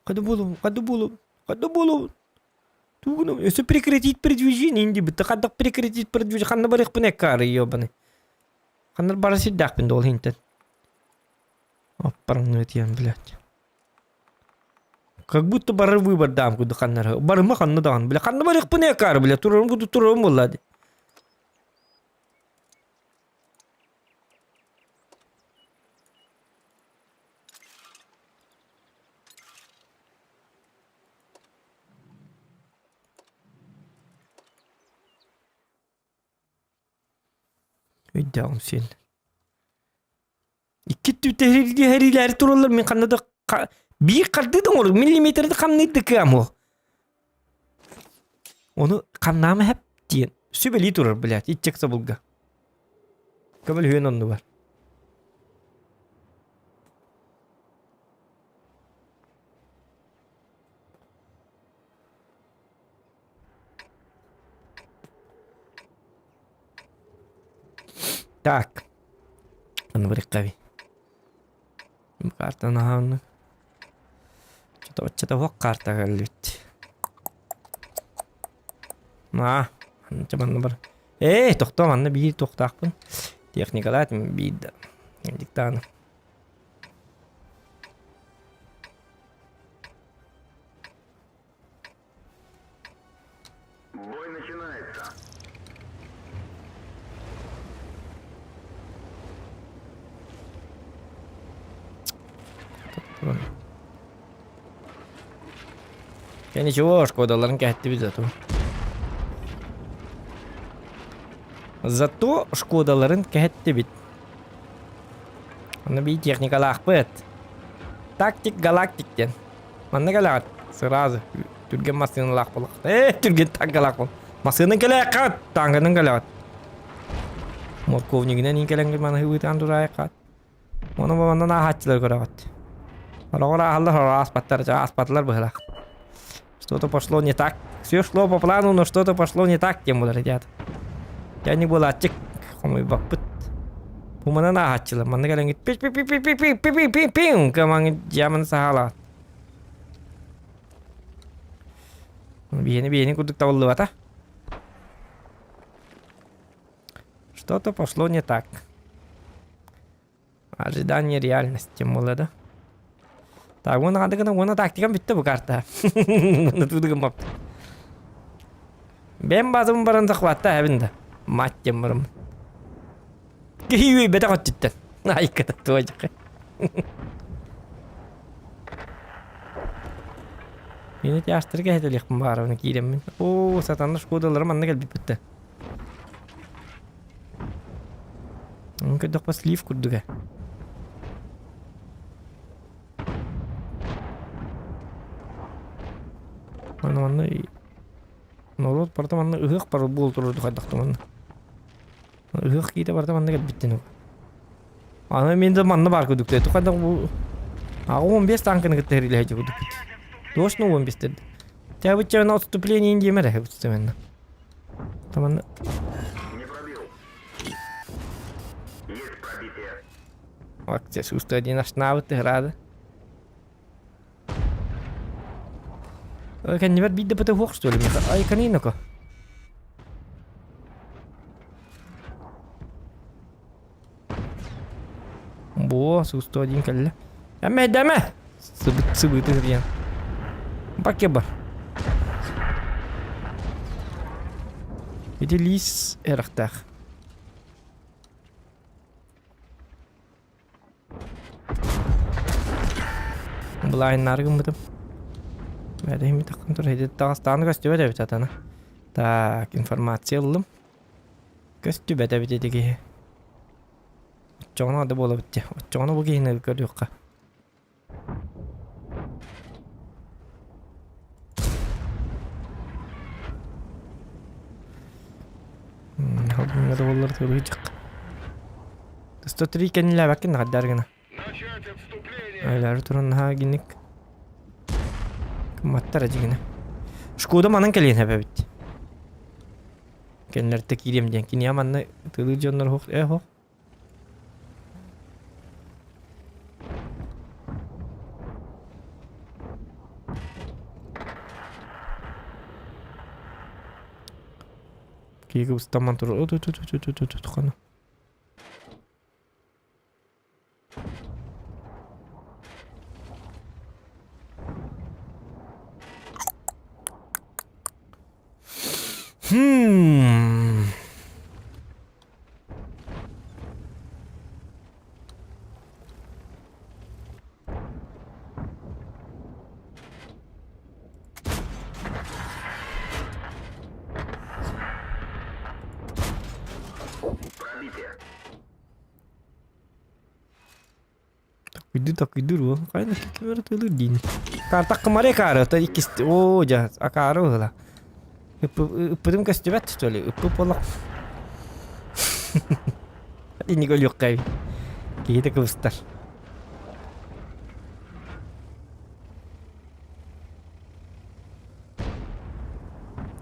S2: Каду булу. Тугну, если прекратить продвижение, инди бы, так отдак прекратить продвижение, ханна барих пне кары, ёбаны. Ханна бараси дах пен дол хинтен. Опарнует я, блядь. Как будто бары выбор дам, куда ханна. Бары ма ханна дан, блядь. Ханна барих пне кары, блядь. Турам, блядь. Ödağım sen. İki tüte herileri turulur men kanada bir kardydın olur milimetrede kamnıydı ki ama. Onu kamnamı hep diyen. Sübeli turur bilet. Hiç çıksa bulga. Kabul hüyen onu var. Так. Он в рекаве. Карта нагану. Что-то вот карта галит. Чабан номер. Тохто манна bir tohtaqpın. Texnikalar bir diktana. Yani чего шкодаların кәтті біз зато. Зато шкодаларын кәтті бит. Оны бей техникалақ бит. Тактик галактиктен. Манны галакат сразу. Түрген машиналақ болық. Түрген так галак бол. Машина галакат, таңғының галакат. Морковнигінен инкелеңгер маны хүйгітан дұрайықат. Оны бабандан ахатчылар көрағат. Арағыра ахалдар аспаттар бұғылақ. Что-то пошло не так. Все шло по плану, но что-то пошло не так, тем более, ребята. Я не был отчек. Хомый бапыт. Бумана ахатчылар. Маны галеңгер пи-пи-пи-пи-пи-пи-пи-пи-пи-пи. Камаңы жамын сағалат. Бейни курдук табылды бата. Что-то пошло не так. Ожидание реальности, молодо. Так, вон надо, вон тактикам битті бұл карта. Вон тудығым бапты. Бен базым барын захватта әбінді. Маттем барым. Кейуей бәті қоттеттен. Айката туажықы. Мені тяштырға әтеліқпін бары оны кейлеммен. О, сатанды шкодаларым анна кәлбіп бітті. Көдіқ па слив күрдіға. Манна нолот барда манна ыгық бар бол тұрырды қайдақты манна. Ыгық кейді барда манна кәлбіп біттен. Ана менді манна бар көдікті. Қайдақ бұл... Ағы 15 танкыны күттәрілі әйті көдік бітті. Точно 15 деді. Тәбі чәвін отступление индемері өтістіменді. Таманна... Акция суста один наш навык играды. Kan je wat bieden op de hoogstoel? Je kan hier nog. Bo, susto один калля. Даме. Сыбыт ирген. Баке бар. Иди лис эрахтах. Блайн наргым бітім. Бәдеймі тақын тұр. Хейді тағыстағын көсті бәді біт атаны. Так, информация алым. Көсті бәді біт едіге. Отчоғына ады болы бітті. Отчоғына бұл кейіні көрді өққа. Халбың ады болылар тұрғы жық. Тұсты түрі кәнілі бәккен ғаддарғына. Айлары тұрын ға генік. Маттар ажигіне. Шкода манан кәлейін әбі бітті. Кәлінлерді кейдем ден. Кені аманны тұлы жонлар хоқ. Хоқ. Кейгі ұстаман тұры. Қаны. Так иду, кайна кемер тылы дин. Карта кымаре кары, та икисти. О, жа, акары ыла. Ыппыдым көстүбәт төли, ыппы полак. Ини гөл yok кай. Кейде кыбыстар.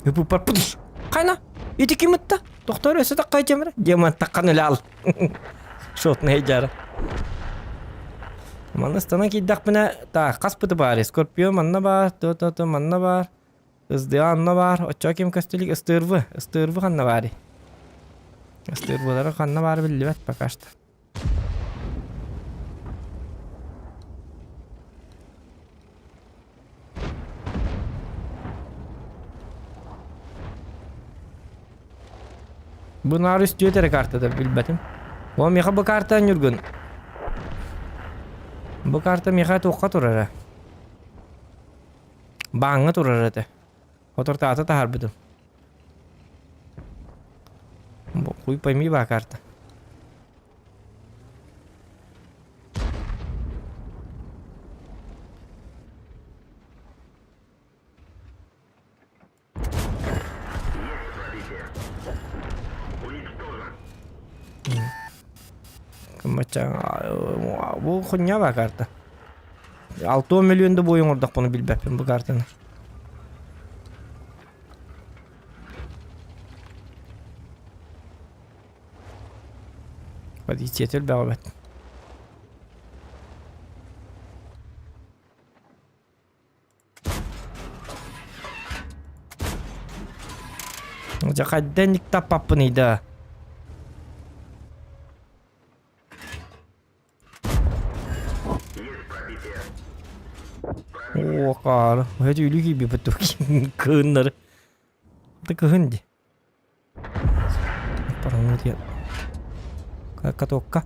S2: Ыппы пар пудуш. Кайна? Ити кимитта? Доктор өсө так кайтемер. Деман таккан эле ал. Шотны жара. Манна стана киддак мене та каспыты бар, скорпион манна бар, то манна бар. Ызды анна бар, очаким кастелик ыстырвы ханна бари. Ыстырвылары ханна бар билбет пока что. Bunlar üstüye tere kartada bilbetim. O meka bu kartan yürgün. Bu karta miha toqqa turara. Baаңa turara te. Otor taata taharbıdım. Bu kuy paymi ba karta. Macam bu kunya ba karta. 6 milyon da boyun orada bunu bilbepim bu kartını. Hadi yetel beraber. Jakadden nikta papnıydı. О, кар. Эти люди бибы такие кыннар. Так гынди. Парамут я. Катокка.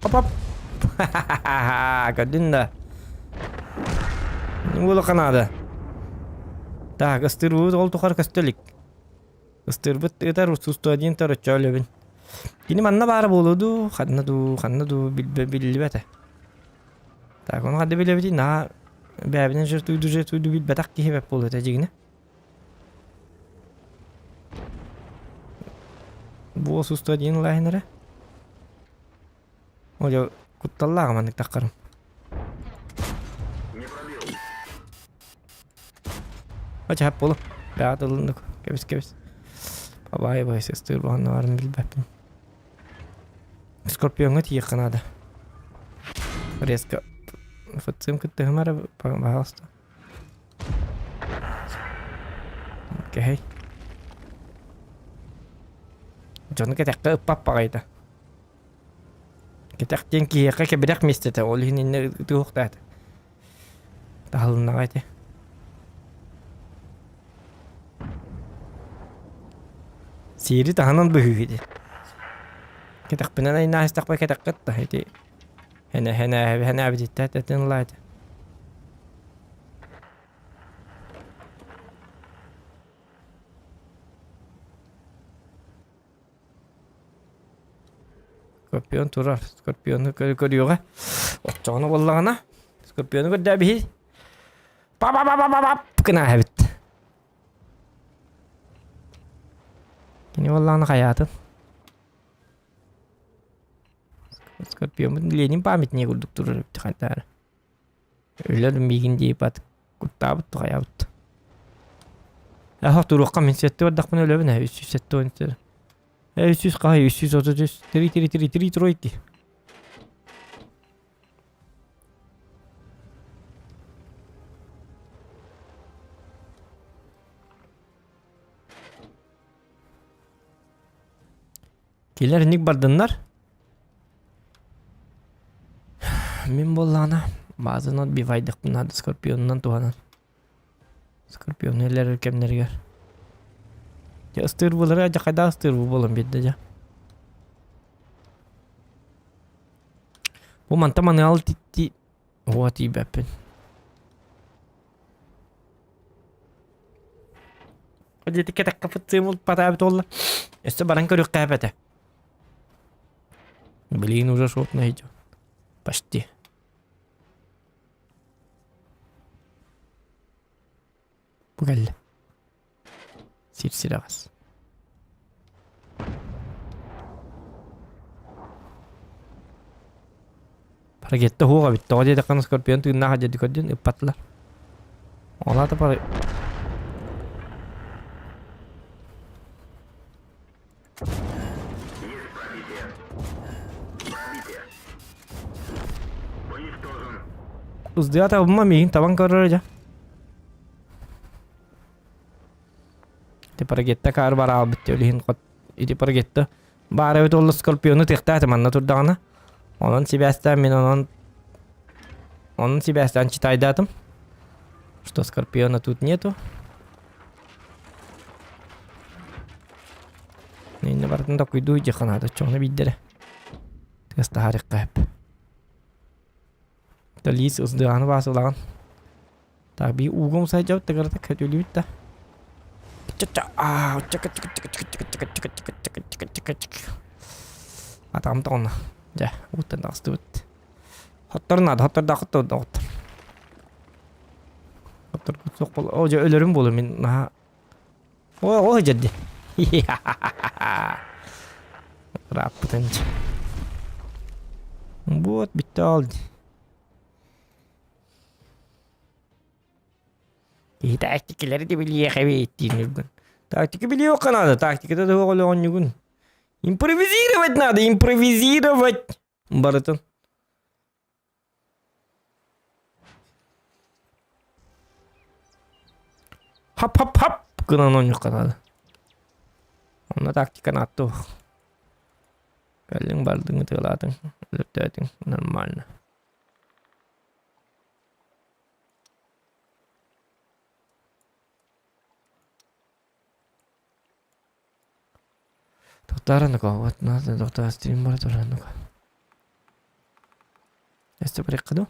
S2: Оп-оп. Ха-ха-ха. Кадинда. Не было Канада. Так, астырбут ол тухар кастелик. Астырбут это русусту один тарачалебин. Yine manna bara boludu, xannaду bilbete. Tak onu hadde bilebedi na bäbinen jurtuydu bilbetak ki hep bolu tejigine. Bu sustu diyen lahinere. Oja kuttalla mannik takkarım. Acha hep bolu. Bädalındık. Kebis. Babaya sestir bu anna varım bilbepim. Скорпионга тиек надо. Резко. Фацимка ты гмара, пожалуйста. Окей. Джон кетек папа гайда. Кетек тенки яка бирак местете ол хинин туухтат. Талына гайда. Сири таханан быгыды. Кетак пенен ай настак па кетак кытта хити. Хена битте тетен лайт. Скорпион турар. Скорпиону көрүгө. Отчону боллагана. Скорпиону көрдө би. Па кына хабит. Кини боллагана каятын. Скорпион Ленин памятник курдук турар кантар. Өлөр мигин дейп ат куттабыт каябыт. Аха турукка мен сетте бардакмын өлөбүн 307 ойнтер. 300 кай 330 3 тройти. Келер ник бардындар? Мен боллана базынан бивайдык надо скорпионнан туганан. Скорпион элер кемнергер. Я стыр булар я кайда стыр болом бедде жа. Бу мантаманы ал титти. Вот и бепен. Оди тикет кафтсымыл патабит олла. Эсте баран көрүк кафете. Блин, уже шот найдёт. Почти. Пугаль. Сирсиравас. Парагетте хуга битте. Оди дакан скорпион тыгна хажады көддүн ыппатлар. Олата пара. Uzdiyata abma migin taban karrar ja. Te paragetta kar bara bitti ölihin qat. İdi paragetta. Bara evet ollu skorpiyonu tektat manna turdağına. Onun Sebastian men onun Sebastian читайдатым. Что скорпиона тут нету. Нейне бартында куйду жаханада чоңна биддере. Testa harika hep. Dalis ızdığanı basılan. Tabi uğum sayacağım tekrarda kötülüğü bitti. Adam tonna. Ja, utan taas tuut. Hottor da hottor. Hottor kutsuk bol. Oh, ölürüm bolur min. Nah. Oh jadi. Rapatan. Buat bitti oldu. Taktikleri de biliyor ettiğini. Тактика biliyor надо. Тактика да он не гун. Импровизировать надо, импровизировать. Баратон. Hap. Кынан он yok надо. Ona taktika nattu. Kalian bardın tığladın. Lütfen normal. Doktorannuko, вот надо доктор стрим бар дораннуко. Este приходу.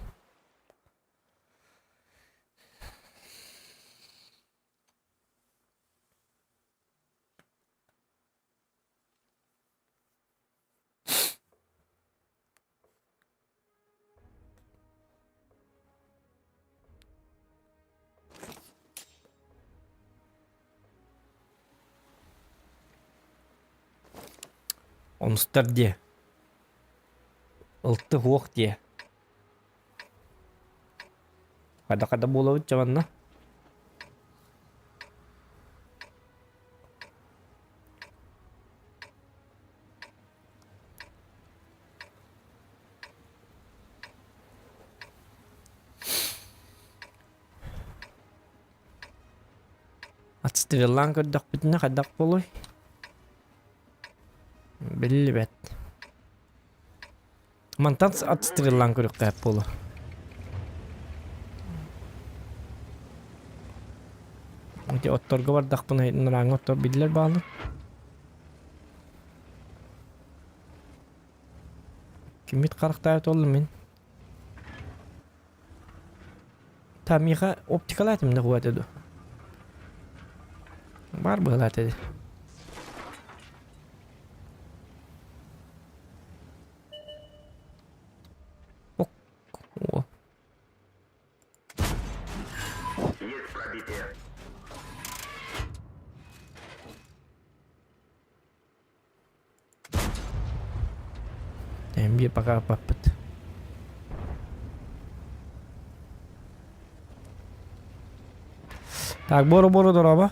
S2: Онстар де. Ылты хуок де. Када болабыт жабанна. Atstırılan kırdak bitine kadak boluy. Belli bet. Mantan atstırılan kırık hep bolu. Oke otorga var dak buna nurang otor bilirler bağlı. Kimit karakter oldum men. Tamiha optikal atimde kuvvet edu. Var bu halat edi. Bir pakai apa-apa. Так, боро дорога.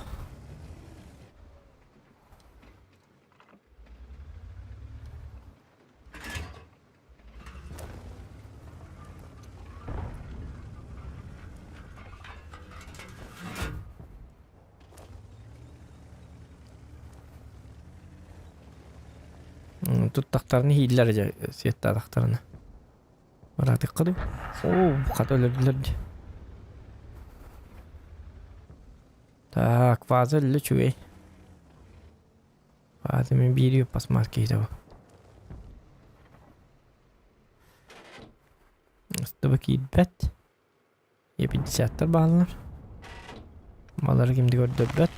S2: Тут тактарны хиллер же, сетта тактарны. Бара тыккыды. Оо, кат өлөрдүлөр. Так, фаза лечуй. Фаза мен бирию посмотреть его. Стаба кийбет. Я 50 баллар. Баллар кимди көрдө бет.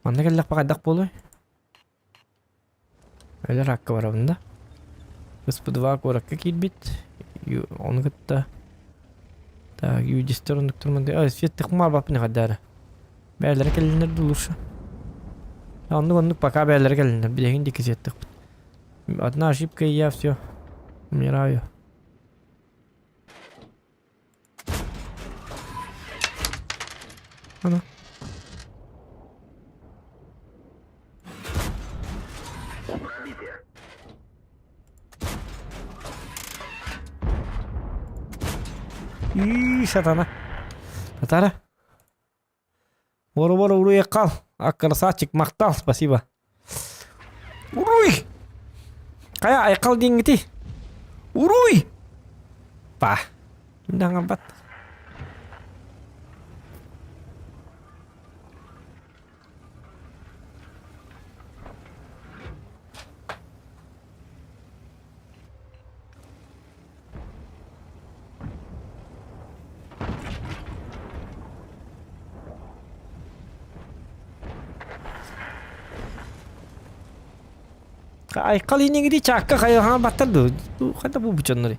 S2: Manda geldik bakadak bolu. Öyle rakka var onda. Господи, коrakka kilbit. Onu gitti. Ta yücüstörün doktorman diye. Fiyat tıkmar bak ne kadar. Beyler gelinir durur. Onu пока beyler gelinir. Bir de hindi kızı tık. Одна ошибка и я все умираю. Ana. Сатана. Татара. Боро уруй кал. Красавчик мактал, спасибо. Уруй. Кая айкал дингити. Уруй. Па. Инdah ngabat. Ay kalini gidi çakka kayo ha battırdı. Bu kadar bu bıçanları.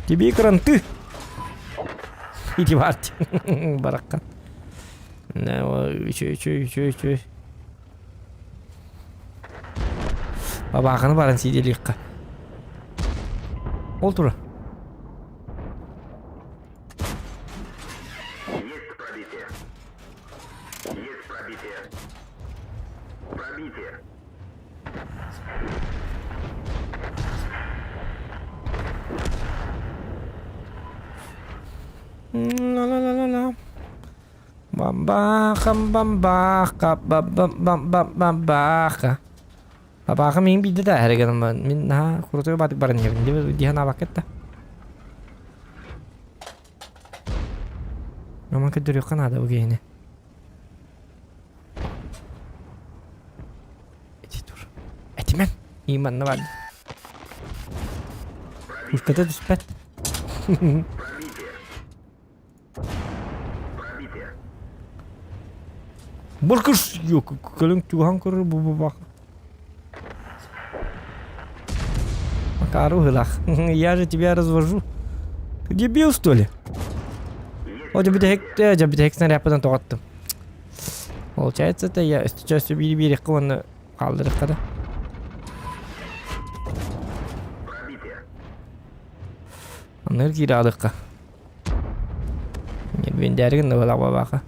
S2: Gibi kırıntı. İti var. Barakan. Ne o üç. Babakını baran sideli yıkka. Otur. La la la la la. Bambaka bambaka bambaka. Bambaka min bidde där här igen men min ha kurutuyor batık baran ya. Dia na baketta. Ama kediriyor kan ada begini. Dur. Etimen. İman ne var? Уската диспет. Буркуш, yok, kalın Tuhan kurur bu bak. Макару гылах. Я же тебя развожу. Ты дебил, что ли? Вот тебе хек снаряпадан тоғаттым. Получается, это я сейчас бери қыланы қалдырық қада. Аныр кире алыққа. Ben дәрігін да болақ бабақа.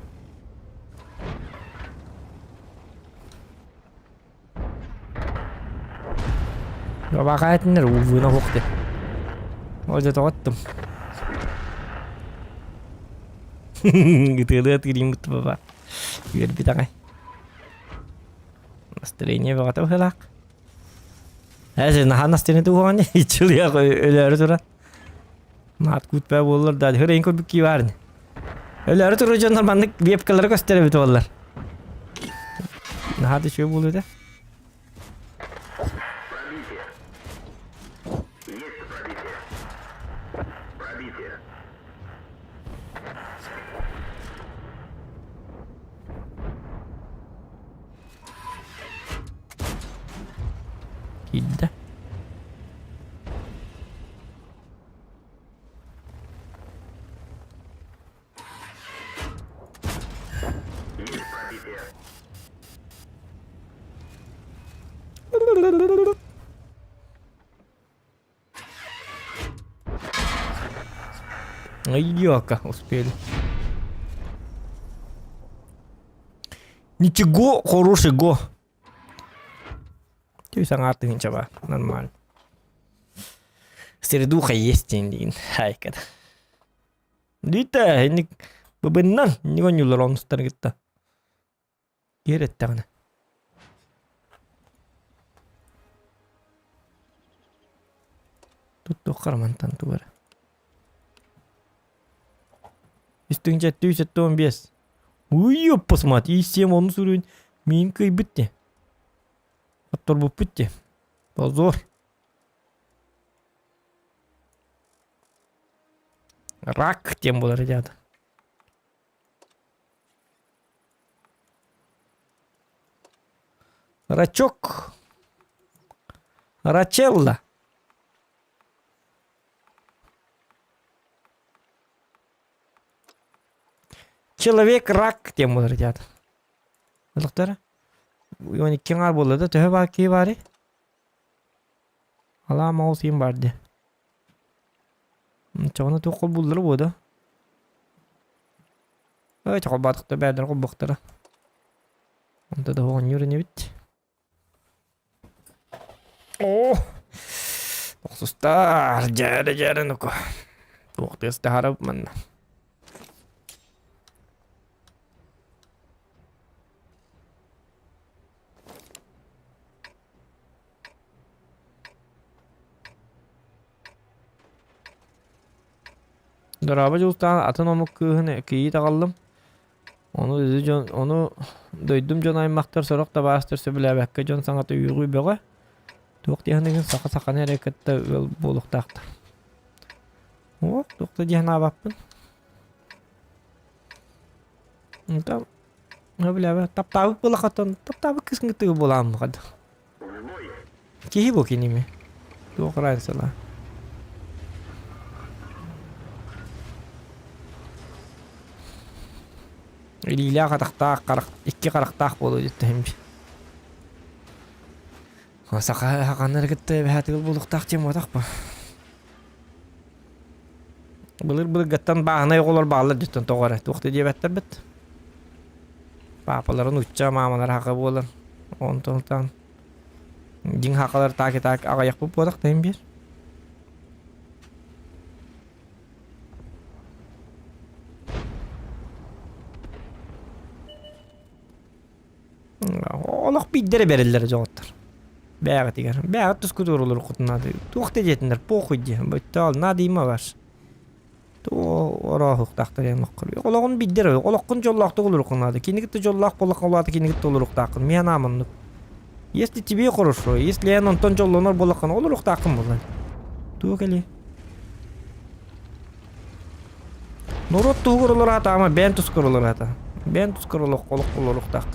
S2: Бабақа әтінер ұлғына қоқты. Олжа тоғаттым. Гытылы әтірейін бұтты баба. Үйер бит ағай. Настроение бағата ұхылақ. Әзір нахан настроение тұғаны. Ичілі ақ өлері тұра. Наат күтпә болылар. Дәді хыр ең көрбік кей барын. Өлері тұру жондар бандық вебкалары көстері біті болылар. Нахады шөй болу да. Giddi. Айёка, успели. Ничего, хороший го. Ты sangat ini coba normal. Середуха есть ini. Hai kata. Dita ini bebenang ini kan nyular monster kita. Kira tangan. Tutup mantan tu ber. Üstünce tüyse ton bies. Uyuyor посмотри, и всем он сурын. Минкой битти. Аттор bu bitti. Позор. Рак тем болар ребята. Рачок. Рачелла. Человек-рак тем болар ребята. Доктора? Yani kenar boladı. Töhe baki bari. Allah mouse'im vardı. Çoğuna tokul buldur bu da. Evet, çok batıkta berden kul baktara. Onda da hoğun yürünü bit. Oh! Oksustar. Jere nuku. Tuğdesi de harap manna. Daraba justan atın omuk kıhını kıyı tağalım. Onu doydum jon aymaqtar soraq da bastırsa bilebekke jon saňata ýügy bege. Tuq diýendigin saqa hareketde boluqtaqdy. O, tuqda diýen abapyn. Tam ne bilebe taptaby bolaqatan taptaby kısngıtı bolam gad. Kihi bu kinimi? Tuq raýsala. Iliyle qarak iki qaraktaq bolu dittim. Saqa haqanlar gitti hätigil buluqtaq dem odaq bu. Bulur gattan bağına yolar bağlar dittin toğara. Toqti diýetler bit. Papaların uçça mamalar haqa bolar. Ondan din haqalar tak agayaq bu odaq dem bir. Olaq biddere berilleri joğatlar. Bägat diýer. Bägat tüskudur olur kutnady. Tuqta jetinler poqydy. Battal nadima var. To ora huqtaqtar ýa-da. Olaqyn biddere. Olaqyn jollaqda olur kutnady. Kinigitde jollaq bolaq bolady kinigitde olur taqyn. Men amanyk. Если тебе хорошо, если я онтон жоллонор болакан, ол уруктакын болот. Тугели. Норот тугурулар ата, ама бен тускурулар ата. Бен тускурулар колок болуруктак.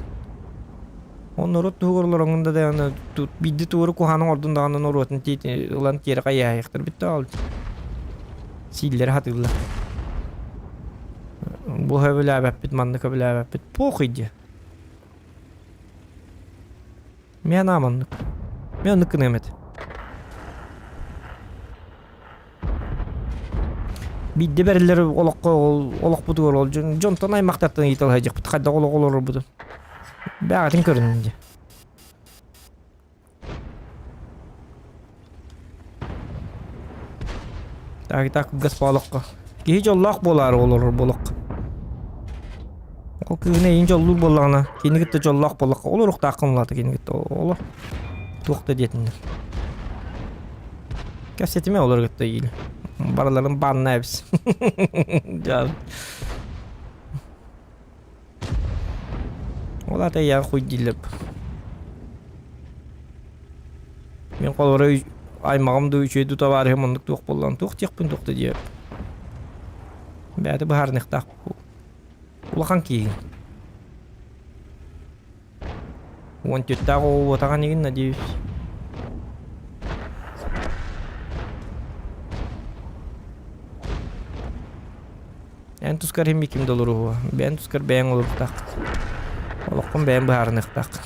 S2: Он норот тугурулар оңунда да аны бидди тууру куханын ордунда аны норотун тейти улан кери каяяктыр битти алды. Силлер хатылла. Бу хөбүләбәп бит манны көбүләбәп бит похыйды. Мен аманнык. Мен ныкын эмет. Бидде берилер олок бутугор ол жонтон аймактартан ител хажык бит кайда олок олор буту. Бәгатын көрүнүндө. Так гаспалыкка. Ки жоллак болар олор болок. Ол күйне ин жоллур боллагына, кинигитте жоллак боллак олорук такынлады кинигитте олор. Тукта детиндер. Кассетиме олор гытта ийли. Бараларын банна эбис. Жан. Ола да я хуйдилеп. Мен колорой аймагымды үчөйдү табары хемондук тук болгон тук текпин тукта диеп. Бәді баарнықтақ улақан кейін. 14-тағы ол отаған еген надеюсь. Ән тұскар хем екім долыру хуа. Бән тұскар бән олырықтақ. Олыққын бән баарнықтақ.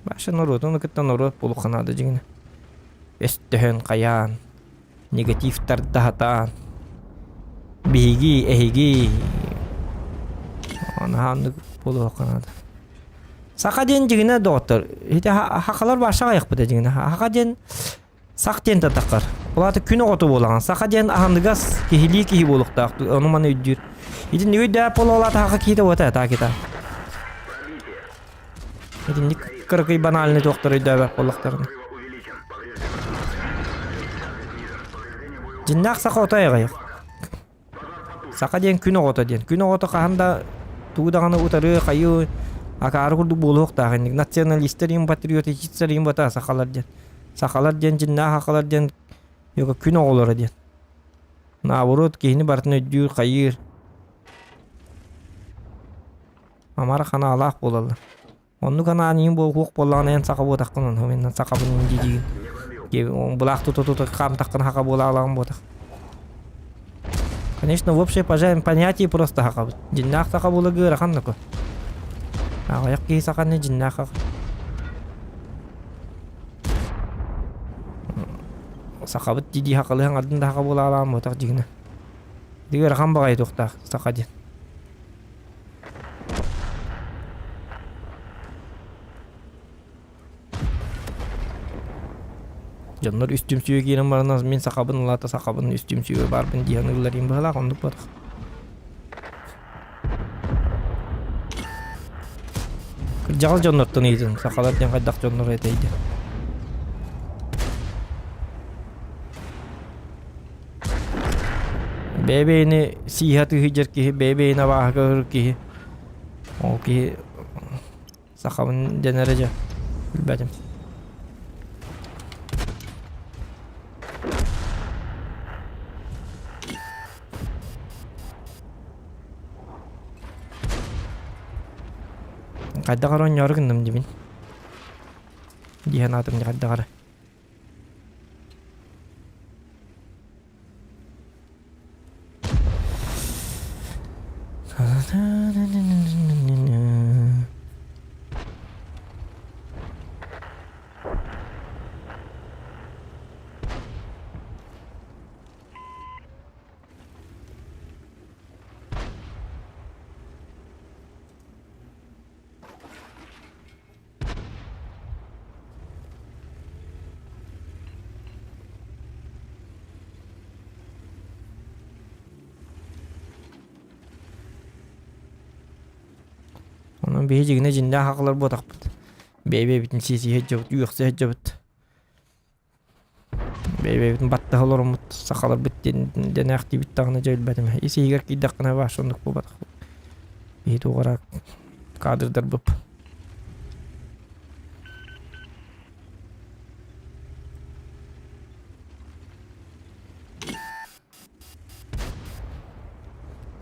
S2: Баша народ, он кытта народ полуханады жигине. Эстехен каян, негативтар дахатан, биги, эхиги. Анаханды полуханады. Сақа ден жигине доктор. Хите хақалар баша аяқ біде жигине. Хақа ден сақ ден татақар. Олаты күні қоты болаған. Сақа ден ахандыгас кихили кихи болуқтақты. Оны маны үддір. Хите неге дәп болу олаты хақа кейді ота такита. Хите ник кыркый банальный доктор өйдөбөк болуктарын. Жиннак сака отайгай. Сака ден күнө ото ден. Күнө ото каханда туудаганы утары кайы акары курду болук тагын. Националисттер патриотичтер бата сакалар ден. Сакалар ден жинна хакалар ден йога күнө олор ден. Наоборот кийини бартын өйдүр кайыр. Амара хана алак болалар. Onu kana nin bu hukuk bolağına en saqa bodaqın hemen saqa bunun diydiğin. Ge bulaq tutu qam taqın haqa bolağın bodaq. Конечно, в общем понятие просто хаqa. Жиннах saqa bolagı раханнык. Аяк ки сaqаны жиннах. Saqa бит диди хақылын ардында хаqa bolağın bodaq дигине. Диге рахан багай тоқтақ saqa ден. Жаннар үстүм сүйө кийинен барынан мен сакабын улата сакабын үстүм сүйө барбын дияныларым бала кондук бар. Жал жоннортон ийдин. Сакалар ден кайдак жоннор этейди. Бебейни сихаты хижер ки, бебейна баахыр ки. О ки сакабын денереже. Билбедим. Кайда каран яргындым дибин. Дихан атым кайда кара. Onun beyjigine jinde haklar bodakpıt. Beybe bitin sisi hejjabıt, uyuqsa hejjabıt. Beybe bitin batta holorum sakalar bitten dene aktivit tağına jölbedim. Isi higer ki dakına baş onduk bu badak. Beydi oğara kadırdır bıp.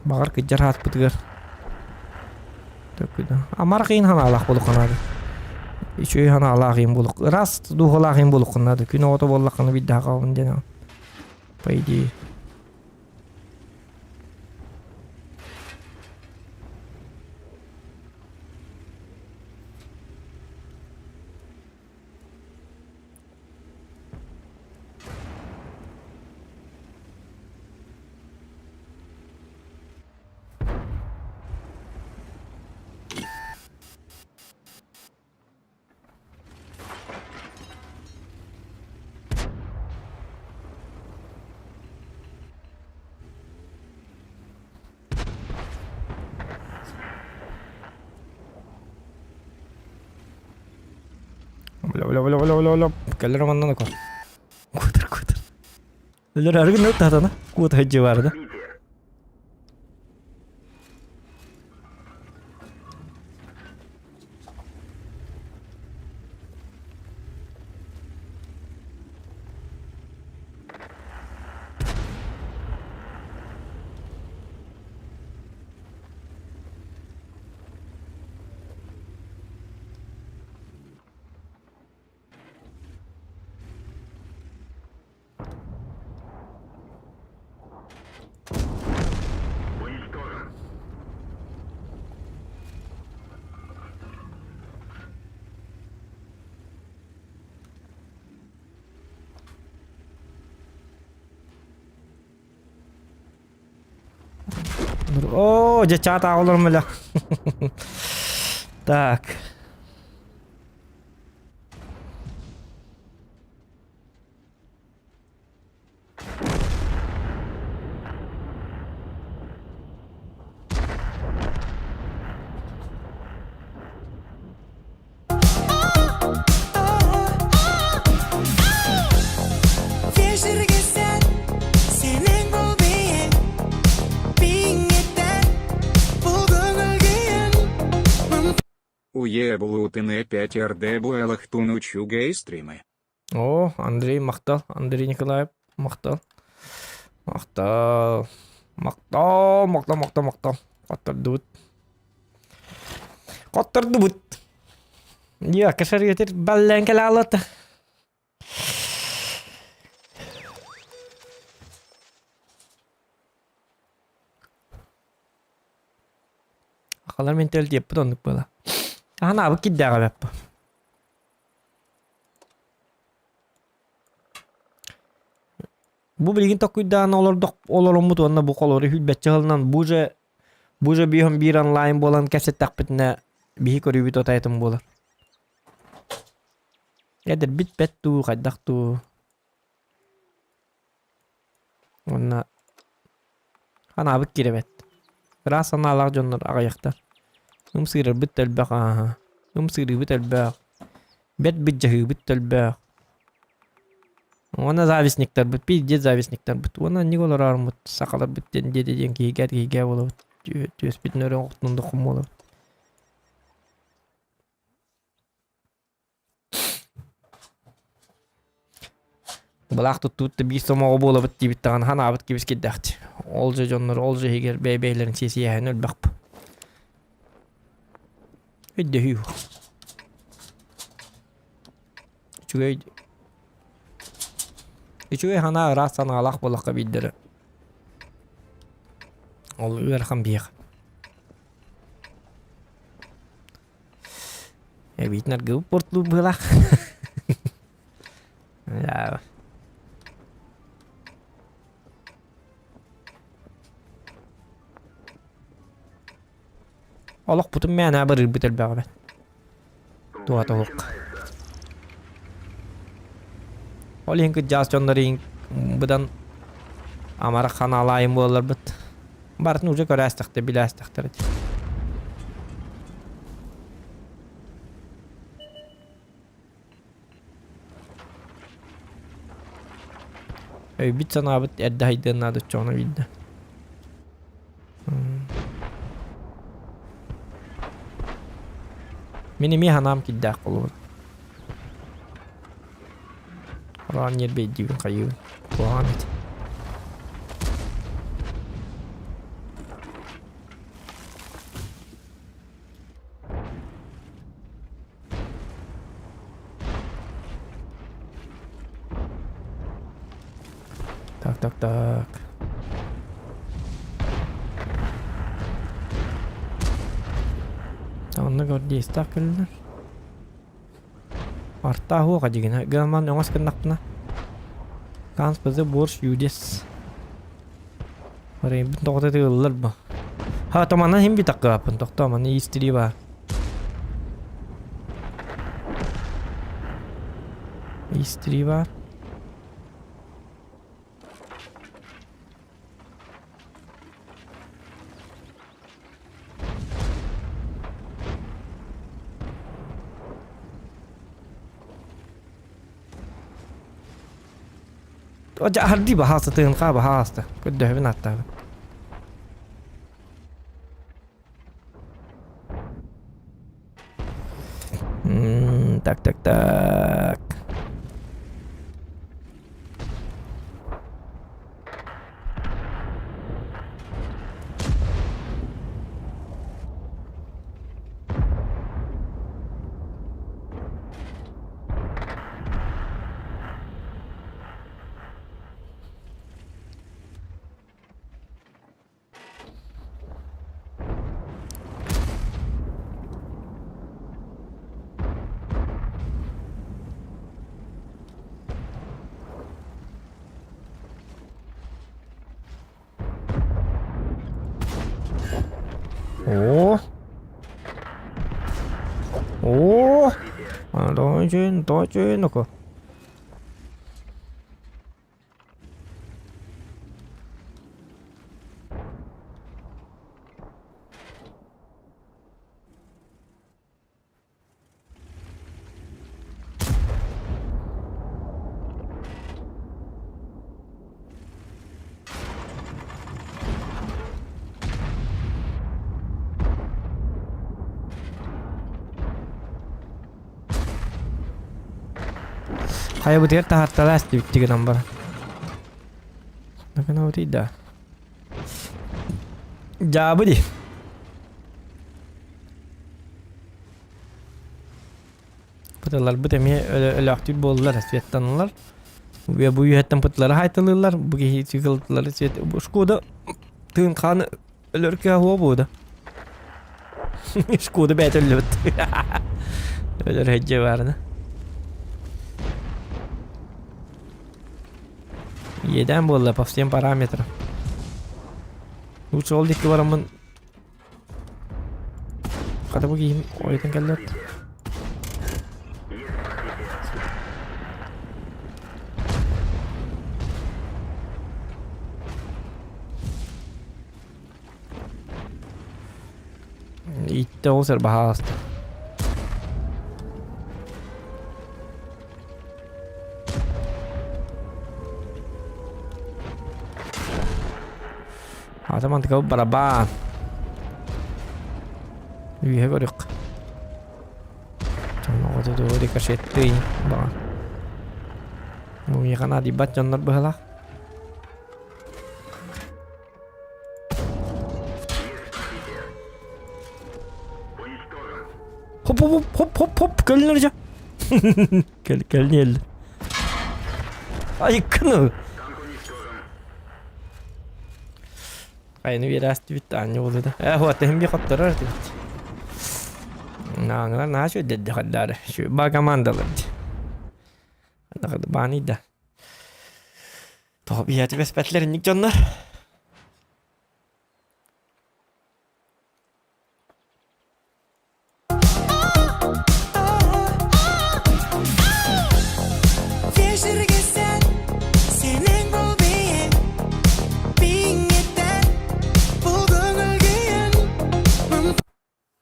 S2: Bağır ki jarhat bıtıgır. Амар кыйын хана алак болук канады. Ичүй хана алак кыйын болук. Раз духала кыйын болук канады. Күн ото боллак каны бидда кабын дена. По идее. Бля. Келлер маннан ко. Кутер. Лер аргын нет татана. Кут хеджи барды. О, дечата олорум эле. Так.
S7: Уебулутыны 5 РД буэлахтун учу гейстримы.
S2: О, Андрей мактал. Андрей Николаев мактал. Мактал. Коттырдыбыт. Я кашар етер баллен келе алаты. Акалар ментал деп бұтондық бола. Ана абы киддәға бәппі. Бу билгин токуйдан олорун мутуанна бу колору хүлбәтче хылынан буже бихом бир онлайн болан кәсет тақпытына бихи көрүбүт отайтын болар. Эдер бит бетту кайдакту. Онна ана абы киребет. Раз ана алак жоннор агаяктар. Умсырыр бүттел бака. сыры бітелбәк. Бет биджахы бітелбәк. Ona зависниктер бит, пиздец зависниктер бит. Ona не олар армут, сақалар биттен деден кейге болот. Төс битін өрен оқтынды құм болот. Бұлақ тұттықты бір сомаға болы біт дейбіт таған хан абыт кебіс кеддәқті. Олжы жонлар, олжы егер бәйбәйлерін сесі яғын өлбәқ бұ. Өйді хүй. Үчүгей хана ырасан алақ болаққа бейдері. Ол үйерхан бейқ. Бейтінер гүп бұртлу бұлақ. Ja. Allah putun mena bir bitel bäbe. Tuwa toq. Olin ki jas jondaring budan amara kanalayım bolar bit. Bartın uca görəstikdə biləstikdir. Bit sana bit edde haydın adı çoğuna bildi. Benim iyi hanım ki dağ olur. Ran yer beydiğin kayıyor. Kuhan et. Tak. Onu gör diye istakırlar. Arta huwa kajigina. Gaman ongas kenakna. Kans bize borç yudes. Oraya bir tokta tığılır bu. Ha tamamdan hem bir takı yapın. Tokta ama ne istediği var. İstediği var. Oja hardi bahasa tığın ka bahasta. Kudu ben hatta. Tak. Đó chứ nó có. Kayak betul tahap telas di 3 nomor. Nah, kenapa tidak? Jawab di. Pıtalar bu temiye öyle aktif bollar asfiyattanlar. Ve bu yühetten pıtaları haytalırlar. Bu gibi çıkıltıları asfiyat. Bu şkoda tığın kanı ölürken hava bu da. Şkoda beter löt. Ölür hecce vardı. Yeden bolla по всем параметрам. Лучше олдик барамын. Ката бу кийим ойдан келет. Итте осер бахаст. Ataman tıkabı barabaan. Üye görük. Canlı otu doğru dikaşetti. Bak. Bu yakan adibat canlar bahala. Hop hop hop hop hop gelin hocam. Gel gel. Ay kını. Aynı bir rastı bitti anne oldu da. O atem bir katlar artık. Nağlar ne şu dedi kadar. Şu bagamandalar. Ne kadar bani da. Tabii ya tespetlerin canlar.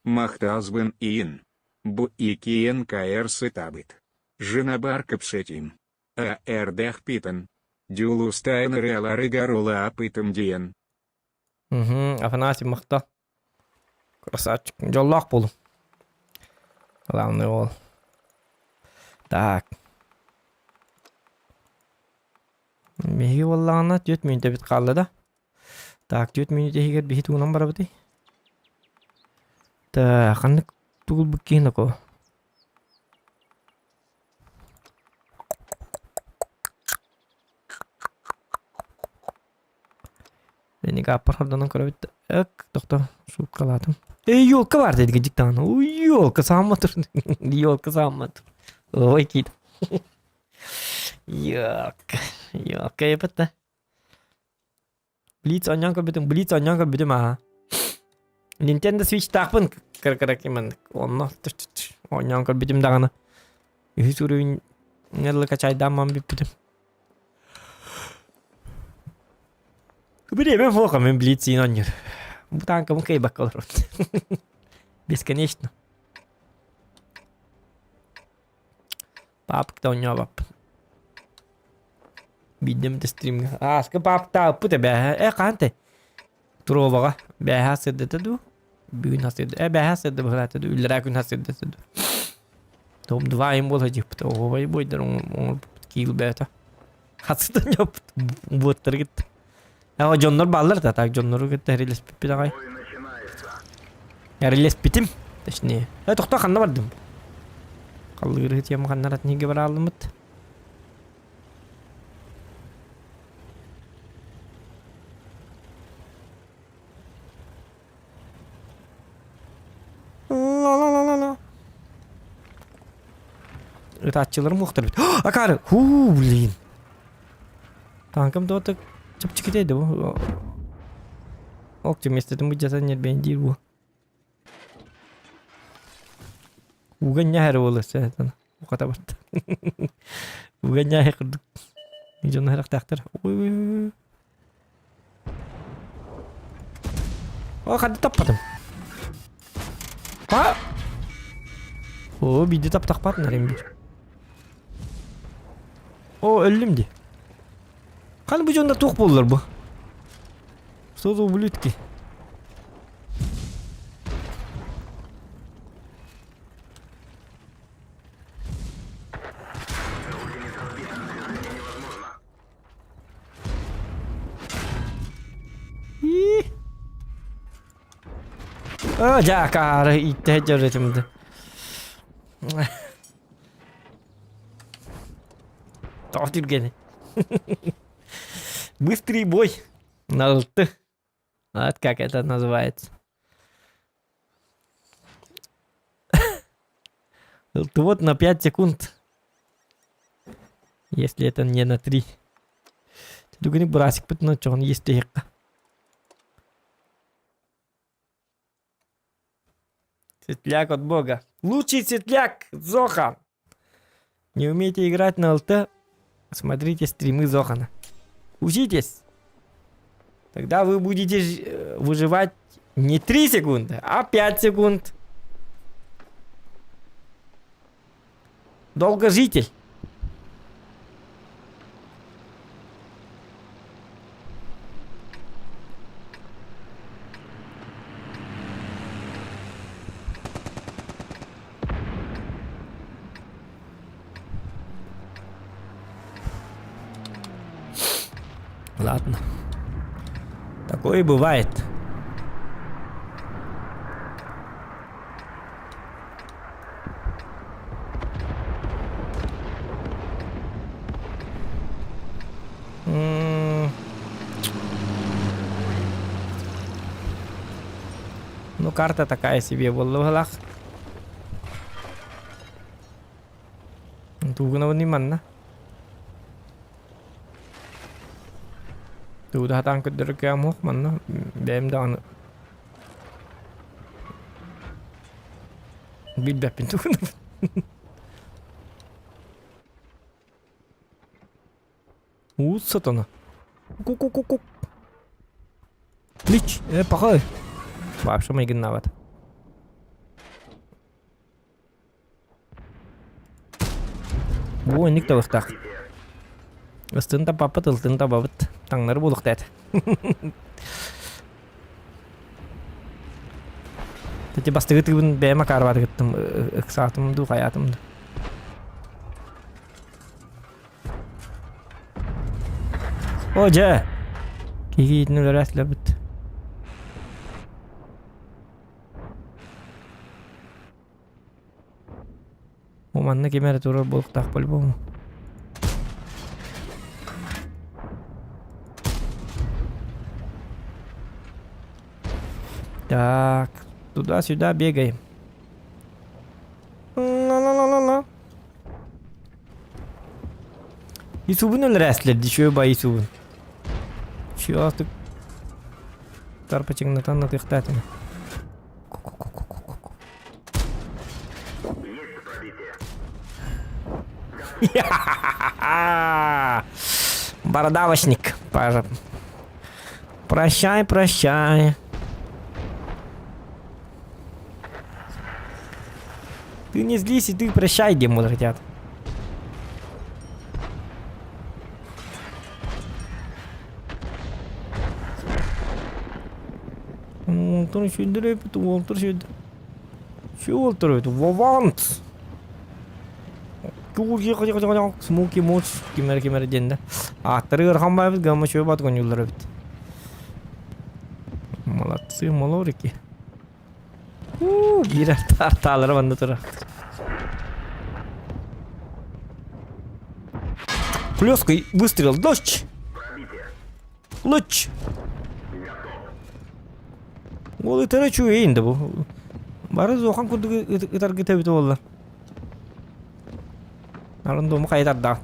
S7: Махтазбын иин. Бу икиен каэр сытабыт. Жинабар капсетим. А эрдэх питан. Дюлустайн релары гарула апытым диен.
S2: Афанасий мықты. Красавчик. Жоллақ болу. Главный ол. Так. Меги оллағына 4 минуте бит қалды да. Так, 4 минуте егер бейт уынан бара бітей. Так, қанды тұғыл бүккейін око. Beni kapır oradan kara bitti. Doktor şu kaladım. Yolka var dedi gıcık tane. Yolka sanmadır. Yolka sanmadır. Oy git. Yok yapıt da. Blitz oynayan kabidim. Blitz oynayan kabidim ha. Nintendo Switch takpın kara kiman. Onunla oynayan kabidim dağını. Hiç ürün neler kaçaydan man bipidim. Бери, мен фока, мен блиц и нонер. Бутанка му кей бакал рот. Бесконечно. Папка-то у него пап. Бидем те стрим. Ска папка путе бе. Канте. Тровага. Бе хасыдды ду. Бүгүн хасыдды. Бе хасыдды бахлаты ду. Үллера күн хасыдды ду. Том два им бол хажипты. Овай бойдар он кил бета. Хасыдды жоп. Боттар гитти. Ya Johnlar ballar da tak Johnları gitti rilis pipi da kay. Ya rilis pitim. Teşni. Tohta kanna vardım. Kallı gırıt yam kanna rat nige bara alımıt. La. Itaatçıları muhtar bit. Akarı. Blin. Tankım da otak. Çapçık edeydi bu. Okçum istedim bu cesed yer ben değil bu. Ugan ya her oğlu sen. Bu kadar battı. Ugan ya kırdık. Nice her aktar. O hadi tapadım. Ha? O bir de tap patlarım bir. O öldüm di. Kan bu jonda toq bollar bu. Sozo bulutki. Jakar itte şimdi. Tahtir gene. Быстрый бой на ЛТ. Вот как это называется. ЛТ вот на 5 секунд. Если это не на 3. Ты думаешь, брасик пытно, что он есть тихо. Светляк от бога. Лучший светляк Зохан. Не умеете играть на ЛТ? Смотрите стримы Зохана. Учитесь. Тогда вы будете выживать не 3 секунды, а 5 секунд. Долгожитель. Ладно. Такое бывает. Ну, карта такая себе была в головах. Тугна не манна. Туда танк дырка мох манна. Бэм дан. Бит бэпин тугна. Сатана. Ку-ку-ку-ку. Лич, пахай. Вообще мы гнават. Ой, никто их так. Ыстын папа тылтын табабыт. Таңнары болук дәт. Тәте бастыгы тыгын бәймә карвады гыттым. Ыксатымды, хаятымды. Ожа. Кигитин өләрәсләр бит. Манна кемер турар болук так по-любому. Так, туда-сюда бегаем. Ла-ла-ла-ла-ла. Исубын өлрәсләр, дишөө бай исубын. Чё ты? Тарпачың натан натыктатына. Бородавочник. Прощай, прощай. Ты не злись, и ты прощай, Гему хотят. Олтыр шүндіріп, олтыр шүндіріп. Şu олтыр, вавант. Смоки моч кемер денде. Аттары ырханбайбыз, гамма шөй баткан юллары бит. Молодцы, молорики. Бир тарталары банда тура. Плёской выстрел, дождь. Луч. Ол итары чуй инде бу. Бары зохан курдугу итар гитебит болла. Арындому кайдар дат.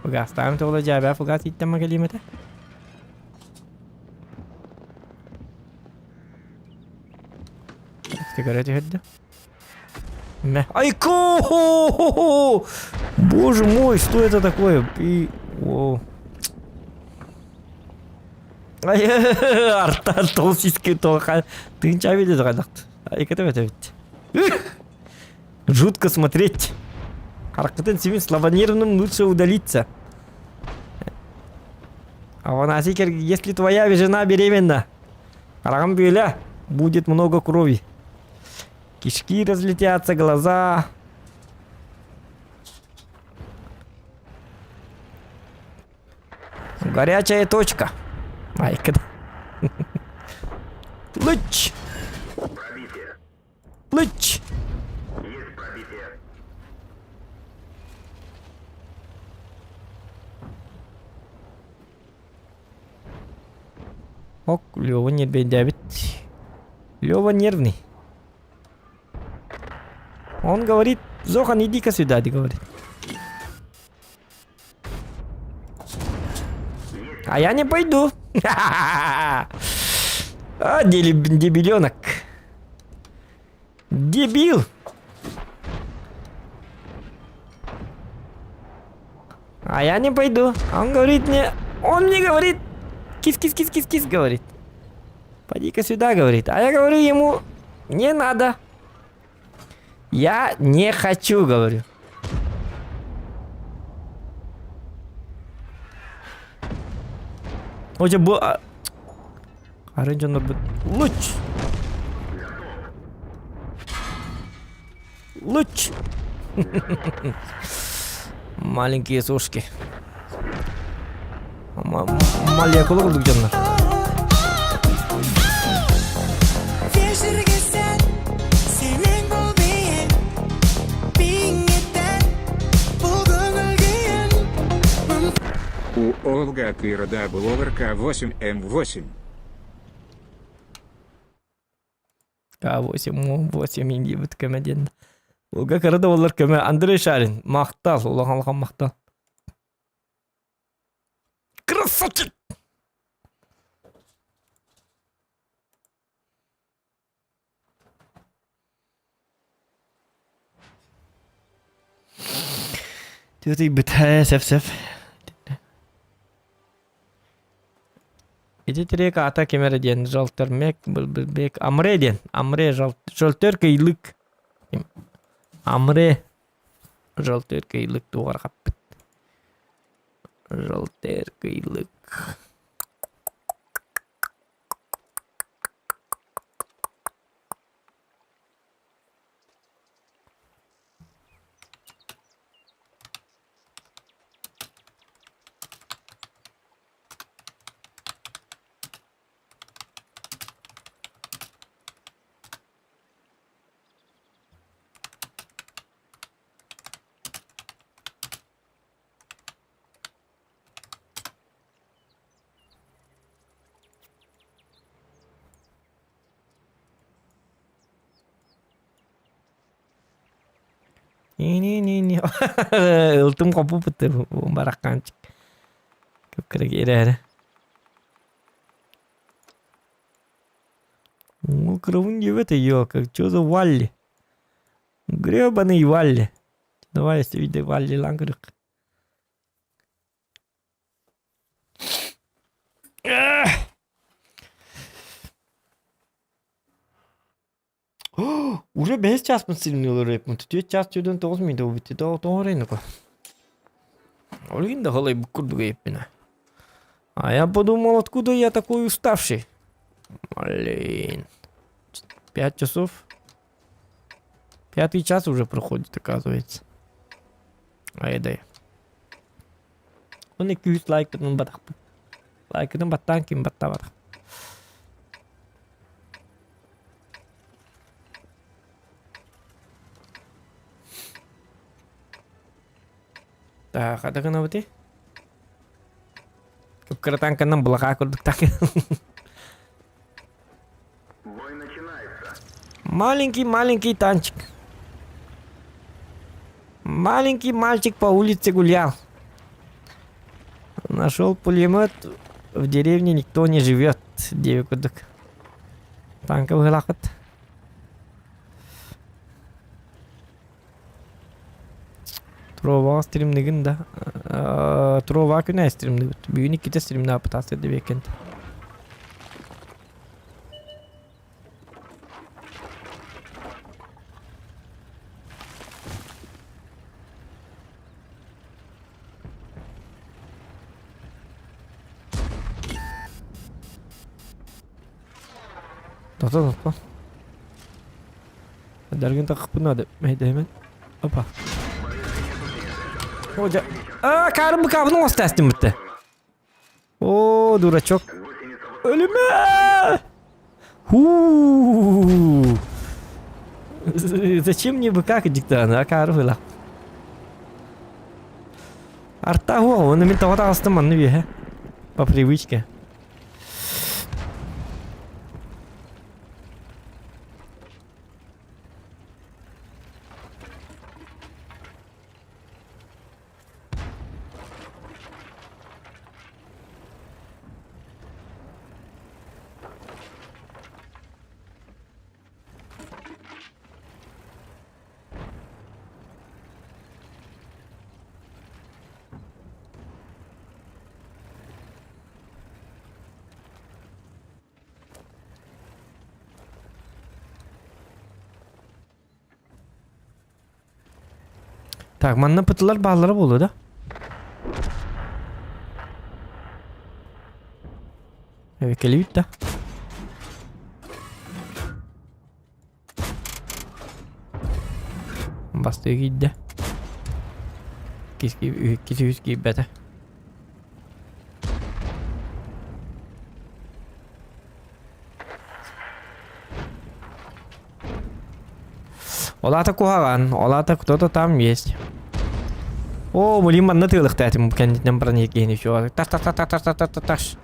S2: Фугас, там тола жаба, фугас иттема келимете. Сигареты хедда. Айко! Боже мой, что это такое? И... Воу. Арта толстенький тоха. Ты ничего видишь, гадахт? Ай, это ведь. Жутко смотреть. Характен себе слабонервным лучше удалиться. А Ванасикер, если твоя жена беременна, Рамбюля, будет много крови. Кишки разлетятся, глаза. Горячая точка. Ай, когда... Луч! Луч! Ок, Лёва не бедявит. Лёва нервный. Он говорит, Зохан, иди-ка сюда, ты говорит. А я не пойду. А, дебиленок. Дебил. А я не пойду. Он говорит мне... Он мне говорит... Кис-кис-кис-кис-кис, говорит. Пойди-ка сюда, говорит. А я говорю ему... Не надо. Я не хочу, говорю. Оже bu Аренджонор луч. Луч. Маленькие сушки. Молекулы кылдык жандар.
S7: У Олга Кирда был оверка 8М8.
S2: К8 инди бит көмеден. Олга кырда олар көмө Андрей Шарин. Мактал, улаганлыгын мактал. Красавчик. Тюти битая сеф. Эти трек ата кемере ден жалтырмек бек амре ден амре жалтыр кыйлык амре жалтыр кыйлык тугар каппыт жалтыр кыйлык Не. Ылтым копу бітті бараққанчик. Көп керек әрі. Ол кровын жебет ее, как что за Валли? Гребаный Валли. Давай, если видишь Валли лангрык. Уже 5 час мы стримили рэп. Мы тут 9 час чудон 9 минут убити. Да, то рынок. Олин да голой букурду гейпина. А я подумал, откуда я такой уставший. Блин. 5 часов. 5-й час уже проходит, оказывается. Ай да. Он и кюс лайкнул батах. Лайкнул батанкин батавар. Так, ada kenapa sih? Keretangkan нам belakang aku tak. Маленький танчик. Маленький мальчик по улице гулял. Нашел пулемет. В деревне никто не живет. Девяток. Танковый лахот. Трова стримнигин да. Трова күнә стримниг. Бүгін ките стримна апытасы деп екен. Тоқта. Дәрген тақып бұнады. Мәйдеймен. Опа. Hoca. Karım bu kapının olsa teslim bitti. Oo, duraçok. Ölüme! Зачем мне быка диктана, а кару была? Арта он на ментовата остаман не по привычке. Так, манна пытылар баллары болу да. Evet, kelebek de. bastığı giddi. Kisi yüz gibi bete. Olata kuhagan, olata кто-то там есть. О, мулим манна тылых тәтим, кәндитнен бірін екені шо. Таш.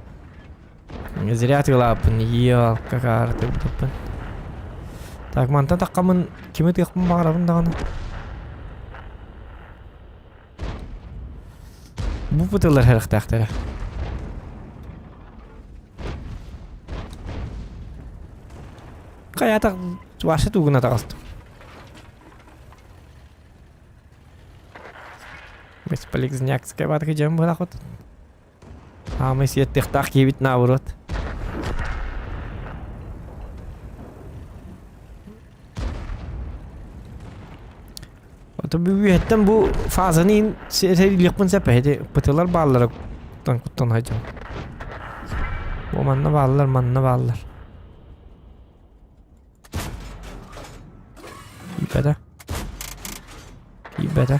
S2: Зря тылапын, ел, какар тылапын. Так, манта таққамын, кеме тықпын бағарабын дағаны. Бұл бұтылар әріқ тәқтері. Қаятақ, башы туғына тағылды. Бесполезняк бат кечем была ход. А мы себе тихтах кибит наоборот. Tabii büyütten bu fazanın seyirlikten sepeti pıtılar bağlılar kuttan hacım. Bu manna bağlılar. İyi bede.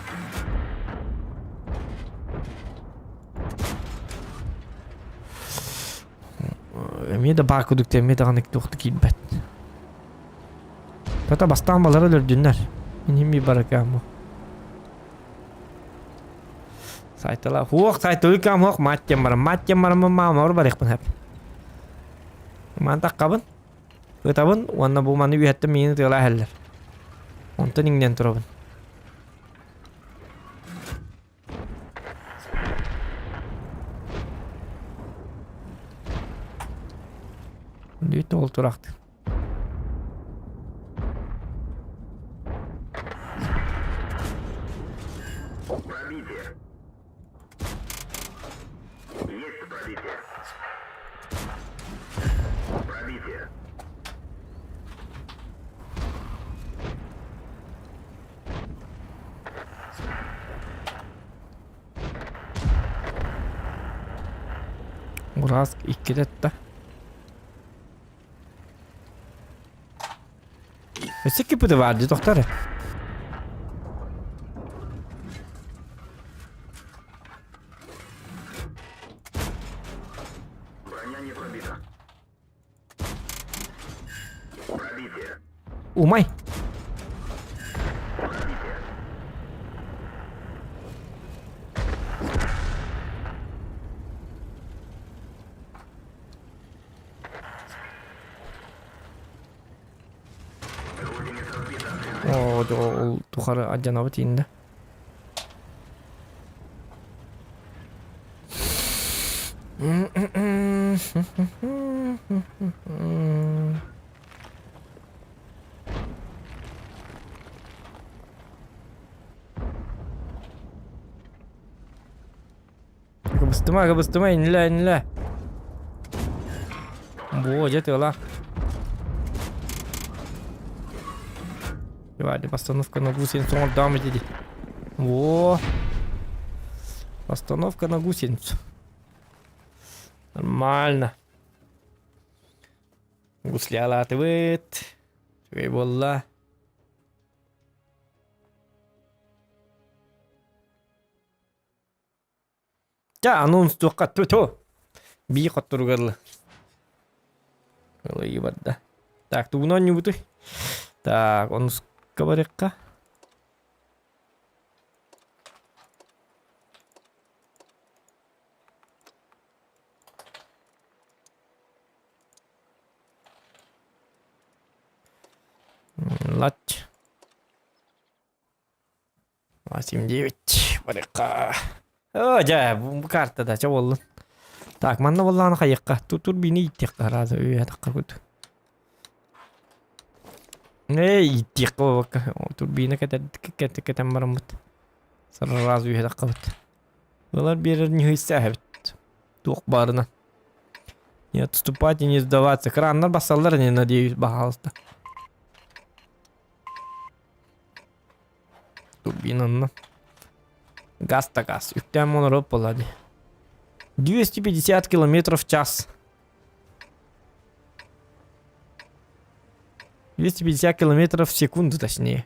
S2: Emye de bağ kuduk temye de kanık doktu kilbet. Tata bastan balara öldüğünler. Benim bir barakam bu. Saytalar. Huok saytalı kam huok matcam var mama barik pun hep. Mantak kabın. Ketabın wanna bu mani bir hatta mini telah heller. Ontan ingden turabın. Düğüt ol turaktı. Burası iki dette. Скільки буде варті, докторе? Умай! Ол тухары аджанабы тиінде. Кабыстыма, инле. Во, жетела. Давайте постановка на гусеницу он там иди. Во. Постановка на гусеницу. Нормально. Гусляла атывыт. Чуй болла. Ja, анонс туққа ту. Би қоттырғырлы. Олай бадда. Так, туғынан не бұты? Так, он сковородка. Лач. 8-9. Барыка. О, жа, bu kartada çab olun. Так, manna vallahi kayıkka. Tutur bini ittik razı öyle takırdı. Ne ittik o tur bini kadar maramut. Sarı razı öyle takırdı. Bunlar birini hissahebit. Тух барына. Не отступать и не сдаваться. Краннар басалар не надеюсь, пожалуйста. Турбинанна. Газ-то газ. Үктен монороп болады. 250 километров в час. 250 километров в секунду, точнее.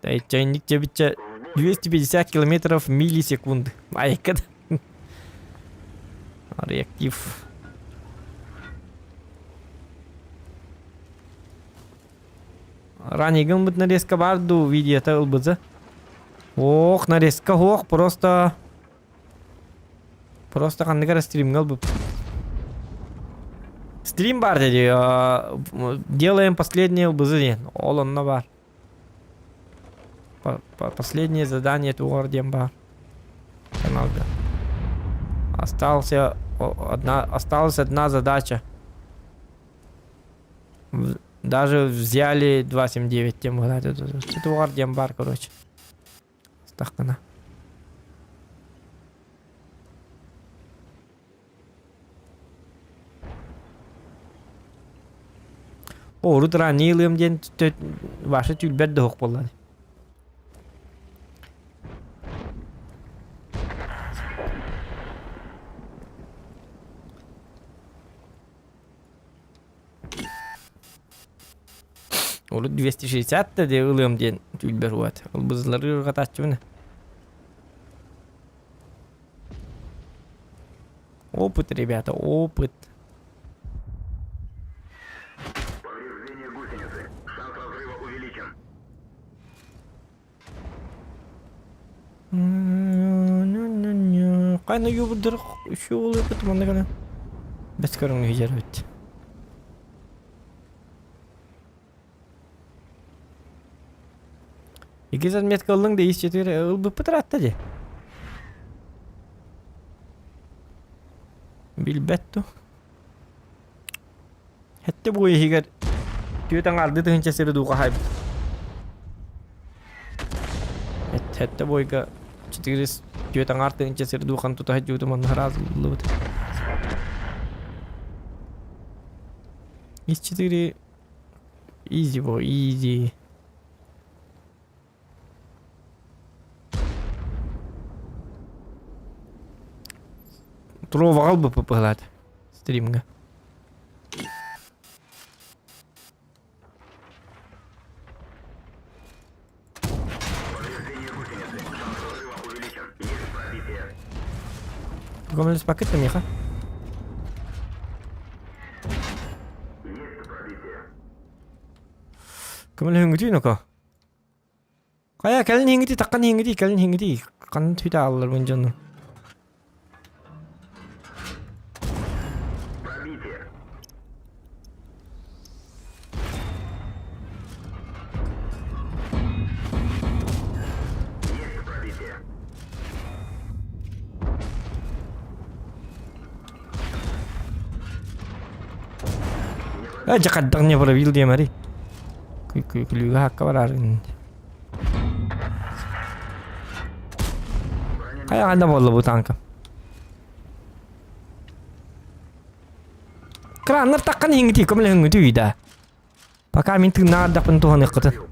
S2: Чайник тебе 250 километров в миллисекунды. Майкад. Реактив. Раниган бут нарезка барду видеота ылбызы. Ох, нарезка ох, просто кандыгар стрим ылбып. Стрим бар деди. Делаем последнее ылбызы. Ол онна бар. Последнее задание тугардем бар. Каналда. Осталась одна задача. Даже взяли 279 тем грать. Это вардиам бар, короче. Стахкана. О, рутра нилым ден ваша тюльбет дохок боллады. Олу 260-та де ылым ден тюльбер уат. Ол бызлары ыргатачы мына. Опыт, ребята, опыт. Кайна юбдыр үші олы өпіт мұнда кәлі. Бәс көріңі хижер өтті. Егізен метка ұлың да ес жетігірі ұлбы пытыр атты де. Білбәтту. Хәтті бұл егер түйетен арды тұхынша сірі дуға хайбы. Хәтті бұл егер четыгіріс түйетен арды тұхынша сірі дуған тұта хайбы жүді мұнда разылы бұд. Ес четыгірі изи бұл, изи. Трова албы попыгылады стримга. Гомель с пакетом ехал. Гомель хингити ну-ка. Кая кэлэн хингити, таккан хингити, кэлэн хингити. Кан твита аллар вынжану. Jakadangnya pробил dia mari. Kuliah kabaran. Kayak ada bola butangkap. Kerana takkan hingga kamu lagi itu ida. Pakai minta nada pentuhan ikut.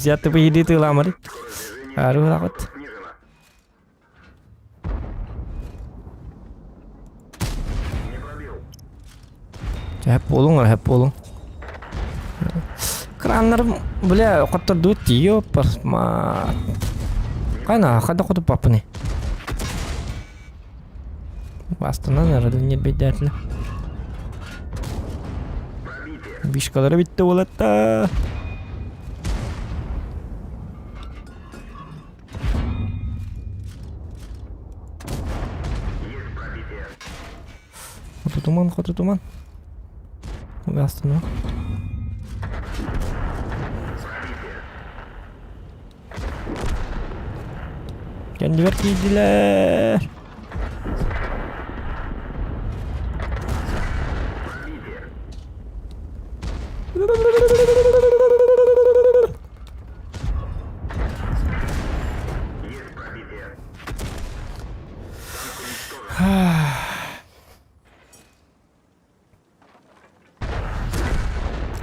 S2: Siapa tu pergi tu lama ni? Aduh takut. Hep polong lah, hep polong. Kerana boleh kotor dua tio pas ma. Kana kada kotor apa ni? Bastana nerede ni beda lah. Bishkalara bitti olata. Kotu tuman. Bastana. Jangan divertidiler.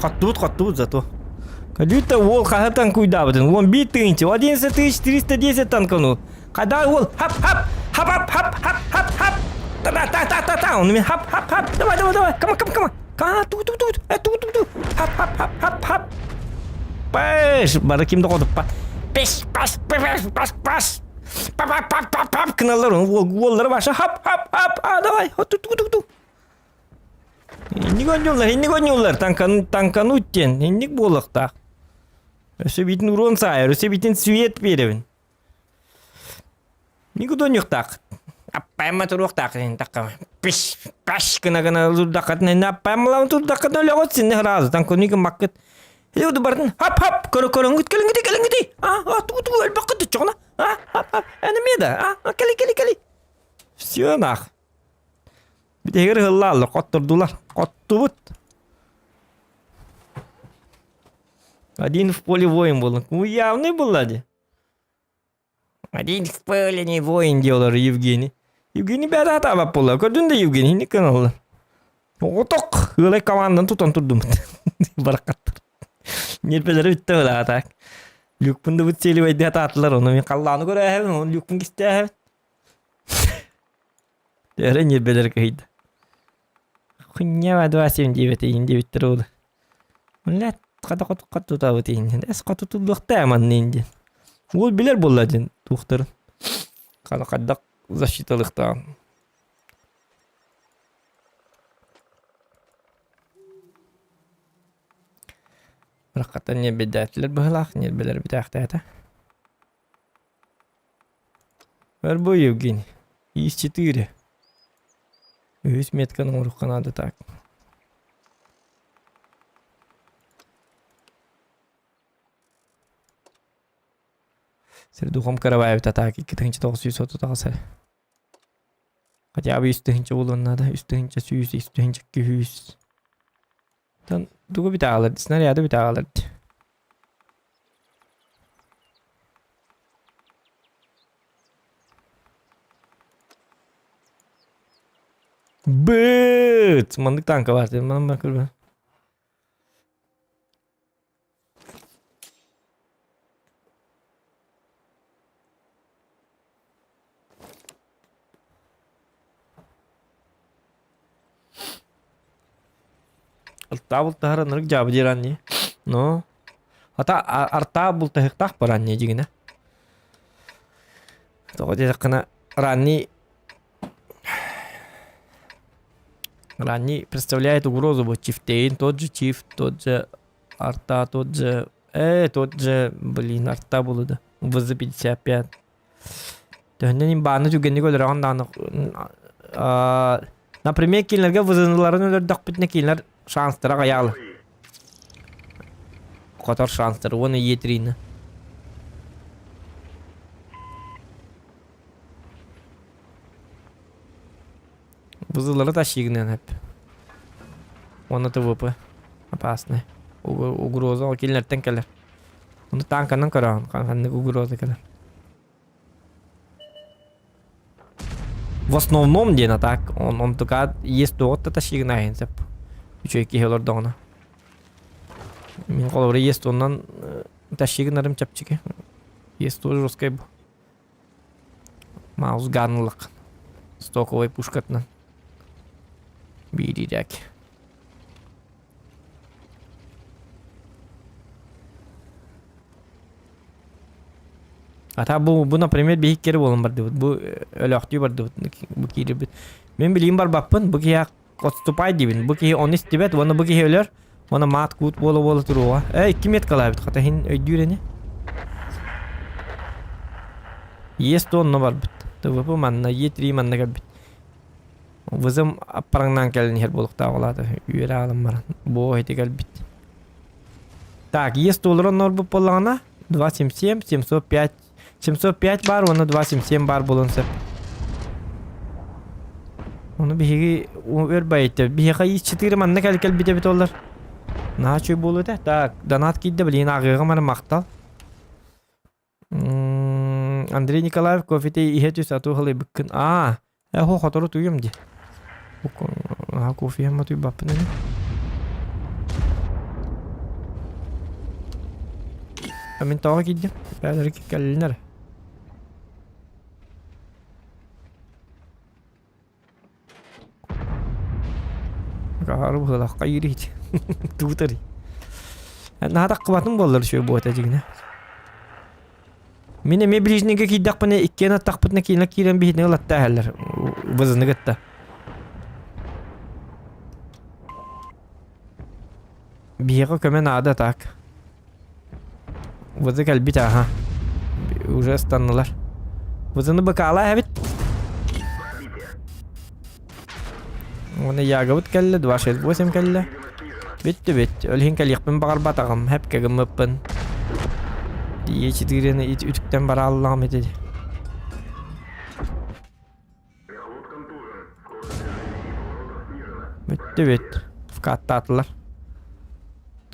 S2: Коттубут зато. Кадюта ол қағатан куйдабыдын. 11 тыынчы, 11 310 танкану. Қада ол хап. Та. Онымен хап. Давай. Кама. Ту. Хап. Паш, бара кимді қодып па. Паш. Пап. Кыналар, оллары баша. Хап. Давай, ту. Инник ойнулар, танкану үттен, инник болықтақ. Өсі бетін урон сайыр, өсі бетін свет беревін. Никудон юқтақ. Аппайма тұруқтақ, таққамай. Паш, кына ұлдақатын, аппаймалауын тұлдақатын өлі ғот, сенде разы, танкану маққыт. Өді бардың, хап, көріңгіт, кәліңгіті. Ту, өлбаққыты чоғына. Хап, әнімеді, кәлі. Все, нақ. Бітегер ғыллалы, қоттырдулар, қоттубут. Один в поле воин был. Явный был, лади. Один в поле не воин делал Евгений. Евгений бәді атабап болды. Көрдің де Евгений, не каналдар. Отоқ, ғылай командан тұтан тұрдым. Барақаттыр. Нерпелері бітті ғыла атақ. Люкпынды бұт селі бәйді ататылар. Оны мен қалланы көрі әхебін, оны люкпын кесті әхебін. Дәрі нерпелері кәйді. Құнне ба 279 тұруды. Мүлләт қата тұтабы тейін. Әс қата тұтылықты әман нейінде. Ол білер боладен тұқтырын. Қадақ защиталықтан. Рақаттан не бедәтілер бұғылақ, не білер бедәқті әті. Бар бой, Евгений. Из 4. 100 метканың ұрыққан ады так. Сэр духом караваев татаки, китынчы 930 тағысы. Хотя бы үстігінші болуын надо, үстігінші 100, үстігінші 200. Тан дугу біта алырды, снаряды біта алырды. Быт! Мандык танка var. Bana bakır ben. Altta bulta haranırık cevabı diren ne? No. Hatta arta bulta hıktaq paran ne jigine. Тоғыда жақына ранний представляет угрозу. Вот чифтейн, тот же чифт, тот же арта, тот же... блин, арта было, да. ВЗ-55. Төхінен баны жүгенді көлі рағын например, кейлерге вызыныларын өлірдіқ бітіне кейлер шанстыра қаялы. Қотар шанстыры, оны етерейні. Вызылары тащигінен әп. Оны ТВП. Опасный. Угроза. Ол келінерттен келер. Оны танканын көрағын. Қанқанды угроза келер. В основном дена так. Он только есть то-то тащигін айын сәп. Үчөйкі хелер доғына. Мен қолыры есть оннан тащигін арым чапчыке. Есть тоже жесткай бұл. Маус ганлық. Стоковой пушкатынан. Бирирек. Ата bu например бейік кері болын барды. Bu өліқтүй барды. Bu кейді бит. Мен білейін бар баппын. Bu кейі отступай дейбін. Bu кейі оны істебет. Оны bu кейі өлер. Оны мат кут болы тұруға. 2 мет қалай бит. Қата хин өйдүйрені. Есть онны бар бит. ТВП манна. Е3 манна кәл бит. Вызым аппараңнан кәлін хер болықта олады. Үйері алым бар. Бұ әйті кәл бит. Так, есть олырын нор бұп болағына. 277, 705. 705 бар, оны 277 бар болын сәп. Оны бейгі өр бәйті. Бейгі 4 манна кәл біте бит олар. На чөй болу да? Так, донат кейді білейін ағығы мары мақтал. Андрей Николаев кофете ihe түс ату қалай бүккін. Хо қатыры түйім де. Кофе ема түй бапын әне. Min tağa gideceğim. Belki gelirler. Kahar bu kadar kayırı hiç. Tutarı. Nah tak kubatın bollar şu bu atacığına. Mine me bilijnege kiddak bana ikkena takpatna kina kiren bihne latta haller. Vazını gatta. Biyaga kömen ada tak. Vazı kalbi ta ha. Уже станdılar. Vazını bakala habit. Ona yagavut kelle duaşet bosem kelle. Bitti bit. Ölhin kelyik ben bakar batağım. Hep kegim öppen. Diye çitirene it ütükten bara Allah'ım dedi. Bitti bit. Katta attılar.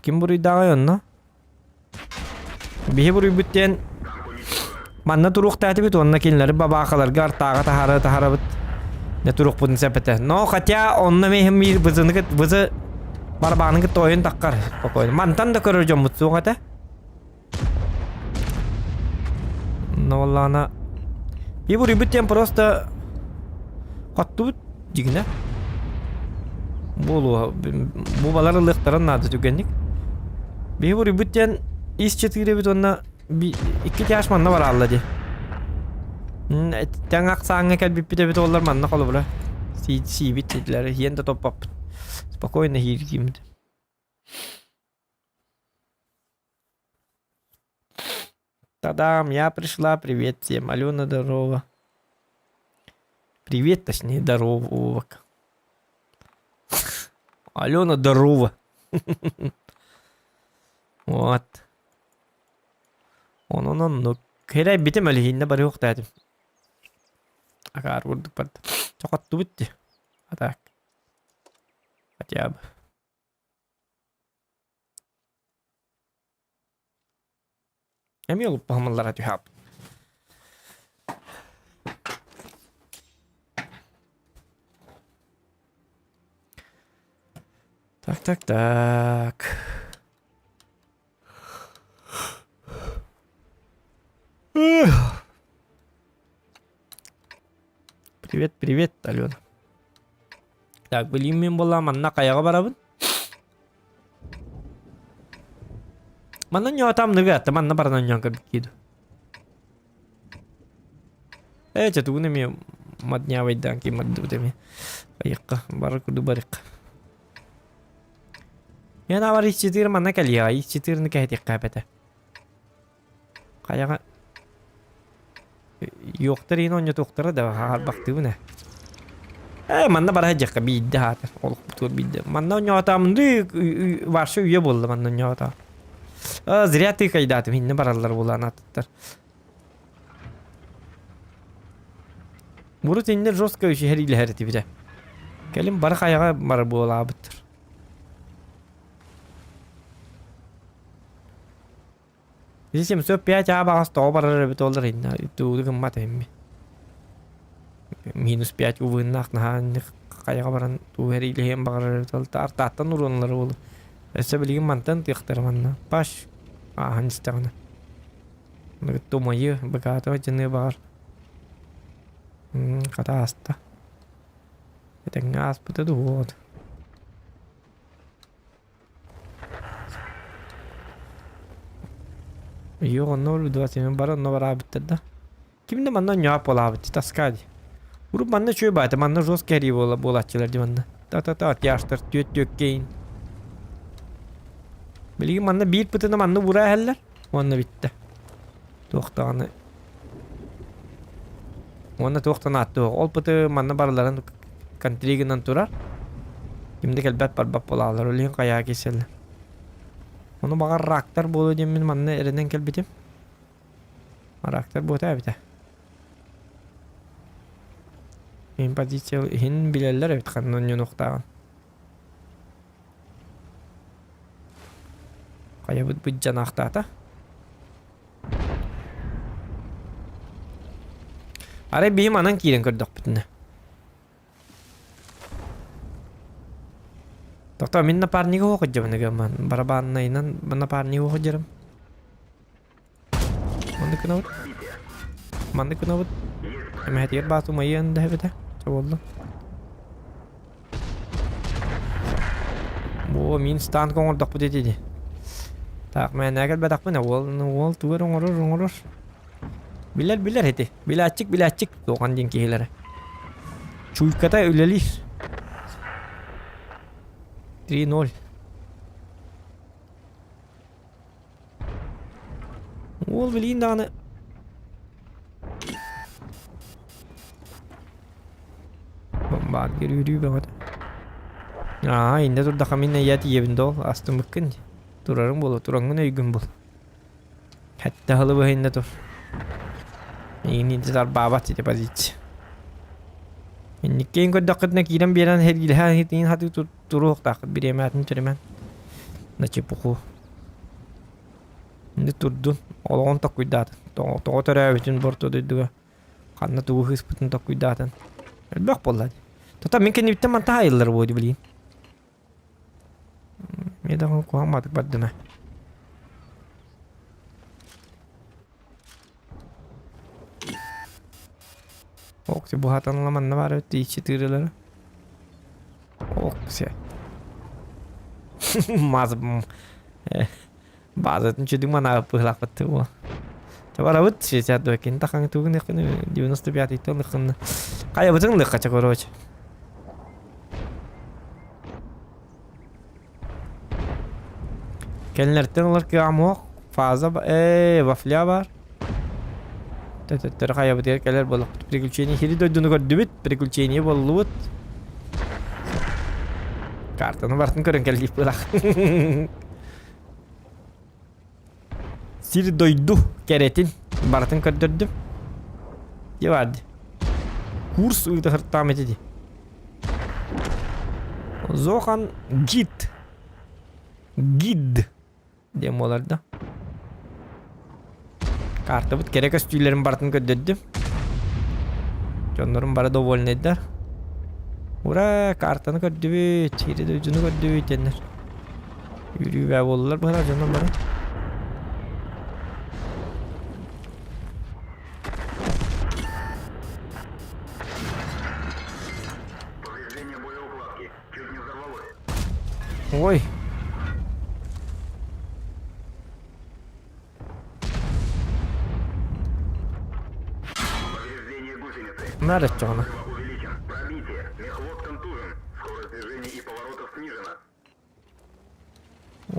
S2: Kim burayı dağıyor lan? Bihi burayı bütten manna turuk tati bit onna kinleri babakalar gar tağa tahara bit. Ne turuk budun sepete. No katya onna mehim bir bızı barbanın ki toyun takkar. Mantan da körücüm mutsu kata. No vallana. Bir burayı bütten prosta kattı bit jigine. Bu balar ılıktaran nadı tükendik. Bir burayı bütten iş çetire bit onna iki yaş manna var Allah di. Tengak sange kal bipite bit ollar manna kalı bula. Si bittiler hiyen de topap. Спокойно едем. Та-дам, я пришла. Привет всем. Алена, здорово. Привет, точнее, здорово. Алена, здорово. Вот. Ну. Хэрэг битем али хинне бар yok dedim. Akar vurduk bad. Çok attı bitti. Atak. Hadi abi. Emi olup bahamalar hadi hap. Так. Привет, Алена. Так, білейін мен болам, манна қаяға барабын? Манна не атам nøгәтті, манна барынан нянка бікейді. Чатугыны мен маднявайдан ки маддуды мен. Қайыққа, бары күді барық. Мен авар ичетір манна кәлия, ичетірні кәйтек қәпеті. Қаяға... Yoqtar yine onca toqtara da har baktı bu ne? Manna bara hacak bir iddia hatar. Olup butur bir iddia. Manna onca atamın varsa üye boldu manna onca atam. Ziriyatı kaydatım hinne baralar bulan attılar. Burut inne roska işi her ile hereti bire. Kelim bara kayağa bara bu ola abıttır. Bizim söp ya çaba hasta bara bir dolar inne. Tu kemat emmi. Minus 5 uvınnak nahan kayağa baran tu her ile hem bara dolar tartatan urunlar olur. Ese bilgin mantan tiqtar manna. Baş hanistana. Nagtu mayı bagata jenne bar. Kata hasta. Tengas puta duod. Yo no lu dua sen bara no bara bitta. Kimde manna nyap ola bitti taskadi. Grup manna şöyle bayta manna jos keri bolatçılar di manna. Ta yaştır tüt keyin. Bilgin manna bir pıtını manna vura heller. Manna bitti. Toqtağını. Manna toqtağını attı. Ol pıtı manna baraların kantriginden turar. Şimdi kelbet barbap olarlar. Öyle kayağa keserler. Onu bakar raktar bolu diye min manna erinden kelbetim. Raktar bu tabi de. Empatisi hin bilerler evet kanuncu noktağın. Kaya bu canakta ta. Are benim anan kiren kırdık bütünne. Doktor minna parni ko hokacağım ne gaman. Baraban naynan bana parni ko hocam. Mandıkına vur. Mandıkına vur. Ama hadi yer batı mayı yanında hep de. Çavollu. Bu min stand kongolduk bu dedi. Tak men agak badak mana wall tuwer ngoror. Biler heti. Bila açık. Dokan jengki hilare. Cuy kata ölelir. 3-0. Wall bilin dağını. Bomba yürü banget. Nah, inde tur da kami niyati yebindol. Astım bakın. Turarım bolu. Turangın öygün bol. Hatta halı bu inde tur. Ini tar babat sih pasti. Ini kayaknya kau dekat nak kirim biaran her gila hitin hati turuh tak birimat ni ceriman. Na cepuku. Ini turdun. Orang tak cuidado. Tong tera bikin borto de dua. Karena tuh his pun tak cuidado. Elbak pola. Tetap mungkin itu mantah aylar bu dibeli. Meda kau amat badana. Oksi bu hatan laman ne var öte içi tırıları. Oksi. Mazım. Bazı çünkü mana pelak betul. Coba rawat sih saat dua kinta kang itu kan Yunus tuh biar itu kan kayak betul nggak kaca koroj. Kendiler tenler ki amok fazla vaflia var. Terkaya betul keler bolak приключение хири дойдуну көрдүбүт приключение боллубут картаны бартын көрөн келдип булак сир дойду керетин бартын көрдүрдүм девады курс уйда хыртам этиди зохан гид демоларда Kartı bit gerek üstülerin bartını gördüm. Canlarım bara довольны eder. Ura kartını gördü. Çiri de ucunu gördü denir. Yürü ve bollar bana canım bana. Oy. Надо что она?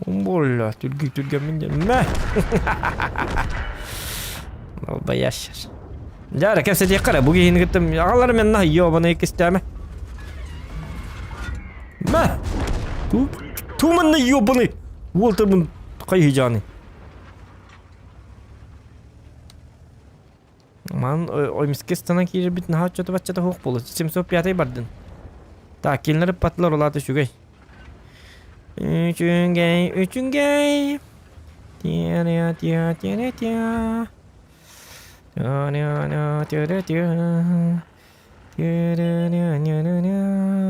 S2: Бля, тюрьга меня. Боящий. Жара, كيف ستيقرأ بوجي هنا قلت أغلر من النهي يوبنا يكستامه. ما تو من يوبني والتر من قيه جاني. Man oymiskestana kirir bit naha çota bachata hoq bolu. Simso piyatay bardın. Ta kilinler patlar olata şugay. Üçüngey.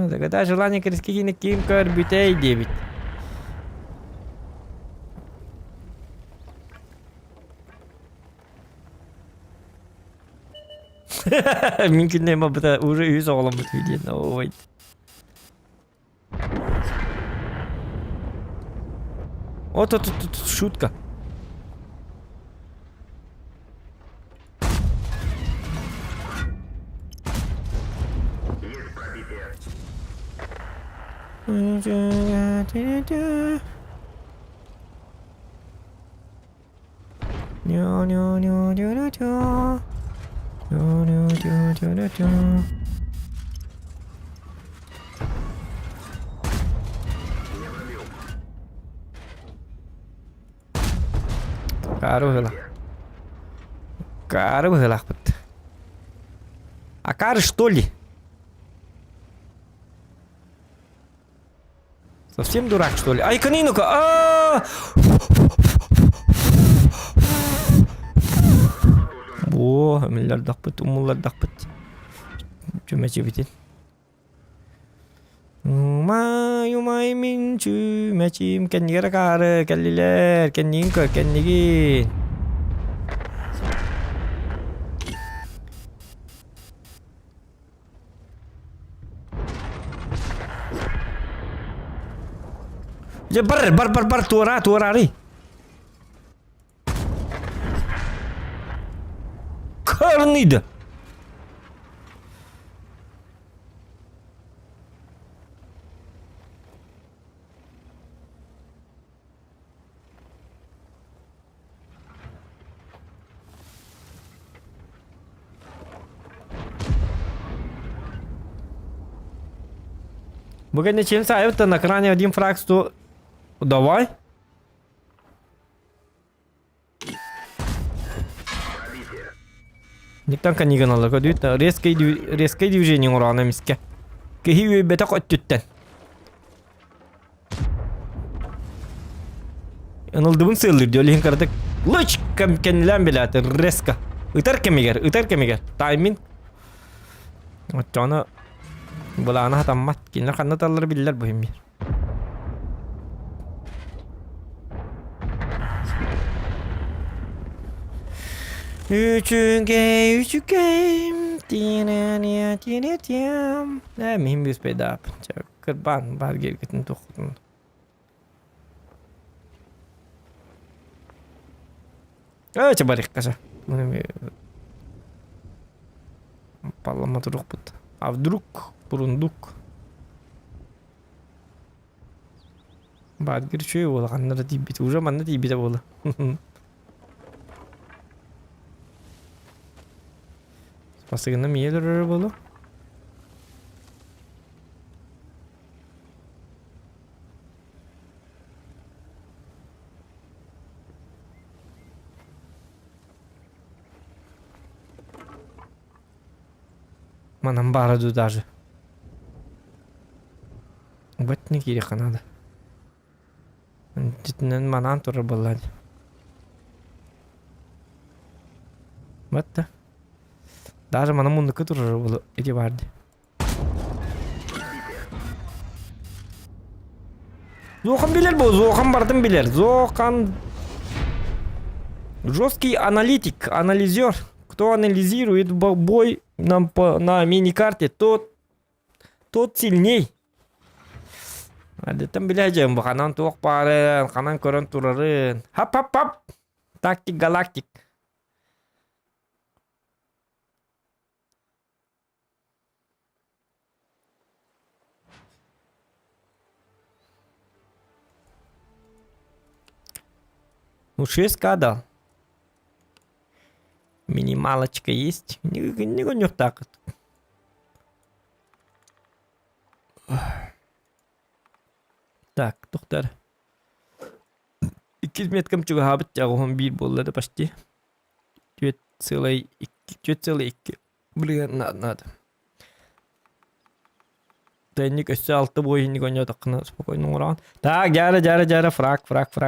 S2: Загада желание крестики на ким карбитей 9. Mümkün değil ama bu da uğru yüz oğlum bu tüyleyen. Oh wait. O tut şutka. Кару хелах бит. А кар что ли? Совсем дурак что ли? Ай, канину-ка! О, миллиард дақпыт, умуллар дақпыт. Чүмәче битен. Умай мин чүмәчим кәннигер кары, кәллилер, кәннигин көр, кәннигин. бар, туарари. Көрінейді. Бүгін нечем сайыпты на кране один фраг сто... Давай. Никтан каниган алар көдүйт. Резкий движение урана миске. Кехи өйбете көттүттен. Анылдыбын сылыр дөлейін кардык. Лыч кәмкенлән біләті. Резка. Үтер кемегер. Таймин. Отчаны... Бұлағына хатаммат. Кейінлер қанна талары білілер бұйым бер. Üçüge. Tiyam. Mühim bir spedap. Kırban. Var gergetin toxutun. Öyle barik kasa. Bunu bir... Parlama duruk bud. Avduruk. Burunduk. Badgir şey ola. Kanlara tibit. Uca manna tibite ola. Spasıgında mı yedir öyle ola? Manam baradı даже. Вот не кириха надо. Cidden manam turur bolladı. Вот да. Даже manam munduku turur bolu. Edi vardı. Zokan bilir bu. Zokan bardım bilir. Zokan... Жесткий аналитик, анализер. Кто анализирует бой на мини-карте, тот сильней. Adetten bileceğim bu kanan tuğuk bağırın, kanan körün turarın. Hap. Taktik galaktik. Ну, 6 кадал. Минималочка есть. Не гоню так вот. Так, доктор. 200 меткам чуга хабыт жагым бир болду почти. 4,2. Блин, надо. Тенник өсі 6 бойын гоню такына спокойно уран. Так, жара. Фраг.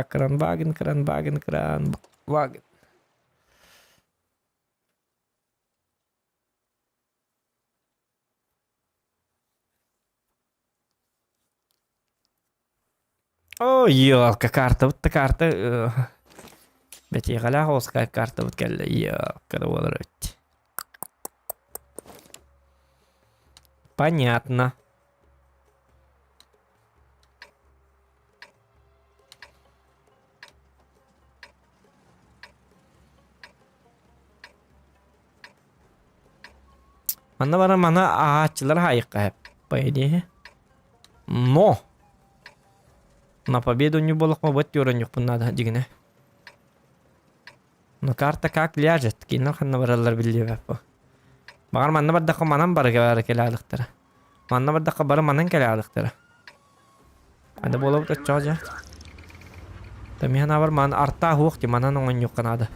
S2: Кран, ваген. О, ёлка, карта, вот та карта. Бәте гала хоска карта вот келді. Ёлка, да болар өтті. Понятно. Мана ағатчылар хайыққа хеп. По идее. Но. На победу не было вот тёрнюк надо дигне. Но карта как ляжет, кино ханна баралар билебе. Багар манна бардакы манан бар келалыктыр. Манна бардакы бар манан келалыктыр. Ада болуп өтчөжө. Тамиана бар ман арта хук манан оңон юк канада.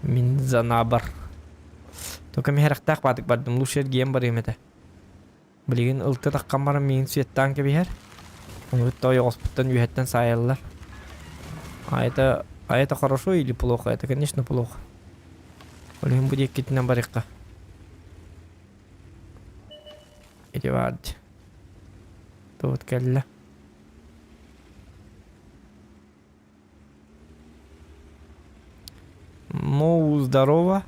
S2: Мин занабар. Только мехрактак бадык бардым лучшер гем бар эмете. Билген ылты таккан бар мен светтан кебер. Вот то я госпиталь юхеттен сайыллар. А это хорошо или плохо? Это, конечно, плохо. Олим будет китна барика. Эти варди. Тут келла. Ну, здорово.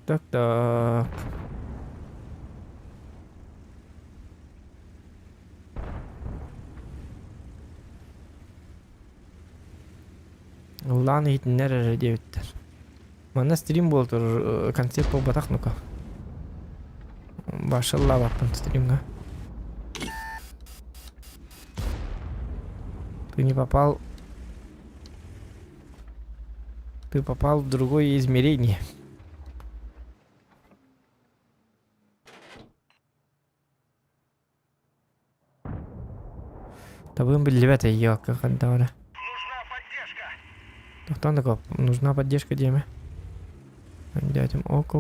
S2: Так. Ulan hitler edebitler. Mana stream bo'ldi, konsert bo'lib bataqnuka. Başlayapman стримга. Ты не попал. Ты попал в другое измерение. Табын ребята, ёлка, когда нужна поддержка. Кто такой? Нужна поддержка, Диме. Дядям. Ок.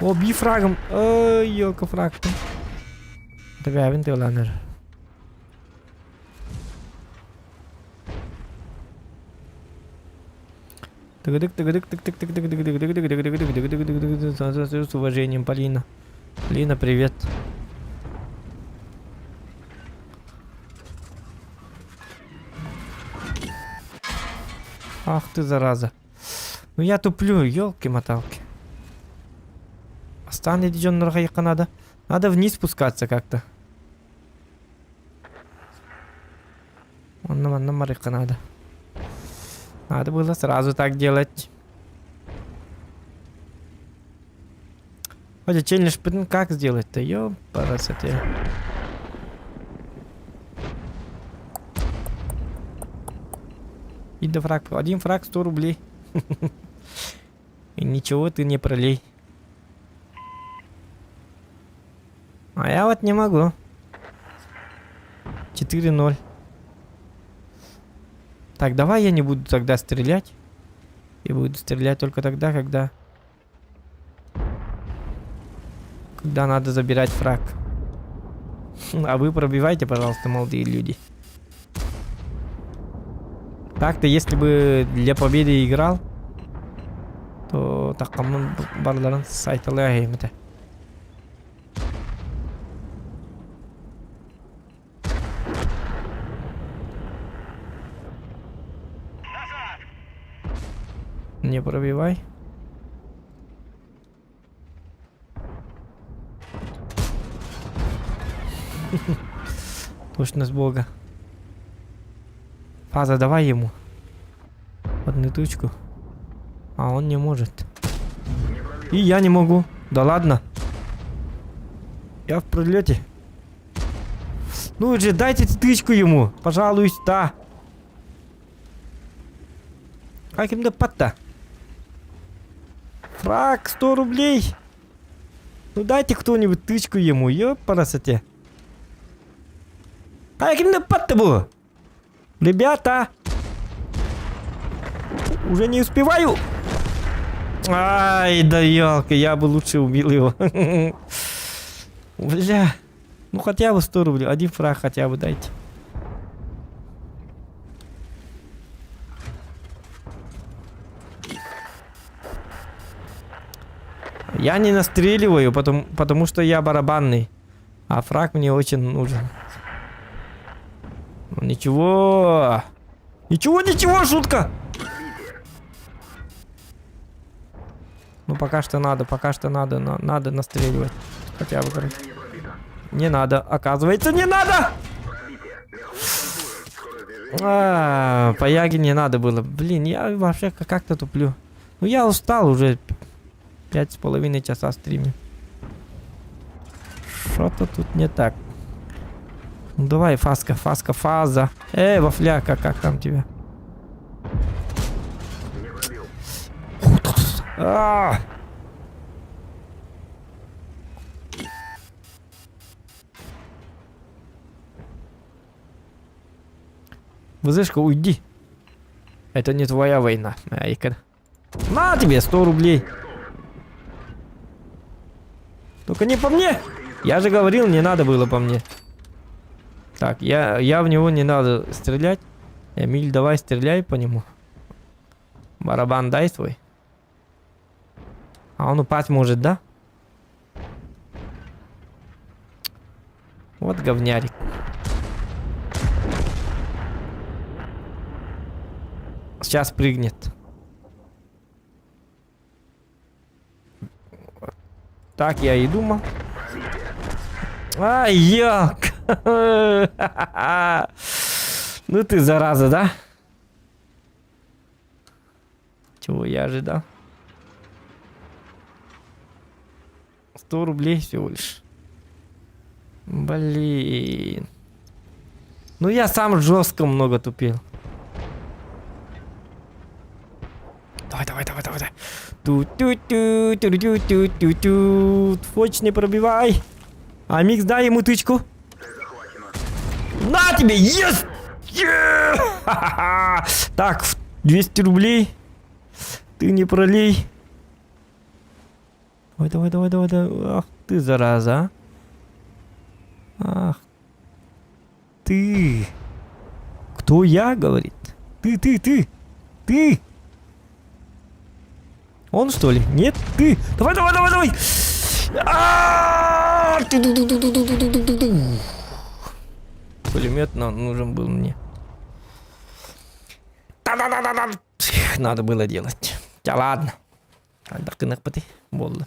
S2: О, бей фрагом. Ой, ёлка, фраг. Такая винты, ладно. С уважением, Полина. Полина, привет. Ах ты, зараза. Ну я туплю, ёлки-моталки. Останет идёт надо. Надо вниз спускаться как-то. Вон марыка надо. Надо было сразу так делать. Хотя челлендж, как сделать-то? Ёпарасоте. И до фраг. Один фраг 100 рублей. И ничего ты не пролей. А я вот не могу. 4-0. Так, давай я не буду тогда стрелять. Я буду стрелять только тогда, когда надо забирать фраг. А вы пробивайте, пожалуйста, молодые люди. Так-то, если бы для победы играл, то такамын барларын сайтылай айымды. Не пробивай. Точно с бога. Фаза, давай ему. Одну тучку. А он не может. И я не могу. Да ладно. Я в пролете. Ну же, дайте тычку ему. Пожалуйста. Каким-то пата. Фраг, 100 рублей. Ну дайте кто-нибудь тычку ему. Ёпарасоте. Каким-то пата было. Ребята. Уже не успеваю. Ай, да ёлка, я бы лучше убил его. Бля. Ну хотя бы 100 рублей. Один фраг хотя бы дайте. Я не настреливаю, потому что я барабанный. А фраг мне очень нужен. Ну, ничего. Ничего, шутка. Ну пока что надо настреливать. Хотя бы, короче. Не надо, оказывается, не надо! По Яге не надо было. Блин, я вообще как-то туплю. Ну я устал уже. 5,5 часа стриме. Что-то тут не так. Ну давай, фаза. Вафляка, как там тебя? ВЗшка, уйди. Это не твоя война. На тебе 100 рублей. Только не по мне. Я же говорил, не надо было по мне. Так, я в него не надо стрелять. Эмиль, давай стреляй по нему. Барабан дай свой. А он упасть может, да? Вот говнярик. сейчас прыгнет. Так я и думал. Ай, ёк! Ну ты зараза, да? Чего я ожидал? 100 рублей всего лишь. Блин. Ну я сам жестко много тупил. Давай. Ту-ту-ту-ту-ту-ту-ту. Фоч, не пробивай. А Микс, дай ему тычку. На тебе, ес! Так, 200 рублей. Ты не пролей. Давай. Ах ты, зараза. Ах. Ты. Кто я, говорит? Ты. Он что ли? Нет, ты. Давай. Пулемет нужен был мне. Надо было делать. Да ладно. Отдохнуть поты. Болды.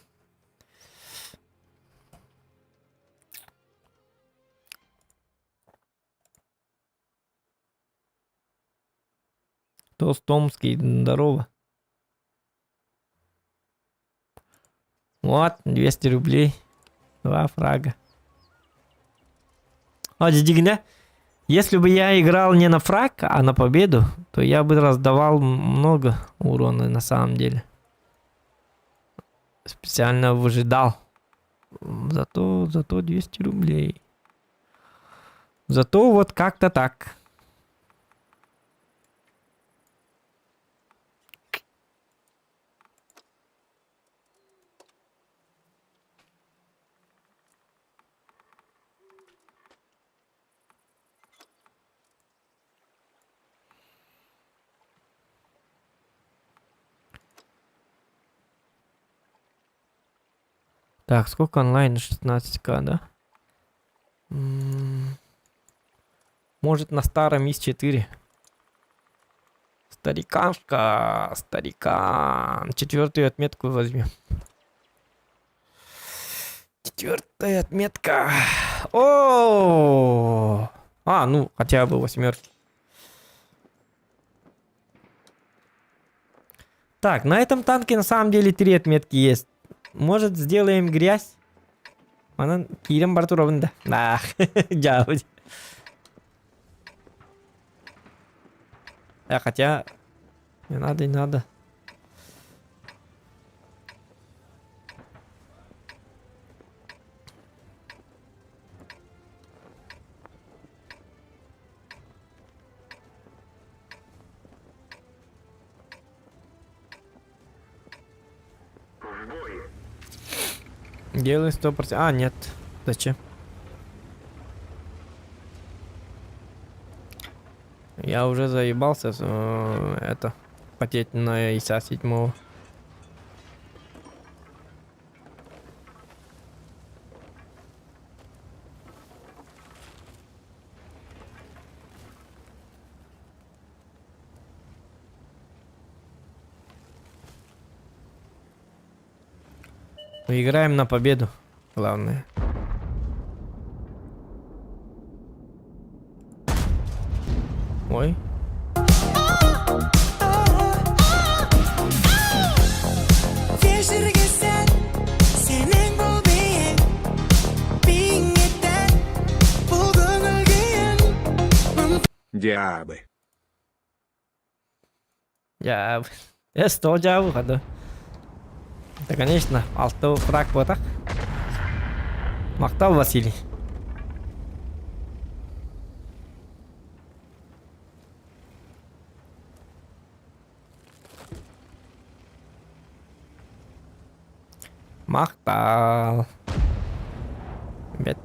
S2: Толстомский, здорово. Вот, 200 рублей. 2 фрага. Вот, Дигня, если бы я играл не на фраг, а на победу, то я бы раздавал много урона на самом деле. Специально выжидал. Зато 200 рублей. Зато вот как-то так. Так, сколько онлайн? 16к, да? Может на старом ИС-4. Старикан. 4-ю отметку возьмем. 4-я отметка. О! Ну, хотя бы 8. Так, на этом танке на самом деле 3 отметки есть. Может, сделаем грязь? Она Кирим Бартуровна. Да, дядь. Хотя не надо. Делай 100%. Нет. Зачем? Я уже заебался потеть на ИСа 7. Играем на победу. Главное. Ой.
S7: Диабы.
S2: Я 100 джаву ходу. Да, конечно, алты фраг вот так. Мактал Василий. Мактал. Бет.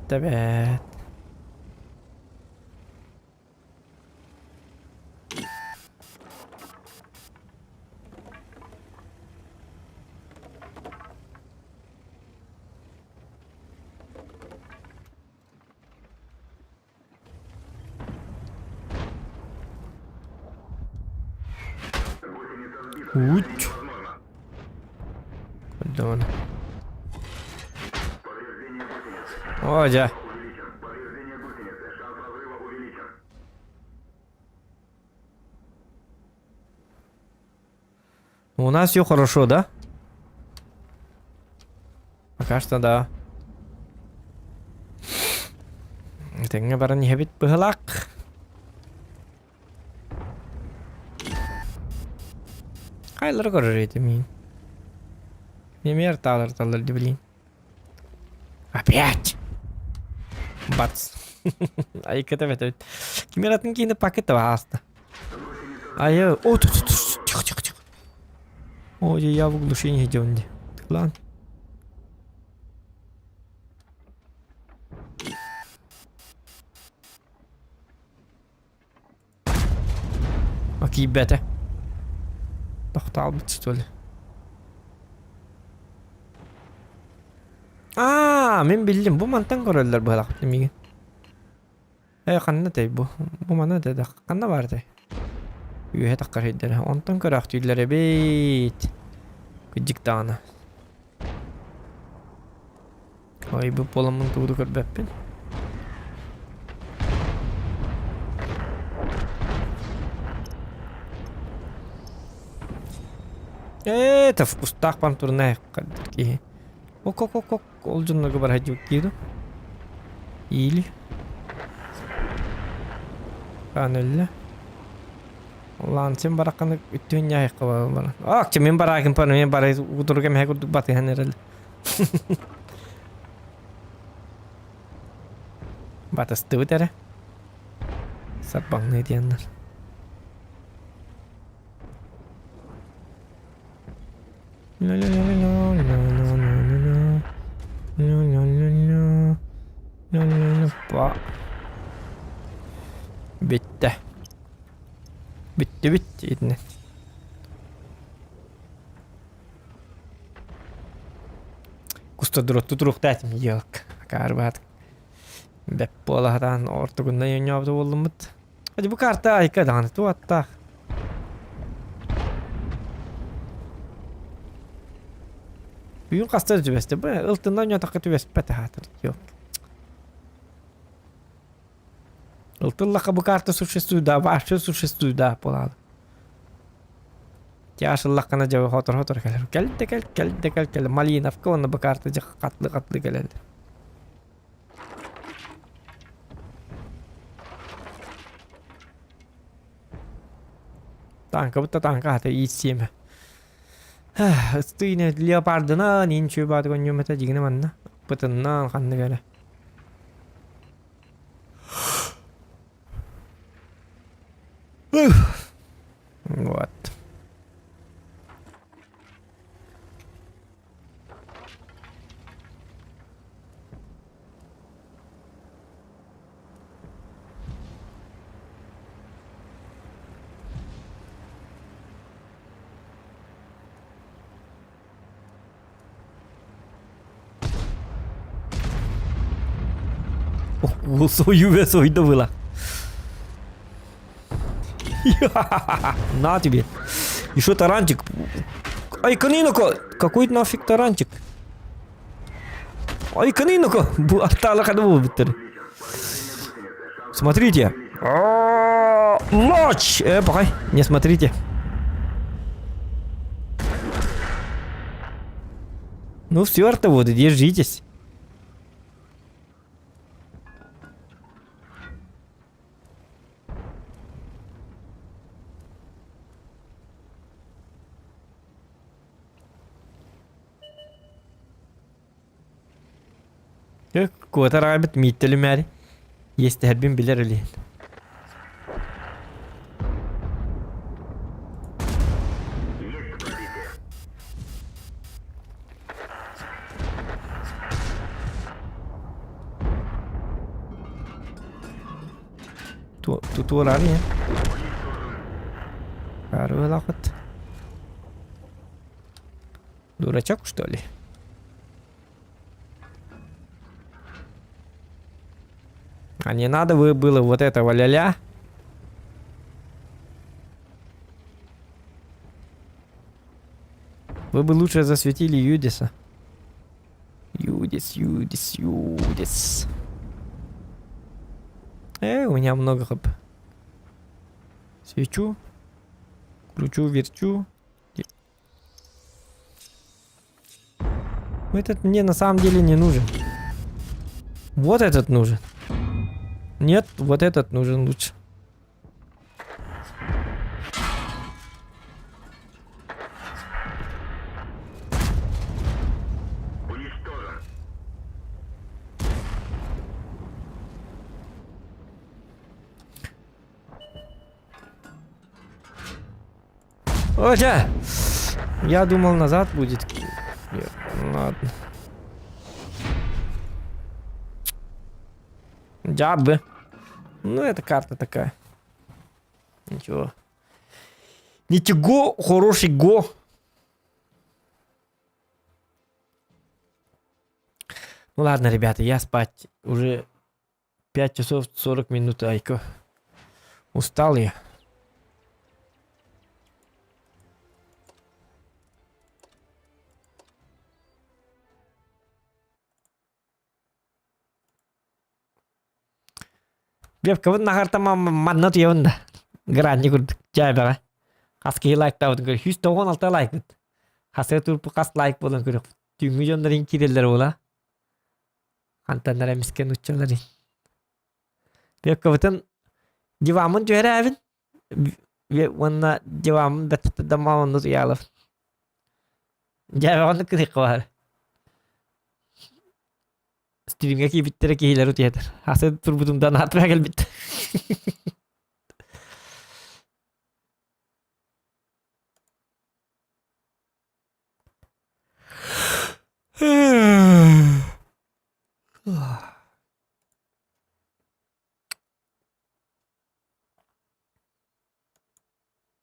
S2: Уть. Куда он? О, да. У нас все хорошо, да? Пока что да. Теңе бара не бит быһылак. Кайлар көрөр эти мин. Немер талар блин. Опять! Бац. Ай, кете. Кимератын кине пакет васта. Ай, о, тихо. Ой, я в оглушении идём. Ладно. Окей, бета. Тохтал бит, что ли? Мен билдим. Бу мантан көрөлөр быһылак демеген. Канна тей бу. Бу мана да канна барды. Үйе таккар хейдер. Онтан көрөк түйлөр бит. Күдиктана. Ой, бу поламын туду көрбөппүн. Это в кустах пам турне кадки. Ок. Ол жоннорго бар хажып кийди. Или. Канелла. Лан сен бараканы үттүн яй кыла бар. Ак, мен барагын пан мен бары утурга мен курдук баты ханерел. Батас төвтөрө. Сапбаң не дияндар. Bitti idne. Kusta duruk tätim yok. Karbat. Beppoolahdan ortagundan yönüyaptı oldumut. Hadi bu karta aykadan tuatta. Bugün kastır tübeste. Bu ıltından yatakı tübeste pete hatır. Yok. Ылтыллака бу карта существует, да, вообще существует, да, полады. Тяшыллаккана жабы хотор келер. Келди. Малиновка оны бу карта жа катлы келелди. Танка хата исеме. Стыйне леопардына нинчу бады гонюмета жигине манна. Пытыннан канны келе. Вот. Сойду было. На тебе. Еще тарантик. Ай, каниноко! Какой нафиг тарантик? Ай, каниноко! Смотрите. Ночь! Пока. Не смотрите. Ну все, артоводы, держитесь. Куата рабит миттели мәри. Есть әрбен білер әлейін. Тут орали, я? Кару лахат. Дурачок, что ли? А не надо было вот этого ля-ля. Вы бы лучше засветили Юдиса. Юдис. У меня много хп. Свечу. Кручу, верчу. Этот мне на самом деле не нужен. Вот этот нужен. Нет, вот этот нужен лучше. Оля! Я думал, назад будет. Ладно. Джабы. Ну, это карта такая. Ничего. Ничего, хороший го. Ну ладно, ребята, я спать. Уже 5 часов 40 минут, айко. Устал я. Бепка, вот нахартама маннат явында. Гранни күрдік, жай баға. Қасқи лайк тауыдың көрі. 196 лайк бұд. Қасқи тұрпы қас лайк болын көрі. Түңгі жондарын кирелер ола. Қантанлар әміскен ұтчаларын. Бепка, бұтын дивамын жөйрі әбін. Онна дивамын бәтті дамауынды ұялып. Жай бағынды күрек қуар. Стримге ki bittere ki hiler utiyatır. Hased turbudumdan atmaya gel bitti.